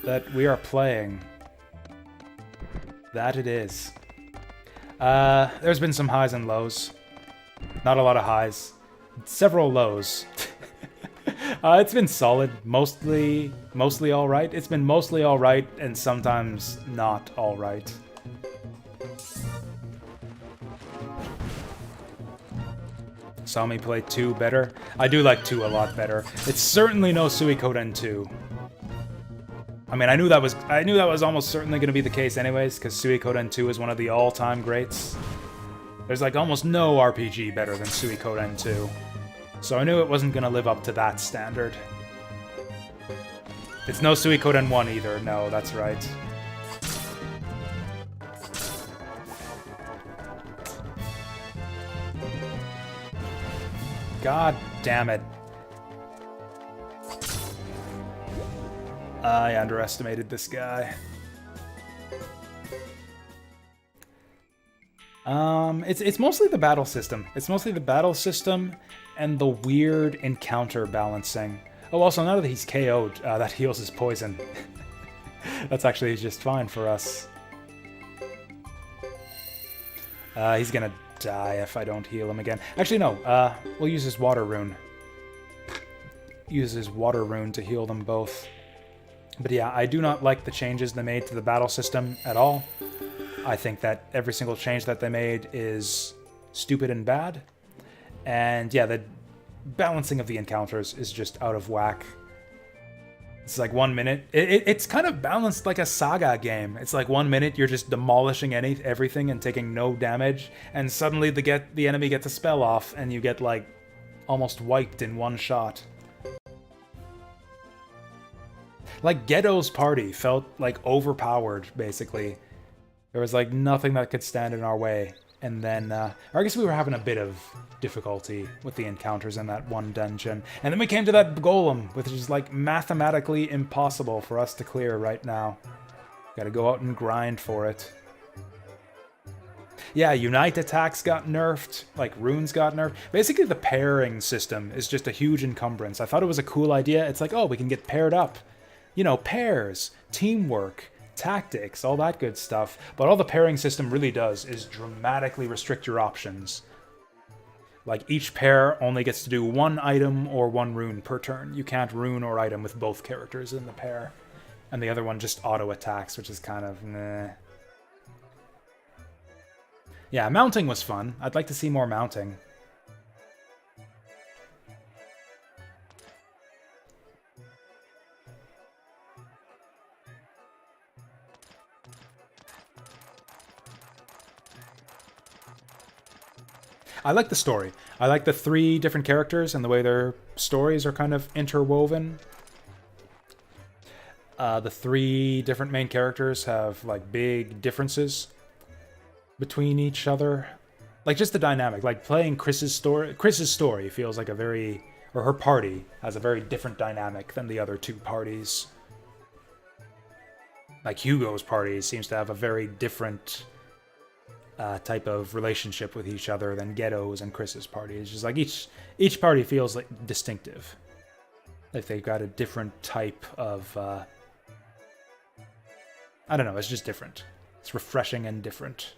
that we are playing. That it is. There's been some highs and lows. Not a lot of highs. Several lows. It's been solid, mostly alright. It's been mostly alright, and sometimes not alright. Saw me play 2 better. I do like 2 a lot better. It's certainly no Suikoden 2. I mean, I knew that was almost certainly going to be the case anyways, because Suikoden 2 is one of the all-time greats. There's like almost no RPG better than Suikoden 2. So I knew it wasn't going to live up to that standard. It's no Suikoden 1 either. No, that's right. God damn it. I underestimated this guy. It's mostly the battle system. It's mostly the battle system and the weird encounter balancing. Oh, also, now that he's KO'd, that heals his poison. That's actually just fine for us. He's gonna die if I don't heal him again. Actually, no. We'll use his water rune. Use his water rune to heal them both. But yeah, I do not like the changes they made to the battle system at all. I think that every single change that they made is stupid and bad. And yeah, the balancing of the encounters is just out of whack. It's like 1 minute. It's kind of balanced like a Saga game. It's like 1 minute you're just demolishing everything and taking no damage, and suddenly the enemy gets a spell off and you get like almost wiped in one shot. Like Ghetto's party felt like overpowered, basically. There was like nothing that could stand in our way. And then, or I guess we were having a bit of difficulty with the encounters in that one dungeon. And then we came to that golem, which is like mathematically impossible for us to clear right now. Gotta go out and grind for it. Yeah, Unite attacks got nerfed, like runes got nerfed. Basically the pairing system is just a huge encumbrance. I thought it was a cool idea. It's like, oh, we can get paired up. You know, pairs, teamwork, tactics, all that good stuff. But all the pairing system really does is dramatically restrict your options. Like, each pair only gets to do 1 item or 1 rune per turn. You can't rune or item with both characters in the pair. And the other one just auto-attacks, which is kind of meh. Yeah, mounting was fun. I'd like to see more mounting. I like the story. I like the 3 different characters and the way their stories are kind of interwoven. The 3 different main characters have like big differences between each other. Like just the dynamic. Like playing Chris's story feels like a very, or her party has a very different dynamic than the other 2 parties. Like Hugo's party seems to have a very different type of relationship with each other than Ghetto's and Chris's party. It's just like each party feels like distinctive. Like they've got a different type of I don't know, it's just different. It's refreshing and different.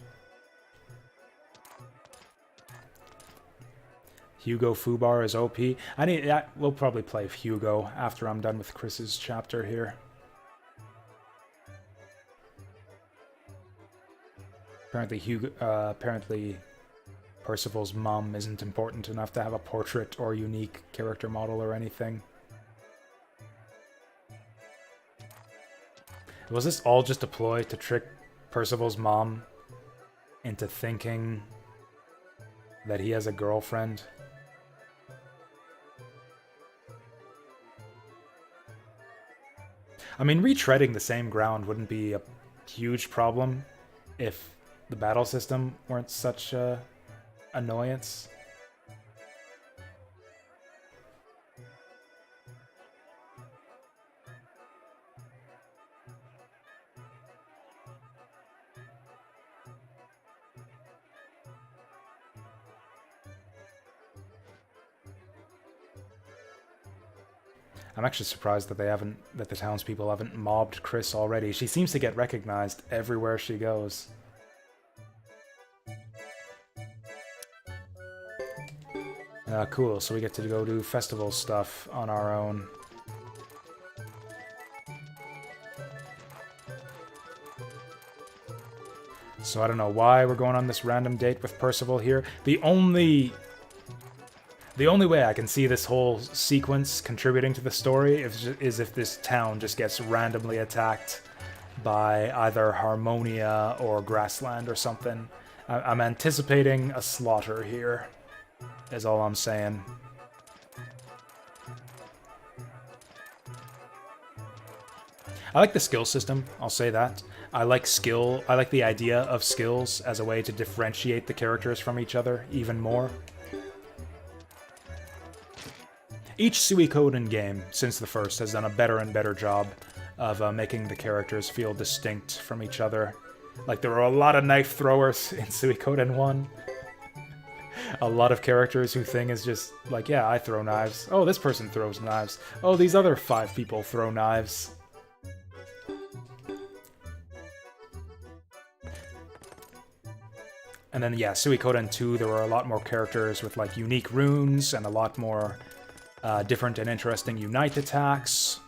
Hugo Fubar is OP. We'll probably play Hugo after I'm done with Chris's chapter here. Apparently Percival's mom isn't important enough to have a portrait or unique character model or anything. Was this all just a ploy to trick Percival's mom into thinking that he has a girlfriend? I mean, retreading the same ground wouldn't be a huge problem if the battle system weren't such a annoyance. I'm actually surprised that that the townspeople haven't mobbed Chris already. She seems to get recognized everywhere she goes. Cool, so we get to go do festival stuff on our own. So I don't know why we're going on this random date with Percival here. The only way I can see this whole sequence contributing to the story is if this town just gets randomly attacked by either Harmonia or Grassland or something. I'm anticipating a slaughter here, is all I'm saying. I like the skill system, I'll say that. I like the idea of skills as a way to differentiate the characters from each other even more. Each Suikoden game, since the first, has done a better and better job of making the characters feel distinct from each other. Like, there were a lot of knife throwers in Suikoden 1. A lot of characters whose thing is just like, yeah, I throw knives. Oh, this person throws knives. Oh, these other 5 people throw knives. And then, yeah, Suikoden 2, there were a lot more characters with, like, unique runes and a lot more different and interesting unite attacks.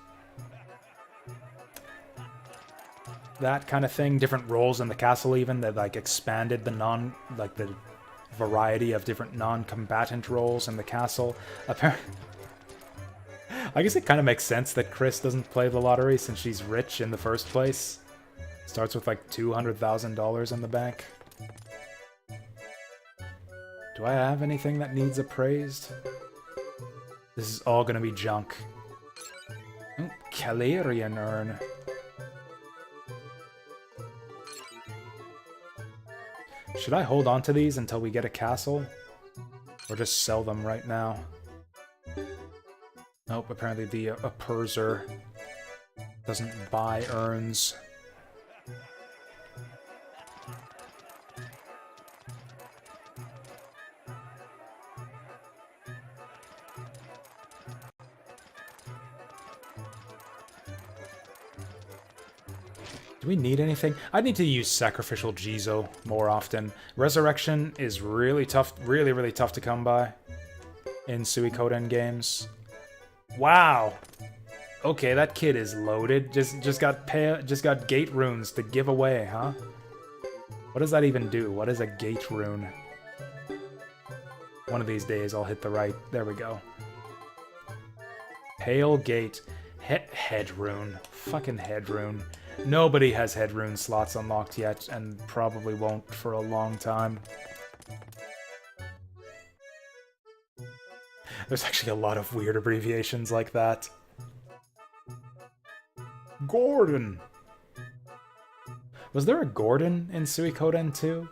That kind of thing. Different roles in the castle even that, like, expanded the variety of different non-combatant roles in the castle. I guess it kind of makes sense that Chris doesn't play the lottery since she's rich in the first place. Starts with, like, $200,000 in the bank. Do I have anything that needs appraised? This is all gonna be junk. Oh, Calarian urn. Should I hold on to these until we get a castle? Or just sell them right now? Nope, apparently the appraiser doesn't buy urns. Do we need anything? I need to use Sacrificial Jizo more often. Resurrection is really tough, really tough to come by in Suikoden games. Wow. Okay, that kid is loaded. Just got gate runes to give away, huh? What does that even do? What is a gate rune? One of these days I'll hit the right. There we go. Pale gate. Head rune. Fucking head rune. Nobody has head rune slots unlocked yet, and probably won't for a long time. There's actually a lot of weird abbreviations like that. Gordon! Was there a Gordon in Suikoden 2?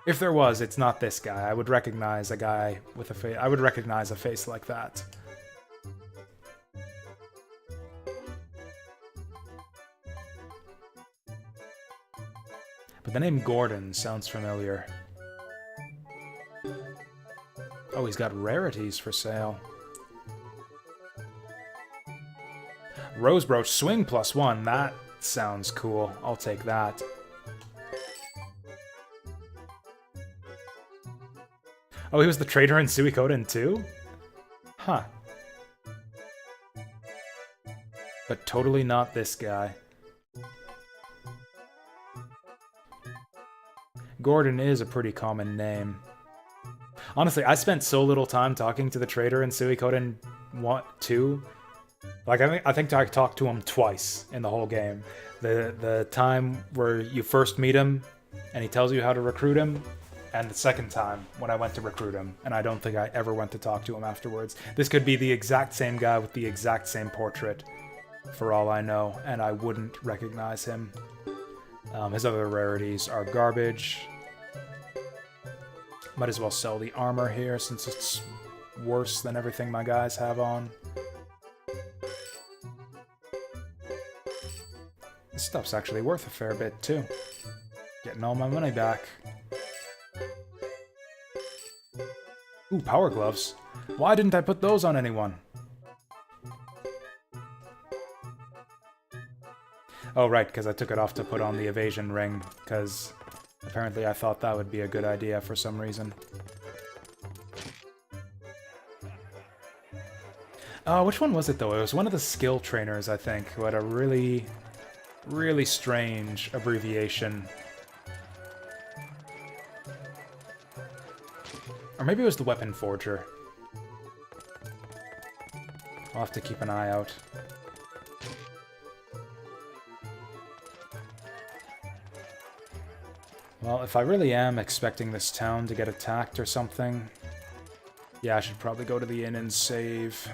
If there was, it's not this guy. I would recognize a guy with a face. I would recognize a face like that. But the name Gordon sounds familiar. Oh, he's got rarities for sale. Rose Brooch Swing +1. That sounds cool. I'll take that. Oh, he was the traitor in Suikoden 2? Huh. But totally not this guy. Gordon is a pretty common name. Honestly, I spent so little time talking to the trader in Suikoden 2. Like, I think I talked to him twice in the whole game. The time where you first meet him and he tells you how to recruit him, and the second time when I went to recruit him, and I don't think I ever went to talk to him afterwards. This could be the exact same guy with the exact same portrait, for all I know, and I wouldn't recognize him. His other rarities are garbage. Might as well sell the armor here since it's worse than everything my guys have on. This stuff's actually worth a fair bit too. Getting all my money back. Ooh, power gloves. Why didn't I put those on anyone? Oh, right, because I took it off to put on the evasion ring, because apparently I thought that would be a good idea for some reason. Which one was it, though? It was one of the skill trainers, I think, who had a really, really strange abbreviation. Or maybe it was the weapon forger. I'll have to keep an eye out. Well, if I really am expecting this town to get attacked or something, yeah, I should probably go to the inn and save.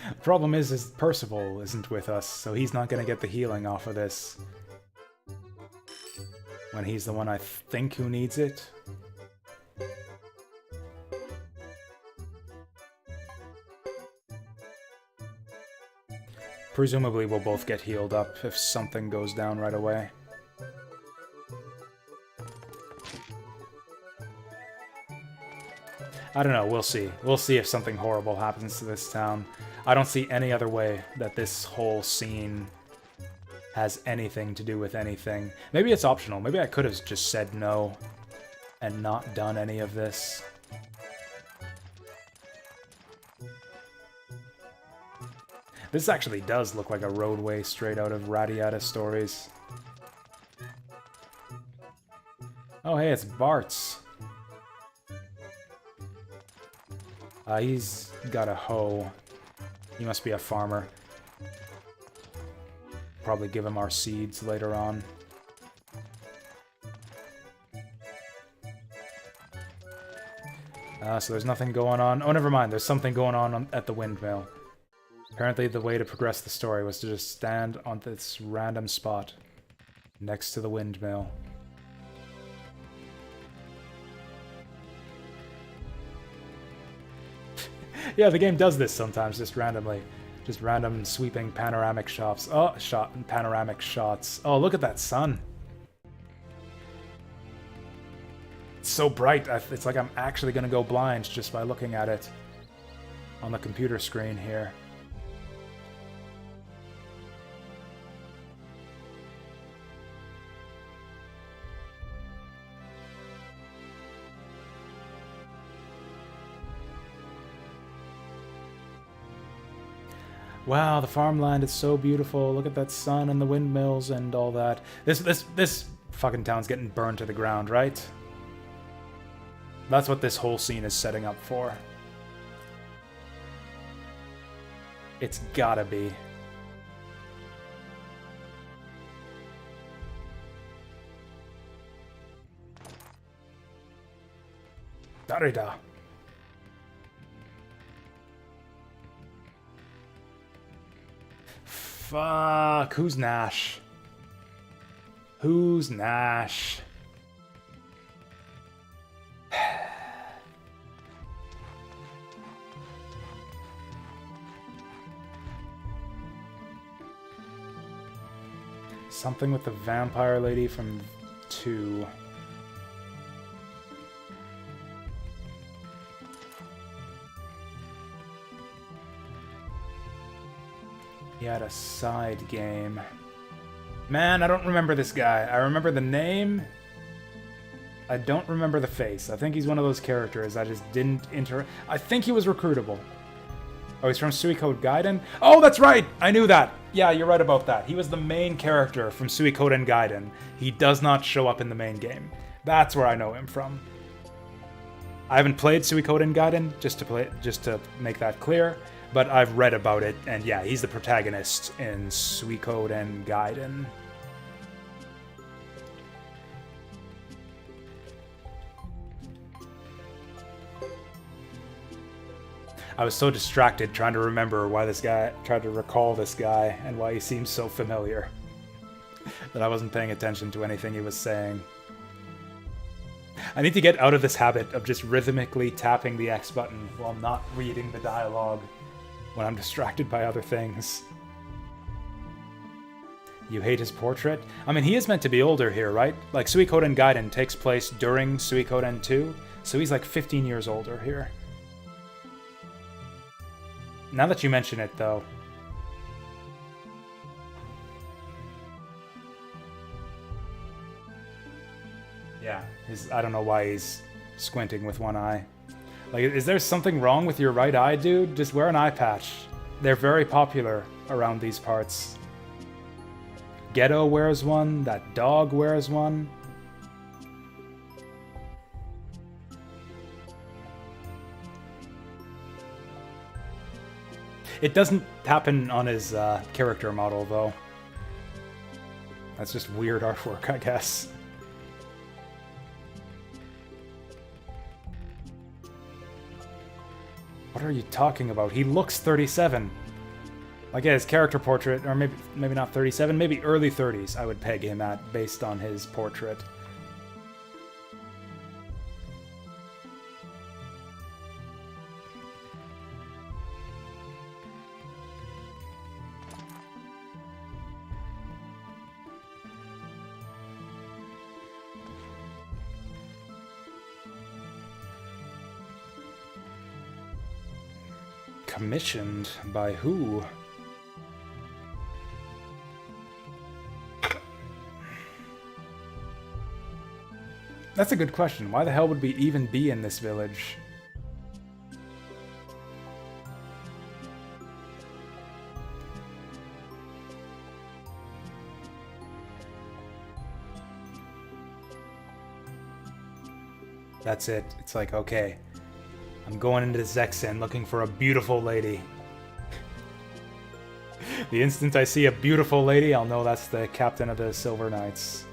The problem is Percival isn't with us, so he's not going to get the healing off of this. When he's the one I think who needs it. Presumably we'll both get healed up if something goes down right away. I don't know, we'll see. We'll see if something horrible happens to this town. I don't see any other way that this whole scene has anything to do with anything. Maybe it's optional. Maybe I could have just said no and not done any of this. This actually does look like a roadway straight out of Radiata stories. Oh, hey, it's Bart's. He's got a hoe. He must be a farmer. Probably give him our seeds later on. So there's nothing going on. Oh, never mind. There's something going on at the windmill. Apparently the way to progress the story was to just stand on this random spot next to the windmill. Yeah, the game does this sometimes, just randomly. Just random sweeping panoramic shots. Oh, panoramic shots. Oh, look at that sun. It's so bright, it's like I'm actually gonna go blind just by looking at it on the computer screen here. Wow, the farmland is so beautiful. Look at that sun and the windmills and all that. This fucking town's getting burned to the ground, right? That's what this whole scene is setting up for. It's gotta be. Darida. Fuck, who's Nash? Who's Nash? Something with the vampire lady from 2. He had a side game. Man, I don't remember this guy. I remember the name. I don't remember the face. I think he's one of those characters I just didn't I think he was recruitable. Oh, he's from Suikoden? Oh, that's right! I knew that! Yeah, you're right about that. He was the main character from Suikoden Gaiden. He does not show up in the main game. That's where I know him from. I haven't played Suikoden Gaiden, just to make that clear, but I've read about it, and yeah, he's the protagonist in Suikoden Gaiden. I was so distracted trying to remember why this guy, tried to recall this guy, and why he seems so familiar, that I wasn't paying attention to anything he was saying. I need to get out of this habit of just rhythmically tapping the X button while not reading the dialogue when I'm distracted by other things. You hate his portrait? I mean, he is meant to be older here, right? Like, Suikoden Gaiden takes place during Suikoden 2, so he's like 15 years older here. Now that you mention it, though... Yeah, I don't know why he's squinting with one eye. Like, is there something wrong with your right eye, dude? Just wear an eye patch. They're very popular around these parts. Ghetto wears one, that dog wears one. It doesn't happen on his character model, though. That's just weird artwork, I guess. What are you talking about? He looks 37. Like, yeah, his character portrait, or maybe not 37, maybe early 30s, I would peg him at, based on his portrait. Commissioned by who? That's a good question. Why the hell would we even be in this village? That's it. It's like, okay, I'm going into Zexen looking for a beautiful lady. The instant I see a beautiful lady, I'll know that's the captain of the Silver Knights.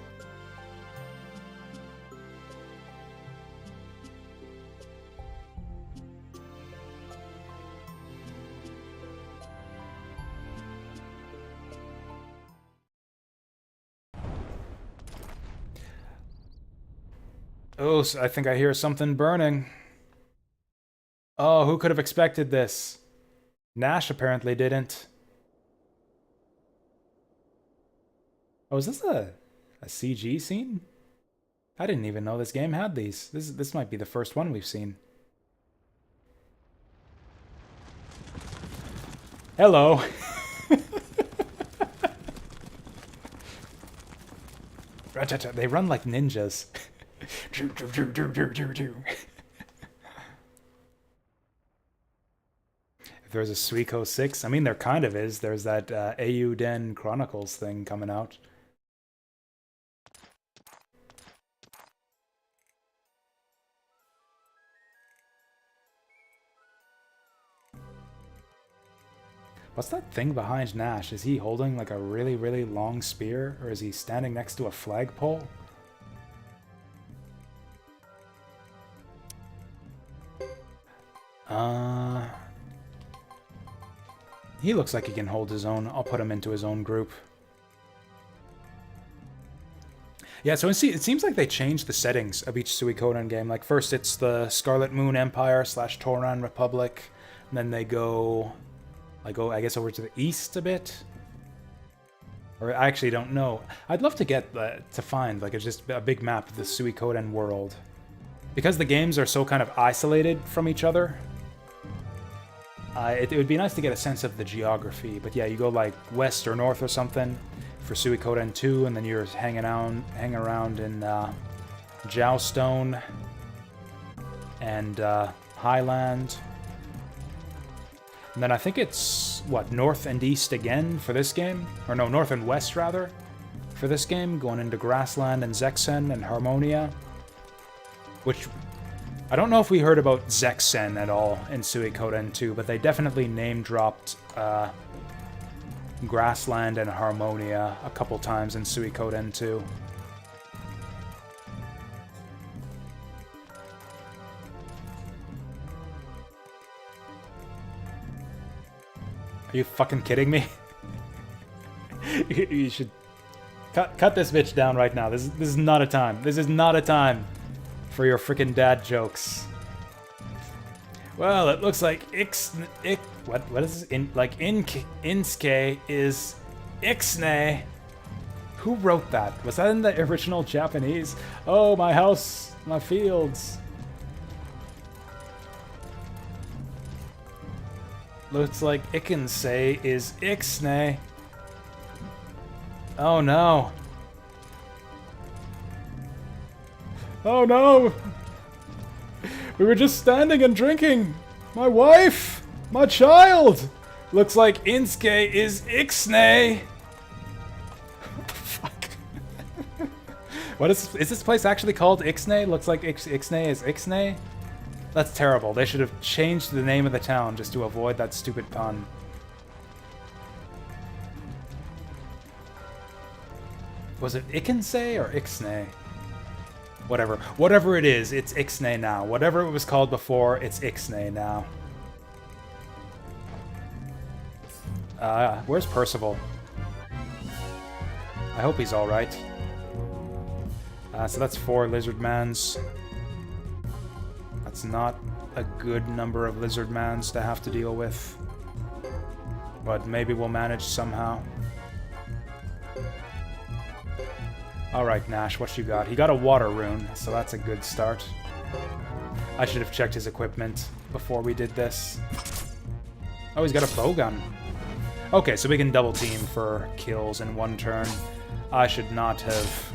Oh, I think I hear something burning. Oh, who could have expected this? Nash apparently didn't. Oh, is this a CG scene? I didn't even know this game had these. This might be the first one we've seen. Hello. They run like ninjas. If there's a Suiko 6, I mean, there kind of is. There's that Eiyuden Chronicles thing coming out. What's that thing behind Nash? Is he holding like a really, really long spear? Or is he standing next to a flagpole? He looks like he can hold his own. I'll put him into his own group. Yeah, so it seems like they changed the settings of each Suikoden game. Like, first it's the Scarlet Moon Empire / Tauran Republic, and then they go, I guess, over to the east a bit. Or I actually don't know. I'd love to get to find like just a big map of the Suikoden world, because the games are so kind of isolated from each other. It would be nice to get a sense of the geography, but yeah, you go like west or north or something for Suikoden 2, and then you're hanging around in Joustone and Highland. And then I think it's, what, north and east again for this game? Or no, north and west, rather, for this game, going into Grassland and Zexen and Harmonia. Which, I don't know if we heard about Zexen at all in Suikoden 2, but they definitely name-dropped Grassland and Harmonia a couple times in Suikoden 2. Are you fucking kidding me? You should cut this bitch down right now. This is not a time. This is not a time for your freaking dad jokes. Well, it looks like what is this? Inske is Ixnay. Who wrote that? Was that in the original Japanese? Oh, my house, my fields. Looks like Ikensei is Ixnay. Oh no. Oh no! We were just standing and drinking! My wife! My child! Looks like Inske is Ixnay! Fuck. What is this place actually called Ixnay? Looks like Ixnay is Ixnay? That's terrible. They should have changed the name of the town just to avoid that stupid pun. Was it Ikensei or Ixnay? Whatever. Whatever it is, it's Ixnay now. Whatever it was called before, it's Ixnay now. Where's Percival? I hope he's alright. So that's 4 Lizardmans. That's not a good number of Lizardmans to have to deal with. But maybe we'll manage somehow. Alright, Nash, what you got? He got a water rune, so that's a good start. I should have checked his equipment before we did this. Oh, he's got a bowgun. Okay, so we can double team for kills in one turn. I should not have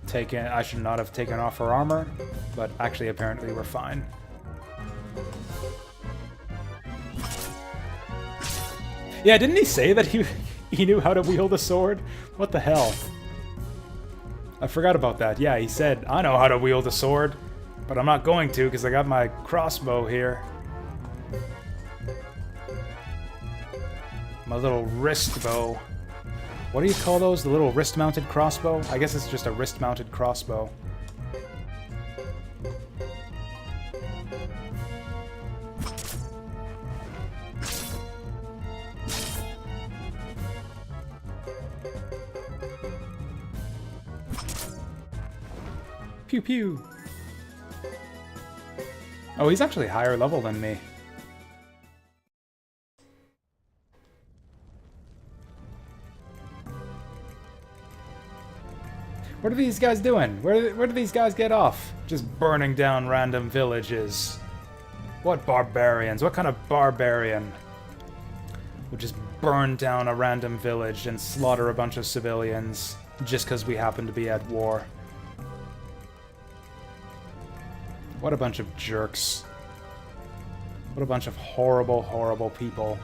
taken off her armor, but actually apparently we're fine. Yeah, didn't he say that he knew how to wield a sword? What the hell? I forgot about that. Yeah, he said, I know how to wield a sword, but I'm not going to because I got my crossbow here. My little wrist bow. What do you call those? The little wrist-mounted crossbow? I guess it's just a wrist-mounted crossbow. Pew pew. Oh, he's actually higher level than me. What are these guys doing? Where do these guys get off? Just burning down random villages. What barbarians? What kind of barbarian would just burn down a random village and slaughter a bunch of civilians just because we happen to be at war? What a bunch of jerks. What a bunch of horrible, horrible people.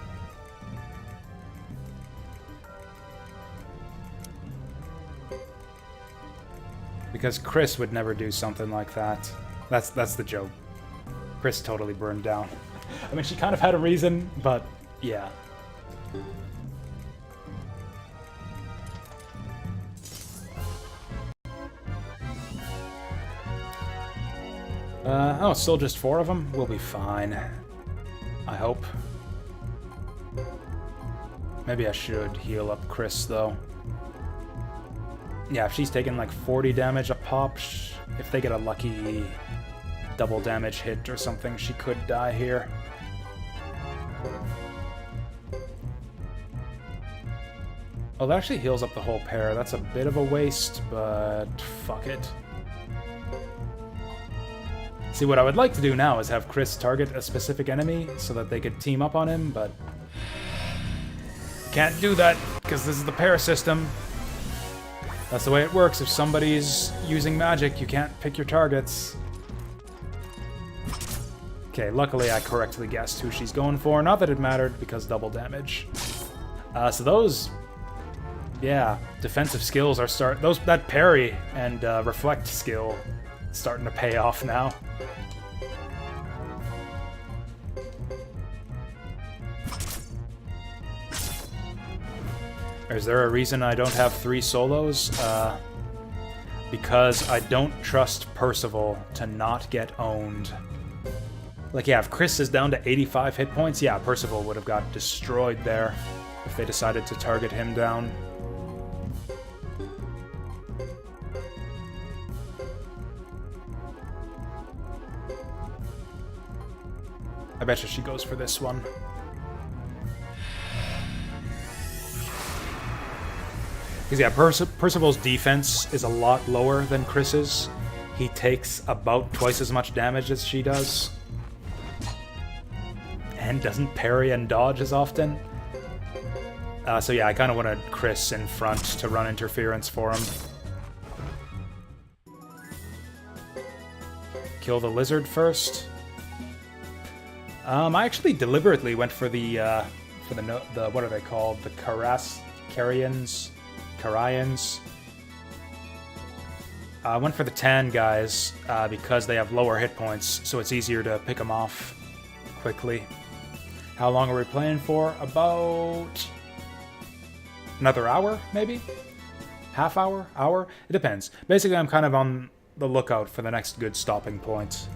Because Chris would never do something like that. That's the joke. Chris totally burned down. I mean, she kind of had a reason, but yeah. Oh, still just 4 of them? We'll be fine. I hope. Maybe I should heal up Chris, though. Yeah, if she's taking like 40 damage a pop, if they get a lucky double damage hit or something, she could die here. Oh, that actually heals up the whole pair. That's a bit of a waste, but fuck it. See, what I would like to do now is have Chris target a specific enemy so that they could team up on him, but can't do that because this is the pair system. That's the way it works. If somebody's using magic, you can't pick your targets. Okay, luckily I correctly guessed who she's going for. Not that it mattered, because double damage. So those... Yeah, defensive skills are that parry and reflect skill starting to pay off now. Is there a reason I don't have 3 solos? Because I don't trust Percival to not get owned. Like, yeah, if Chris is down to 85 hit points, yeah, Percival would have got destroyed there if they decided to target him down. I bet you she goes for this one. Because, yeah, Percival's defense is a lot lower than Chris's. He takes about twice as much damage as she does. And doesn't parry and dodge as often. So yeah, I kind of wanted Chris in front to run interference for him. Kill the lizard first. I actually deliberately went for the what are they called? The Carians. I went for the tan guys because they have lower hit points, so it's easier to pick them off quickly. How long are we playing for? About another hour, maybe? Half hour? Hour? It depends. Basically, I'm kind of on the lookout for the next good stopping point.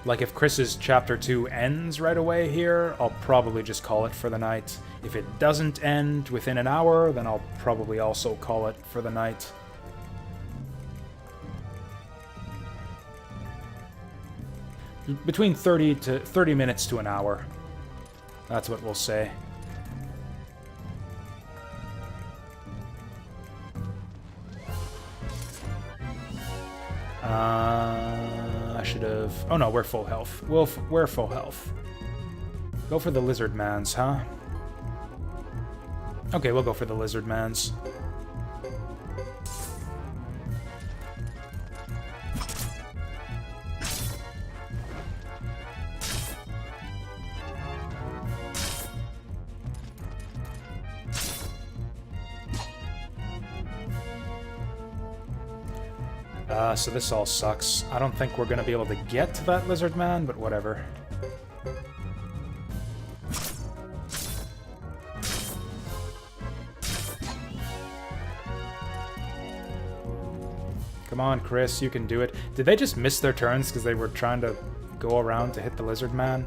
Like, if Chris's Chapter 2 ends right away here, I'll probably just call it for the night. If it doesn't end within an hour, then I'll probably also call it for the night. Between 30 minutes to an hour. That's what we'll say. I should have... Oh no, we're full health. We're full health. Go for the lizard mans, huh? Okay, we'll go for the lizard mans. So this all sucks. I don't think we're gonna be able to get to that lizard man, but whatever. Come on, Chris, you can do it. Did they just miss their turns because they were trying to go around to hit the lizard man?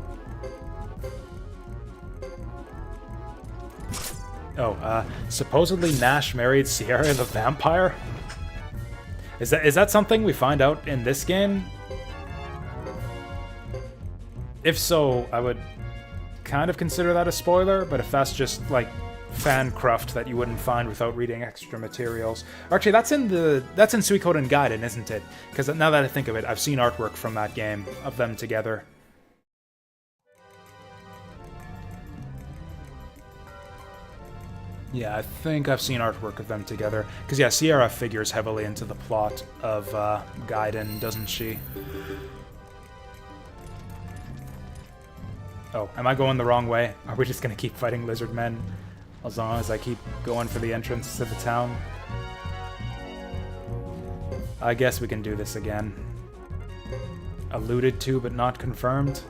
Oh, supposedly Nash married Sierra the vampire? Is that something we find out in this game? If so, I would kind of consider that a spoiler, but if that's just, like, fan craft that you wouldn't find without reading extra materials. Actually, that's in Suikoden Gaiden, isn't it? Because now that I think of it, I've seen artwork from that game, of them together. Yeah, I think I've seen artwork of them together. Because, yeah, Sierra figures heavily into the plot of Gaiden, doesn't she? Oh, am I going the wrong way? Are we just going to keep fighting lizard men as long as I keep going for the entrance to the town? I guess we can do this again. Alluded to but not confirmed?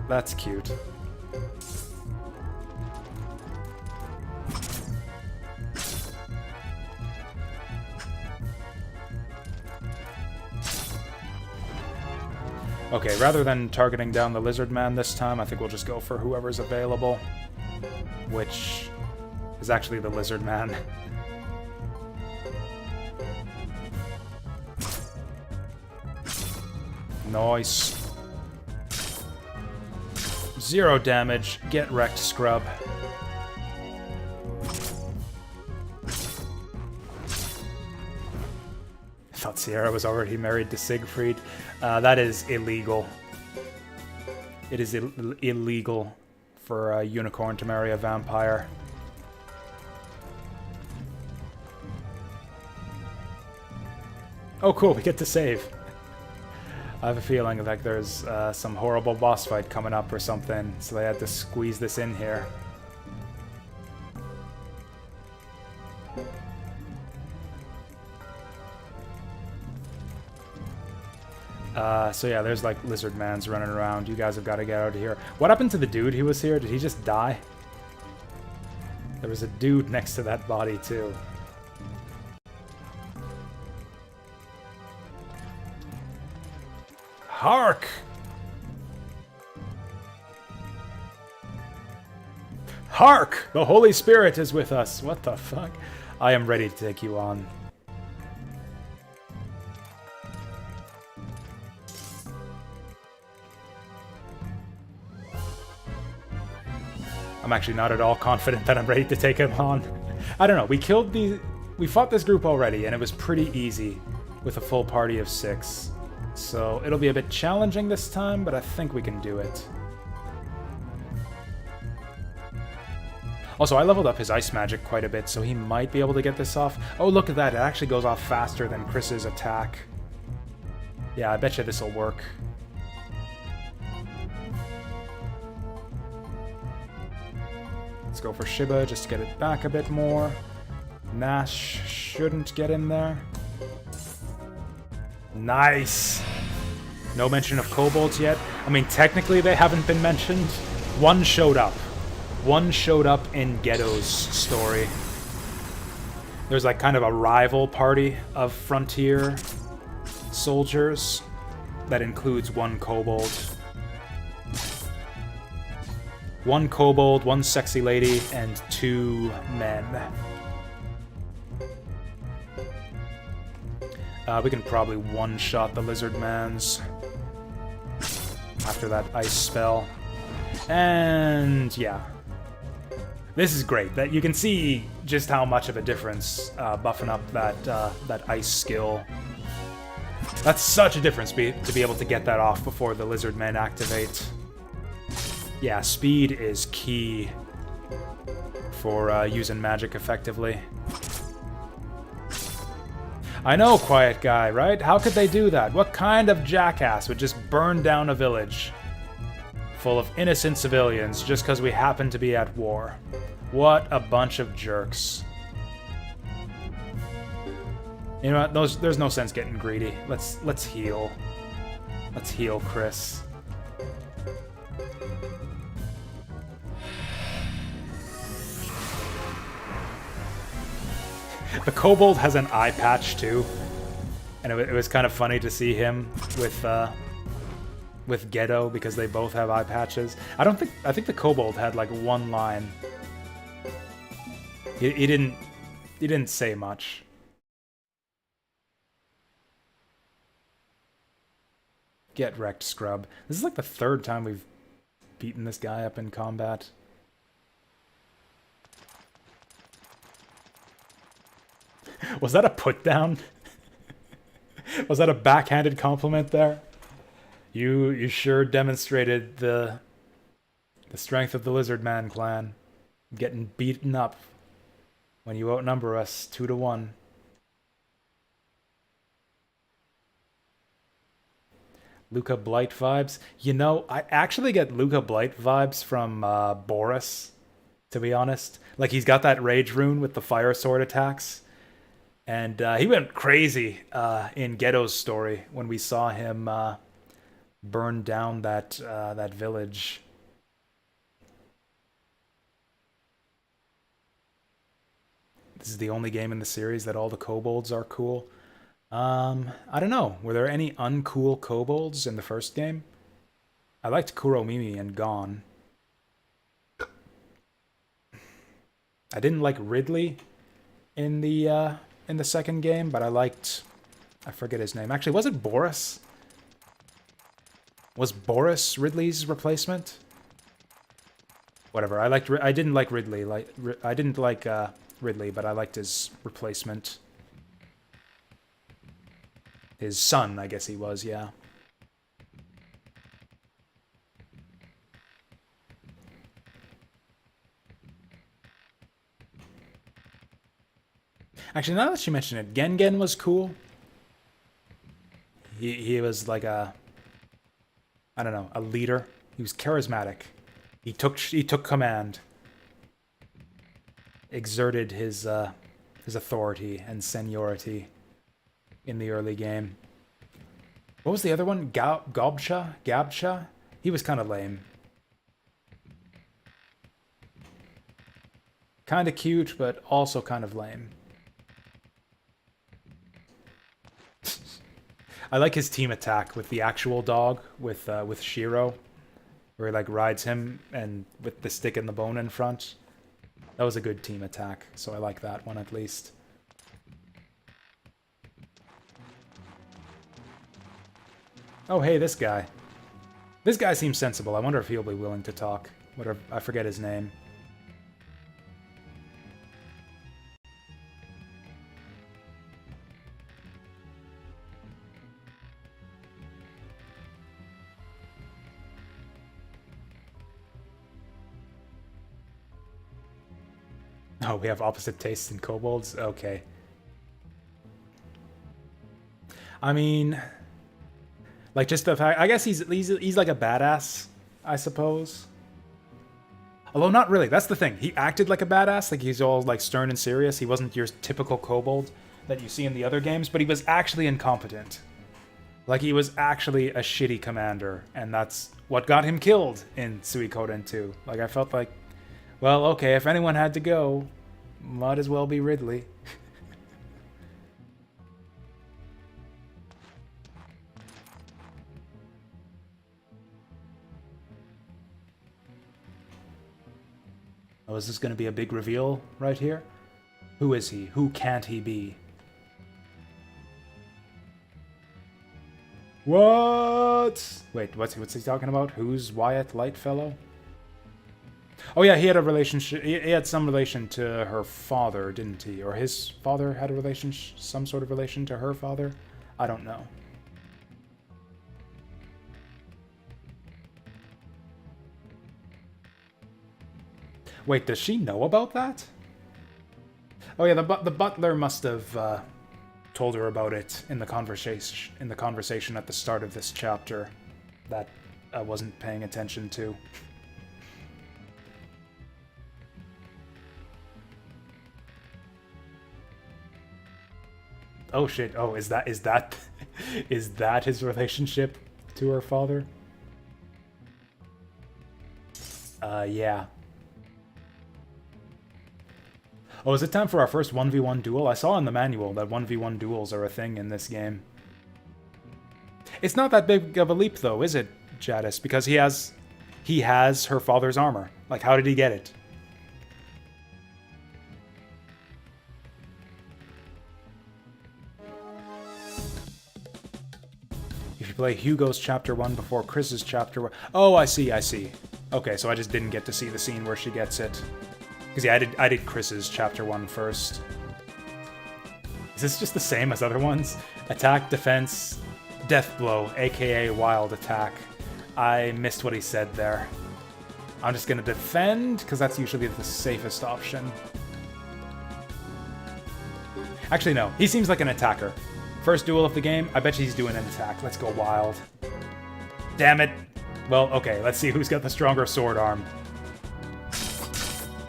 That's cute. Okay, rather than targeting down the lizard man this time, I think we'll just go for whoever's available. Which is actually the lizard man. Nice. 0 damage. Get wrecked, scrub. I thought Sierra was already married to Siegfried. That is illegal. It is illegal for a unicorn to marry a vampire. Oh cool, we get to save. I have a feeling like there's some horrible boss fight coming up or something, so they had to squeeze this in here. So yeah, there's like lizard mans running around. You guys have got to get out of here. What happened to the dude who was here? Did he just die? There was a dude next to that body too. Hark! Hark! The Holy Spirit is with us. What the fuck? I am ready to take you on. I'm actually not at all confident that I'm ready to take him on. I don't know. We fought this group already, and it was pretty easy with a full party of 6. So it'll be a bit challenging this time, but I think we can do it. Also, I leveled up his ice magic quite a bit, so he might be able to get this off. Oh, look at that. It actually goes off faster than Chris's attack. Yeah, I bet you this will work. Let's go for Shiba just to get it back a bit more. Nash shouldn't get in there. Nice! No mention of kobolds yet. I mean, technically they haven't been mentioned. One showed up. One showed up in Ghetto's story. There's like kind of a rival party of frontier soldiers that includes one kobold. One kobold, one sexy lady, and 2 men. We can probably one-shot the lizard mans after that ice spell. And yeah. This is great. That you can see just how much of a difference buffing up that ice skill. That's such a difference to be able to get that off before the lizard men activate. Yeah, speed is key for using magic effectively. I know, quiet guy, right? How could they do that? What kind of jackass would just burn down a village full of innocent civilians just because we happen to be at war? What a bunch of jerks. You know what? There's no sense getting greedy. Let's heal. Let's heal Chris. The kobold has an eye patch too, and it was kind of funny to see him with Ghetto because they both have eye patches. I think the kobold had like one line. He didn't say much. Get wrecked, scrub. This is like the 3rd time we've beaten this guy up in combat. Was that a put down? Was that a backhanded compliment there? You sure demonstrated the strength of the Lizard Man clan. Getting beaten up when you outnumber us 2-1. Luca Blight vibes. You know, I actually get Luca Blight vibes from Boris, to be honest. Like, he's got that rage rune with the fire sword attacks. And he went crazy in Ghetto's story when we saw him burn down that village. This is the only game in the series that all the kobolds are cool. I don't know. Were there any uncool kobolds in the first game? I liked Kuromimi and Gon. I didn't like Ridley in the second game, but I forget his name. Actually, was it Boris? Was Boris Ridley's replacement? Whatever. I didn't like Ridley. I didn't like Ridley, but I liked his replacement. His son, I guess he was, yeah. Actually, now that you mention it, Gengen was cool. He was like a I don't know, a leader. He was charismatic. He took command. Exerted his authority and seniority in the early game. What was the other one? Gabcha? He was kind of lame. Kind of cute, but also kind of lame. I like his team attack with the actual dog, with Shiro, where he like rides him and with the stick and the bone in front. That was a good team attack, so I like that one at least. Oh, hey, this guy. This guy seems sensible. I wonder if he'll be willing to talk. Whatever, I forget his name. Oh, we have opposite tastes in kobolds? Okay. I mean, like, just the fact... I guess he's like a badass, I suppose. Although not really, that's the thing. He acted like a badass, like he's all, like, stern and serious. He wasn't your typical kobold that you see in the other games, but he was actually incompetent. Like, he was actually a shitty commander, and that's what got him killed in Suikoden 2. Like, I felt like, well, okay, if anyone had to go, might as well be Ridley. Oh, is this going to be a big reveal right here? Who is he? Who can't he be? What? Wait, what's he talking about? Who's Wyatt Lightfellow? Oh yeah, he had a relationship. He had some relation to her father, didn't he? Or his father had a relation, some sort of relation to her father? I don't know. Wait, does she know about that? Oh yeah, the butler must have told her about it in the conversation at the start of this chapter that I wasn't paying attention to. Oh shit! Oh, is that is that his relationship to her father? Yeah. Oh, is it time for our first 1v1 duel? I saw in the manual that 1v1 duels are a thing in this game. It's not that big of a leap, though, is it, Jadis? Because he has her father's armor. Like, how did he get it? If you play Hugo's Chapter 1 before Chris's Chapter 1... Oh, I see, I see. Okay, so I just didn't get to see the scene where she gets it. Because yeah, I did Chris's Chapter 1 first. Is this just the same as other ones? Attack, defense, death blow, aka wild attack. I missed what he said there. I'm just gonna defend, because that's usually the safest option. Actually, no. He seems like an attacker. First duel of the game, I bet you he's doing an attack. Let's go wild. Damn it. Well, okay, let's see who's got the stronger sword arm.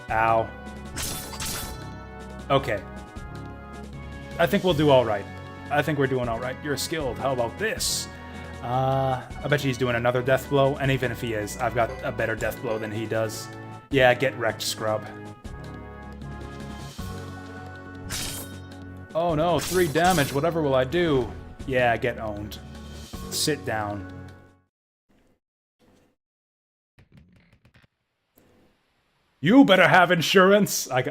Ow. Okay. I think we'll do alright. I think we're doing alright. You're skilled. How about this? I bet you he's doing another death blow, and even if he is, I've got a better death blow than he does. Yeah, get wrecked, scrub. Oh no, 3 damage, whatever will I do? Yeah, get owned. Sit down. You better have insurance! I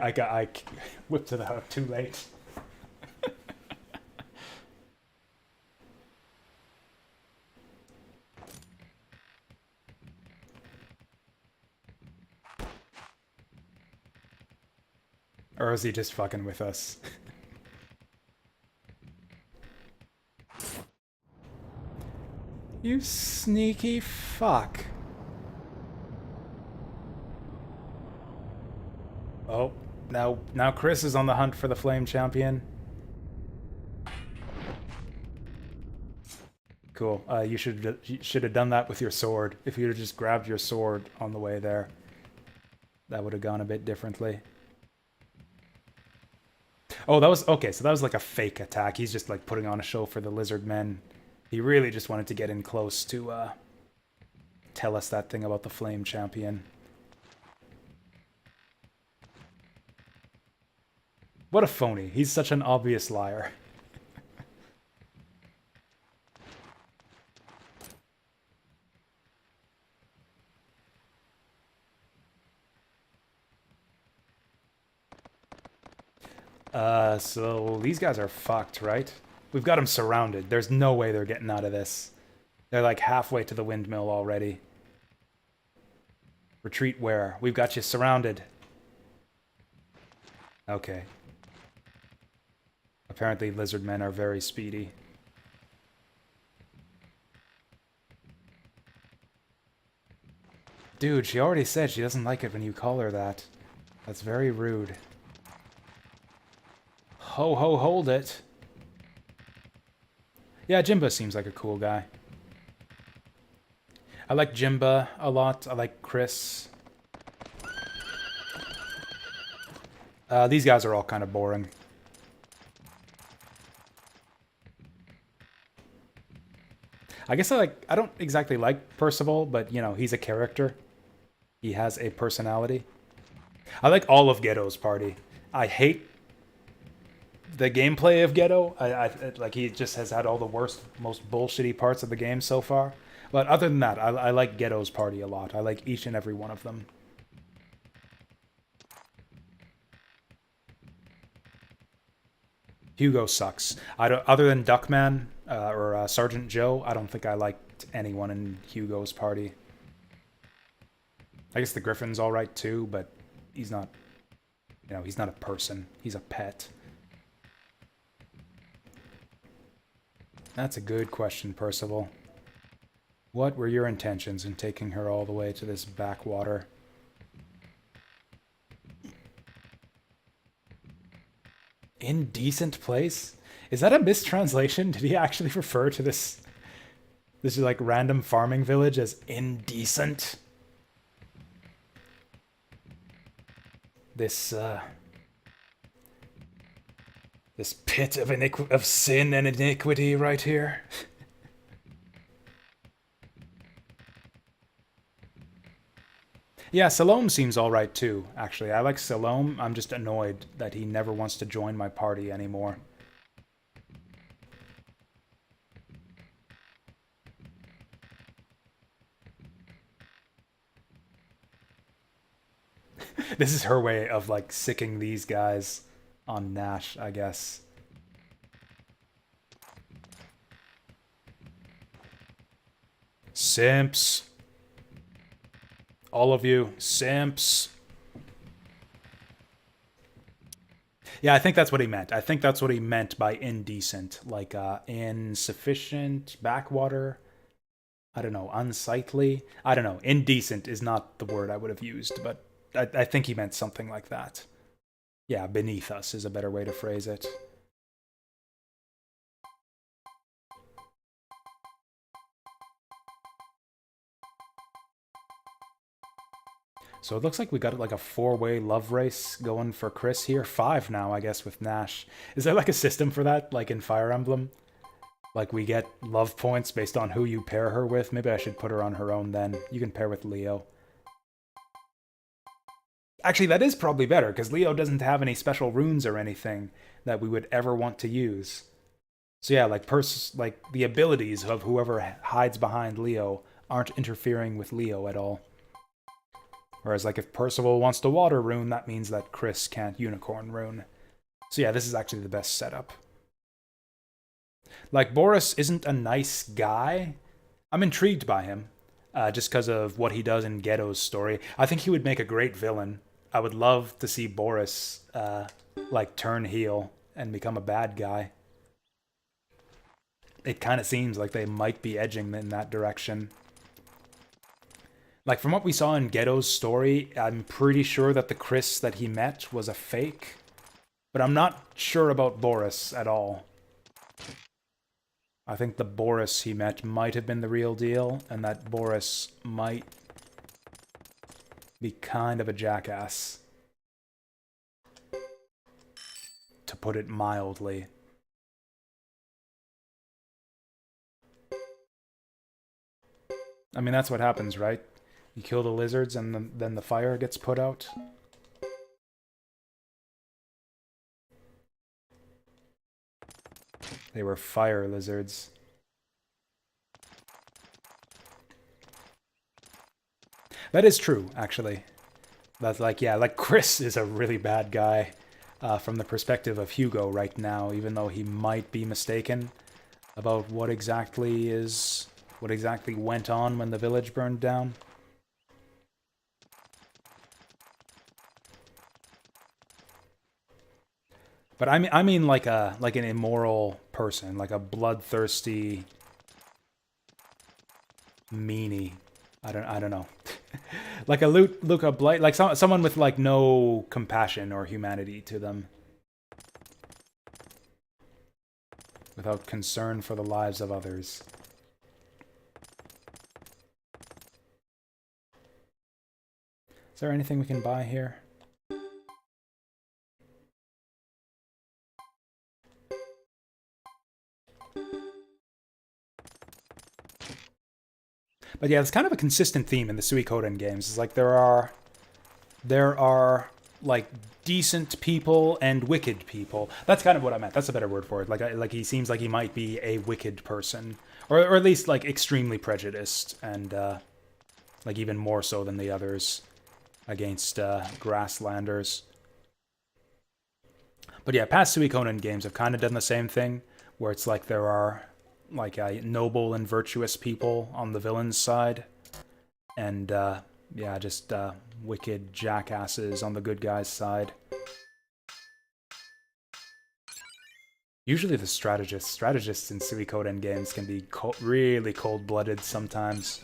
whipped it out too late. Or is he just fucking with us? You sneaky fuck. Oh, now Chris is on the hunt for the Flame Champion. cool. You should have done that with your sword. If you'd have just grabbed your sword on the way there, that would have gone a bit differently. Oh, that was... Okay, so that was like a fake attack. He's just like putting on a show for the lizard men. He really just wanted to get in close to tell us that thing about the Flame Champion. What a phony. He's such an obvious liar. So these guys are fucked, right? We've got them surrounded. There's no way they're getting out of this. They're like halfway to the windmill already. Retreat where? We've got you surrounded. Okay. Apparently lizard men are very speedy. Dude, she already said she doesn't like it when you call her that. That's very rude. Ho ho hold it. Yeah, Jimba seems like a cool guy. I like Jimba a lot. I like Chris. These guys are all kind of boring. I guess I don't exactly like Percival, but, you know, he's a character. He has a personality. I like all of Ghetto's party. I hate the gameplay of Ghetto. Like, he just has had all the worst, most bullshitty parts of the game so far. But other than that, I like Ghetto's party a lot. I like each and every one of them. Hugo sucks. Other than Duckman or Sergeant Joe, I don't think I liked anyone in Hugo's party. I guess the Griffin's all right too, but he's not, you know, he's not a person. He's a pet. That's a good question, Percival. What were your intentions in taking her all the way to this backwater? Indecent place? Is that a mistranslation? Did he actually refer to this like random farming village as indecent? This pit of sin and iniquity right here. Yeah, Salome seems alright too, actually. I like Salome. I'm just annoyed that he never wants to join my party anymore. This is her way of, like, sicking these guys on Nash, I guess. Simps. All of you, simps. Yeah, I think that's what he meant. I think that's what he meant by indecent. Like, insufficient, backwater. I don't know, unsightly. I don't know. Indecent is not the word I would have used, but I think he meant something like that. Yeah, beneath us is a better way to phrase it. So it looks like we got like a 4-way love race going for Chris here. 5 now, I guess, with Nash. Is there like a system for that, like in Fire Emblem? Like we get love points based on who you pair her with? Maybe I should put her on her own then. You can pair with Leo. Actually, that is probably better, because Leo doesn't have any special runes or anything that we would ever want to use. So yeah, like the abilities of whoever hides behind Leo aren't interfering with Leo at all. Whereas, like, if Percival wants to water rune, that means that Chris can't unicorn rune. So yeah, this is actually the best setup. Like, Boris isn't a nice guy. I'm intrigued by him, just because of what he does in Ghetto's story. I think he would make a great villain. I would love to see Boris, like, turn heel and become a bad guy. It kind of seems like they might be edging in that direction. Like, from what we saw in Ghetto's story, I'm pretty sure that the Chris that he met was a fake. But I'm not sure about Boris at all. I think the Boris he met might have been the real deal, and that Boris might be kind of a jackass. To put it mildly. I mean, that's what happens, right? You kill the lizards and then the fire gets put out. They were fire lizards. That is true, actually. That's like, yeah, like Chris is a really bad guy from the perspective of Hugo right now, even though he might be mistaken about what exactly went on when the village burned down. But I mean like an immoral person, like a bloodthirsty meanie. I don't know. Like a Luca Blight, like someone with like no compassion or humanity to them. Without concern for the lives of others. Is there anything we can buy here? But yeah, it's kind of a consistent theme in the Suikoden games. It's like there are like decent people and wicked people. That's kind of what I meant. That's a better word for it. Like he seems like he might be a wicked person, or at least like extremely prejudiced, and like even more so than the others against grasslanders. But yeah, past Suikoden games have kind of done the same thing, where it's like there are like noble and virtuous people on the villain's side, and yeah, just wicked jackasses on the good guy's side. Usually the strategists in Suikoden games can be really cold-blooded sometimes.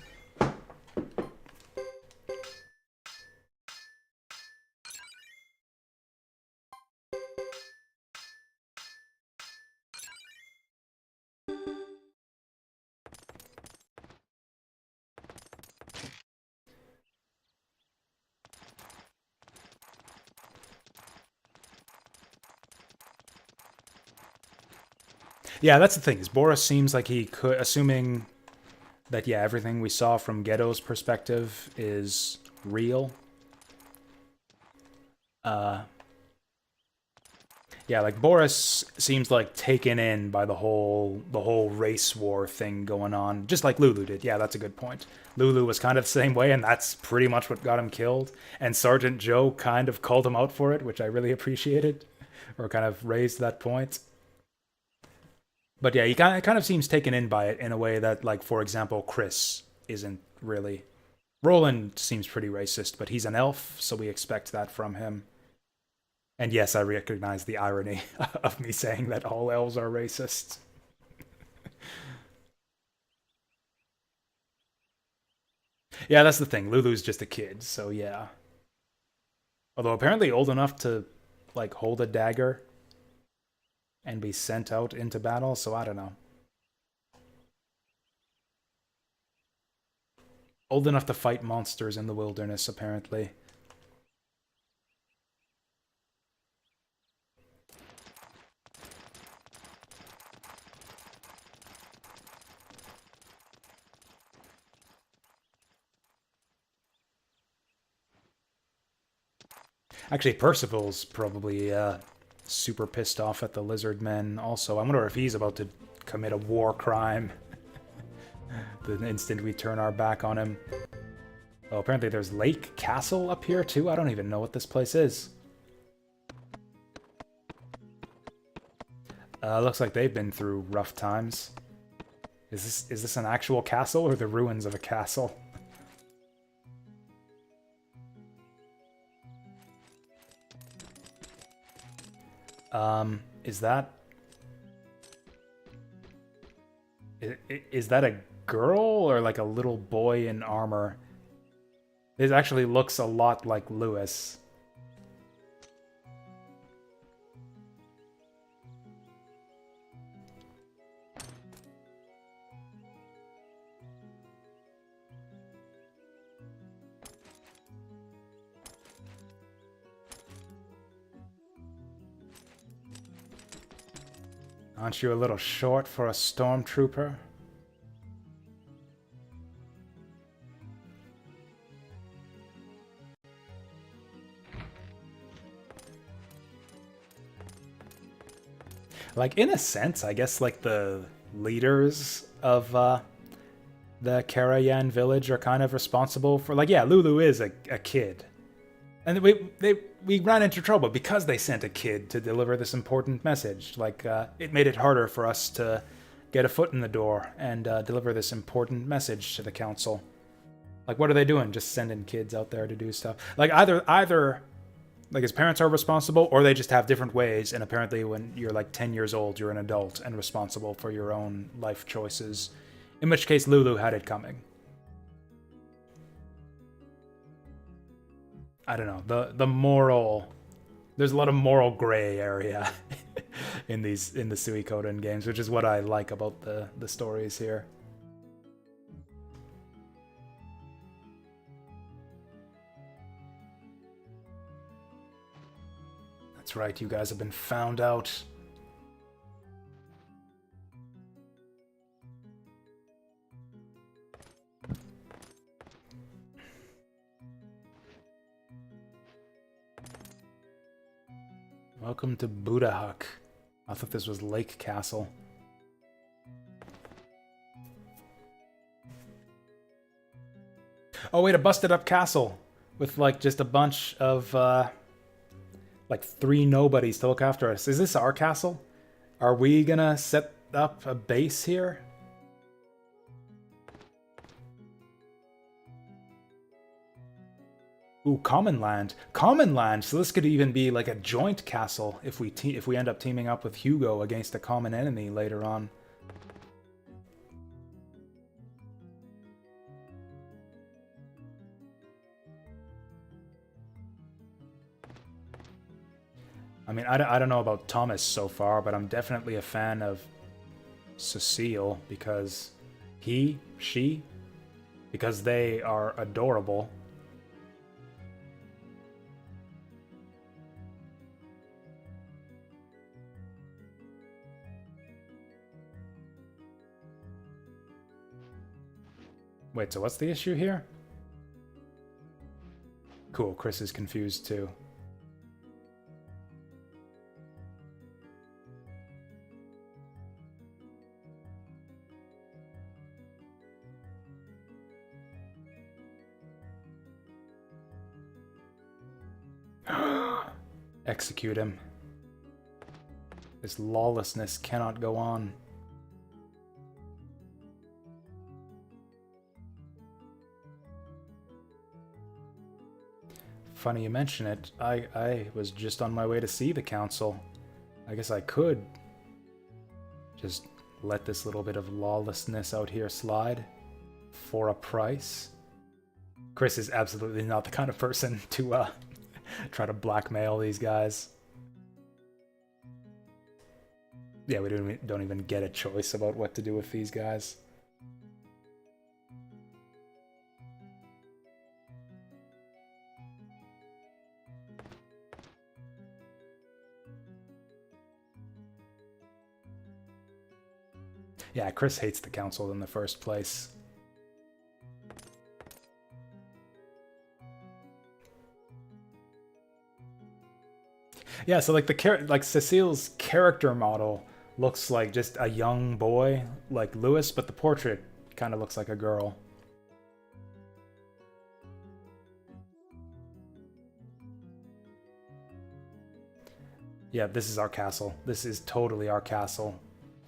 Yeah, that's the thing. Is Boris seems like he could, assuming that yeah, everything we saw from Ghetto's perspective is real. Yeah, like Boris seems like taken in by the whole race war thing going on, just like Lulu did. Yeah, that's a good point. Lulu was kind of the same way, and that's pretty much what got him killed. And Sergeant Joe kind of called him out for it, which I really appreciated, or kind of raised that point. But yeah, he kind of seems taken in by it in a way that, like, for example, Chris isn't really. Roland seems pretty racist, but he's an elf, so we expect that from him. And yes, I recognize the irony of me saying that all elves are racist. Yeah, that's the thing. Lulu's just a kid, so yeah. Although apparently old enough to, like, hold a dagger and be sent out into battle, so I don't know. Old enough to fight monsters in the wilderness, apparently. Actually, Percival's probably super pissed off at the lizard men also. I wonder if he's about to commit a war crime the instant we turn our back on him. Oh, apparently there's Lake Castle up here too? I don't even know what this place is. Looks like they've been through rough times. Is this an actual castle or the ruins of a castle? Is that... Is that a girl or like a little boy in armor? This actually looks a lot like Lewis. Aren't you a little short for a stormtrooper? Like, in a sense, I guess, like, the leaders of the Karayan village are kind of responsible for... Like, yeah, Lulu is a kid. And we ran into trouble because they sent a kid to deliver this important message. Like, it made it harder for us to get a foot in the door and deliver this important message to the council. Like, what are they doing? Just sending kids out there to do stuff? Like, either like his parents are responsible, or they just have different ways, and apparently when you're like 10 years old, you're an adult and responsible for your own life choices. In which case, Lulu had it coming. I don't know, the moral... There's a lot of moral gray area in the Suikoden games, which is what I like about the stories here. That's right, you guys have been found out. Welcome to Budahuk. I thought this was Lake Castle. Oh wait, a busted up castle with like just a bunch of like 3 nobodies to look after us. Is this our castle? Are we gonna set up a base here? Ooh, common land. Common land! So this could even be like a joint castle if we end up teaming up with Hugo against a common enemy later on. I mean, I don't know about Thomas so far, but I'm definitely a fan of Cecile because because they are adorable. Wait, so what's the issue here? Cool, Chris is confused too. Execute him. This lawlessness cannot go on. Funny you mention it. I was just on my way to see the council. I guess I could just let this little bit of lawlessness out here slide for a price. Chris is absolutely not the kind of person to try to blackmail these guys. Yeah, we don't even get a choice about what to do with these guys. Yeah, Chris hates the council in the first place. Yeah, so like Cecile's character model looks like just a young boy like Lewis, but the portrait kind of looks like a girl. Yeah, this is our castle. This is totally our castle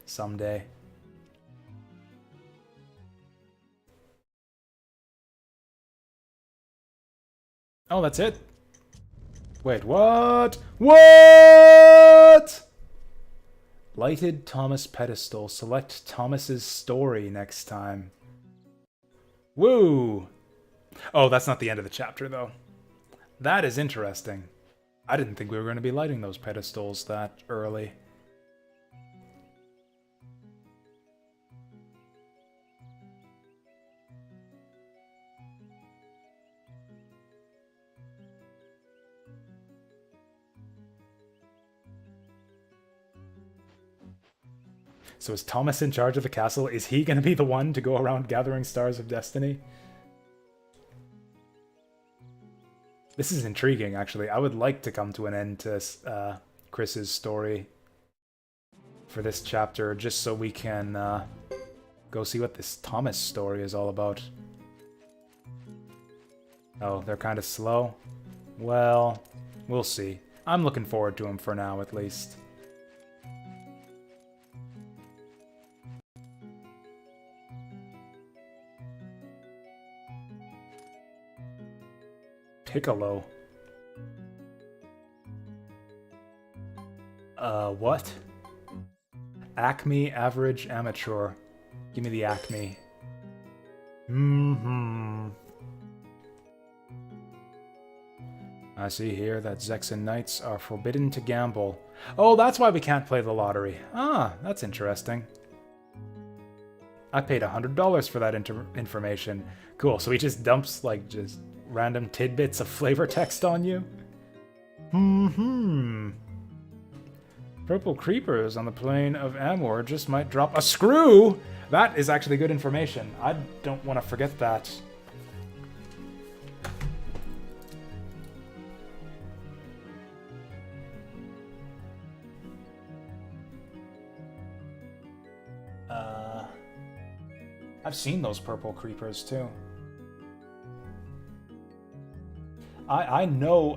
someday. Oh, that's it? Wait, what? What? Lighted Thomas pedestal. Select Thomas's story next time. Woo! Oh, that's not the end of the chapter, though. That is interesting. I didn't think we were going to be lighting those pedestals that early. So is Thomas in charge of the castle? Is he going to be the one to go around gathering stars of destiny? This is intriguing, actually. I would like to come to an end to Chris's story for this chapter, just so we can go see what this Thomas story is all about. Oh, they're kind of slow? Well, we'll see. I'm looking forward to him for now, at least. Piccolo. What? Acme, average, amateur. Give me the Acme. I see here that Zexan Knights are forbidden to gamble. Oh, that's why we can't play the lottery. Ah, that's interesting. I paid $100 for that information. Cool, so he just dumps, like, just random tidbits of flavor text on you? Purple creepers on the plain of Amor just might drop a screw! That is actually good information. I don't want to forget that. I've seen those purple creepers too. I know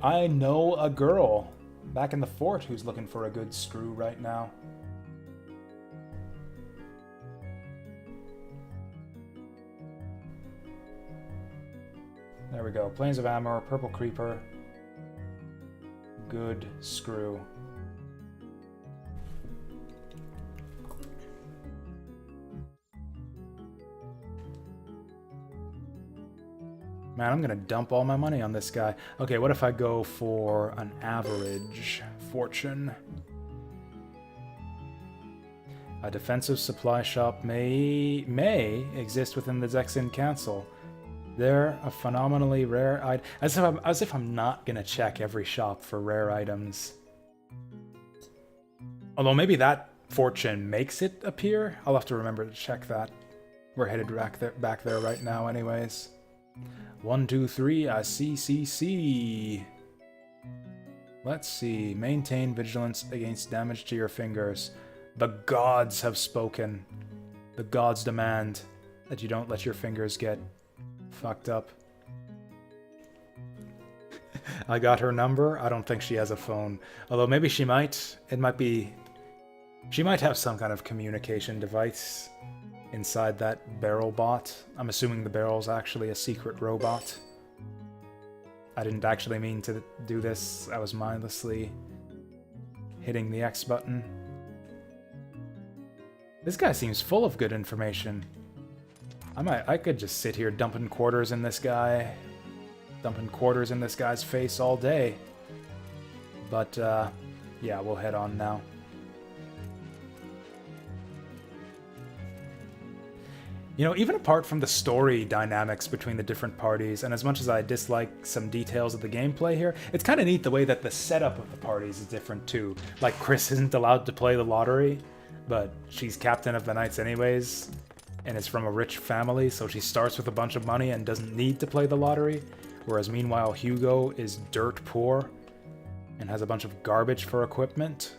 a girl back in the fort who's looking for a good screw right now. There we go. Plains of Amor, purple creeper, good screw. Man, I'm gonna dump all my money on this guy. Okay, what if I go for an average fortune? A defensive supply shop may exist within the Zexan Council. They're a phenomenally rare item. As if I'm not gonna check every shop for rare items. Although maybe that fortune makes it appear. I'll have to remember to check that. We're headed back there right now anyways. 1, 2, 3, I see. Let's see. Maintain vigilance against damage to your fingers. The gods have spoken. The gods demand that you don't let your fingers get fucked up. I got her number. I don't think she has a phone. Although maybe she might. It might be... She might have some kind of communication device inside that barrel bot. I'm assuming the barrel's actually a secret robot. I didn't actually mean to do this. I was mindlessly hitting the X button. This guy seems full of good information. I could just sit here dumping quarters in this guy. Dumping quarters in this guy's face all day. But, yeah, we'll head on now. You know, even apart from the story dynamics between the different parties, and as much as I dislike some details of the gameplay here, it's kind of neat the way that the setup of the parties is different too. Like, Chris isn't allowed to play the lottery, but she's captain of the Knights anyways, and is from a rich family, so she starts with a bunch of money and doesn't need to play the lottery, whereas meanwhile Hugo is dirt poor and has a bunch of garbage for equipment.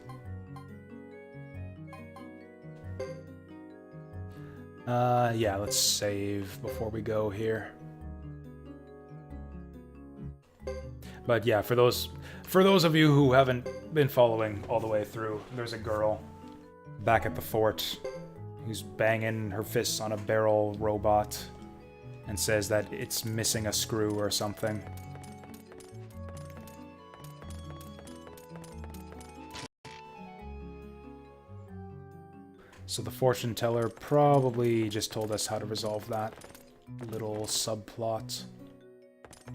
Yeah, let's save before we go here. But yeah, for those of you who haven't been following all the way through, there's a girl back at the fort who's banging her fists on a barrel robot and says that it's missing a screw or something. So the fortune teller probably just told us how to resolve that little subplot.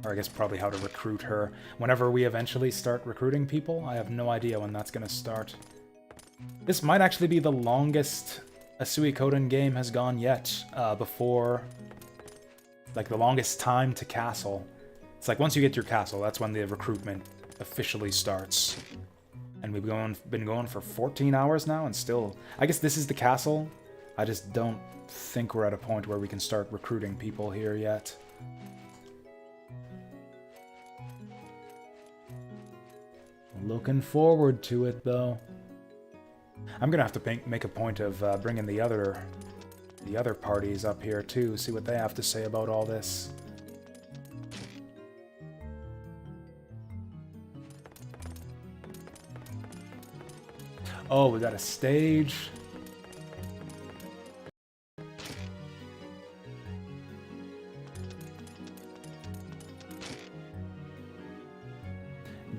Or I guess probably how to recruit her. Whenever we eventually start recruiting people, I have no idea when that's going to start. This might actually be the longest a Suikoden game has gone yet, before... Like, the longest time to castle. It's like, once you get your castle, that's when the recruitment officially starts. And we've been going for 14 hours now, and still... I guess this is the castle. I just don't think we're at a point where we can start recruiting people here yet. Looking forward to it, though. I'm gonna have to make a point of bringing the other parties up here, too, see what they have to say about all this. Oh, we got a stage.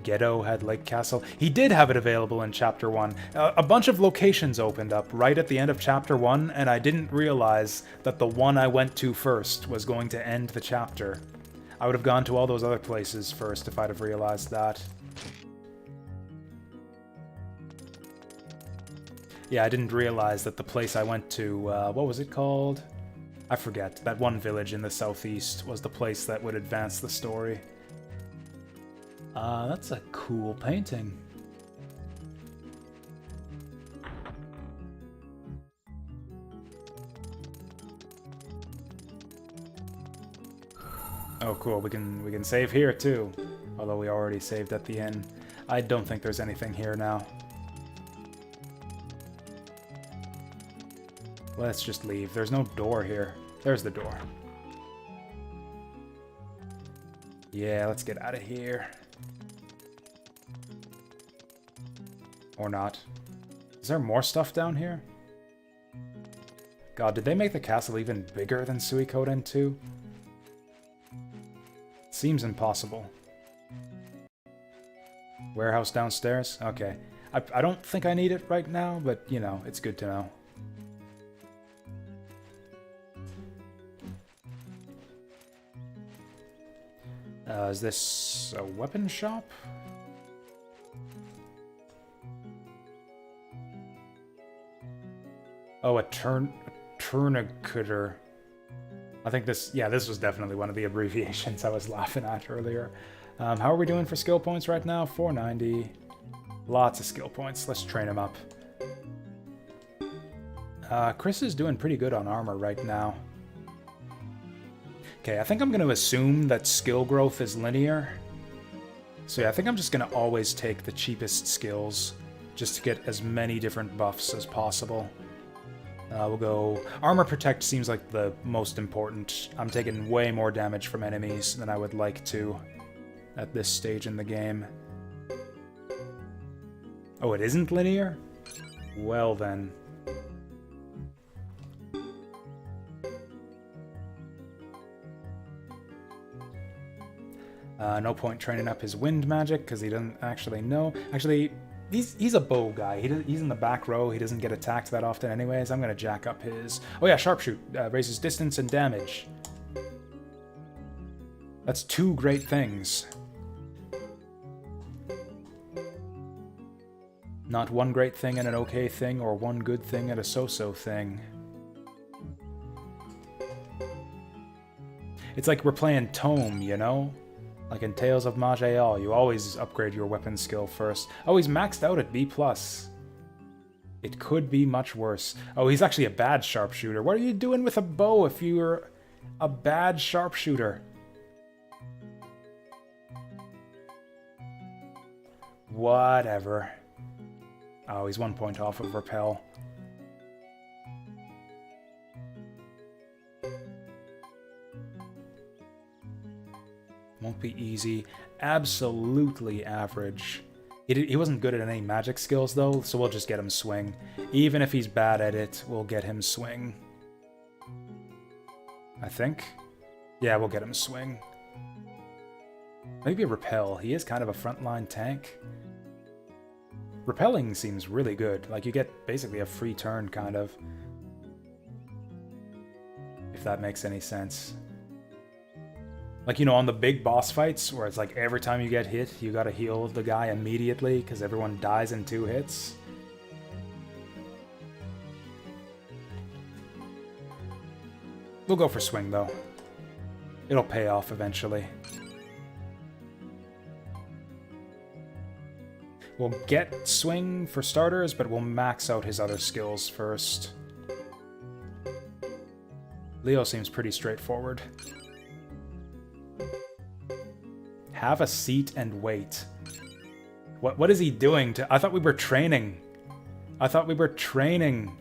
Ghetto had Lake Castle. He did have it available in Chapter 1. A bunch of locations opened up right at the end of Chapter 1, and I didn't realize that the one I went to first was going to end the chapter. I would have gone to all those other places first if I'd have realized that. Yeah, I didn't realize that the place I went to, what was it called? I forget. That one village in the southeast was the place that would advance the story. That's a cool painting. Oh, cool. We can save here too. Although we already saved at the inn. I don't think there's anything here now. Let's just leave. There's no door here. There's the door. Yeah, let's get out of here. Or not. Is there more stuff down here? God, did they make the castle even bigger than Suikoden 2? Seems impossible. Warehouse downstairs? Okay. I don't think I need it right now, but, you know, it's good to know. Is this a weapon shop? Oh, a tourniqueter. I think this, yeah, this was definitely one of the abbreviations I was laughing at earlier. How are we doing for skill points right now? 490. Lots of skill points. Let's train him up. Chris is doing pretty good on armor right now. Okay, I think I'm going to assume that skill growth is linear. So yeah, I think I'm just going to always take the cheapest skills just to get as many different buffs as possible. We'll go... Armor Protect seems like the most important. I'm taking way more damage from enemies than I would like to at this stage in the game. Oh, it isn't linear? Well then. No point training up his wind magic, because he doesn't actually know. Actually, he's a bow guy. He's in the back row. He doesn't get attacked that often anyways. I'm going to jack up his... Oh yeah, Sharpshoot. Raises distance and damage. That's two great things. Not one great thing and an okay thing, or one good thing and a so-so thing. It's like we're playing Tome, you know? Like in Tales of Maj'Eyal, you always upgrade your weapon skill first. Oh, he's maxed out at B+. It could be much worse. Oh, he's actually a bad sharpshooter. What are you doing with a bow if you're a bad sharpshooter? Whatever. Oh, he's 1 point off of Repel. Won't be easy. Absolutely average. He wasn't good at any magic skills, though, so we'll just get him swing. Even if he's bad at it, we'll get him swing. I think. Yeah, we'll get him swing. Maybe Repel. He is kind of a frontline tank. Repelling seems really good. Like, you get basically a free turn, kind of. If that makes any sense. Like, you know, on the big boss fights, where it's like every time you get hit, you gotta heal the guy immediately, because everyone dies in 2 hits. We'll go for swing, though. It'll pay off eventually. We'll get swing for starters, but we'll max out his other skills first. Leo seems pretty straightforward. Have a seat and wait. What is he doing to... I thought we were training. I thought we were training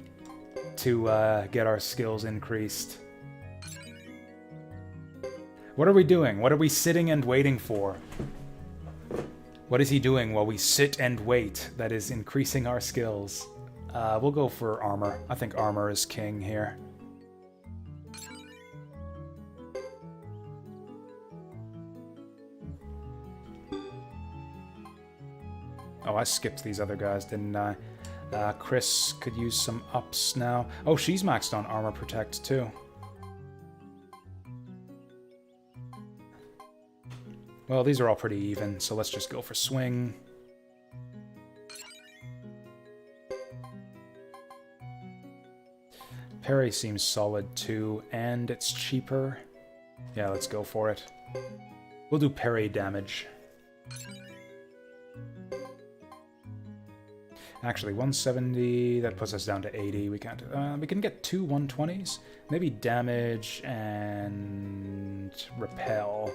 to get our skills increased. What are we doing? What are we sitting and waiting for? What is he doing while we sit and wait that is increasing our skills? We'll go for armor. I think armor is king here. Oh, I skipped these other guys, didn't I? Chris could use some ups now. Oh, she's maxed on armor protect too. Well, these are all pretty even, so let's just go for swing. Parry seems solid too, and it's cheaper. Yeah, let's go for it. We'll do parry damage. Actually, 170, that puts us down to 80. We can't... we can get two 120s. Maybe damage and repel.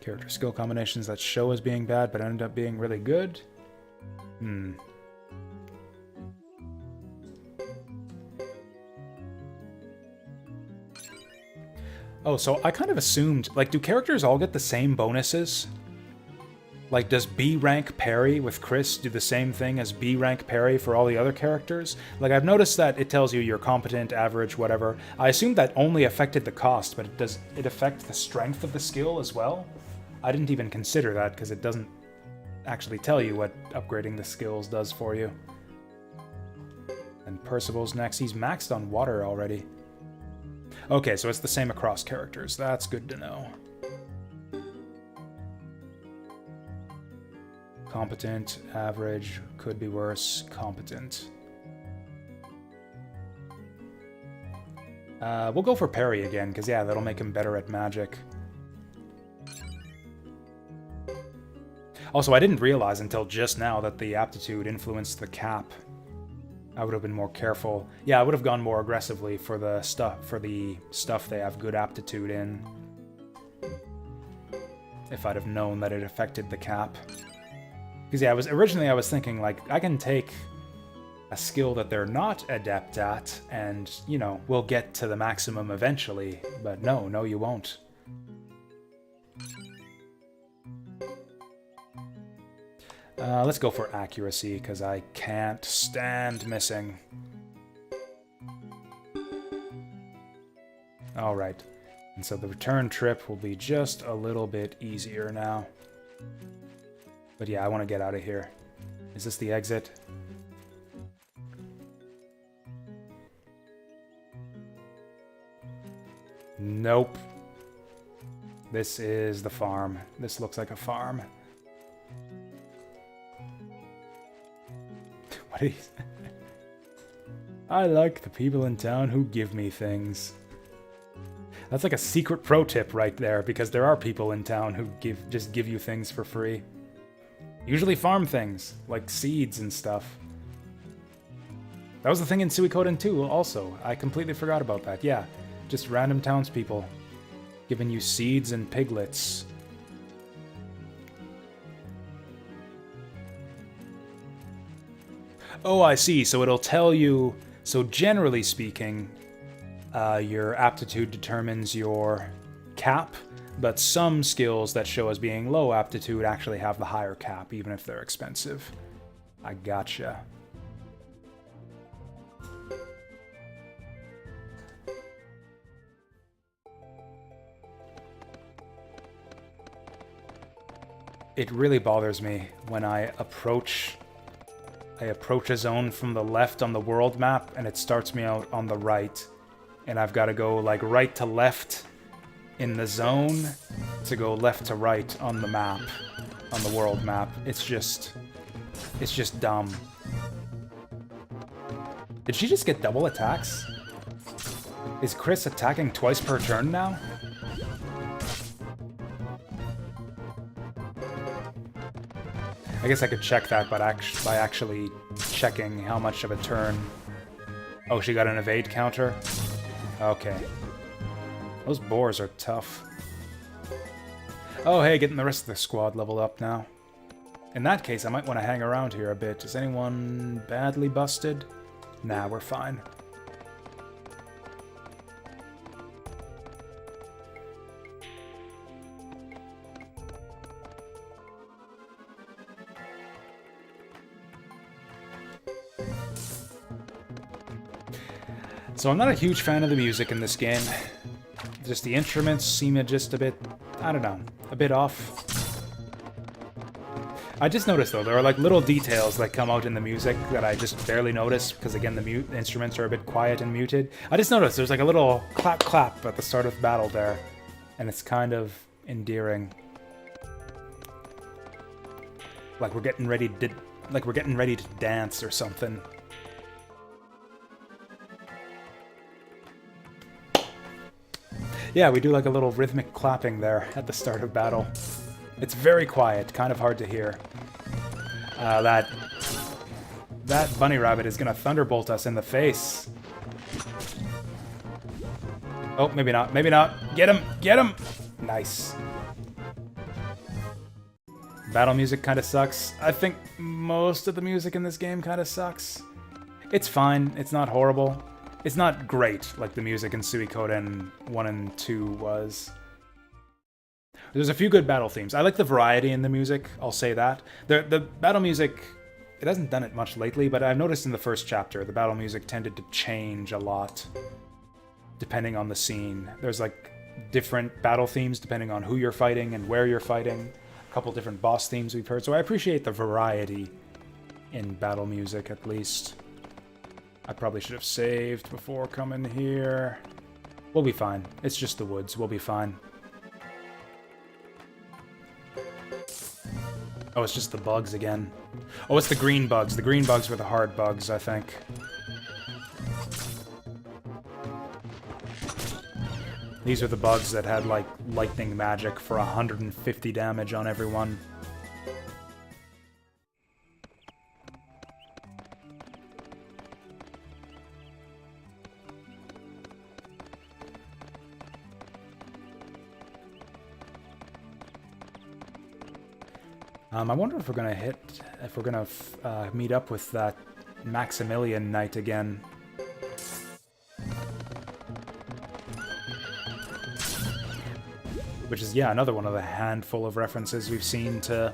Character skill combinations that show as being bad, but end up being really good. Oh, so I kind of assumed, like, do characters all get the same bonuses? Like, does B rank parry with Chris do the same thing as B rank parry for all the other characters? Like, I've noticed that it tells you you're competent, average, whatever. I assumed that only affected the cost, but does it affect the strength of the skill as well? I didn't even consider that, because it doesn't actually tell you what upgrading the skills does for you. And Percival's next. He's maxed on water already. Okay, so it's the same across characters. That's good to know. Competent, average, could be worse, competent. We'll go for parry again, because yeah, that'll make him better at magic. Also, I didn't realize until just now that the aptitude influenced the cap. I would have been more careful. Yeah, I would have gone more aggressively for the stuff they have good aptitude in. If I'd have known that it affected the cap. Because yeah, originally I was thinking, like, I can take a skill that they're not adept at, and, you know, we'll get to the maximum eventually. But no, you won't. Let's go for accuracy, because I can't stand missing. Alright, and so the return trip will be just a little bit easier now. But yeah, I want to get out of here. Is this the exit? Nope. This is the farm. This looks like a farm. What is... I like the people in town who give me things. That's like a secret pro tip right there, because there are people in town who just give you things for free. Usually farm things, like seeds and stuff. That was the thing in Suikoden 2 also. I completely forgot about that. Yeah, just random townspeople giving you seeds and piglets. Oh, I see. So it'll tell you... So generally speaking, your aptitude determines your cap, but some skills that show as being low aptitude actually have the higher cap, even if they're expensive. I gotcha. It really bothers me when I approach a zone from the left on the world map, and it starts me out on the right, and I've got to go like right to left in the zone to go left to right on the map, on the world map. It's just dumb. Did she just get double attacks? Is Chris attacking twice per turn now? I guess I could check that by actually checking how much of a turn... Oh, she got an evade counter? Okay. Those boars are tough. Oh, hey, getting the rest of the squad leveled up now. In that case, I might want to hang around here a bit. Is anyone badly busted? Nah, we're fine. So I'm not a huge fan of the music in this game. Just the instruments seem just a bit, I don't know, a bit off. I just noticed though, there are like little details that come out in the music that I just barely notice because again the instruments are a bit quiet and muted. I just noticed there's like a little clap clap at the start of battle there, and it's kind of endearing. Like we're getting ready to dance or something. Yeah, we do like a little rhythmic clapping there at the start of battle. It's very quiet, kind of hard to hear. That bunny rabbit is gonna thunderbolt us in the face. Oh, maybe not, maybe not. Get him, get him! Nice. Battle music kind of sucks. I think most of the music in this game kind of sucks. It's fine, it's not horrible. It's not great like the music in Suikoden 1 and 2 was. There's a few good battle themes. I like the variety in the music, I'll say that. The battle music, it hasn't done it much lately, but I've noticed in the first chapter, the battle music tended to change a lot, depending on the scene. There's like different battle themes depending on who you're fighting and where you're fighting. A couple different boss themes we've heard, so I appreciate the variety in battle music, at least. I probably should have saved before coming here. We'll be fine. It's just the woods. We'll be fine. Oh, it's just the bugs again. Oh, it's the green bugs. The green bugs were the hard bugs, I think. These are the bugs that had, like, lightning magic for 150 damage on everyone. I wonder if we're gonna meet up with that Maximilian Knight again. Which is, yeah, another one of the handful of references we've seen to...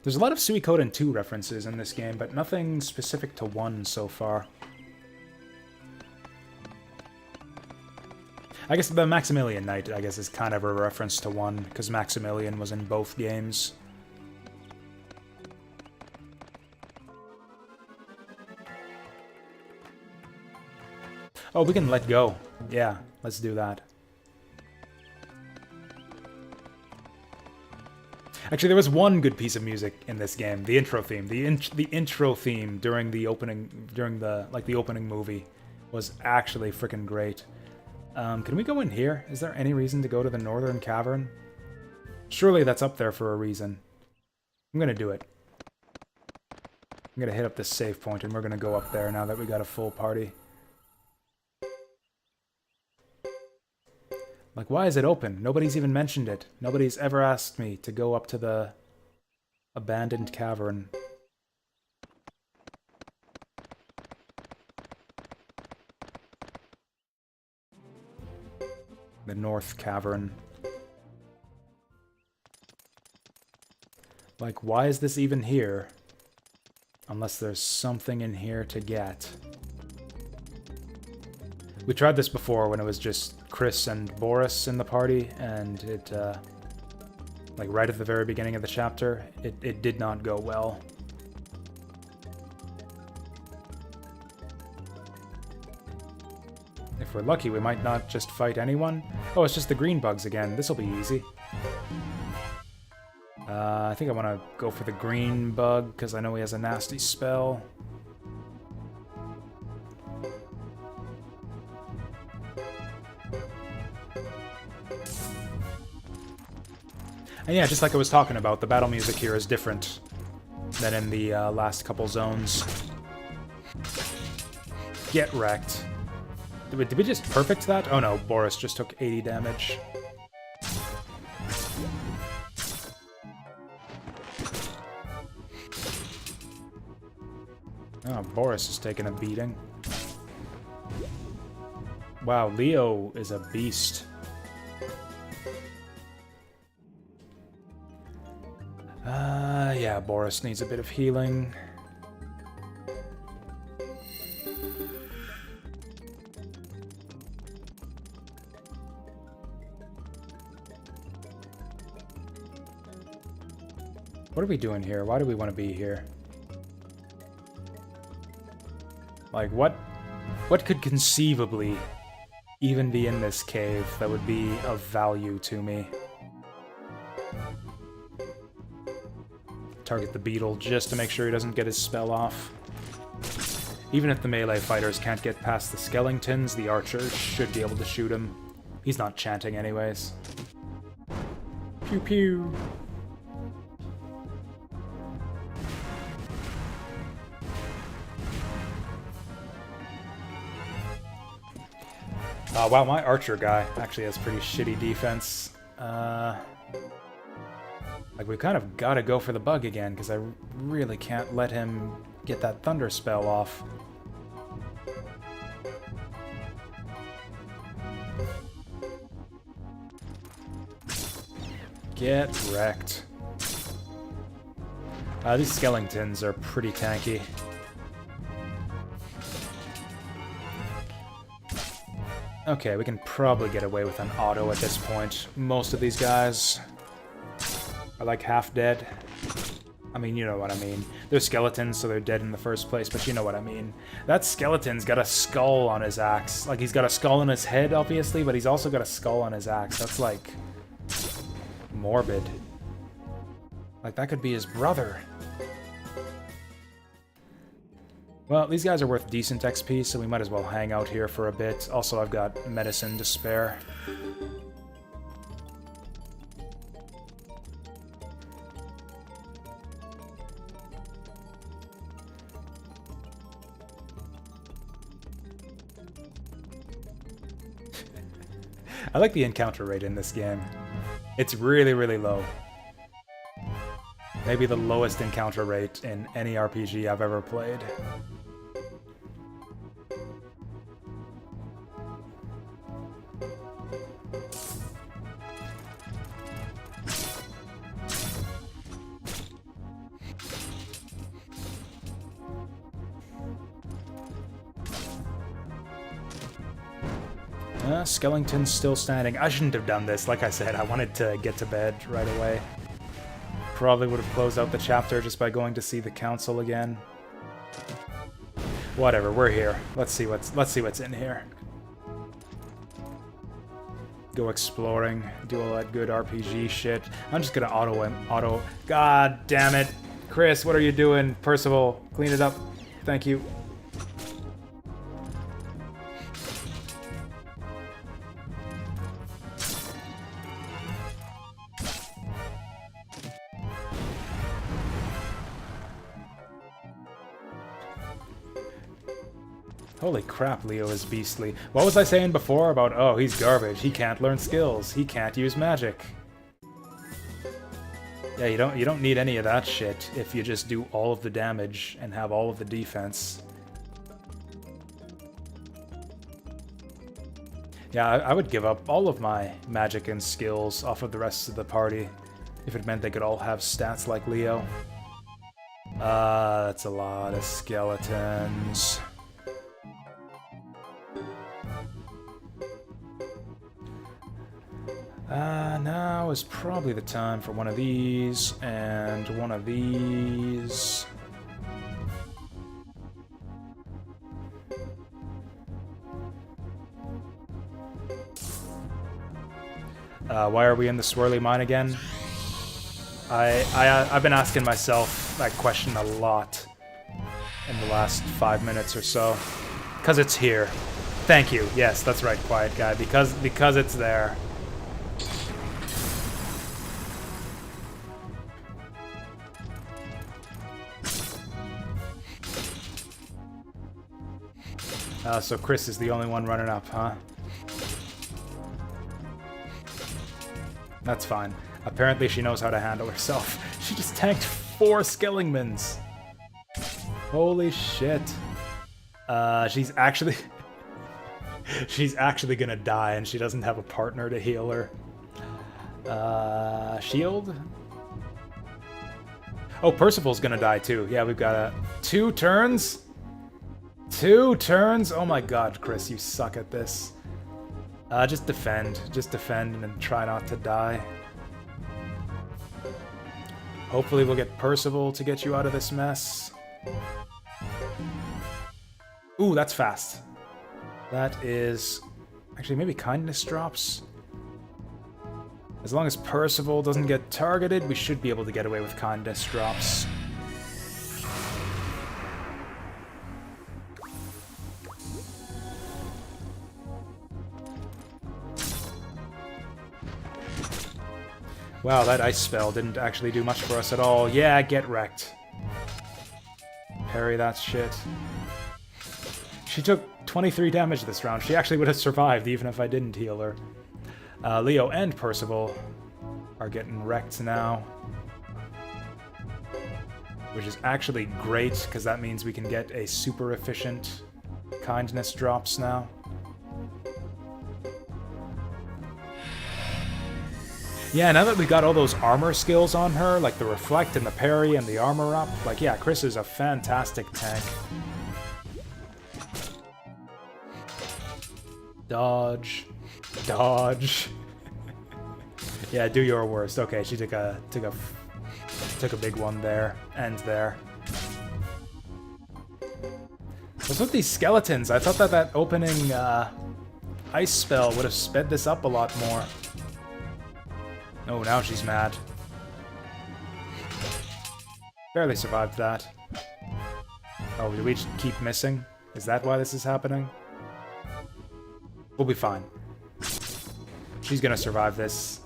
There's a lot of Suikoden 2 references in this game, but nothing specific to 1 so far. I guess the Maximilian Knight, I guess, is kind of a reference to 1, because Maximilian was in both games. Oh, we can let go. Yeah, let's do that. Actually, there was one good piece of music in this game, the intro theme. The intro theme during the opening movie was actually freaking great. Can we go in here? Is there any reason to go to the Northern Cavern? Surely that's up there for a reason. I'm gonna do it. I'm gonna hit up this save point and we're gonna go up there now that we got a full party. Like, why is it open? Nobody's even mentioned it. Nobody's ever asked me to go up to the abandoned cavern. The North Cavern. Like, why is this even here? Unless there's something in here to get. We tried this before when it was just Chris and Boris in the party, and it, like right at the very beginning of the chapter, it did not go well. If we're lucky, we might not just fight anyone. Oh, it's just the green bugs again. This'll be easy. I think I want to go for the green bug, because I know he has a nasty spell. And yeah, just like I was talking about, the battle music here is different than in the last couple zones. Get wrecked. Did we just perfect that? Oh no, Boris just took 80 damage. Oh, Boris is taking a beating. Wow, Leo is a beast. Yeah, Boris needs a bit of healing. What are we doing here? Why do we want to be here? Like, what could conceivably even be in this cave that would be of value to me? Target the beetle just to make sure he doesn't get his spell off. Even if the melee fighters can't get past the skeletons, the archers should be able to shoot him. He's not chanting anyways. Pew pew. Wow, my archer guy actually has pretty shitty defense. Like, we kind of gotta go for the bug again, because I really can't let him get that thunder spell off. Get wrecked. These skeletons are pretty tanky. Okay, we can probably get away with an auto at this point. Most of these guys are like half dead. I mean, you know what I mean. They're skeletons, so they're dead in the first place, but you know what I mean. That skeleton's got a skull on his axe. Like, he's got a skull on his head, obviously, but he's also got a skull on his axe. That's, like, morbid. Like, that could be his brother. Well, these guys are worth decent XP, so we might as well hang out here for a bit. Also, I've got medicine to spare. I like the encounter rate in this game. It's really, really low. Maybe the lowest encounter rate in any RPG I've ever played. Skeleton's still standing. I shouldn't have done this. Like I said, I wanted to get to bed right away. Probably would have closed out the chapter just by going to see the council again. Whatever, we're here. Let's see what's in here. Go exploring, do all that good RPG shit. I'm just gonna auto. God damn it, Chris! What are you doing? Percival, clean it up. Thank you. Holy crap, Leo is beastly. What was I saying before about, oh, he's garbage, he can't learn skills, he can't use magic? Yeah, you don't need any of that shit if you just do all of the damage and have all of the defense. Yeah, I would give up all of my magic and skills off of the rest of the party if it meant they could all have stats like Leo. That's a lot of skeletons. Now is probably the time for one of these, and one of these. Why are we in the swirly mine again? I've been asking myself that question a lot in the last 5 minutes or so. Because it's here. Thank you. Yes, that's right, Quiet Guy. Because it's there. So Chris is the only one running up, huh? That's fine. Apparently she knows how to handle herself. She just tanked 4 Skellingmans. Holy shit. She's actually... she's actually gonna die and she doesn't have a partner to heal her. Shield? Oh, Percival's gonna die too. Yeah, we've got 2 turns? 2 turns? Oh my god, Chris, you suck at this. Just defend. Just defend and then try not to die. Hopefully we'll get Percival to get you out of this mess. Ooh, that's fast. That is... Actually, maybe Kindness drops? As long as Percival doesn't get targeted, we should be able to get away with Kindness drops. Wow, that ice spell didn't actually do much for us at all. Yeah, get wrecked. Parry that shit. She took 23 damage this round. She actually would have survived even if I didn't heal her. Leo and Percival are getting wrecked now. Which is actually great, because that means we can get a super efficient Kindness drops now. Yeah, now that we got all those armor skills on her, like the Reflect and the Parry and the Armor Up, like, yeah, Chris is a fantastic tank. Dodge. Dodge. Yeah, do your worst. Okay, she took a big one there. And there. What's with these skeletons? I thought that opening ice spell would have sped this up a lot more. Oh, now she's mad. Barely survived that. Oh, do we just keep missing? Is that why this is happening? We'll be fine. She's gonna survive this.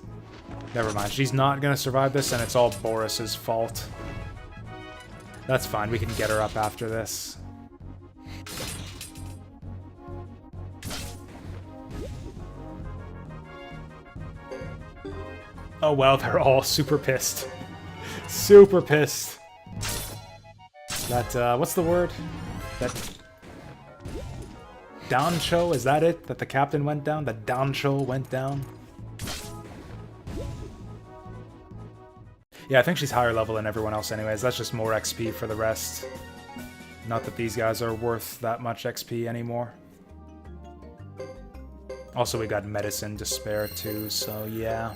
Never mind, she's not gonna survive this, and it's all Boris's fault. That's fine, we can get her up after this. Oh wow, they're all super pissed. Super pissed. That, what's the word? That... Dancho, is that it? That the captain went down? That Dancho went down? Yeah, I think she's higher level than everyone else anyways. That's just more XP for the rest. Not that these guys are worth that much XP anymore. Also, we got medicine to spare too, so yeah.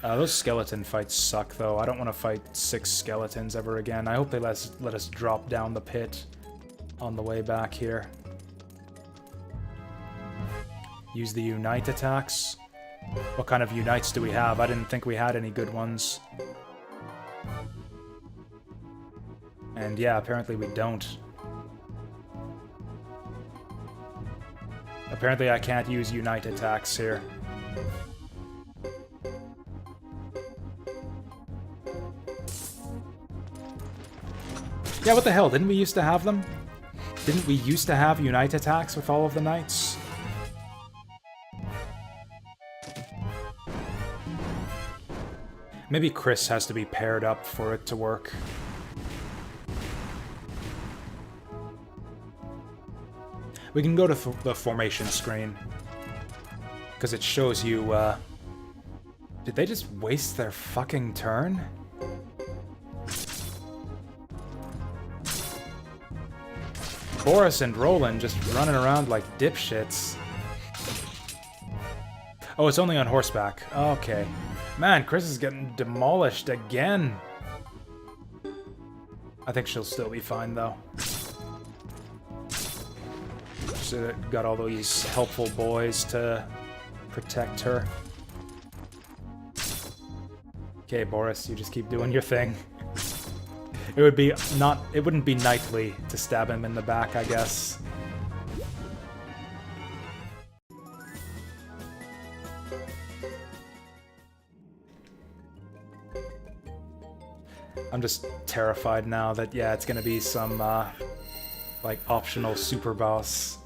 Those skeleton fights suck, though. I don't want to fight 6 skeletons ever again. I hope they let us drop down the pit on the way back here. Use the Unite attacks. What kind of Unites do we have? I didn't think we had any good ones. And yeah, apparently we don't. Apparently I can't use Unite attacks here. Yeah, what the hell? Didn't we used to have them? Didn't we used to have Unite attacks with all of the knights? Maybe Chris has to be paired up for it to work. We can go to the formation screen. Because it shows you, Did they just waste their fucking turn? Boris and Roland just running around like dipshits. Oh, it's only on horseback. Okay. Man, Chris is getting demolished again. I think she'll still be fine, though. She's got all these helpful boys to protect her. Okay, Boris, you just keep doing your thing. It wouldn't be knightly to stab him in the back, I guess. I'm just terrified now that, yeah, it's gonna be some, like, optional super boss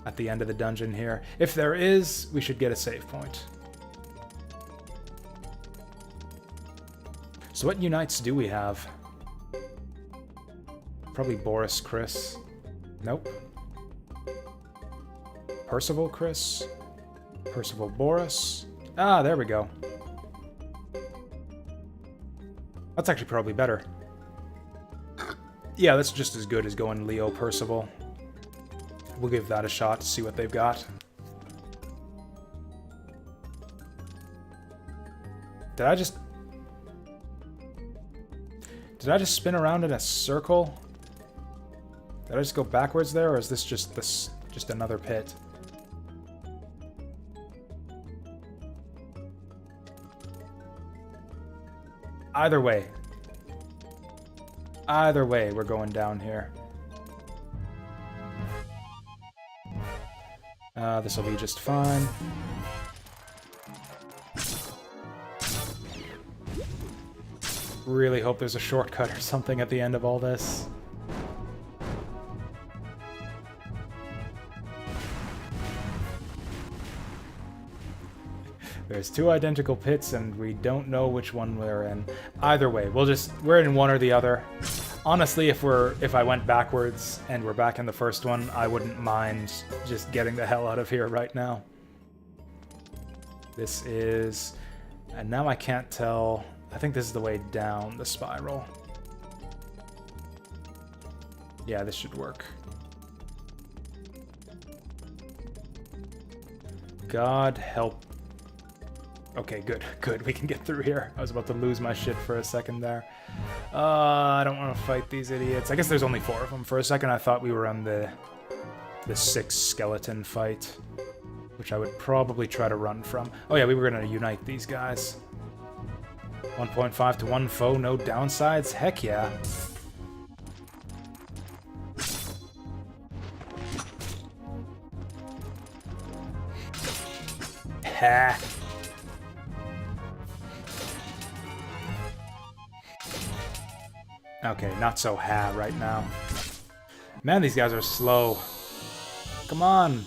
at the end of the dungeon here. If there is, we should get a save point. So what unites do we have? Probably Boris Chris. Nope. Percival Chris. Percival Boris. Ah, there we go. That's actually probably better. Yeah, that's just as good as going Leo Percival. We'll give that a shot to see what they've got. Did I just spin around in a circle? Did I just go backwards there, or is this just another pit? Either way, we're going down here. This will be just fine. Really hope there's a shortcut or something at the end of all this. There's two identical pits and we don't know which one we're in. Either way, we're in one or the other. Honestly, if I went backwards and we're back in the first one, I wouldn't mind just getting the hell out of here right now. This is... and now I can't tell... I think this is the way down the spiral. Yeah, this should work. God help. Okay, good. We can get through here. I was about to lose my shit for a second there. I don't want to fight these idiots. I guess there's only 4 of them. For a second, I thought we were on the 6 skeleton fight, which I would probably try to run from. Oh yeah, we were going to unite these guys. 1.5 to 1 foe, no downsides? Heck yeah. Ha! Okay, not so ha right now. Man, these guys are slow. Come on!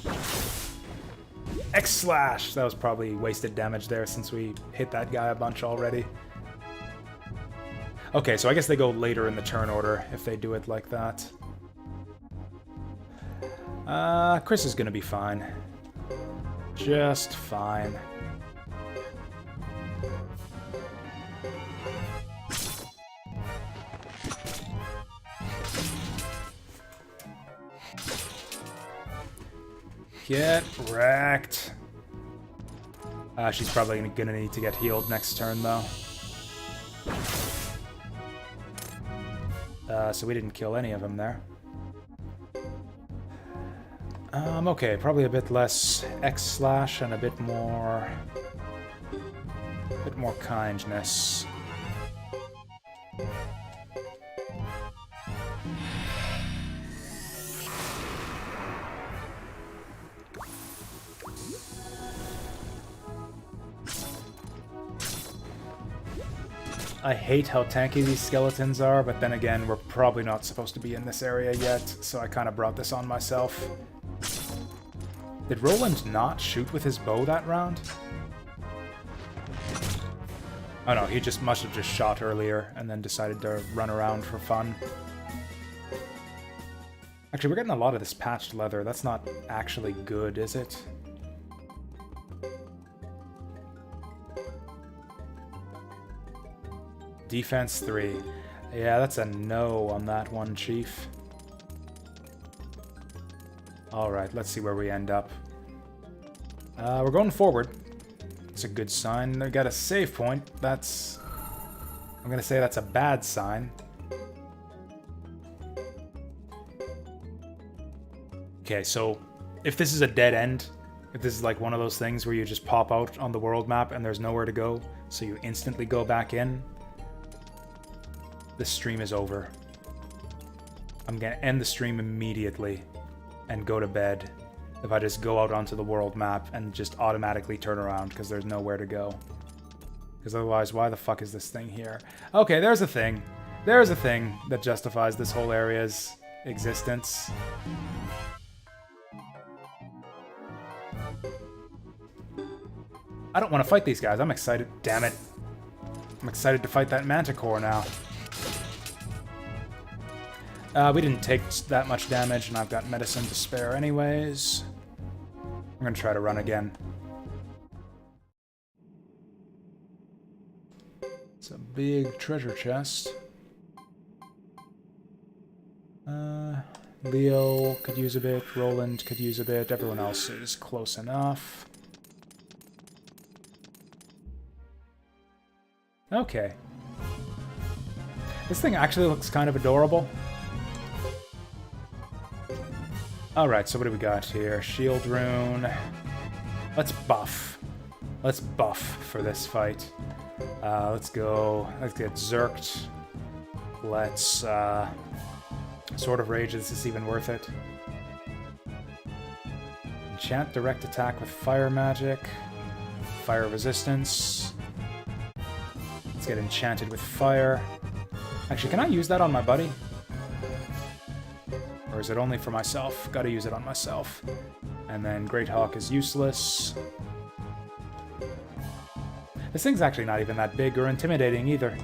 X-slash! That was probably wasted damage there since we hit that guy a bunch already. Okay, so I guess they go later in the turn order if they do it like that. Chris is gonna be fine. Just fine. Get wrecked. She's probably gonna need to get healed next turn, though. So we didn't kill any of them there. Okay, probably a bit less X-slash and a bit more kindness. I hate how tanky these skeletons are, but then again, we're probably not supposed to be in this area yet, so I kind of brought this on myself. Did Roland not shoot with his bow that round? Oh no, he must have just shot earlier and then decided to run around for fun. Actually, we're getting a lot of this patched leather. That's not actually good, is it? Defense 3. Yeah, that's a no on that one, Chief. Alright, let's see where we end up. We're going forward. It's a good sign. We got a save point. That's... I'm gonna say that's a bad sign. Okay, so if this is a dead end, if this is like one of those things where you just pop out on the world map and there's nowhere to go, so you instantly go back in, the stream is over. I'm gonna end the stream immediately and go to bed if I just go out onto the world map and just automatically turn around because there's nowhere to go. Because otherwise, why the fuck is this thing here? Okay, there's a thing. There's a thing that justifies this whole area's existence. I don't want to fight these guys. I'm excited. Damn it. I'm excited to fight that Manticore now. We didn't take that much damage, and I've got medicine to spare anyways. I'm going to try to run again. It's a big treasure chest. Leo could use a bit. Roland could use a bit. Everyone else is close enough. Okay. This thing actually looks kind of adorable. Alright, so what do we got here? Shield rune. Let's buff. Let's buff for this fight. Let's go. Let's get zerked. Let's, Sword of Rage, is this even worth it? Enchant direct attack with fire magic. Fire resistance. Let's get enchanted with fire. Actually, can I use that on my buddy? Or is it only for myself? Gotta use it on myself. And then Great Hawk is useless. This thing's actually not even that big or intimidating either.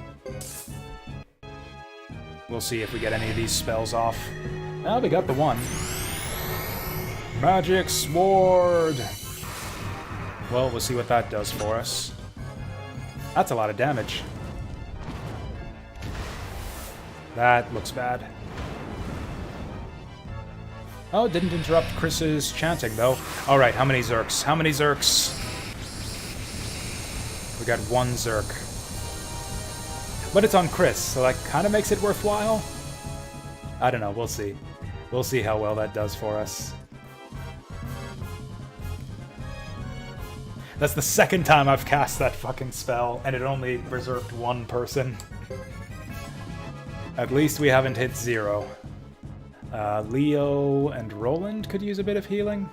We'll see if we get any of these spells off. Well, we got the one. Magic Sword! Well, we'll see what that does for us. That's a lot of damage. That looks bad. Oh, it didn't interrupt Chris's chanting, though. Alright, how many Zerks? How many Zerks? We got one Zerk. But it's on Chris, so that kind of makes it worthwhile. I don't know, we'll see. We'll see how well that does for us. That's the second time I've cast that fucking spell, and it only berserked one person. At least we haven't hit 0. Leo and Roland could use a bit of healing.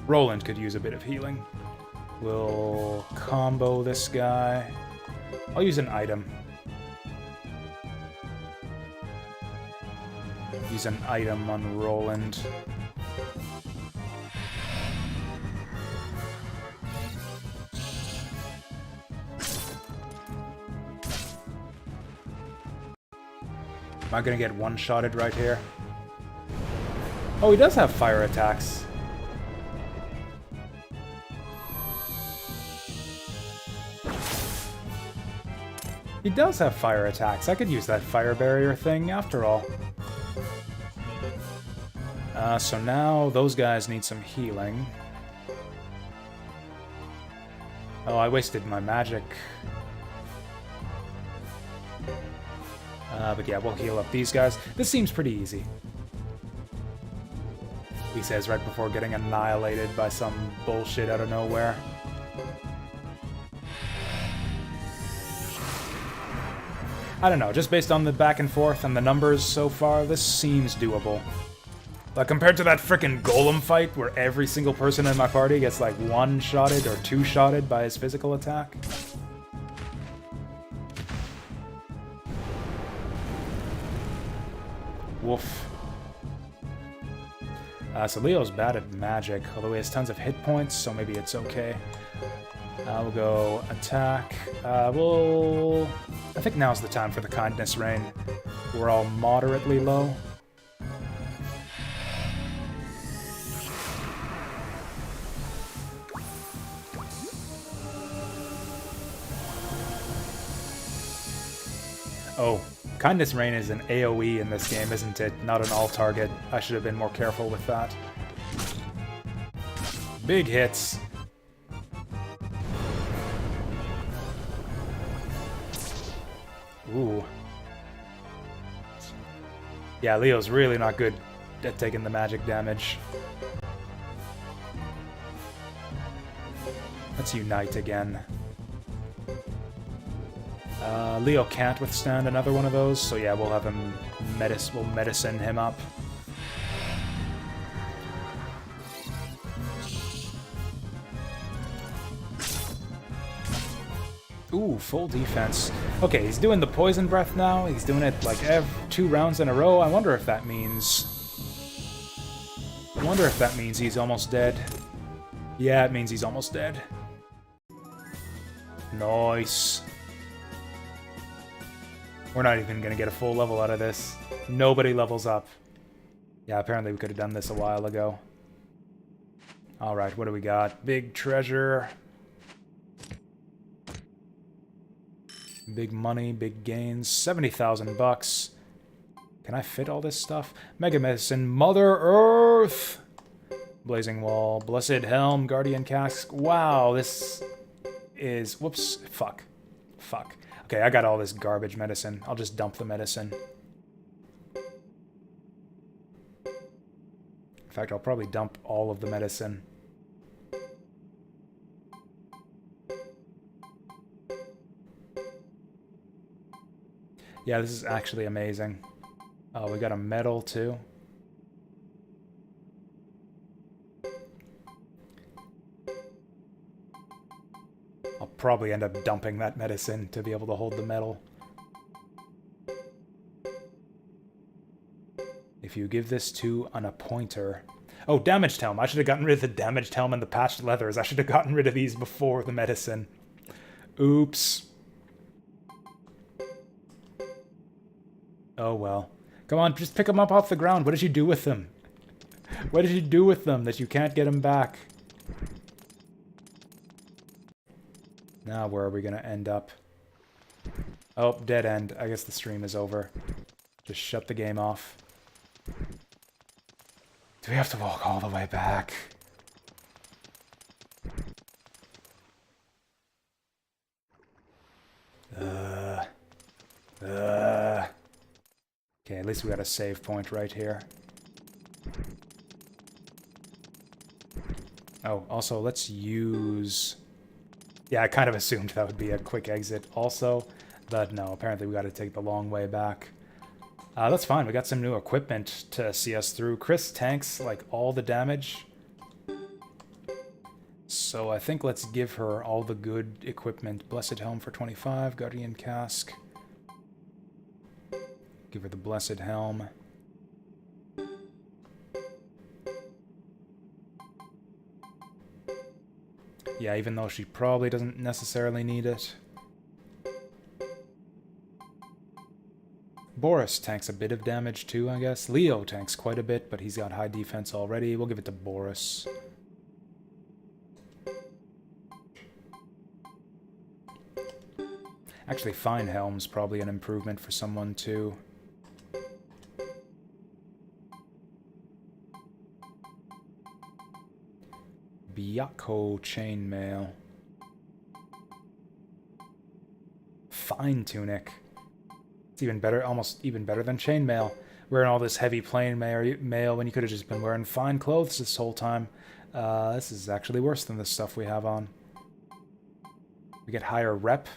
Roland could use a bit of healing. We'll combo this guy. I'll use an item. Use an item on Roland. Am I gonna get one-shotted right here? Oh, he does have fire attacks. He does have fire attacks. I could use that fire barrier thing after all. So now those guys need some healing. Oh, I wasted my magic. But yeah, we'll heal up these guys. This seems pretty easy. He says right before getting annihilated by some bullshit out of nowhere. I don't know, just based on the back and forth and the numbers so far, this seems doable. But compared to that frickin' golem fight where every single person in my party gets like one-shotted or two-shotted by his physical attack. Woof. So Leo's bad at magic, although he has tons of hit points, so maybe it's okay. We'll go attack. I think now's the time for the kindness rain. We're all moderately low. Oh, kindness rain is an AoE in this game, isn't it? Not an all-target. I should have been more careful with that. Big hits. Ooh. Yeah, Leo's really not good at taking the magic damage. Let's unite again. Leo can't withstand another one of those, so yeah, we'll have him we'll medicine him up. Ooh, full defense. Okay, he's doing the poison breath now. He's doing it like 2 rounds in a row. I wonder if that means... he's almost dead. Yeah, it means he's almost dead. Nice. We're not even gonna get a full level out of this. Nobody levels up. Yeah, apparently we could have done this a while ago. Alright, what do we got? Big treasure. Big money, big gains. 70,000 bucks. Can I fit all this stuff? Mega Medicine, Mother Earth! Blazing Wall, Blessed Helm, Guardian Cask. Wow, this is... Whoops. Fuck. Fuck. Okay, I got all this garbage medicine. I'll just dump the medicine. In fact, I'll probably dump all of the medicine. Yeah, this is actually amazing. Oh, we got a medal, too. I'll probably end up dumping that medicine to be able to hold the medal. If you give this to an appointer... Oh, damaged helm. I should have gotten rid of the damaged helm and the patched leathers. I should have gotten rid of these before the medicine. Oops. Oh, well. Come on, just pick them up off the ground. What did you do with them? What did you do with them that you can't get them back? Now, where are we going to end up? Oh, dead end. I guess the stream is over. Just shut the game off. Do we have to walk all the way back? Okay, at least we got a save point right here. Oh, also, let's use... Yeah, I kind of assumed that would be a quick exit also, but no, apparently we got to take the long way back. That's fine, we got some new equipment to see us through. Chris tanks, like, all the damage. So I think let's give her all the good equipment. Blessed Helm for 25, Guardian Cask. Give her the Blessed Helm. Yeah, even though she probably doesn't necessarily need it. Boris tanks a bit of damage too, I guess. Leo tanks quite a bit, but he's got high defense already. We'll give it to Boris. Actually, Fine Helm's probably an improvement for someone too. Byakko Chainmail. Fine Tunic. It's even better, almost even better than Chainmail. Wearing all this heavy plain mail when you could have just been wearing fine clothes this whole time. This is actually worse than the stuff we have on. We get higher rep,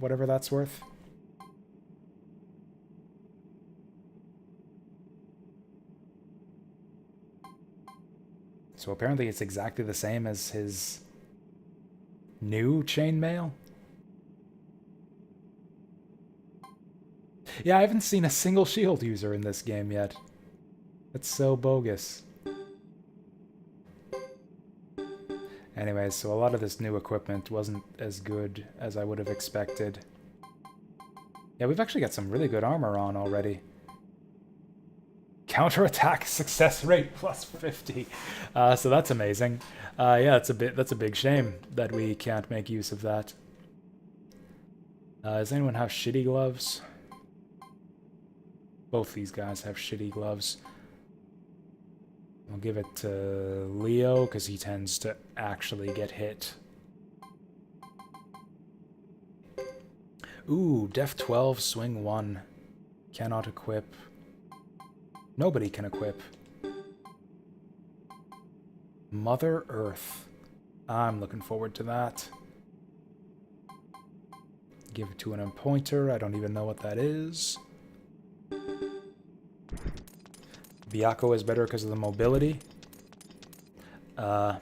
whatever that's worth. So apparently it's exactly the same as his new chainmail. Yeah, I haven't seen a single shield user in this game yet. That's so bogus. Anyways, so a lot of this new equipment wasn't as good as I would have expected. Yeah, we've actually got some really good armor on already. Counterattack success rate plus 50. So that's amazing. Yeah, that's a big shame that we can't make use of that. Does anyone have shitty gloves? Both these guys have shitty gloves. I'll give it to Leo, because he tends to actually get hit. Ooh, Def 12, Swing 1. Cannot equip. Nobody can equip. Mother Earth. I'm looking forward to that. Give it to an appointer. I don't even know what that is. Byakko is better because of the mobility. I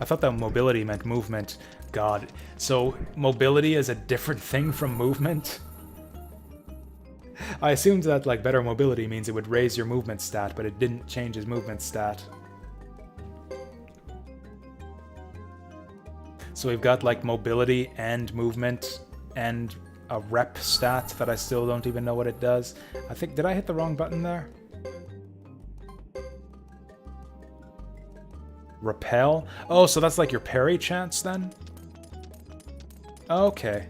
thought that mobility meant movement. God, So mobility is a different thing from movement? I assumed that like better mobility means it would raise your movement stat, but it didn't change his movement stat. So we've got like mobility and movement and a rep stat that I still don't even know what it does. I think, did I hit the wrong button there? Repel? Oh, so that's like your parry chance then? Okay.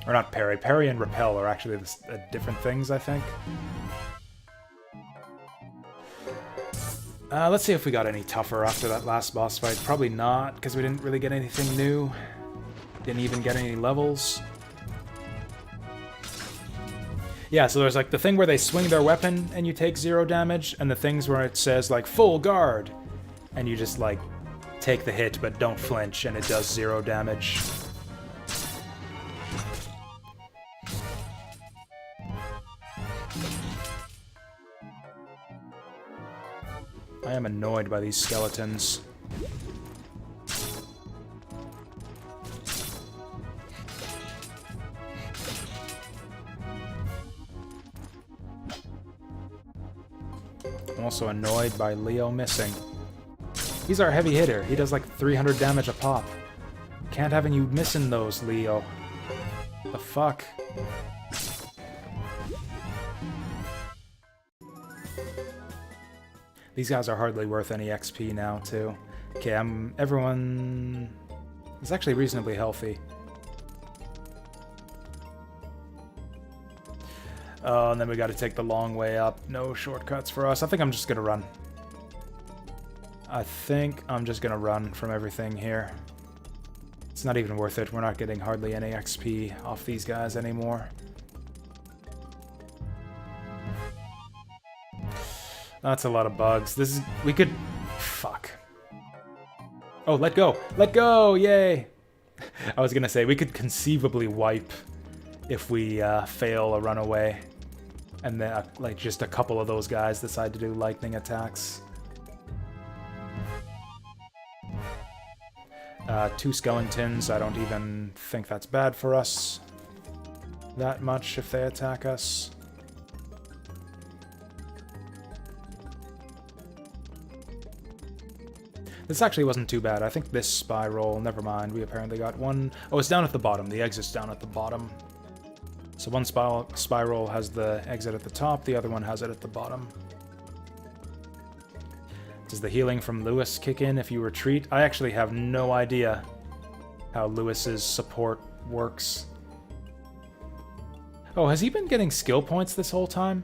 Or not parry. Parry and repel are actually different things, I think. Let's see if we got any tougher after that last boss fight. Probably not, because we didn't really get anything new. Didn't even get any levels. Yeah, so there's like the thing where they swing their weapon and you take 0 damage, and the things where it says like full guard, and you just like take the hit but don't flinch and it does 0 damage. I am annoyed by these skeletons. I'm also annoyed by Leo missing. He's our heavy hitter. He does like 300 damage a pop. Can't have you missing those, Leo. The fuck? These guys are hardly worth any XP now, too. Okay, everyone is actually reasonably healthy. Oh, and then we gotta take the long way up. No shortcuts for us. I think I'm just gonna run. I think I'm just gonna run from everything here. It's not even worth it. We're not getting hardly any XP off these guys anymore. That's a lot of bugs. This is... we could... fuck. Oh, let go! Let go! Yay! I was gonna say, we could conceivably wipe if we fail a runaway. And then, like, just a couple of those guys decide to do lightning attacks. 2 skeletons, I don't even think that's bad for us that much if they attack us. This actually wasn't too bad. I think this spiral, never mind, we apparently got one... oh, it's down at the bottom. The exit's down at the bottom. So one spiral has the exit at the top, the other one has it at the bottom. Does the healing from Lewis kick in if you retreat? I actually have no idea how Lewis's support works. Oh, has he been getting skill points this whole time?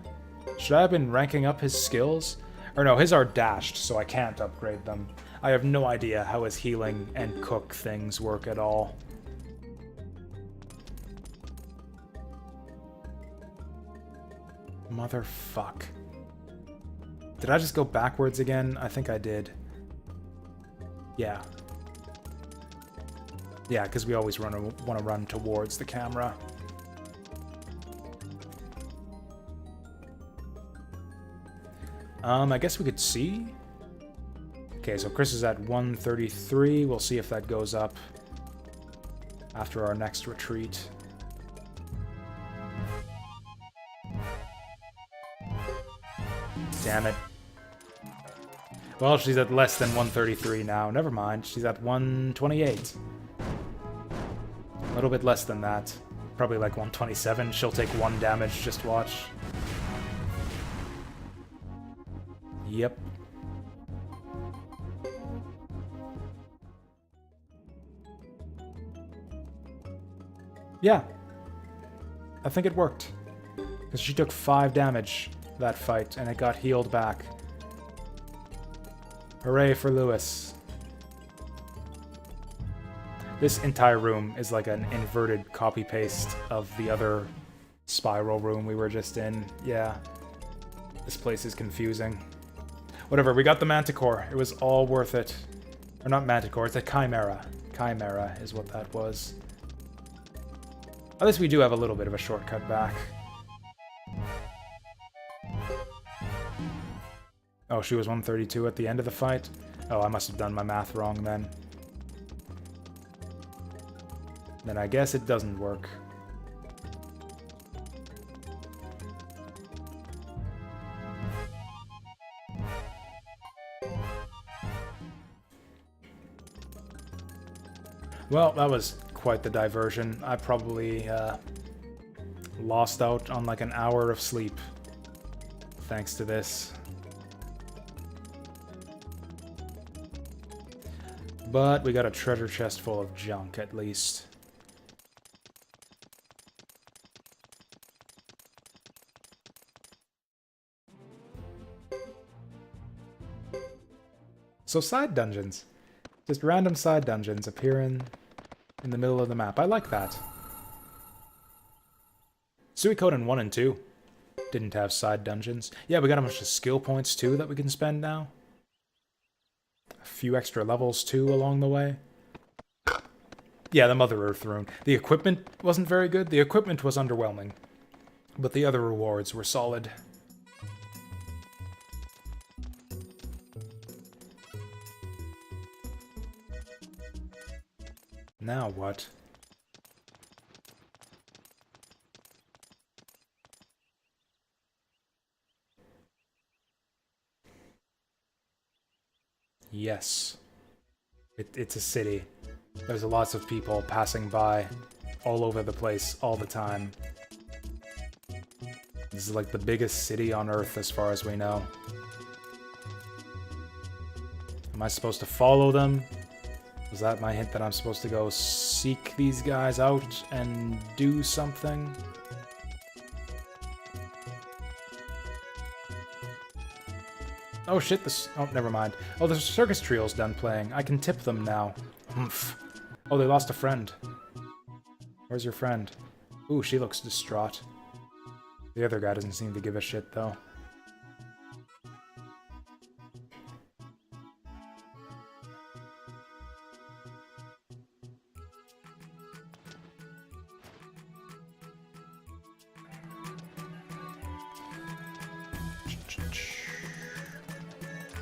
Should I have been ranking up his skills? Or no, his are dashed, so I can't upgrade them. I have no idea how his healing and cook things work at all. Motherfuck. Did I just go backwards again? I think I did. Yeah. Yeah, because we always want to run towards the camera. I guess we could see. Okay, so Chris is at 133. We'll see if that goes up after our next retreat. Damn it. Well, she's at less than 133 now. Never mind. She's at 128. A little bit less than that. Probably like 127. She'll take 1 damage. Just watch. Yep. Yeah. I think it worked. Because she took 5 damage that fight, and it got healed back. Hooray for Lewis. This entire room is like an inverted copy-paste of the other spiral room we were just in. Yeah. This place is confusing. Whatever, we got the Manticore. It was all worth it. Or not Manticore, it's a Chimera. Chimera is what that was. At least we do have a little bit of a shortcut back. Oh, she was 132 at the end of the fight? Oh, I must have done my math wrong then. Then I guess it doesn't work. Well, that was quite the diversion. I probably lost out on like an hour of sleep thanks to this. But we got a treasure chest full of junk, at least. So side dungeons. Just random side dungeons appear in the middle of the map. I like that. Suikoden 1 and 2 didn't have side dungeons. Yeah, we got a bunch of skill points too that we can spend now. A few extra levels too along the way. Yeah, the Mother Earth rune. The equipment wasn't very good. The equipment was underwhelming. But the other rewards were solid. Now what? Yes. It's a city. There's lots of people passing by all over the place all the time. This is like the biggest city on Earth as far as we know. Am I supposed to follow them? Was that my hint that I'm supposed to go seek these guys out and do something? Oh shit, this... Oh, never mind. Oh, the circus trio's done playing. I can tip them now. Oomph. Oh, they lost a friend. Where's your friend? Ooh, she looks distraught. The other guy doesn't seem to give a shit, though.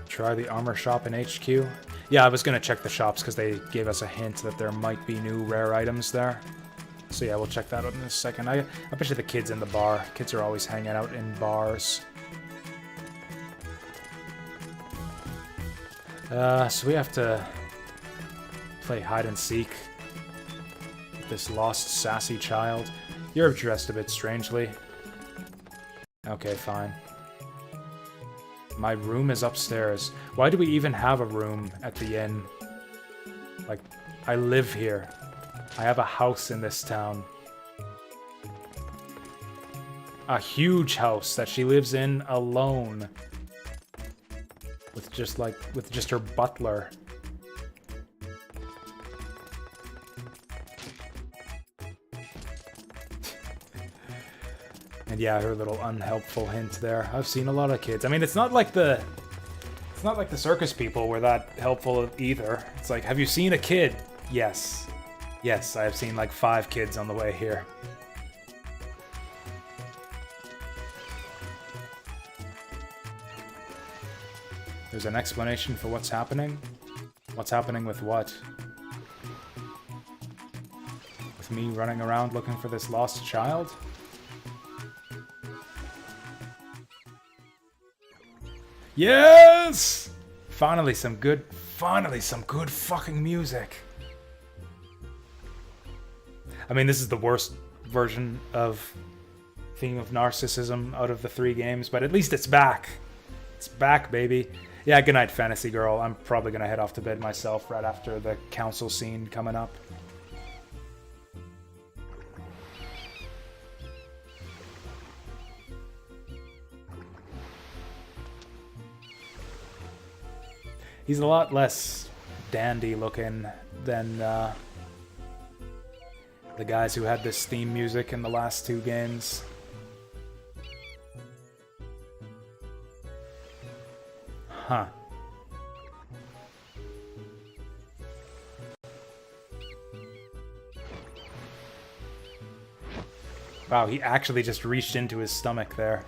Try the armor shop in HQ. Yeah, I was gonna check the shops because they gave us a hint that there might be new rare items there. So yeah, we'll check that out in a second. I bet you the kids in the bar. Kids are always hanging out in bars. So we have to play hide and seek with this lost sassy child. You're dressed a bit strangely. Okay, fine. My room is upstairs. Why do we even have a room at the inn? Like, I live here. I have a house in this town. A huge house that she lives in alone. With just her butler. And yeah, her little unhelpful hint there. I've seen a lot of kids. I mean, it's not like the circus people were that helpful either. It's like, have you seen a kid? Yes. Yes, I have seen like 5 kids on the way here. There's an explanation for what's happening. What's happening with what? With me running around looking for this lost child? Yes! Finally some good fucking music. I mean, this is the worst version of Theme of Narcissism out of the 3 games, but at least it's back. It's back, baby. Yeah, good night, Fantasy Girl. I'm probably gonna head off to bed myself right after the council scene coming up. He's a lot less dandy looking than the guys who had this theme music in the last 2 games. Huh. Wow, he actually just reached into his stomach there.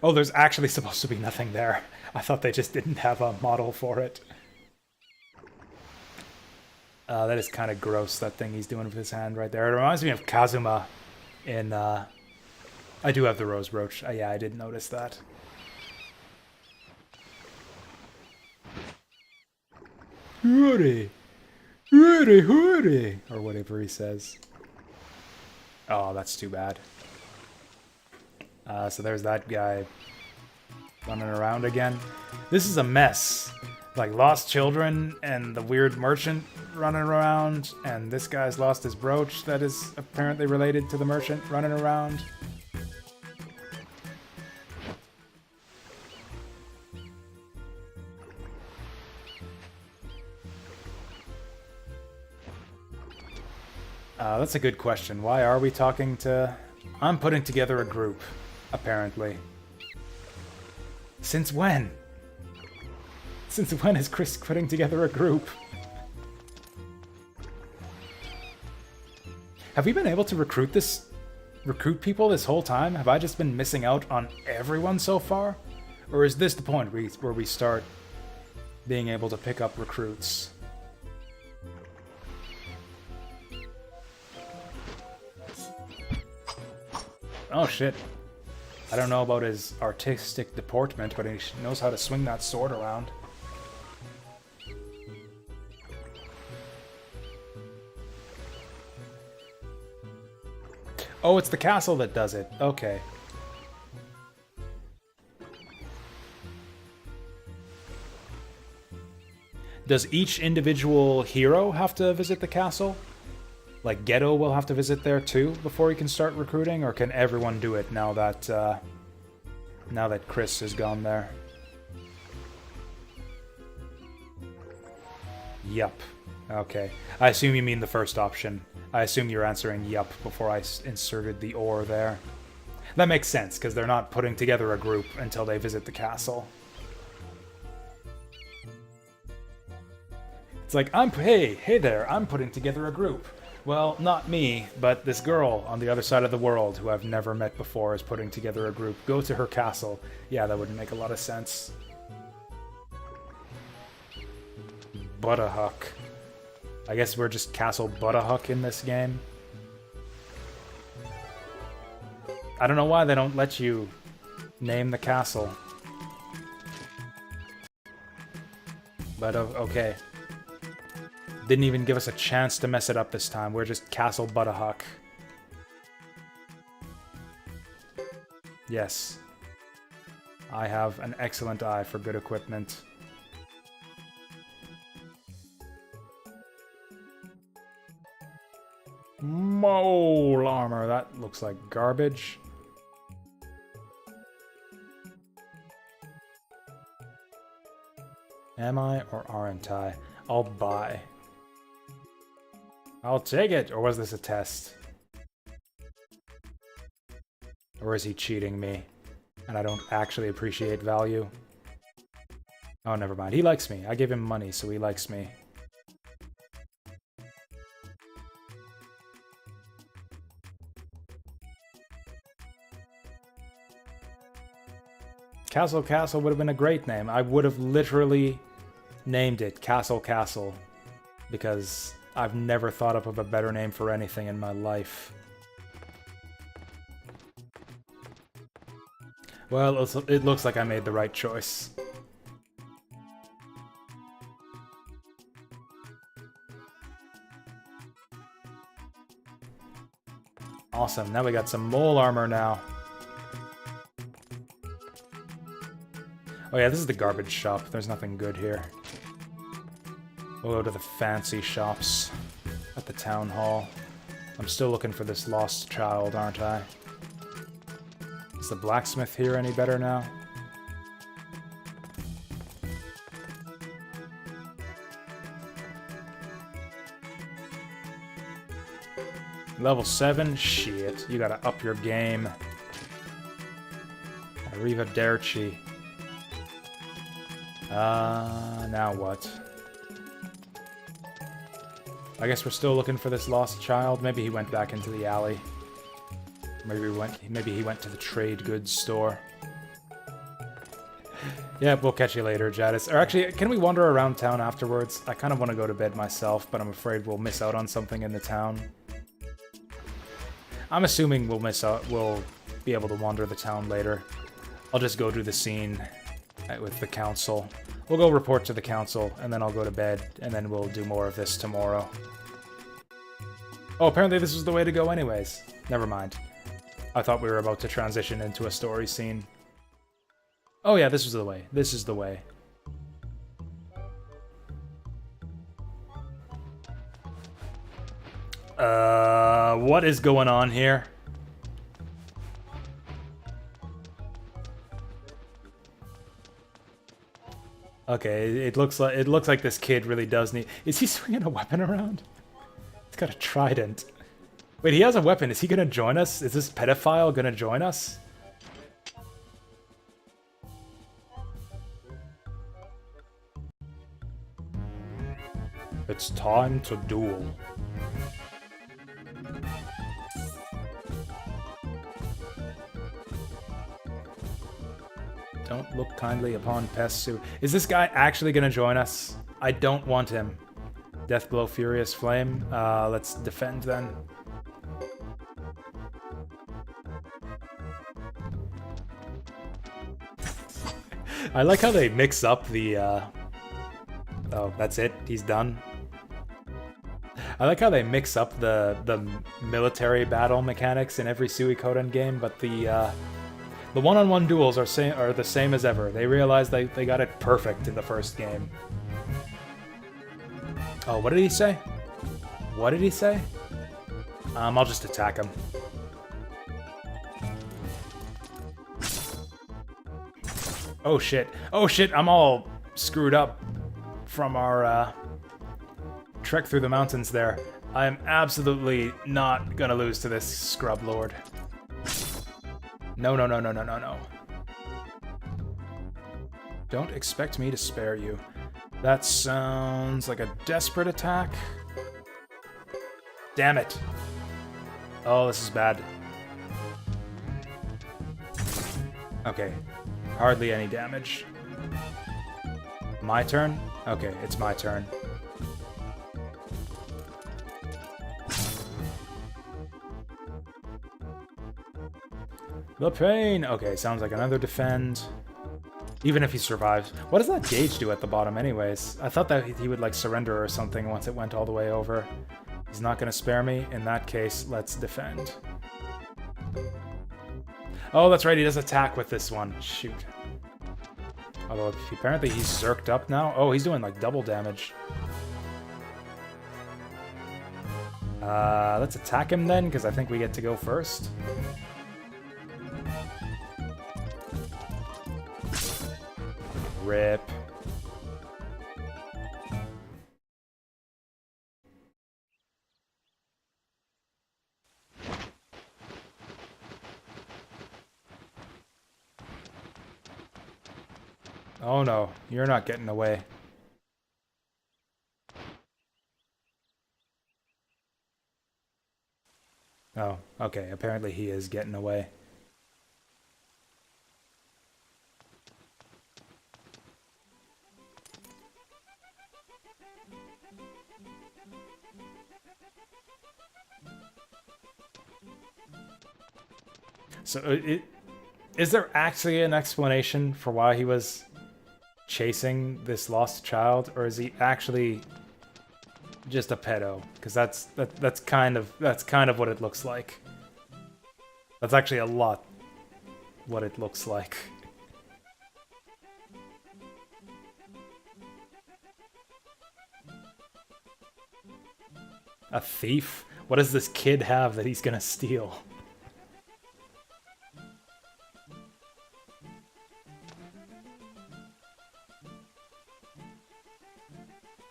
Oh, there's actually supposed to be nothing there. I thought they just didn't have a model for it. That is kind of gross, that thing he's doing with his hand right there. It reminds me of Kazuma in... I do have the rose brooch. Yeah, I did notice that. Hooray! Hooray, hooray! Or whatever he says. Oh, that's too bad. So there's that guy running around again. This is a mess. Like, lost children and the weird merchant running around, and this guy's lost his brooch that is apparently related to the merchant running around. That's a good question. Why are we talking to... I'm putting together a group, apparently. Since when? Since when is Chris putting together a group? Have we been able to recruit people this whole time? Have I just been missing out on everyone so far? Or is this the point where we start being able to pick up recruits? Oh shit. I don't know about his artistic deportment, but he knows how to swing that sword around. Oh, it's the castle that does it. Okay. Does each individual hero have to visit the castle? Like, Ghetto will have to visit there too before he can start recruiting, or can everyone do it now that Chris has gone there? Yup. Okay. I assume you mean the first option. I assume you're answering yup before I inserted the or there. That makes sense, because they're not putting together a group until they visit the castle. It's like, hey there, I'm putting together a group. Well, not me, but this girl on the other side of the world who I've never met before is putting together a group. Go to her castle. Yeah, that would make a lot of sense. Butterhuck. I guess we're just Castle Butterhuck in this game. I don't know why they don't let you name the castle. But okay. Didn't even give us a chance to mess it up this time. We're just Castle Butterhuck. Yes. I have an excellent eye for good equipment. Mole armor. That looks like garbage. Am I or aren't I? I'll buy. I'll take it! Or was this a test? Or is he cheating me? And I don't actually appreciate value? Oh, never mind. He likes me. I gave him money, so he likes me. Castle Castle would have been a great name. I would have literally named it Castle Castle. Because I've never thought up of a better name for anything in my life. Well, it looks like I made the right choice. Awesome, now we got some mole armor now. Oh yeah, this is the garbage shop. There's nothing good here. We'll go to the fancy shops at the town hall. I'm still looking for this lost child, aren't I? Is the blacksmith here any better now? Level 7? Shit, you gotta up your game. Arrivederci. Now what? I guess we're still looking for this lost child. Maybe he went back into the alley. Maybe he went to the trade goods store. Yeah, we'll catch you later, Jadis. Or actually, can we wander around town afterwards? I kind of want to go to bed myself, but I'm afraid we'll miss out on something in the town. I'm assuming we'll miss out. We'll be able to wander the town later. I'll just go do the scene with the council. We'll go report to the council, and then I'll go to bed, and then we'll do more of this tomorrow. Oh, apparently this was the way to go anyways. Never mind. I thought we were about to transition into a story scene. Oh yeah, this was the way. This is the way. What is going on here? Okay, it looks like this kid really does need... Is he swinging a weapon around? He's got a trident. Wait, he has a weapon. Is he gonna join us? Is this pedophile gonna join us? It's time to duel. Don't look kindly upon pests who... Is this guy actually gonna join us? I don't want him. Deathglow Furious Flame. Let's defend then. I like how they mix up the, Oh, that's it? He's done? I like how they mix up the military battle mechanics in every Suikoden game, but the one-on-one duels are the same as ever. They realized they got it perfect in the first game. Oh, what did he say? What did he say? I'll just attack him. Oh shit. Oh shit, I'm all screwed up from our trek through the mountains there. I am absolutely not gonna lose to this scrub lord. No, no, no, no, no, no, no. Don't expect me to spare you. That sounds like a desperate attack. Damn it. Oh, this is bad. Okay. Hardly any damage. My turn? Okay, it's my turn. The pain! Okay, sounds like another defend. Even if he survives. What does that gauge do at the bottom anyways? I thought that he would like surrender or something once it went all the way over. He's not gonna spare me. In that case, let's defend. Oh, that's right, he does attack with this one. Shoot. Although apparently he's zerked up now. Oh, he's doing like double damage. Let's attack him then, because I think we get to go first. Rip. Oh no, you're not getting away. Oh, okay, apparently he is getting away. So, is there actually an explanation for why he was chasing this lost child, or is he actually just a pedo? Because that's kind of what it looks like. That's actually a lot what it looks like. A thief? What does this kid have that he's gonna steal?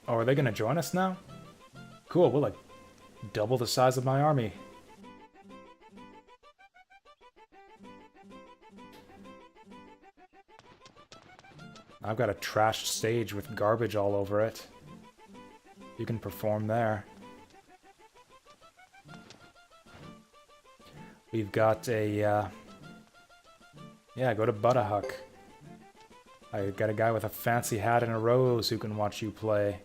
Oh, are they gonna join us now? Cool, we'll like double the size of my army. I've got a trashed stage with garbage all over it. You can perform there. We've got a, yeah, go to Buttahuck. I got a guy with a fancy hat and a rose who can watch you play.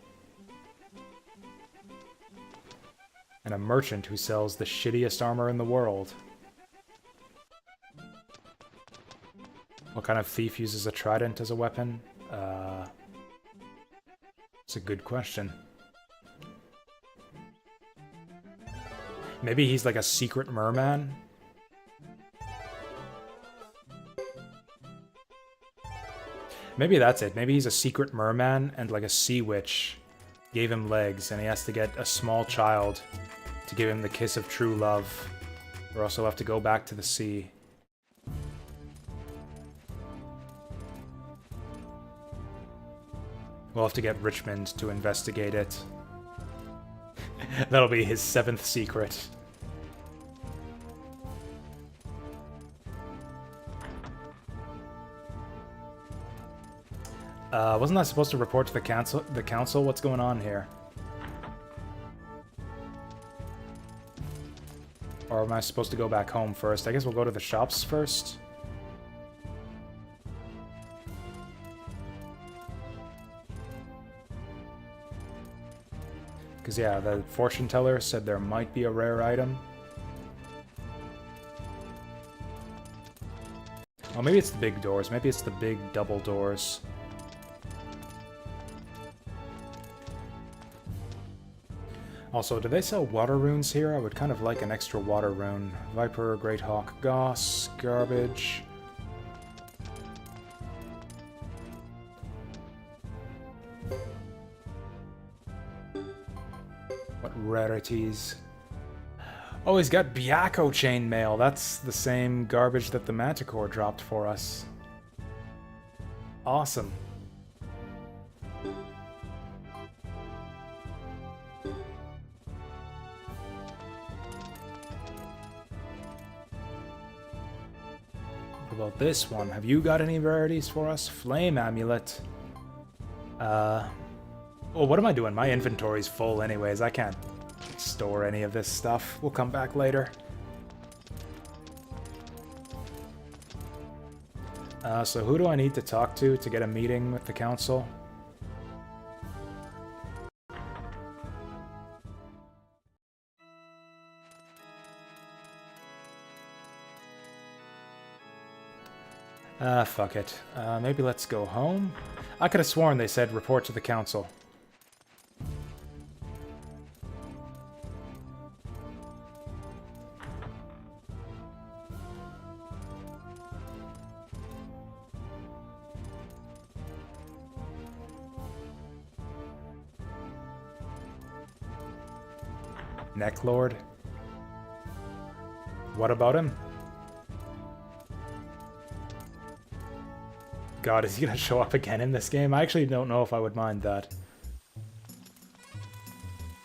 And a merchant who sells the shittiest armor in the world. What kind of thief uses a trident as a weapon? It's a good question. Maybe he's like a secret merman? Maybe that's it. Maybe he's a secret merman and like a sea witch gave him legs and he has to get a small child to give him the kiss of true love. Or else he'll have to go back to the sea. We'll have to get Richmond to investigate it. That'll be his 7th secret. Wasn't I supposed to report to the council? What's going on here? Or am I supposed to go back home first? I guess we'll go to the shops first. Because, yeah, the fortune teller said there might be a rare item. Oh, maybe it's the big doors. Maybe it's the big double doors. Also, do they sell water runes here? I would kind of like an extra water rune. Viper, Great Hawk, Goss, garbage. What rarities? Oh, he's got Byakko chainmail. That's the same garbage that the Manticore dropped for us. Awesome. What about this one? Have you got any rarities for us? Flame Amulet. Oh, what am I doing? My inventory's full anyways. I can't store any of this stuff. We'll come back later. So who do I need to talk to get a meeting with the council? Fuck it. Maybe let's go home? I could have sworn they said report to the council. Necklord? What about him? God, is he gonna show up again in this game? I actually don't know if I would mind that.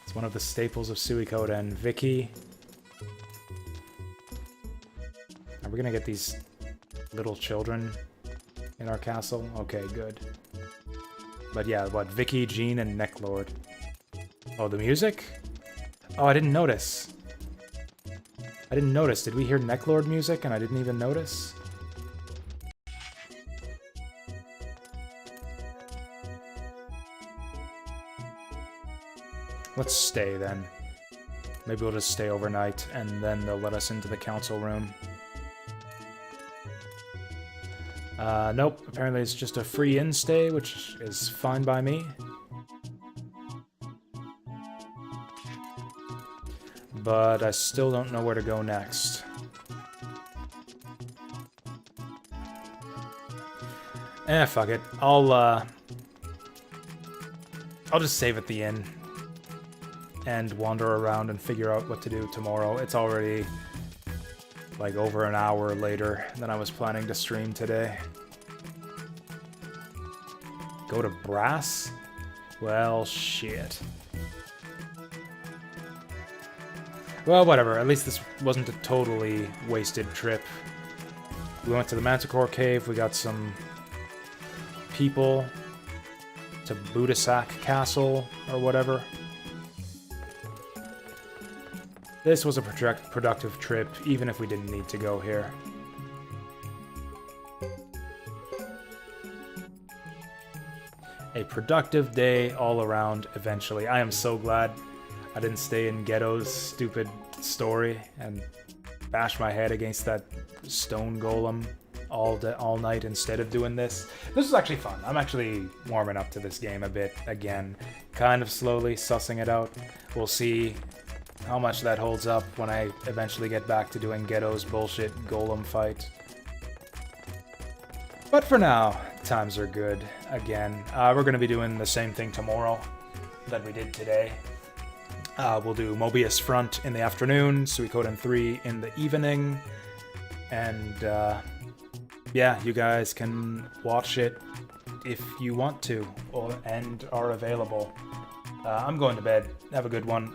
It's one of the staples of Suikoden. Vicky. Are we gonna get these little children in our castle? Okay, good. But yeah, what? Vicky, Jean, and Necklord. Oh, the music? Oh, I didn't notice. I didn't notice. Did we hear Necklord music and I didn't even notice? Let's stay then. Maybe we'll just stay overnight and then they'll let us into the council room. Nope. Apparently it's just a free in-stay, which is fine by me. But I still don't know where to go next. Fuck it. I'll just save at the inn. And wander around and figure out what to do tomorrow. It's already like over an hour later than I was planning to stream today. Go to Brass? Well, shit. Well, whatever. At least this wasn't a totally wasted trip. We went to the Manticore Cave. We got some people to Budasak Castle or whatever. This was a productive trip, even if we didn't need to go here. a productive day all around eventually. I am so glad I didn't stay in Ghetto's stupid story and bash my head against that stone golem all night instead of doing this. This is actually fun. I'm actually warming up to this game a bit again, kind of slowly sussing it out. We'll see how much that holds up when I eventually get back to doing Ghetto's bullshit golem fight. But for now, times are good again. We're going to be doing the same thing tomorrow that we did today. We'll do Mobius Front in the afternoon, Suikoden 3 in the evening, and yeah, you guys can watch it if you want to and are available. I'm going to bed. Have a good one.